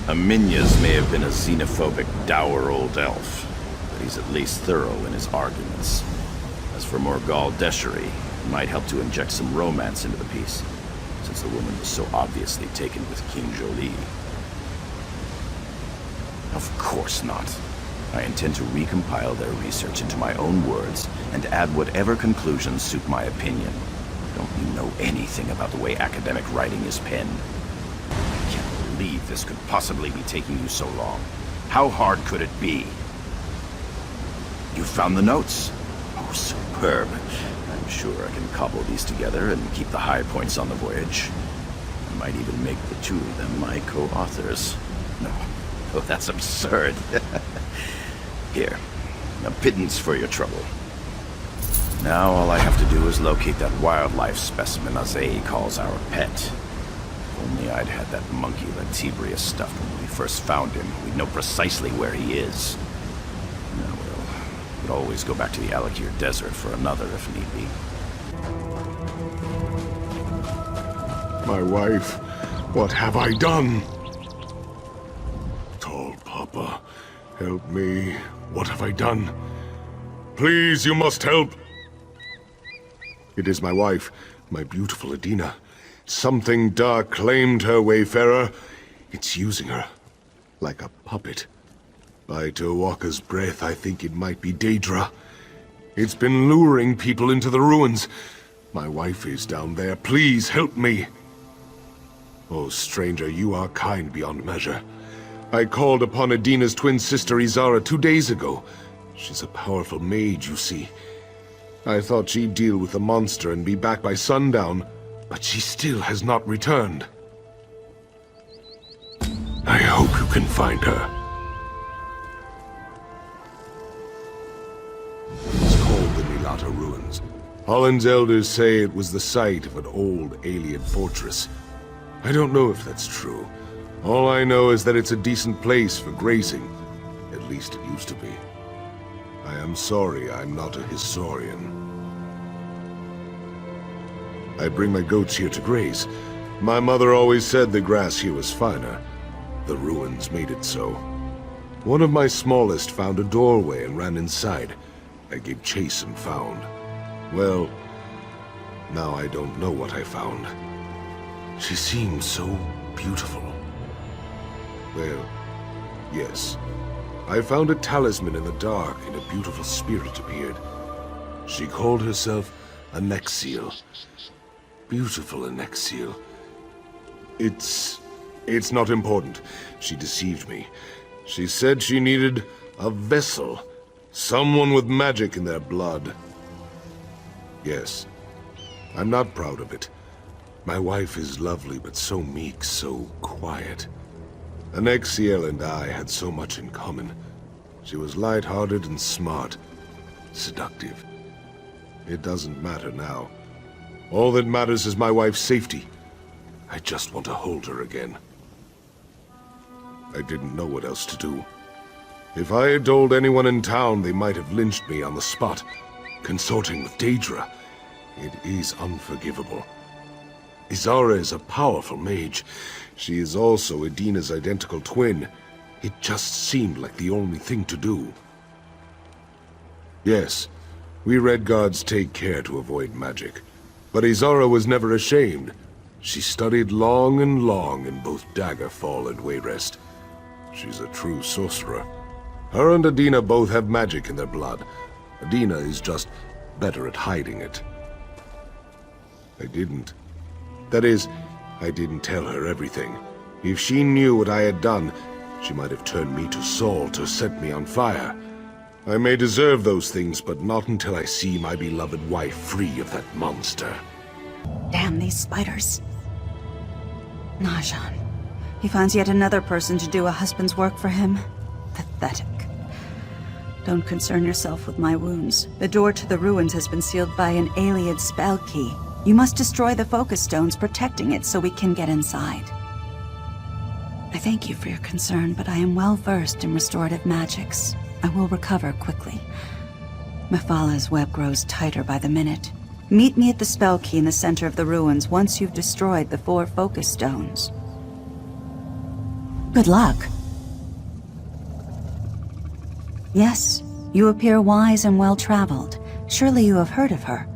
Aminya's may have been a xenophobic, dour old elf, but he's at least thorough in his arguments. As for Morgal Deshri, it might help to inject some romance into the piece, since the woman was so obviously taken with King Jolie. Of course not. I intend to recompile their research into my own words and add whatever conclusions suit my opinion. Don't you know anything about the way academic writing is penned? I can't believe this could possibly be taking you so long. How hard could it be? You found the notes? Oh, superb. I'm sure I can cobble these together and keep the high points on the voyage. I might even make the two of them my co-authors. No. Oh, that's absurd. Here, a pittance for your trouble. Now all I have to do is locate that wildlife specimen Azei calls our pet. If only I'd had that monkey Lutibrius stuffed when we first found him, we'd know precisely where he is. Now we could always go back to the Alakir Desert for another if need be. My wife, what have I done? Tall Papa, help me. What have I done? Please, you must help. It is my wife, my beautiful Adina. Something dark claimed her, Wayfarer. It's using her, like a puppet. By Tawaka's breath, I think it might be Daedra. It's been luring people into the ruins. My wife is down there. Please help me. Oh, stranger, you are kind beyond measure. I called upon Adina's twin sister Izara 2 days ago. She's a powerful mage, you see. I thought she'd deal with the monster and be back by sundown, but she still has not returned. I hope you can find her. It's called the Nilata Ruins. Holland's elders say it was the site of an old alien fortress. I don't know if that's true. All I know is that it's a decent place for grazing. At least it used to be. I am sorry I'm not a historian. I bring my goats here to graze. My mother always said the grass here was finer. The ruins made it so. One of my smallest found a doorway and ran inside. I gave chase and found. Well, now I don't know what I found. She seemed so beautiful. Well, yes. I found a talisman in the dark, and a beautiful spirit appeared. She called herself a Nexiel. Beautiful Nexiel. It's not important. She deceived me. She said she needed a vessel. Someone with magic in their blood. Yes. I'm not proud of it. My wife is lovely, but so meek, so quiet. Nexiel and I had so much in common. She was light-hearted and smart. Seductive. It doesn't matter now. All that matters is my wife's safety. I just want to hold her again. I didn't know what else to do. If I had told anyone in town, they might have lynched me on the spot. Consorting with Daedra. It is unforgivable. Izara is a powerful mage. She is also Adina's identical twin. It just seemed like the only thing to do. Yes, we Red Guards take care to avoid magic. But Izara was never ashamed. She studied long and long in both Daggerfall and Wayrest. She's a true sorcerer. Her and Adina both have magic in their blood. Adina is just better at hiding it. I didn't tell her everything. If she knew what I had done, she might have turned me to salt or set me on fire. I may deserve those things, but not until I see my beloved wife free of that monster. Damn these spiders. Najan. He finds yet another person to do a husband's work for him. Pathetic. Don't concern yourself with my wounds. The door to the ruins has been sealed by an Ayleid spell key. You must destroy the focus stones protecting it so we can get inside. I thank you for your concern, but I am well versed in restorative magics. I will recover quickly. Mephalah's web grows tighter by the minute. Meet me at the spell key in the center of the ruins once you've destroyed the 4 focus stones. Good luck. Yes, you appear wise and well-traveled. Surely you have heard of her.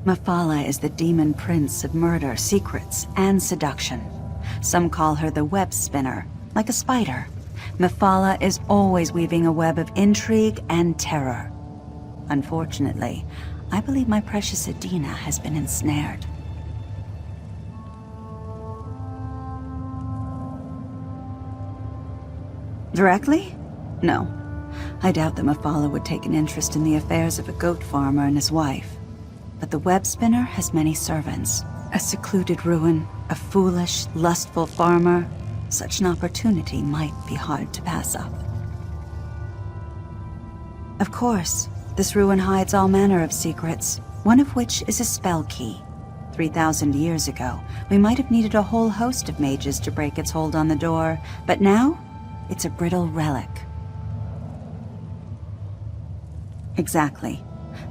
Mephalah is the demon prince of murder, secrets, and seduction. Some call her the web spinner, like a spider. Mephalah is always weaving a web of intrigue and terror. Unfortunately, I believe my precious Adina has been ensnared. Directly? No. I doubt that Mephalah would take an interest in the affairs of a goat farmer and his wife. But the web spinner has many servants. A secluded ruin, a foolish, lustful farmer. Such an opportunity might be hard to pass up. Of course, this ruin hides all manner of secrets, one of which is a spell key. 3,000 years ago, we might have needed a whole host of mages to break its hold on the door, but now, it's a brittle relic. Exactly.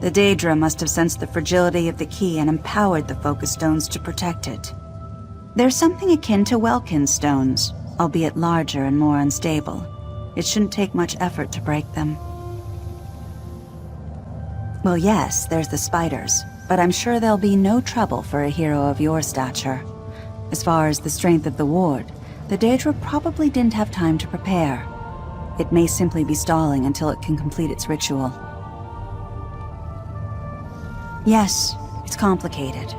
The Daedra must have sensed the fragility of the key and empowered the focus stones to protect it. There's something akin to Welkin stones, albeit larger and more unstable. It shouldn't take much effort to break them. Well, yes, there's the spiders, but I'm sure there'll be no trouble for a hero of your stature. As far as the strength of the ward, the Daedra probably didn't have time to prepare. It may simply be stalling until it can complete its ritual. Yes, it's complicated.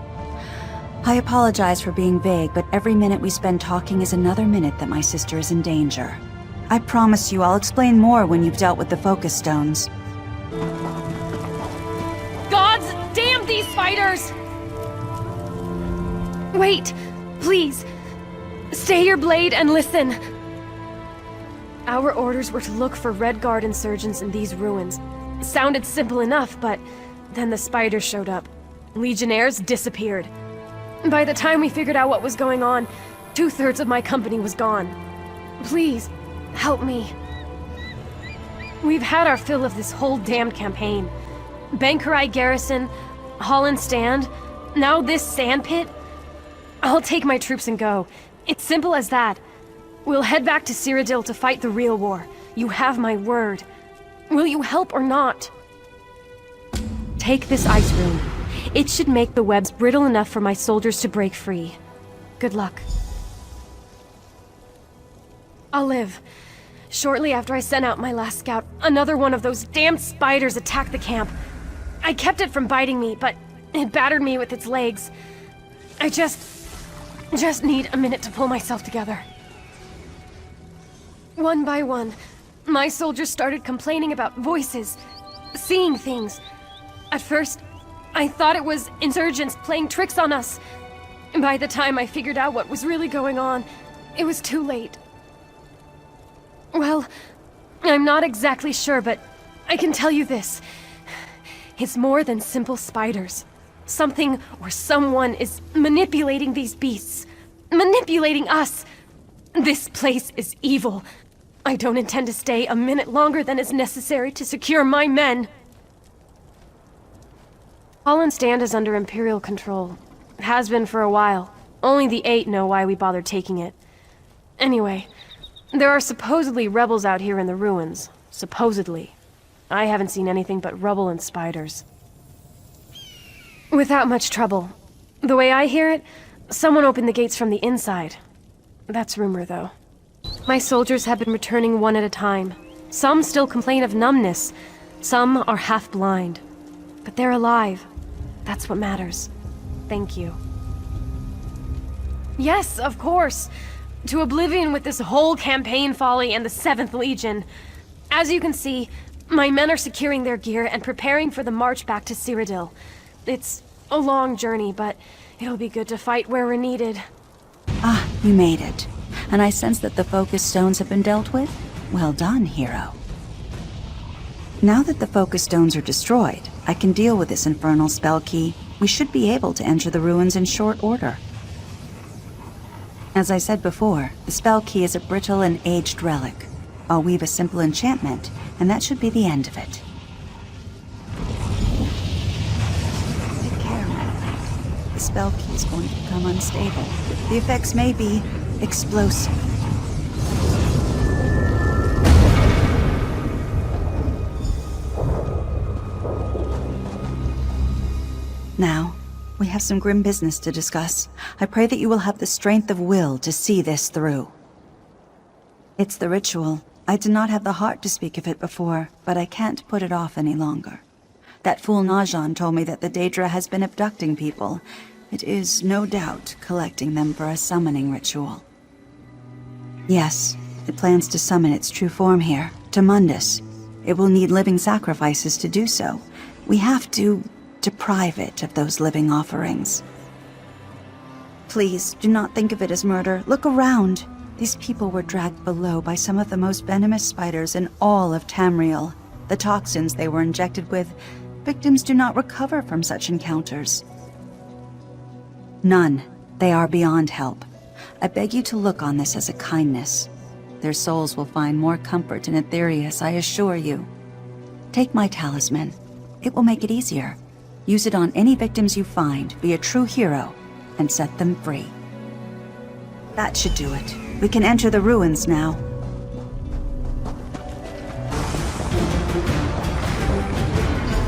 I apologize for being vague, but every minute we spend talking is another minute that my sister is in danger. I promise you I'll explain more when you've dealt with the focus stones. Gods damn these spiders! Wait, please. Stay your blade and listen. Our orders were to look for Red Guard insurgents in these ruins. It sounded simple enough, but then the spiders showed up. Legionnaires disappeared. By the time we figured out what was going on, 2/3 of my company was gone. Please, help me. We've had our fill of this whole damned campaign. Bangkorai garrison, Holland stand, now this sandpit. I'll take my troops and go. It's simple as that. We'll head back to Cyrodiil to fight the real war. You have my word. Will you help or not? Take this ice rune. It should make the webs brittle enough for my soldiers to break free. Good luck. I'll live. Shortly after I sent out my last scout, another one of those damned spiders attacked the camp. I kept it from biting me, but it battered me with its legs. I just need a minute to pull myself together. One by one, my soldiers started complaining about voices, seeing things. At first, I thought it was insurgents playing tricks on us. By the time I figured out what was really going on, it was too late. Well, I'm not exactly sure, but I can tell you this. It's more than simple spiders. Something or someone is manipulating these beasts. Manipulating us. This place is evil. I don't intend to stay a minute longer than is necessary to secure my men. Holland Stand is under Imperial control. Has been for a while. Only the 8 know why we bothered taking it. Anyway, there are supposedly rebels out here in the ruins. Supposedly. I haven't seen anything but rubble and spiders. Without much trouble. The way I hear it, someone opened the gates from the inside. That's rumor, though. My soldiers have been returning one at a time. Some still complain of numbness. Some are half blind. But they're alive. That's what matters. Thank you. Yes, of course. To oblivion with this whole campaign folly and the 7th Legion. As you can see, my men are securing their gear and preparing for the march back to Cyrodiil. It's a long journey, but it'll be good to fight where we're needed. Ah, you made it. And I sense that the focus stones have been dealt with? Well done, hero. Now that the focus stones are destroyed, I can deal with this infernal spell key. We should be able to enter the ruins in short order. As I said before, the spell key is a brittle and aged relic. I'll weave a simple enchantment, and that should be the end of it. Take care, my friend. The spell key is going to become unstable. The effects may be explosive. Now, we have some grim business to discuss. I pray that you will have the strength of will to see this through. It's the ritual. I did not have the heart to speak of it before, but I can't put it off any longer. That fool Najan told me that the Daedra has been abducting people. It is, no doubt, collecting them for a summoning ritual. Yes, it plans to summon its true form here, to Mundus. It will need living sacrifices to do so. We have to deprive it of those living offerings. Please, do not think of it as murder. Look around. These people were dragged below by some of the most venomous spiders in all of Tamriel. The toxins they were injected with, victims do not recover from such encounters. None. They are beyond help. I beg you to look on this as a kindness. Their souls will find more comfort in Aetherius, I assure you. Take my talisman. It will make it easier. Use it on any victims you find, be a true hero, and set them free. That should do it. We can enter the ruins now.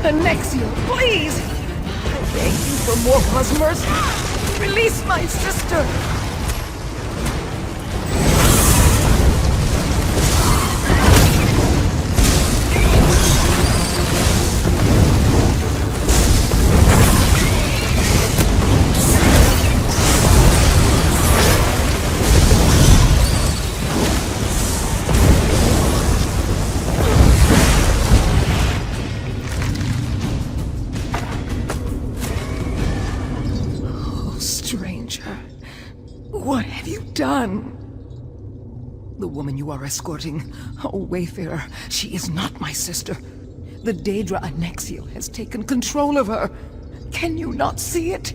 Anexio, please! I beg you for more mercy. Release my sister! What have you done? The woman you are escorting, oh Wayfarer, she is not my sister. The Daedra Anexio has taken control of her. Can you not see it?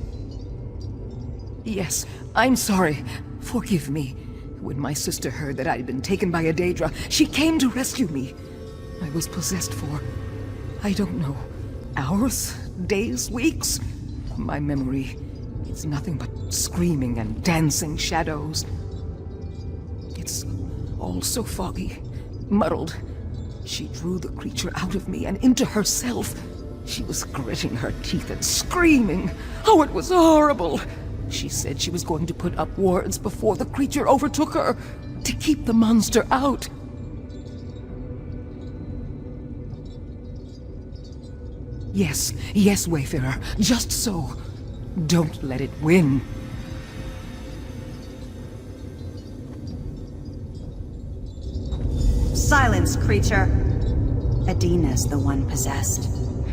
Yes, I'm sorry. Forgive me. When my sister heard that I had been taken by a Daedra, she came to rescue me. I was possessed for, I don't know, hours, days, weeks? My memory, it's nothing but screaming and dancing shadows. It's all so foggy, muddled. She drew the creature out of me and into herself. She was gritting her teeth and screaming. Oh, it was horrible. She said she was going to put up wards before the creature overtook her, to keep the monster out. Yes, yes, Wayfarer, just so. Don't let it win. Silence, creature. Adina's the one possessed.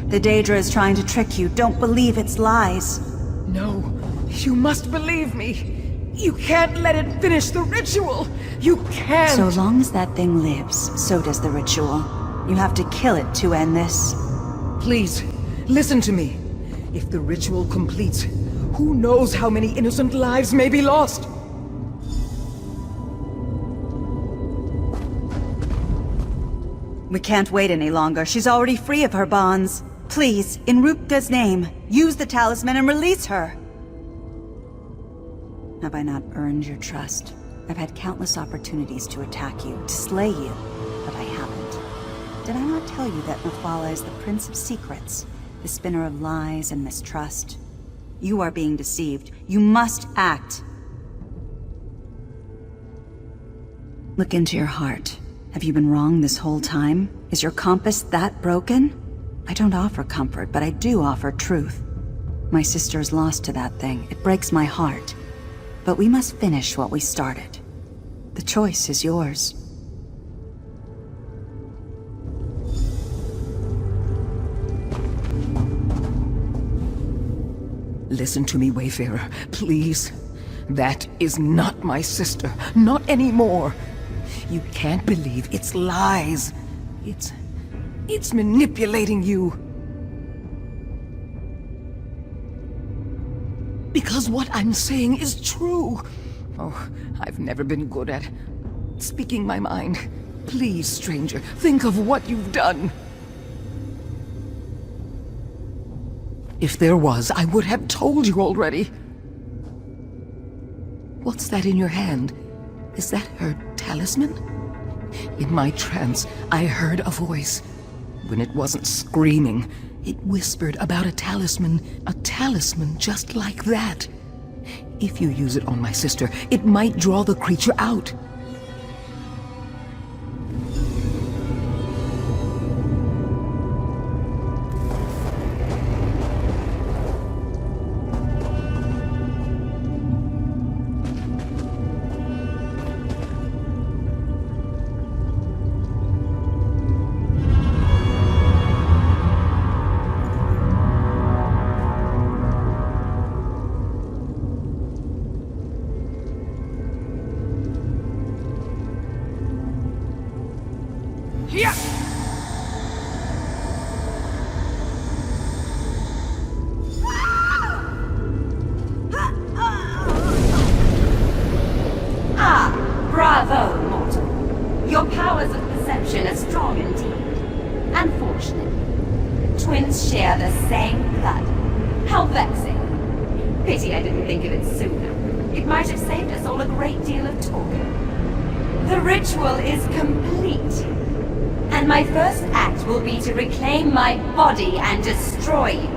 The Daedra is trying to trick you. Don't believe its lies. No, you must believe me. You can't let it finish the ritual. You can't. So long as that thing lives, so does the ritual. You have to kill it to end this. Please, listen to me. If the ritual completes, who knows how many innocent lives may be lost? We can't wait any longer. She's already free of her bonds. Please, in Rupka's name, use the talisman and release her. Have I not earned your trust? I've had countless opportunities to attack you, to slay you, but I haven't. Did I not tell you that Mephala is the Prince of Secrets? The spinner of lies and mistrust. You are being deceived. You must act. Look into your heart. Have you been wrong this whole time? Is your compass that broken? I don't offer comfort, but I do offer truth. My sister is lost to that thing. It breaks my heart. But we must finish what we started. The choice is yours. Listen to me, Wayfarer, please. That is not my sister. Not anymore. You can't believe its lies. It's manipulating you. Because what I'm saying is true. Oh, I've never been good at speaking my mind. Please, stranger, think of what you've done. If there was, I would have told you already. What's that in your hand? Is that her talisman? In my trance, I heard a voice. When it wasn't screaming, it whispered about a talisman just like that. If you use it on my sister, it might draw the creature out. Bravo, mortal. Your powers of perception are strong indeed. Unfortunately, twins share the same blood. How vexing. Pity I didn't think of it sooner. It might have saved us all a great deal of talk. The ritual is complete, and my first act will be to reclaim my body and destroy you.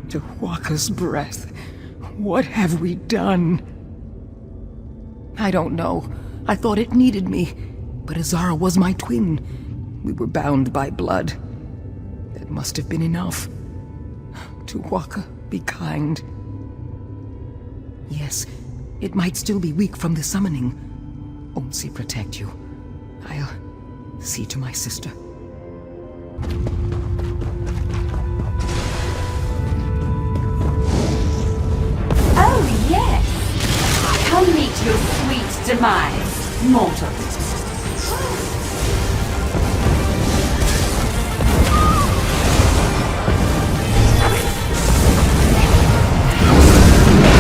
Tuwaka's breath. What have we done? I don't know. I thought it needed me, but Azara was my twin. We were bound by blood. That must have been enough. Tuwaka, be kind. Yes, it might still be weak from the summoning. Onsi protect you. I'll see to my sister. Oh, yes! Come meet your sweet demise, mortals.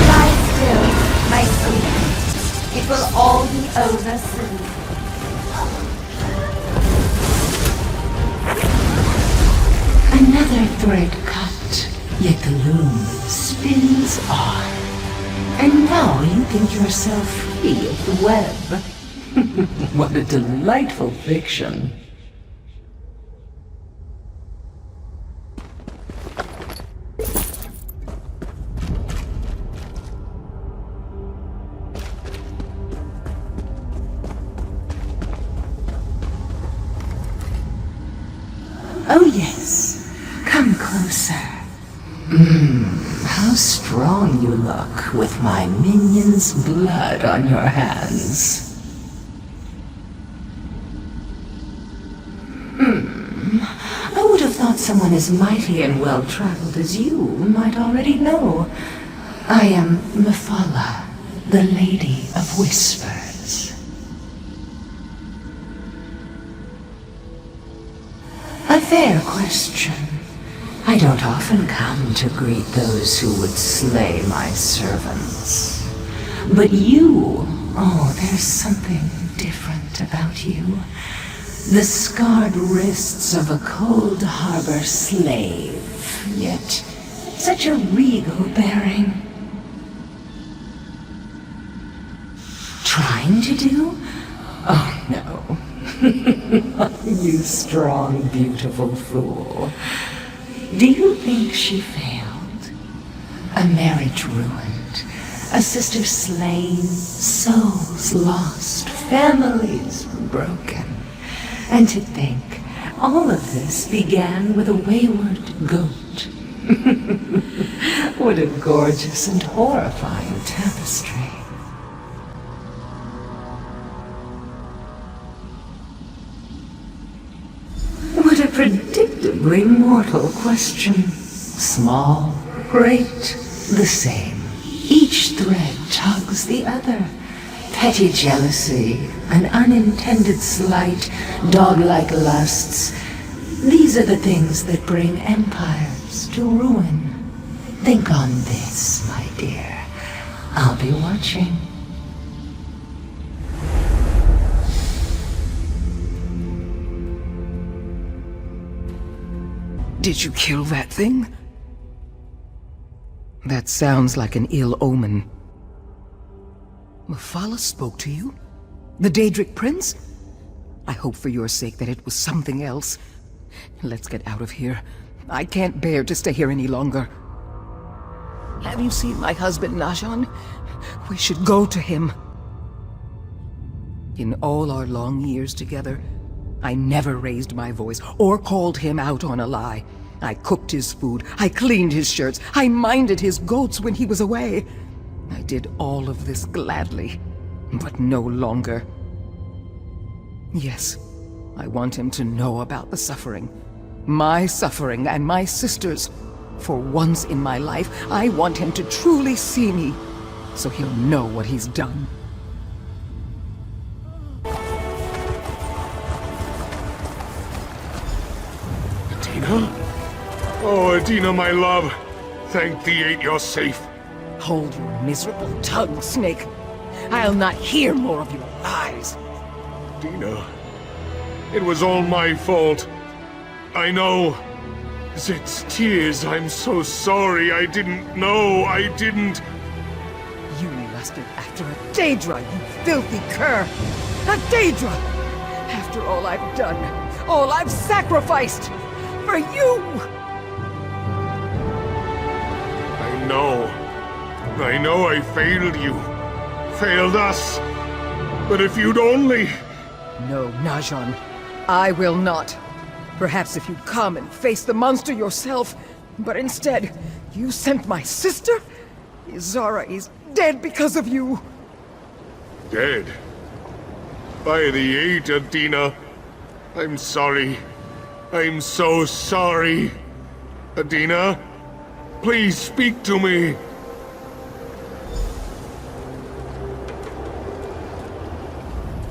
Lie still, my sweet. It will all be over soon. Another thread cut, yet the loom spins on. And now you think yourself free of the web. What a delightful fiction. Oh yes, come closer. How strong you look with my minion's blood on your hands. I would have thought someone as mighty and well-traveled as you might already know. I am Mephala, the Lady of Whispers. A fair question. I don't often come to greet those who would slay my servants. But you, oh, there's something different about you. The scarred wrists of a cold harbor slave, yet such a regal bearing. Trying to do? Oh, no. You strong, beautiful fool. Do you think she failed? A marriage ruined, a sister slain, souls lost, families broken. And to think, all of this began with a wayward goat. What a gorgeous and horrifying tapestry. What a predictably mortal question. Small, great, the same. Each thread tugs the other. Petty jealousy, an unintended slight, dog-like lusts. These are the things that bring empires to ruin. Think on this, my dear. I'll be watching. Did you kill that thing? That sounds like an ill omen. Mephala spoke to you? The Daedric Prince? I hope for your sake that it was something else. Let's get out of here. I can't bear to stay here any longer. Have you seen my husband, Najan? We should go to him. In all our long years together, I never raised my voice or called him out on a lie. I cooked his food, I cleaned his shirts, I minded his goats when he was away. I did all of this gladly, but no longer. Yes, I want him to know about the suffering. My suffering and my sister's. For once in my life, I want him to truly see me, so he'll know what he's done. Adina? Oh, Adina, my love. Thank thee ain't you're safe. Hold your miserable tongue, Snake. I'll not hear more of your lies. Adina, it was all my fault. I know. It's tears. I'm so sorry. I didn't know. I didn't. You lusted after a Daedra, you filthy cur! A Daedra! After all I've done, all I've sacrificed! For you! I know. I know I failed you. Failed us. But if you'd only... No, Najan. I will not. Perhaps if you'd come and face the monster yourself, but instead, you sent my sister? Izara is dead because of you! Dead? By the 8, Adina. I'm sorry. I'm so sorry. Adina, please speak to me.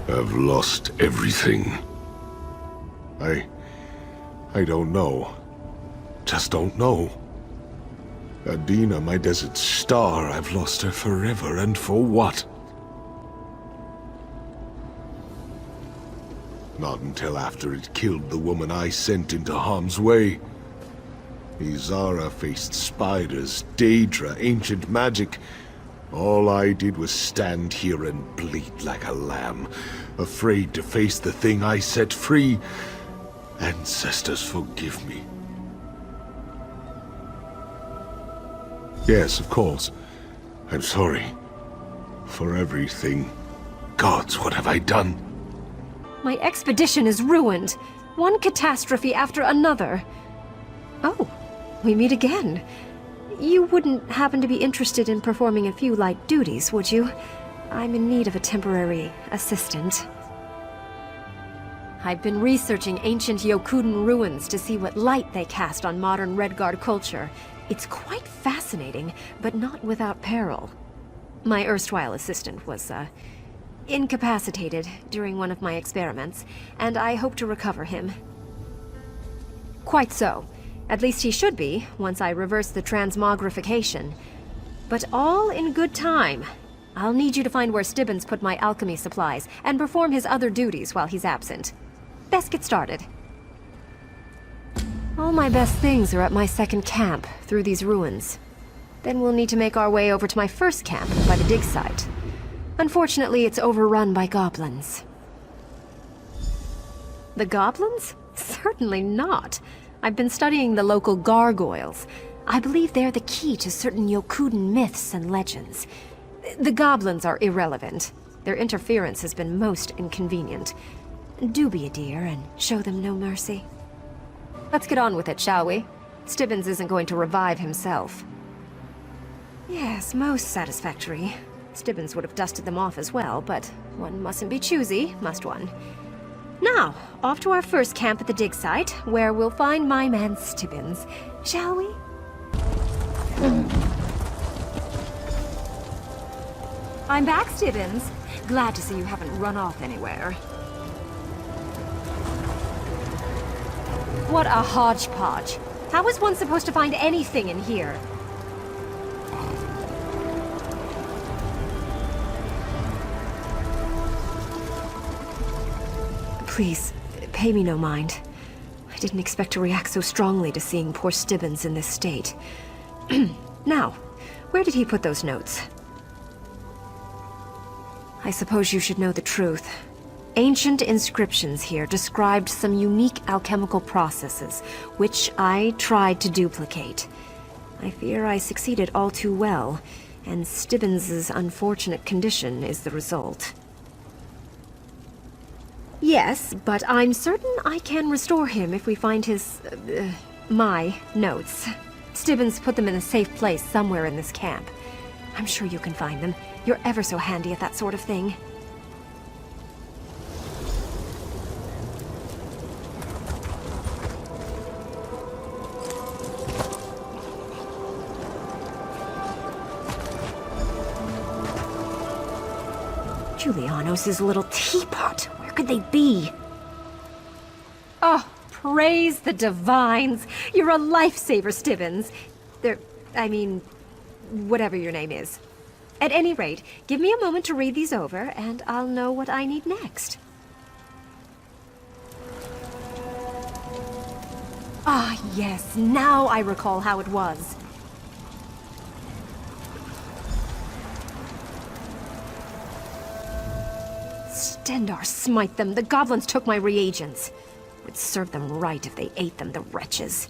I've lost everything. I don't know. Just don't know. Adina, my desert star, I've lost her forever, and for what? Not until after it killed the woman I sent into harm's way. Izara faced spiders, Daedra, ancient magic. All I did was stand here and bleat like a lamb, afraid to face the thing I set free. Ancestors, forgive me. Yes, of course. I'm sorry. For everything. Gods, what have I done? My expedition is ruined. One catastrophe after another. Oh, we meet again. You wouldn't happen to be interested in performing a few light duties, would you? I'm in need of a temporary assistant. I've been researching ancient Yokuden ruins to see what light they cast on modern Redguard culture. It's quite fascinating, but not without peril. My erstwhile assistant was, incapacitated during one of my experiments, and I hope to recover him. Quite so. At least he should be, once I reverse the transmogrification. But all in good time. I'll need you to find where Stibbons put my alchemy supplies, and perform his other duties while he's absent. Best get started. All my best things are at my second camp, through these ruins. Then we'll need to make our way over to my first camp, by the dig site. Unfortunately, it's overrun by goblins. The goblins? Certainly not. I've been studying the local gargoyles. I believe they're the key to certain Yokuden myths and legends. The goblins are irrelevant. Their interference has been most inconvenient. Do be a dear and show them no mercy. Let's get on with it, shall we? Stibbons isn't going to revive himself. Yes, most satisfactory. Stibbons would have dusted them off as well, but one mustn't be choosy, must one? Now, off to our first camp at the dig site, where we'll find my man Stibbons. Shall we? I'm back, Stibbons. Glad to see you haven't run off anywhere. What a hodgepodge. How is one supposed to find anything in here? Please, pay me no mind. I didn't expect to react so strongly to seeing poor Stibbons in this state. Now, where did he put those notes? I suppose you should know the truth. Ancient inscriptions here described some unique alchemical processes, which I tried to duplicate. I fear I succeeded all too well, and Stibbons' unfortunate condition is the result. Yes, but I'm certain I can restore him if we find his, my notes. Stibbons put them in a safe place somewhere in this camp. I'm sure you can find them. You're ever so handy at that sort of thing. Julianos' little teapot. Where could they be? Oh, praise the divines. You're a lifesaver, Stibbons. Whatever your name is. At any rate, give me a moment to read these over, and I'll know what I need next. Ah, yes, now I recall how it was. Stendar smite them, the goblins took my reagents. Would serve them right if they ate them, the wretches.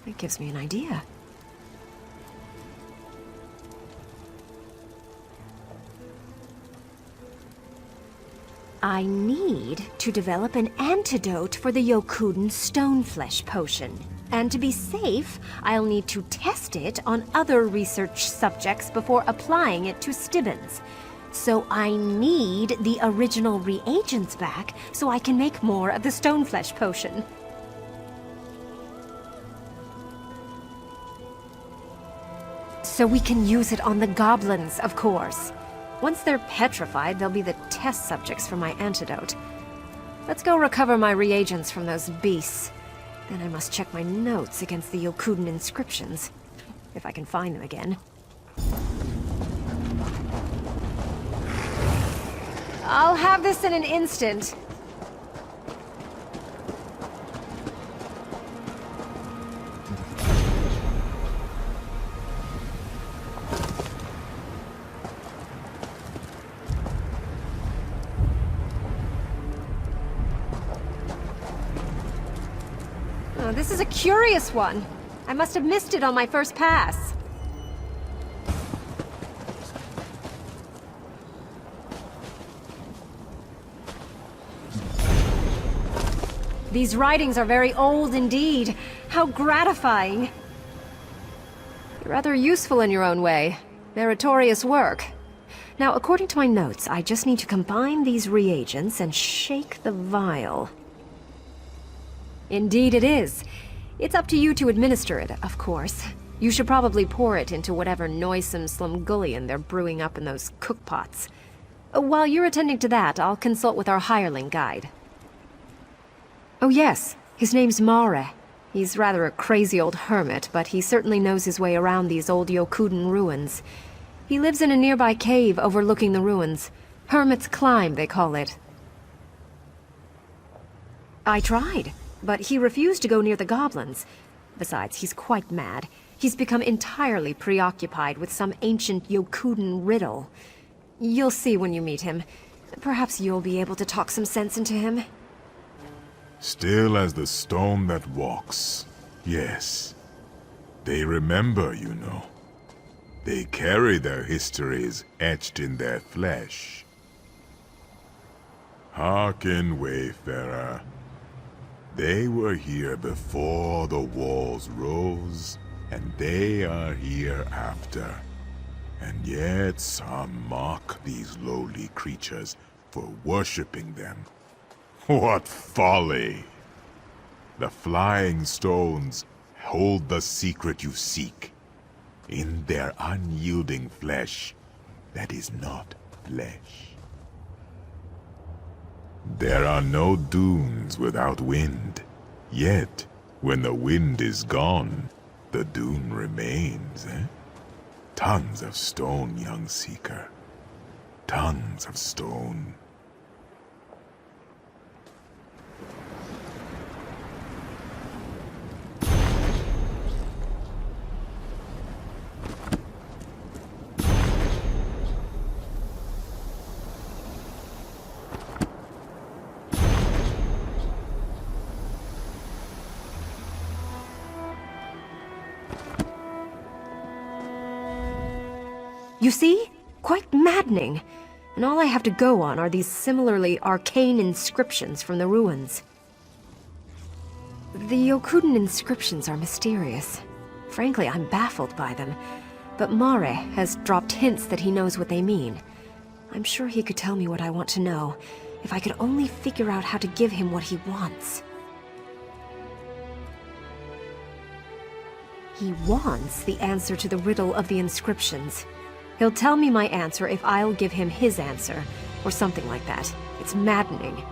That gives me an idea. I need to develop an antidote for the Yokuden Stoneflesh potion. And to be safe, I'll need to test it on other research subjects before applying it to Stibbons. So I need the original reagents back so I can make more of the Stoneflesh potion. So we can use it on the goblins, of course. Once they're petrified, they'll be the test subjects for my antidote. Let's go recover my reagents from those beasts. Then I must check my notes against the Yokuden inscriptions, if I can find them again. I'll have this in an instant. Oh, this is a curious one. I must have missed it on my first pass. These writings are very old indeed. How gratifying. You're rather useful in your own way. Meritorious work. Now, according to my notes, I just need to combine these reagents and shake the vial. Indeed it is. It's up to you to administer it, of course. You should probably pour it into whatever noisome slumgullion they're brewing up in those cookpots. While you're attending to that, I'll consult with our hireling guide. Oh yes, his name's Mare. He's rather a crazy old hermit, but he certainly knows his way around these old Yokuden ruins. He lives in a nearby cave overlooking the ruins. Hermit's Climb, they call it. I tried, but he refused to go near the goblins. Besides, he's quite mad. He's become entirely preoccupied with some ancient Yokuden riddle. You'll see when you meet him. Perhaps you'll be able to talk some sense into him. Still as the stone that walks. Yes. They remember, you know. They carry their histories etched in their flesh. Hearken, Wayfarer. They were here before the walls rose, and they are here after. And yet some mock these lowly creatures for worshipping them. What folly! The flying stones hold the secret you seek. In their unyielding flesh that is not flesh. There are no dunes without wind. Yet, when the wind is gone, the dune remains, eh? Tons of stone, young seeker. Tons of stone. You see? Quite maddening. And all I have to go on are these similarly arcane inscriptions from the ruins. The Yokuden inscriptions are mysterious. Frankly, I'm baffled by them. But Mare has dropped hints that he knows what they mean. I'm sure he could tell me what I want to know, if I could only figure out how to give him what he wants. He wants the answer to the riddle of the inscriptions. He'll tell me my answer if I'll give him his answer, or something like that. It's maddening.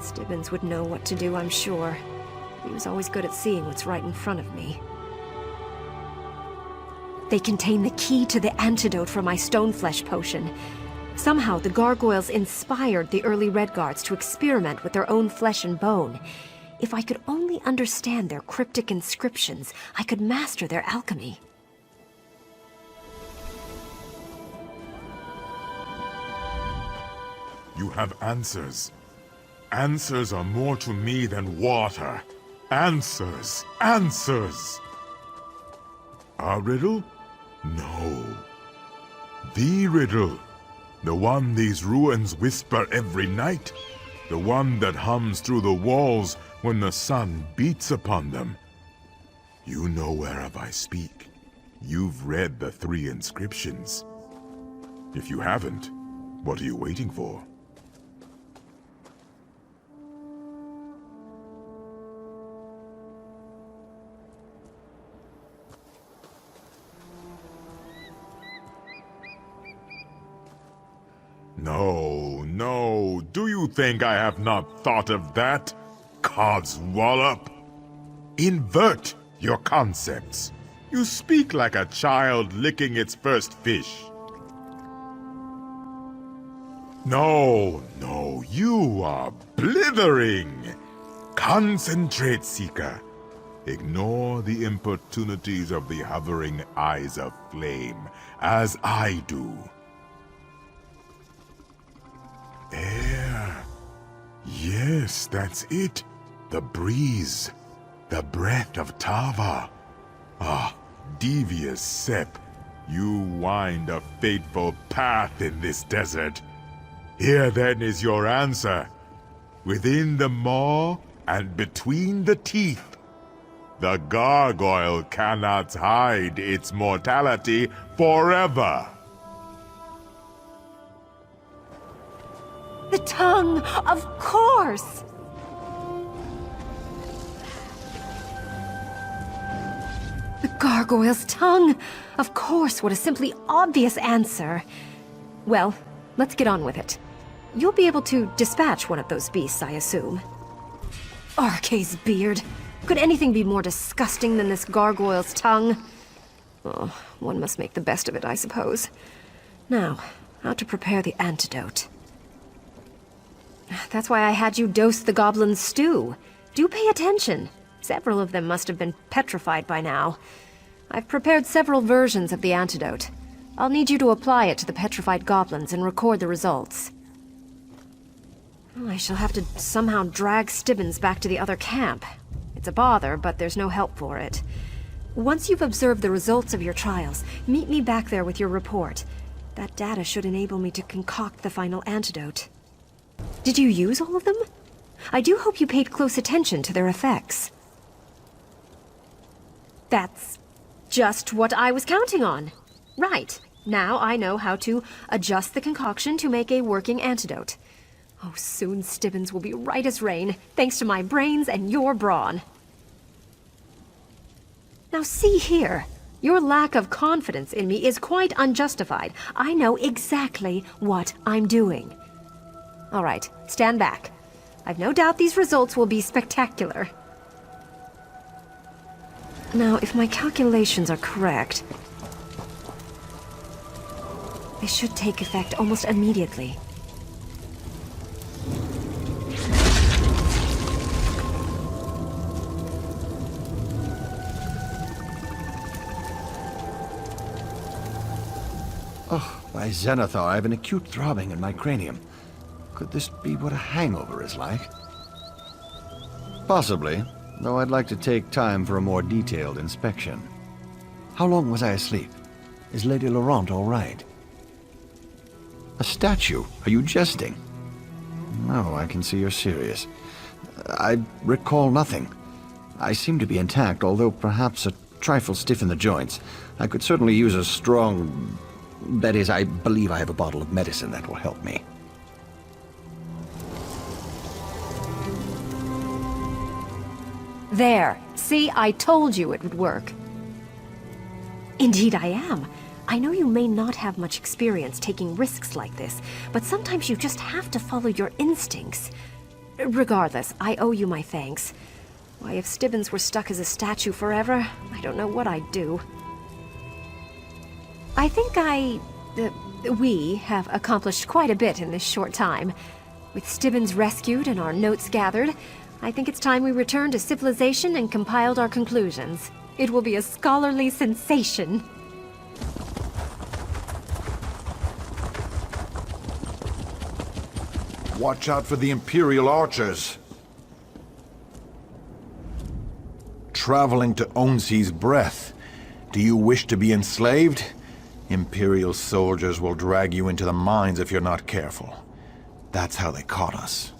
Stibbons would know what to do, I'm sure. He was always good at seeing what's right in front of me. They contain the key to the antidote for my Stoneflesh potion. Somehow, the gargoyles inspired the early Redguards to experiment with their own flesh and bone. If I could only understand their cryptic inscriptions, I could master their alchemy. You have answers. Answers are more to me than water. Answers! Answers! A riddle? No. The riddle. The one these ruins whisper every night. The one that hums through the walls when the sun beats upon them. You know whereof I speak. You've read the 3 inscriptions. If you haven't, what are you waiting for? No, no. Do you think I have not thought of that? Codswallop! Invert your concepts. You speak like a child licking its first fish. No, no, you are blithering. Concentrate, Seeker. Ignore the importunities of the hovering eyes of flame, as I do. Air. Yes, that's it. The breeze. The breath of Tava. Ah, devious Sep. You wind a fateful path in this desert. Here then is your answer. Within the maw and between the teeth. The gargoyle cannot hide its mortality forever. The tongue, of course! The gargoyle's tongue! Of course, what a simply obvious answer. Well, let's get on with it. You'll be able to dispatch one of those beasts, I assume. Arkay's beard. Could anything be more disgusting than this gargoyle's tongue? Oh, one must make the best of it, I suppose. Now, how to prepare the antidote. That's why I had you dose the goblin's stew. Do pay attention. Several of them must have been petrified by now. I've prepared several versions of the antidote. I'll need you to apply it to the petrified goblins and record the results. I shall have to somehow drag Stibbins back to the other camp. It's a bother, but there's no help for it. Once you've observed the results of your trials, meet me back there with your report. That data should enable me to concoct the final antidote. Did you use all of them? I do hope you paid close attention to their effects. That's just what I was counting on. Right. Now I know how to adjust the concoction to make a working antidote. Oh, soon Stibbins will be right as rain, thanks to my brains and your brawn. Now see here. Your lack of confidence in me is quite unjustified. I know exactly what I'm doing. All right, stand back. I've no doubt these results will be spectacular. Now, if my calculations are correct, they should take effect almost immediately. Oh, by Xanathar, I have an acute throbbing in my cranium. Could this be what a hangover is like? Possibly, though I'd like to take time for a more detailed inspection. How long was I asleep? Is Lady Laurent all right? A statue? Are you jesting? No, I can see you're serious. I recall nothing. I seem to be intact, although perhaps a trifle stiff in the joints. I could certainly use a strong... That is, I believe I have a bottle of medicine that will help me. There. See, I told you it would work. Indeed I am. I know you may not have much experience taking risks like this, but sometimes you just have to follow your instincts. Regardless, I owe you my thanks. Why, if Stibbins were stuck as a statue forever, I don't know what I'd do. I think we have accomplished quite a bit in this short time. With Stibbins rescued and our notes gathered, I think it's time we returned to civilization and compiled our conclusions. It will be a scholarly sensation. Watch out for the Imperial archers. Traveling to Onsi's breath. Do you wish to be enslaved? Imperial soldiers will drag you into the mines if you're not careful. That's how they caught us.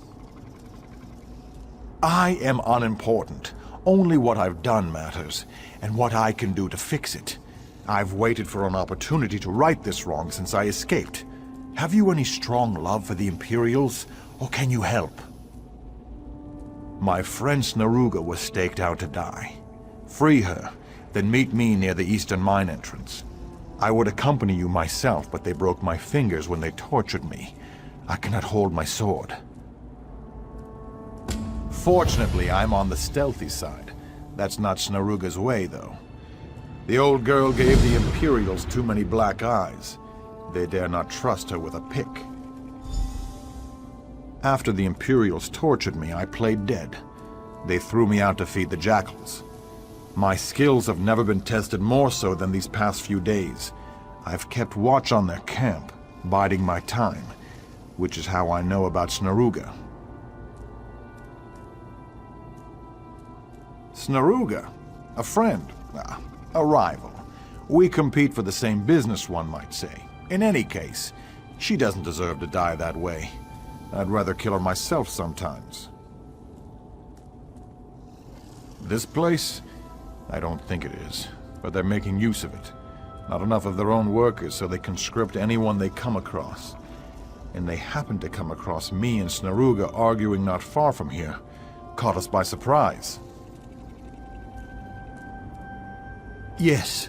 I am unimportant. Only what I've done matters, and what I can do to fix it. I've waited for an opportunity to right this wrong since I escaped. Have you any strong love for the Imperials, or can you help? My friend Snaruga was staked out to die. Free her, then meet me near the eastern mine entrance. I would accompany you myself, but they broke my fingers when they tortured me. I cannot hold my sword. Fortunately, I'm on the stealthy side. That's not Snaruga's way, though. The old girl gave the Imperials too many black eyes. They dare not trust her with a pick. After the Imperials tortured me, I played dead. They threw me out to feed the jackals. My skills have never been tested more so than these past few days. I've kept watch on their camp, biding my time, which is how I know about Snaruga. Snaruga? A friend? A rival. We compete for the same business, one might say. In any case, she doesn't deserve to die that way. I'd rather kill her myself sometimes. This place? I don't think it is, but they're making use of it. Not enough of their own workers, so they conscript anyone they come across. And they happened to come across me and Snaruga arguing not far from here. Caught us by surprise. Yes,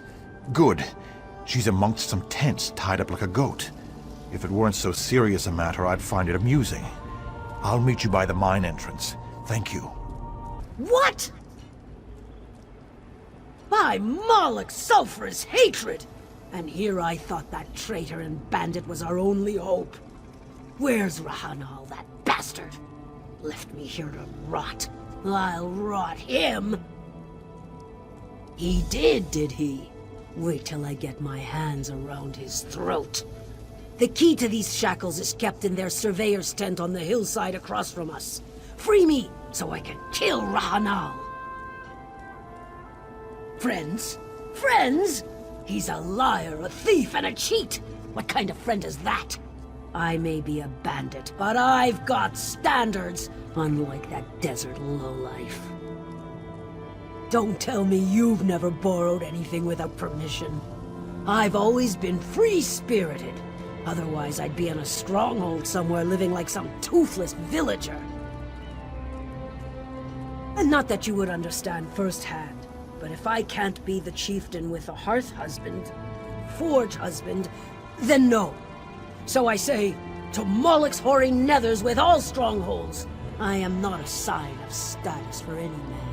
good. She's amongst some tents, tied up like a goat. If it weren't so serious a matter, I'd find it amusing. I'll meet you by the mine entrance. Thank you. What? By Moloch's sulphurous hatred! And here I thought that traitor and bandit was our only hope. Where's Rahanal, that bastard? Left me here to rot. I'll rot him! He did he? Wait till I get my hands around his throat. The key to these shackles is kept in their surveyor's tent on the hillside across from us. Free me, so I can kill Rahanal. Friends? Friends? He's a liar, a thief, and a cheat! What kind of friend is that? I may be a bandit, but I've got standards, unlike that desert lowlife. Don't tell me you've never borrowed anything without permission. I've always been free-spirited. Otherwise, I'd be in a stronghold somewhere living like some toothless villager. And not that you would understand firsthand, but if I can't be the chieftain with a hearth husband, forge husband, then no. So I say, to Moloch's hoary nethers with all strongholds, I am not a sign of status for any man.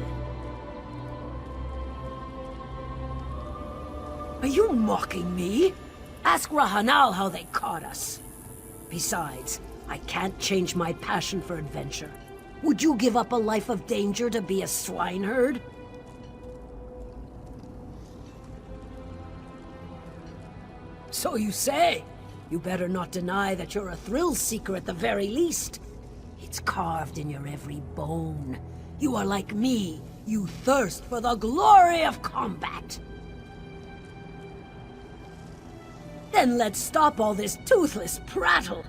Are you mocking me? Ask Rahanal how they caught us. Besides, I can't change my passion for adventure. Would you give up a life of danger to be a swineherd? So you say. You better not deny that you're a thrill-seeker at the very least. It's carved in your every bone. You are like me. You thirst for the glory of combat. Then let's stop all this toothless prattle.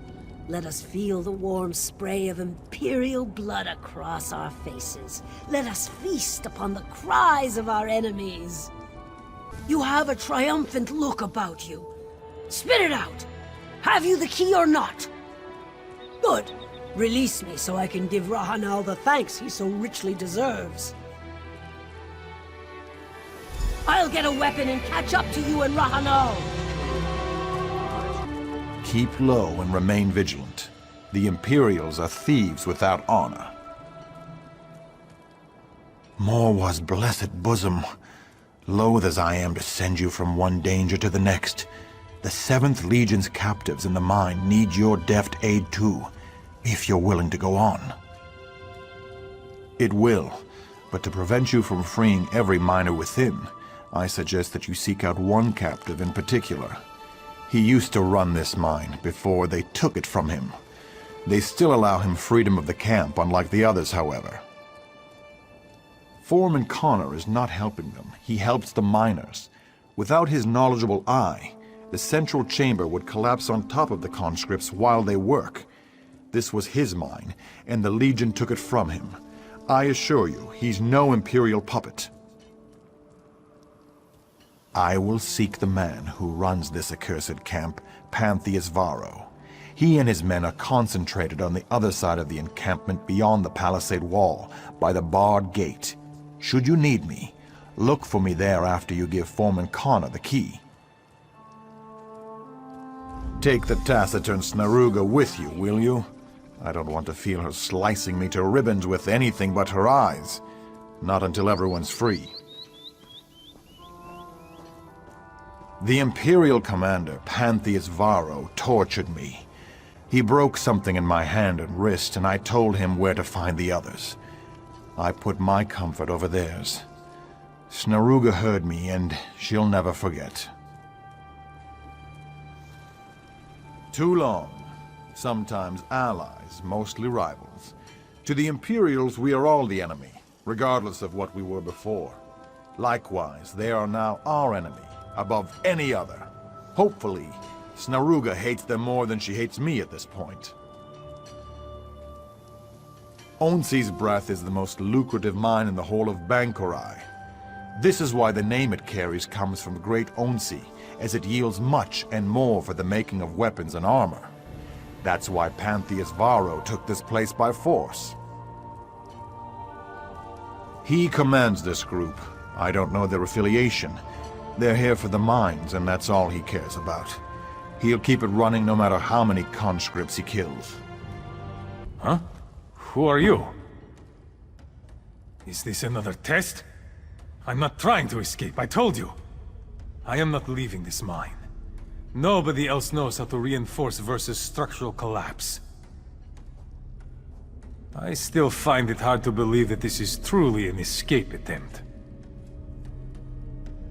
Let us feel the warm spray of Imperial blood across our faces. Let us feast upon the cries of our enemies. You have a triumphant look about you. Spit it out! Have you the key or not? Good. Release me so I can give Rahanal the thanks he so richly deserves. I'll get a weapon and catch up to you and Rahanal. Keep low and remain vigilant. The Imperials are thieves without honor. Morwa's blessed bosom. Loath as I am to send you from one danger to the next, the 7th Legion's captives in the mine need your deft aid too, if you're willing to go on. It will. But to prevent you from freeing every miner within, I suggest that you seek out one captive in particular. He used to run this mine before they took it from him. They still allow him freedom of the camp, unlike the others, however. Foreman Connor is not helping them. He helps the miners. Without his knowledgeable eye, the central chamber would collapse on top of the conscripts while they work. This was his mine, and the Legion took it from him. I assure you, he's no Imperial puppet. I will seek the man who runs this accursed camp, Pantheus Varro. He and his men are concentrated on the other side of the encampment beyond the palisade wall, by the barred gate. Should you need me, look for me there after you give Foreman Connor the key. Take the taciturn Snaruga with you, will you? I don't want to feel her slicing me to ribbons with anything but her eyes. Not until everyone's free. The Imperial commander, Pantheus Varro, tortured me. He broke something in my hand and wrist, and I told him where to find the others. I put my comfort over theirs. Snaruga heard me, and she'll never forget. Too long. Sometimes allies, mostly rivals. To the Imperials, we are all the enemy, regardless of what we were before. Likewise, they are now our enemy, above any other. Hopefully, Snaruga hates them more than she hates me at this point. Onsi's breath is the most lucrative mine in the whole of Bangkorai. This is why the name it carries comes from Great Onsi, as it yields much and more for the making of weapons and armor. That's why Pantheus Varro took this place by force. He commands this group. I don't know their affiliation. They're here for the mines, and that's all he cares about. He'll keep it running no matter how many conscripts he kills. Huh? Who are you? Is this another test? I'm not trying to escape, I told you. I am not leaving this mine. Nobody else knows how to reinforce versus structural collapse. I still find it hard to believe that this is truly an escape attempt.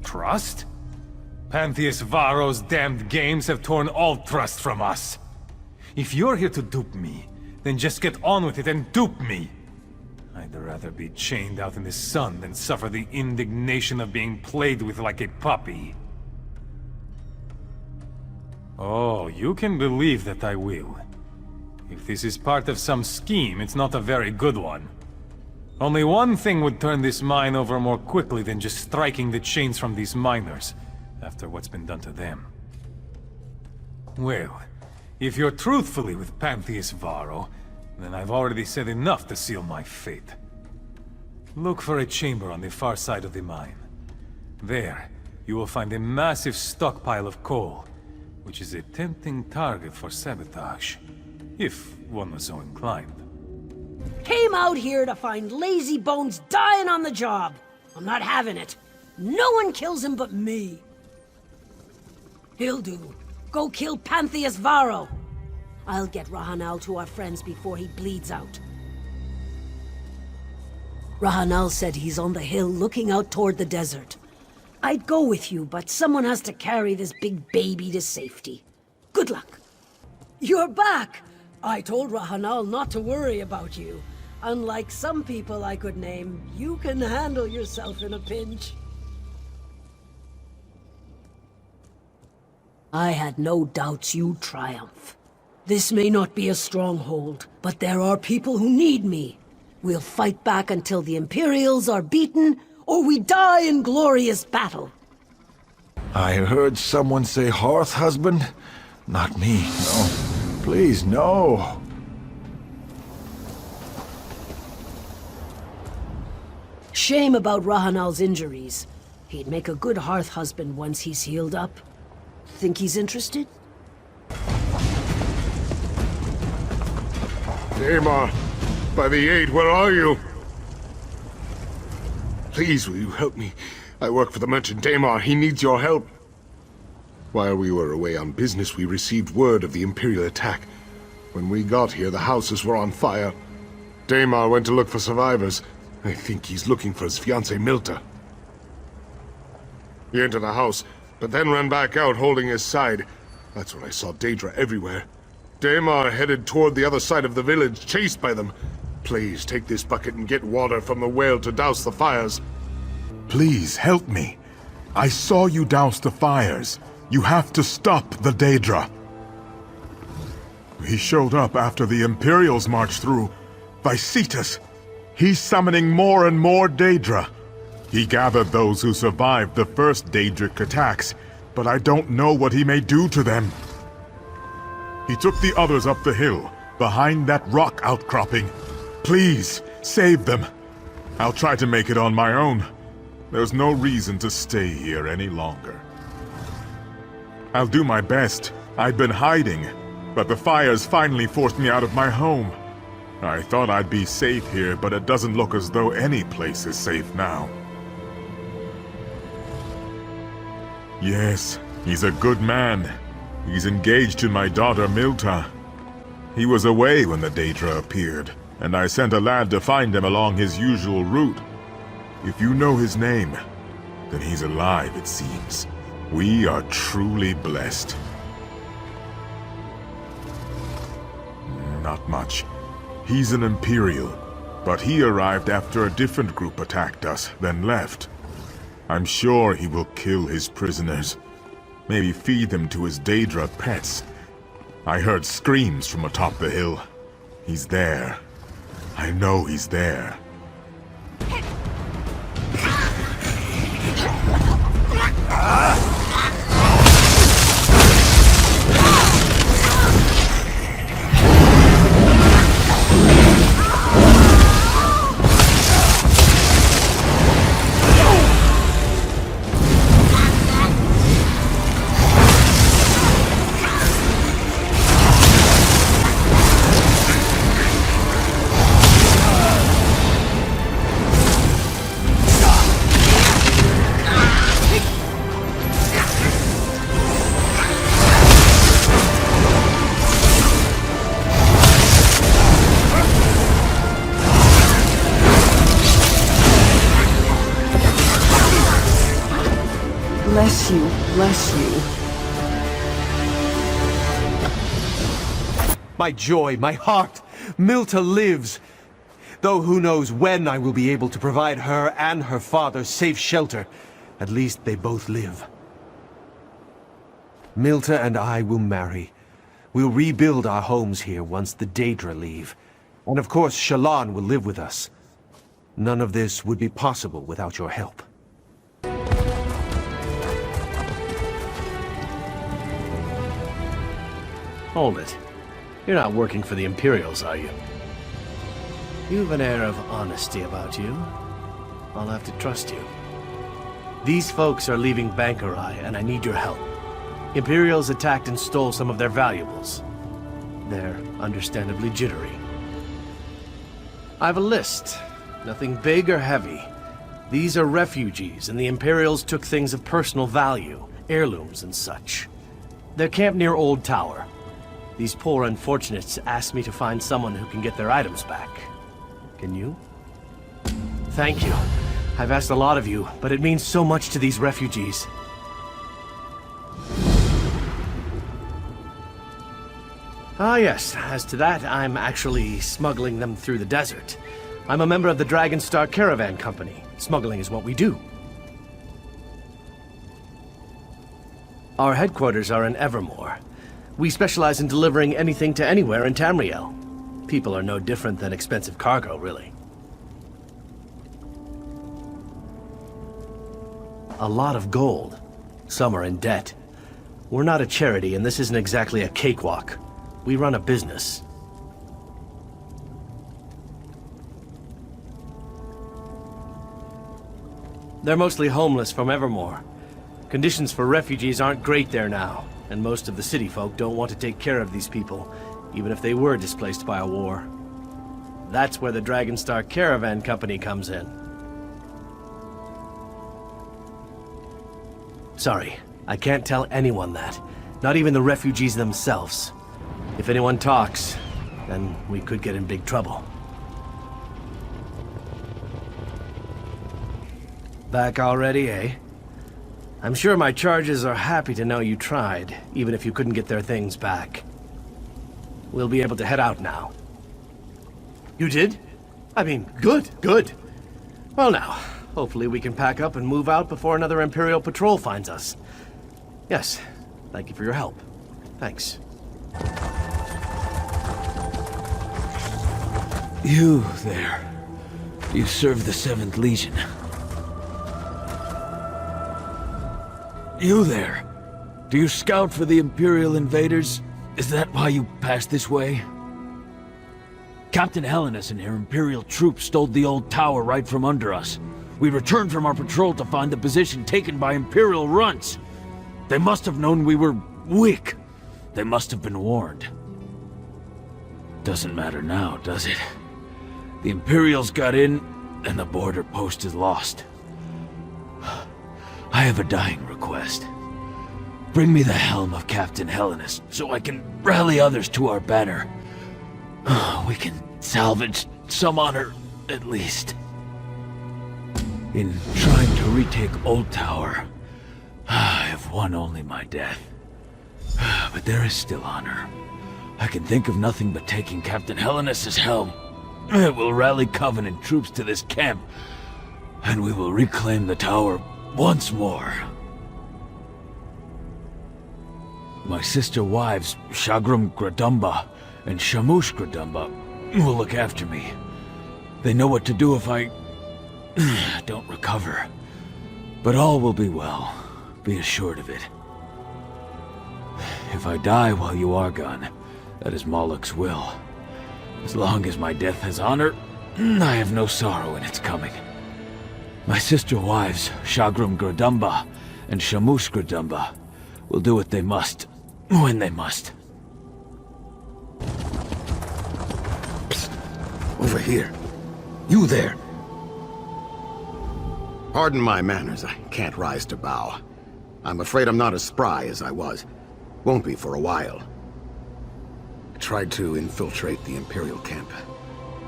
Trust? Pantheus Varro's damned games have torn all trust from us. If you're here to dupe me, then just get on with it and dupe me. I'd rather be chained out in the sun than suffer the indignation of being played with like a puppy. Oh, you can believe that I will. If this is part of some scheme, it's not a very good one. Only one thing would turn this mine over more quickly than just striking the chains from these miners, after what's been done to them. Well, if you're truthfully with Pantheus Varro, then I've already said enough to seal my fate. Look for a chamber on the far side of the mine. There, you will find a massive stockpile of coal, which is a tempting target for sabotage, if one was so inclined. Came out here to find lazy bones dying on the job. I'm not having it. No one kills him but me. He'll do. Go kill Pantheus Varro. I'll get Rahanal to our friends before he bleeds out. Rahanal said he's on the hill looking out toward the desert. I'd go with you, but someone has to carry this big baby to safety. Good luck. You're back! I told Rahanal not to worry about you. Unlike some people I could name, you can handle yourself in a pinch. I had no doubts you'd triumph. This may not be a stronghold, but there are people who need me. We'll fight back until the Imperials are beaten, or we die in glorious battle. I heard someone say hearth husband? Not me, no. Please, no. Shame about Rahanal's injuries. He'd make a good hearth husband once he's healed up. Think he's interested? Daemar, by the aid, where are you? Please, will you help me? I work for the merchant Daemar. He needs your help. While we were away on business, we received word of the Imperial attack. When we got here, the houses were on fire. Daemar went to look for survivors, I think he's looking for his fiancée Milta. He entered the house, but then ran back out holding his side. That's when I saw Daedra everywhere. Daemar headed toward the other side of the village, chased by them. Please, take this bucket and get water from the well to douse the fires. Please, help me. I saw you douse the fires. You have to stop the Daedra. He showed up after the Imperials marched through. Vysetus. He's summoning more and more Daedra. He gathered those who survived the first Daedric attacks, but I don't know what he may do to them. He took the others up the hill, behind that rock outcropping. Please, save them. I'll try to make it on my own. There's no reason to stay here any longer. I'll do my best. I've been hiding, but the fires finally forced me out of my home. I thought I'd be safe here, but it doesn't look as though any place is safe now. Yes, he's a good man. He's engaged to my daughter Milta. He was away when the Daedra appeared, and I sent a lad to find him along his usual route. If you know his name, then he's alive, it seems. We are truly blessed. Not much. He's an Imperial, but he arrived after a different group attacked us, then left. I'm sure he will kill his prisoners. Maybe feed them to his Daedra pets. I heard screams from atop the hill. He's there. I know he's there. Bless you, bless you. My joy, my heart, Milta lives. Though who knows when I will be able to provide her and her father safe shelter. At least they both live. Milta and I will marry. We'll rebuild our homes here once the Daedra leave. And of course, Shallan will live with us. None of this would be possible without your help. Hold it. You're not working for the Imperials, are you? You've an air of honesty about you. I'll have to trust you. These folks are leaving Bangkorai, and I need your help. Imperials attacked and stole some of their valuables. They're understandably jittery. I have a list. Nothing big or heavy. These are refugees, and the Imperials took things of personal value, heirlooms and such. They're camped near Old Tower. These poor unfortunates asked me to find someone who can get their items back. Can you? Thank you. I've asked a lot of you, but it means so much to these refugees. Ah yes, as to that, I'm actually smuggling them through the desert. I'm a member of the Dragonstar Caravan Company. Smuggling is what we do. Our headquarters are in Evermore. We specialize in delivering anything to anywhere in Tamriel. People are no different than expensive cargo, really. A lot of gold. Some are in debt. We're not a charity, and this isn't exactly a cakewalk. We run a business. They're mostly homeless from Evermore. Conditions for refugees aren't great there now, and most of the city folk don't want to take care of these people, even if they were displaced by a war. That's where the Dragonstar Caravan Company comes in. Sorry, I can't tell anyone that. Not even the refugees themselves. If anyone talks, then we could get in big trouble. Back already, eh? I'm sure my charges are happy to know you tried, even if you couldn't get their things back. We'll be able to head out now. You did? I mean, good. Well now, hopefully we can pack up and move out before another Imperial patrol finds us. Yes, thank you for your help. Thanks. You there. You serve the 7th Legion. You there. Do you scout for the Imperial invaders? Is that why you passed this way? Captain Helenus and her Imperial troops stole the old tower right from under us. We returned from our patrol to find the position taken by Imperial runts. They must have known we were weak. They must have been warned. Doesn't matter now, does it? The Imperials got in, and the border post is lost. I have a dying request. Bring me the helm of Captain Helenus, so I can rally others to our banner. We can salvage some honor, at least. In trying to retake Old Tower, I have won only my death. But there is still honor. I can think of nothing but taking Captain Helenus' helm. It will rally Covenant troops to this camp, and we will reclaim the tower once more. My sister wives, Shagrum Gradumba and Shamush Gradumba, will look after me. They know what to do if I don't recover. But all will be well. Be assured of it. If I die while you are gone, that is Moloch's will. As long as my death has honor, I have no sorrow in its coming. My sister wives, Shagrum Gradumba and Shamush Gradumba, will do what they must, when they must. Psst. Over here. You there. Pardon my manners, I can't rise to bow. I'm afraid I'm not as spry as I was. Won't be for a while. I tried to infiltrate the Imperial camp.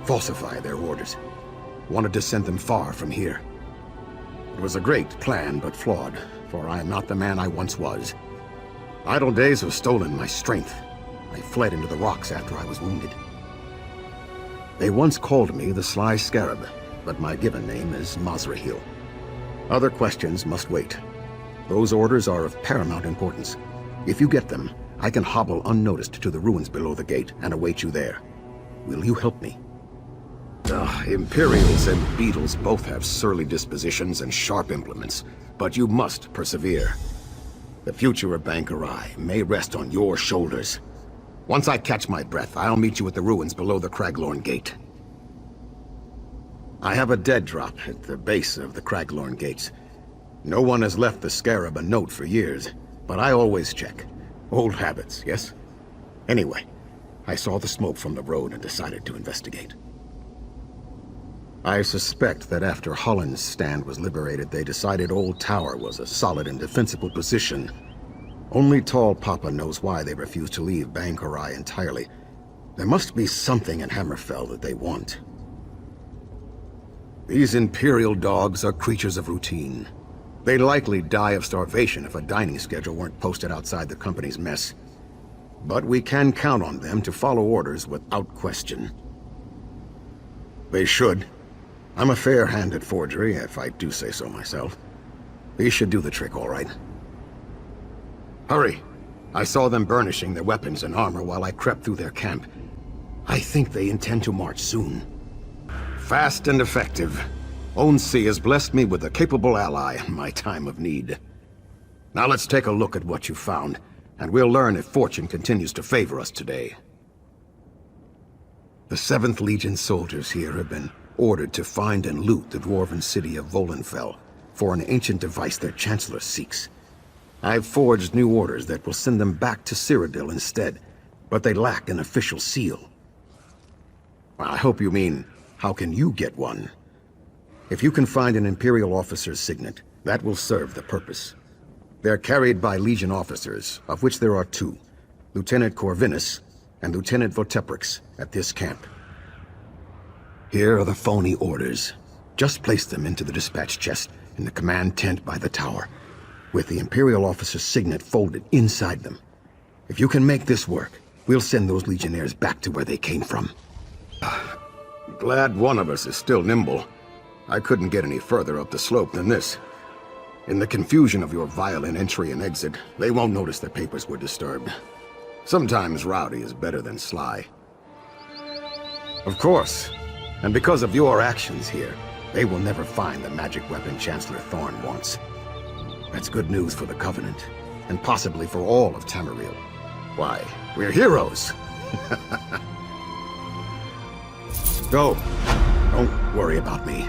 Falsify their orders. Wanted to send them far from here. It was a great plan, but flawed, for I am not the man I once was. Idle days have stolen my strength. I fled into the rocks after I was wounded. They once called me the Sly Scarab, but my given name is Mazrahil. Other questions must wait. Those orders are of paramount importance. If you get them, I can hobble unnoticed to the ruins below the gate and await you there. Will you help me? Imperials and beetles both have surly dispositions and sharp implements, but you must persevere. The future of Bangkorai may rest on your shoulders. Once I catch my breath, I'll meet you at the ruins below the Craglorn Gate. I have a dead drop at the base of the Craglorn Gates. No one has left the Scarab a note for years, but I always check. Old habits, yes? Anyway, I saw the smoke from the road and decided to investigate. I suspect that after Holland's stand was liberated, they decided Old Tower was a solid and defensible position. Only Tall Papa knows why they refused to leave Bangkorai entirely. There must be something in Hammerfell that they want. These Imperial dogs are creatures of routine. They'd likely die of starvation if a dining schedule weren't posted outside the company's mess. But we can count on them to follow orders without question. They should. I'm a fair hand at forgery, if I do say so myself. These should do the trick, all right. Hurry! I saw them burnishing their weapons and armor while I crept through their camp. I think they intend to march soon. Fast and effective. Onsi has blessed me with a capable ally in my time of need. Now let's take a look at what you found, and we'll learn if fortune continues to favor us today. The 7th Legion soldiers here have been ordered to find and loot the dwarven city of Volenfell for an ancient device their Chancellor seeks. I've forged new orders that will send them back to Cyrodiil instead, but they lack an official seal. I hope you mean, how can you get one? If you can find an Imperial officer's signet, that will serve the purpose. They're carried by Legion officers, of which there are 2, Lieutenant Corvinus and Lieutenant Voteprix, at this camp. Here are the phony orders. Just place them into the dispatch chest, in the command tent by the tower, with the Imperial officer's signet folded inside them. If you can make this work, we'll send those Legionnaires back to where they came from. Glad one of us is still nimble. I couldn't get any further up the slope than this. In the confusion of your violent entry and exit, they won't notice the papers were disturbed. Sometimes rowdy is better than sly. Of course, and because of your actions here, they will never find the magic weapon Chancellor Thorn wants. That's good news for the Covenant, and possibly for all of Tamriel. Why, we're heroes! Go. Don't worry about me.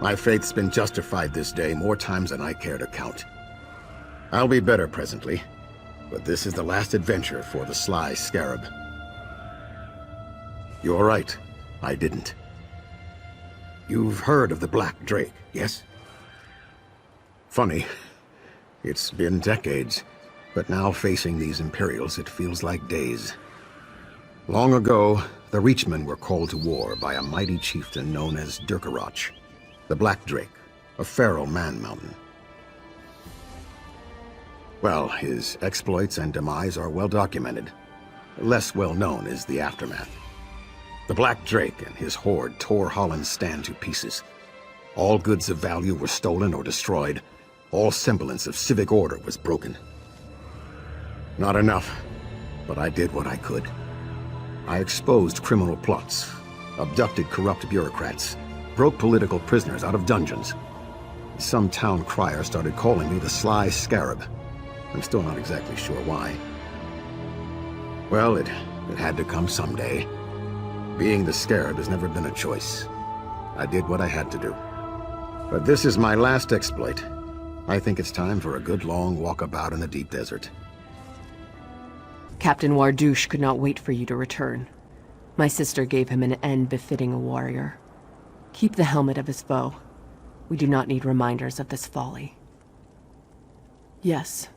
My faith's been justified this day more times than I care to count. I'll be better presently, but this is the last adventure for the sly scarab. You're right, I didn't. You've heard of the Black Drake, yes? Funny. It's been decades, but now facing these Imperials, it feels like days. Long ago, the Reachmen were called to war by a mighty chieftain known as Daggerfall, the Black Drake, a feral man-mountain. Well, his exploits and demise are well documented. Less well known is the aftermath. The Black Drake and his horde tore Holland's stand to pieces. All goods of value were stolen or destroyed. All semblance of civic order was broken. Not enough, but I did what I could. I exposed criminal plots, abducted corrupt bureaucrats, broke political prisoners out of dungeons. Some town crier started calling me the Sly Scarab. I'm still not exactly sure why. Well, it had to come someday. Being the Scarab has never been a choice. I did what I had to do. But this is my last exploit. I think it's time for a good long walkabout in the deep desert. Captain Wardouche could not wait for you to return. My sister gave him an end befitting a warrior. Keep the helmet of his foe. We do not need reminders of this folly. Yes.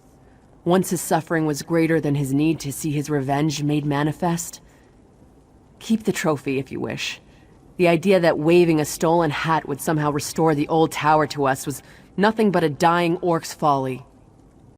Once his suffering was greater than his need to see his revenge made manifest. Keep the trophy if you wish. The idea that waving a stolen hat would somehow restore the old tower to us was nothing but a dying orc's folly.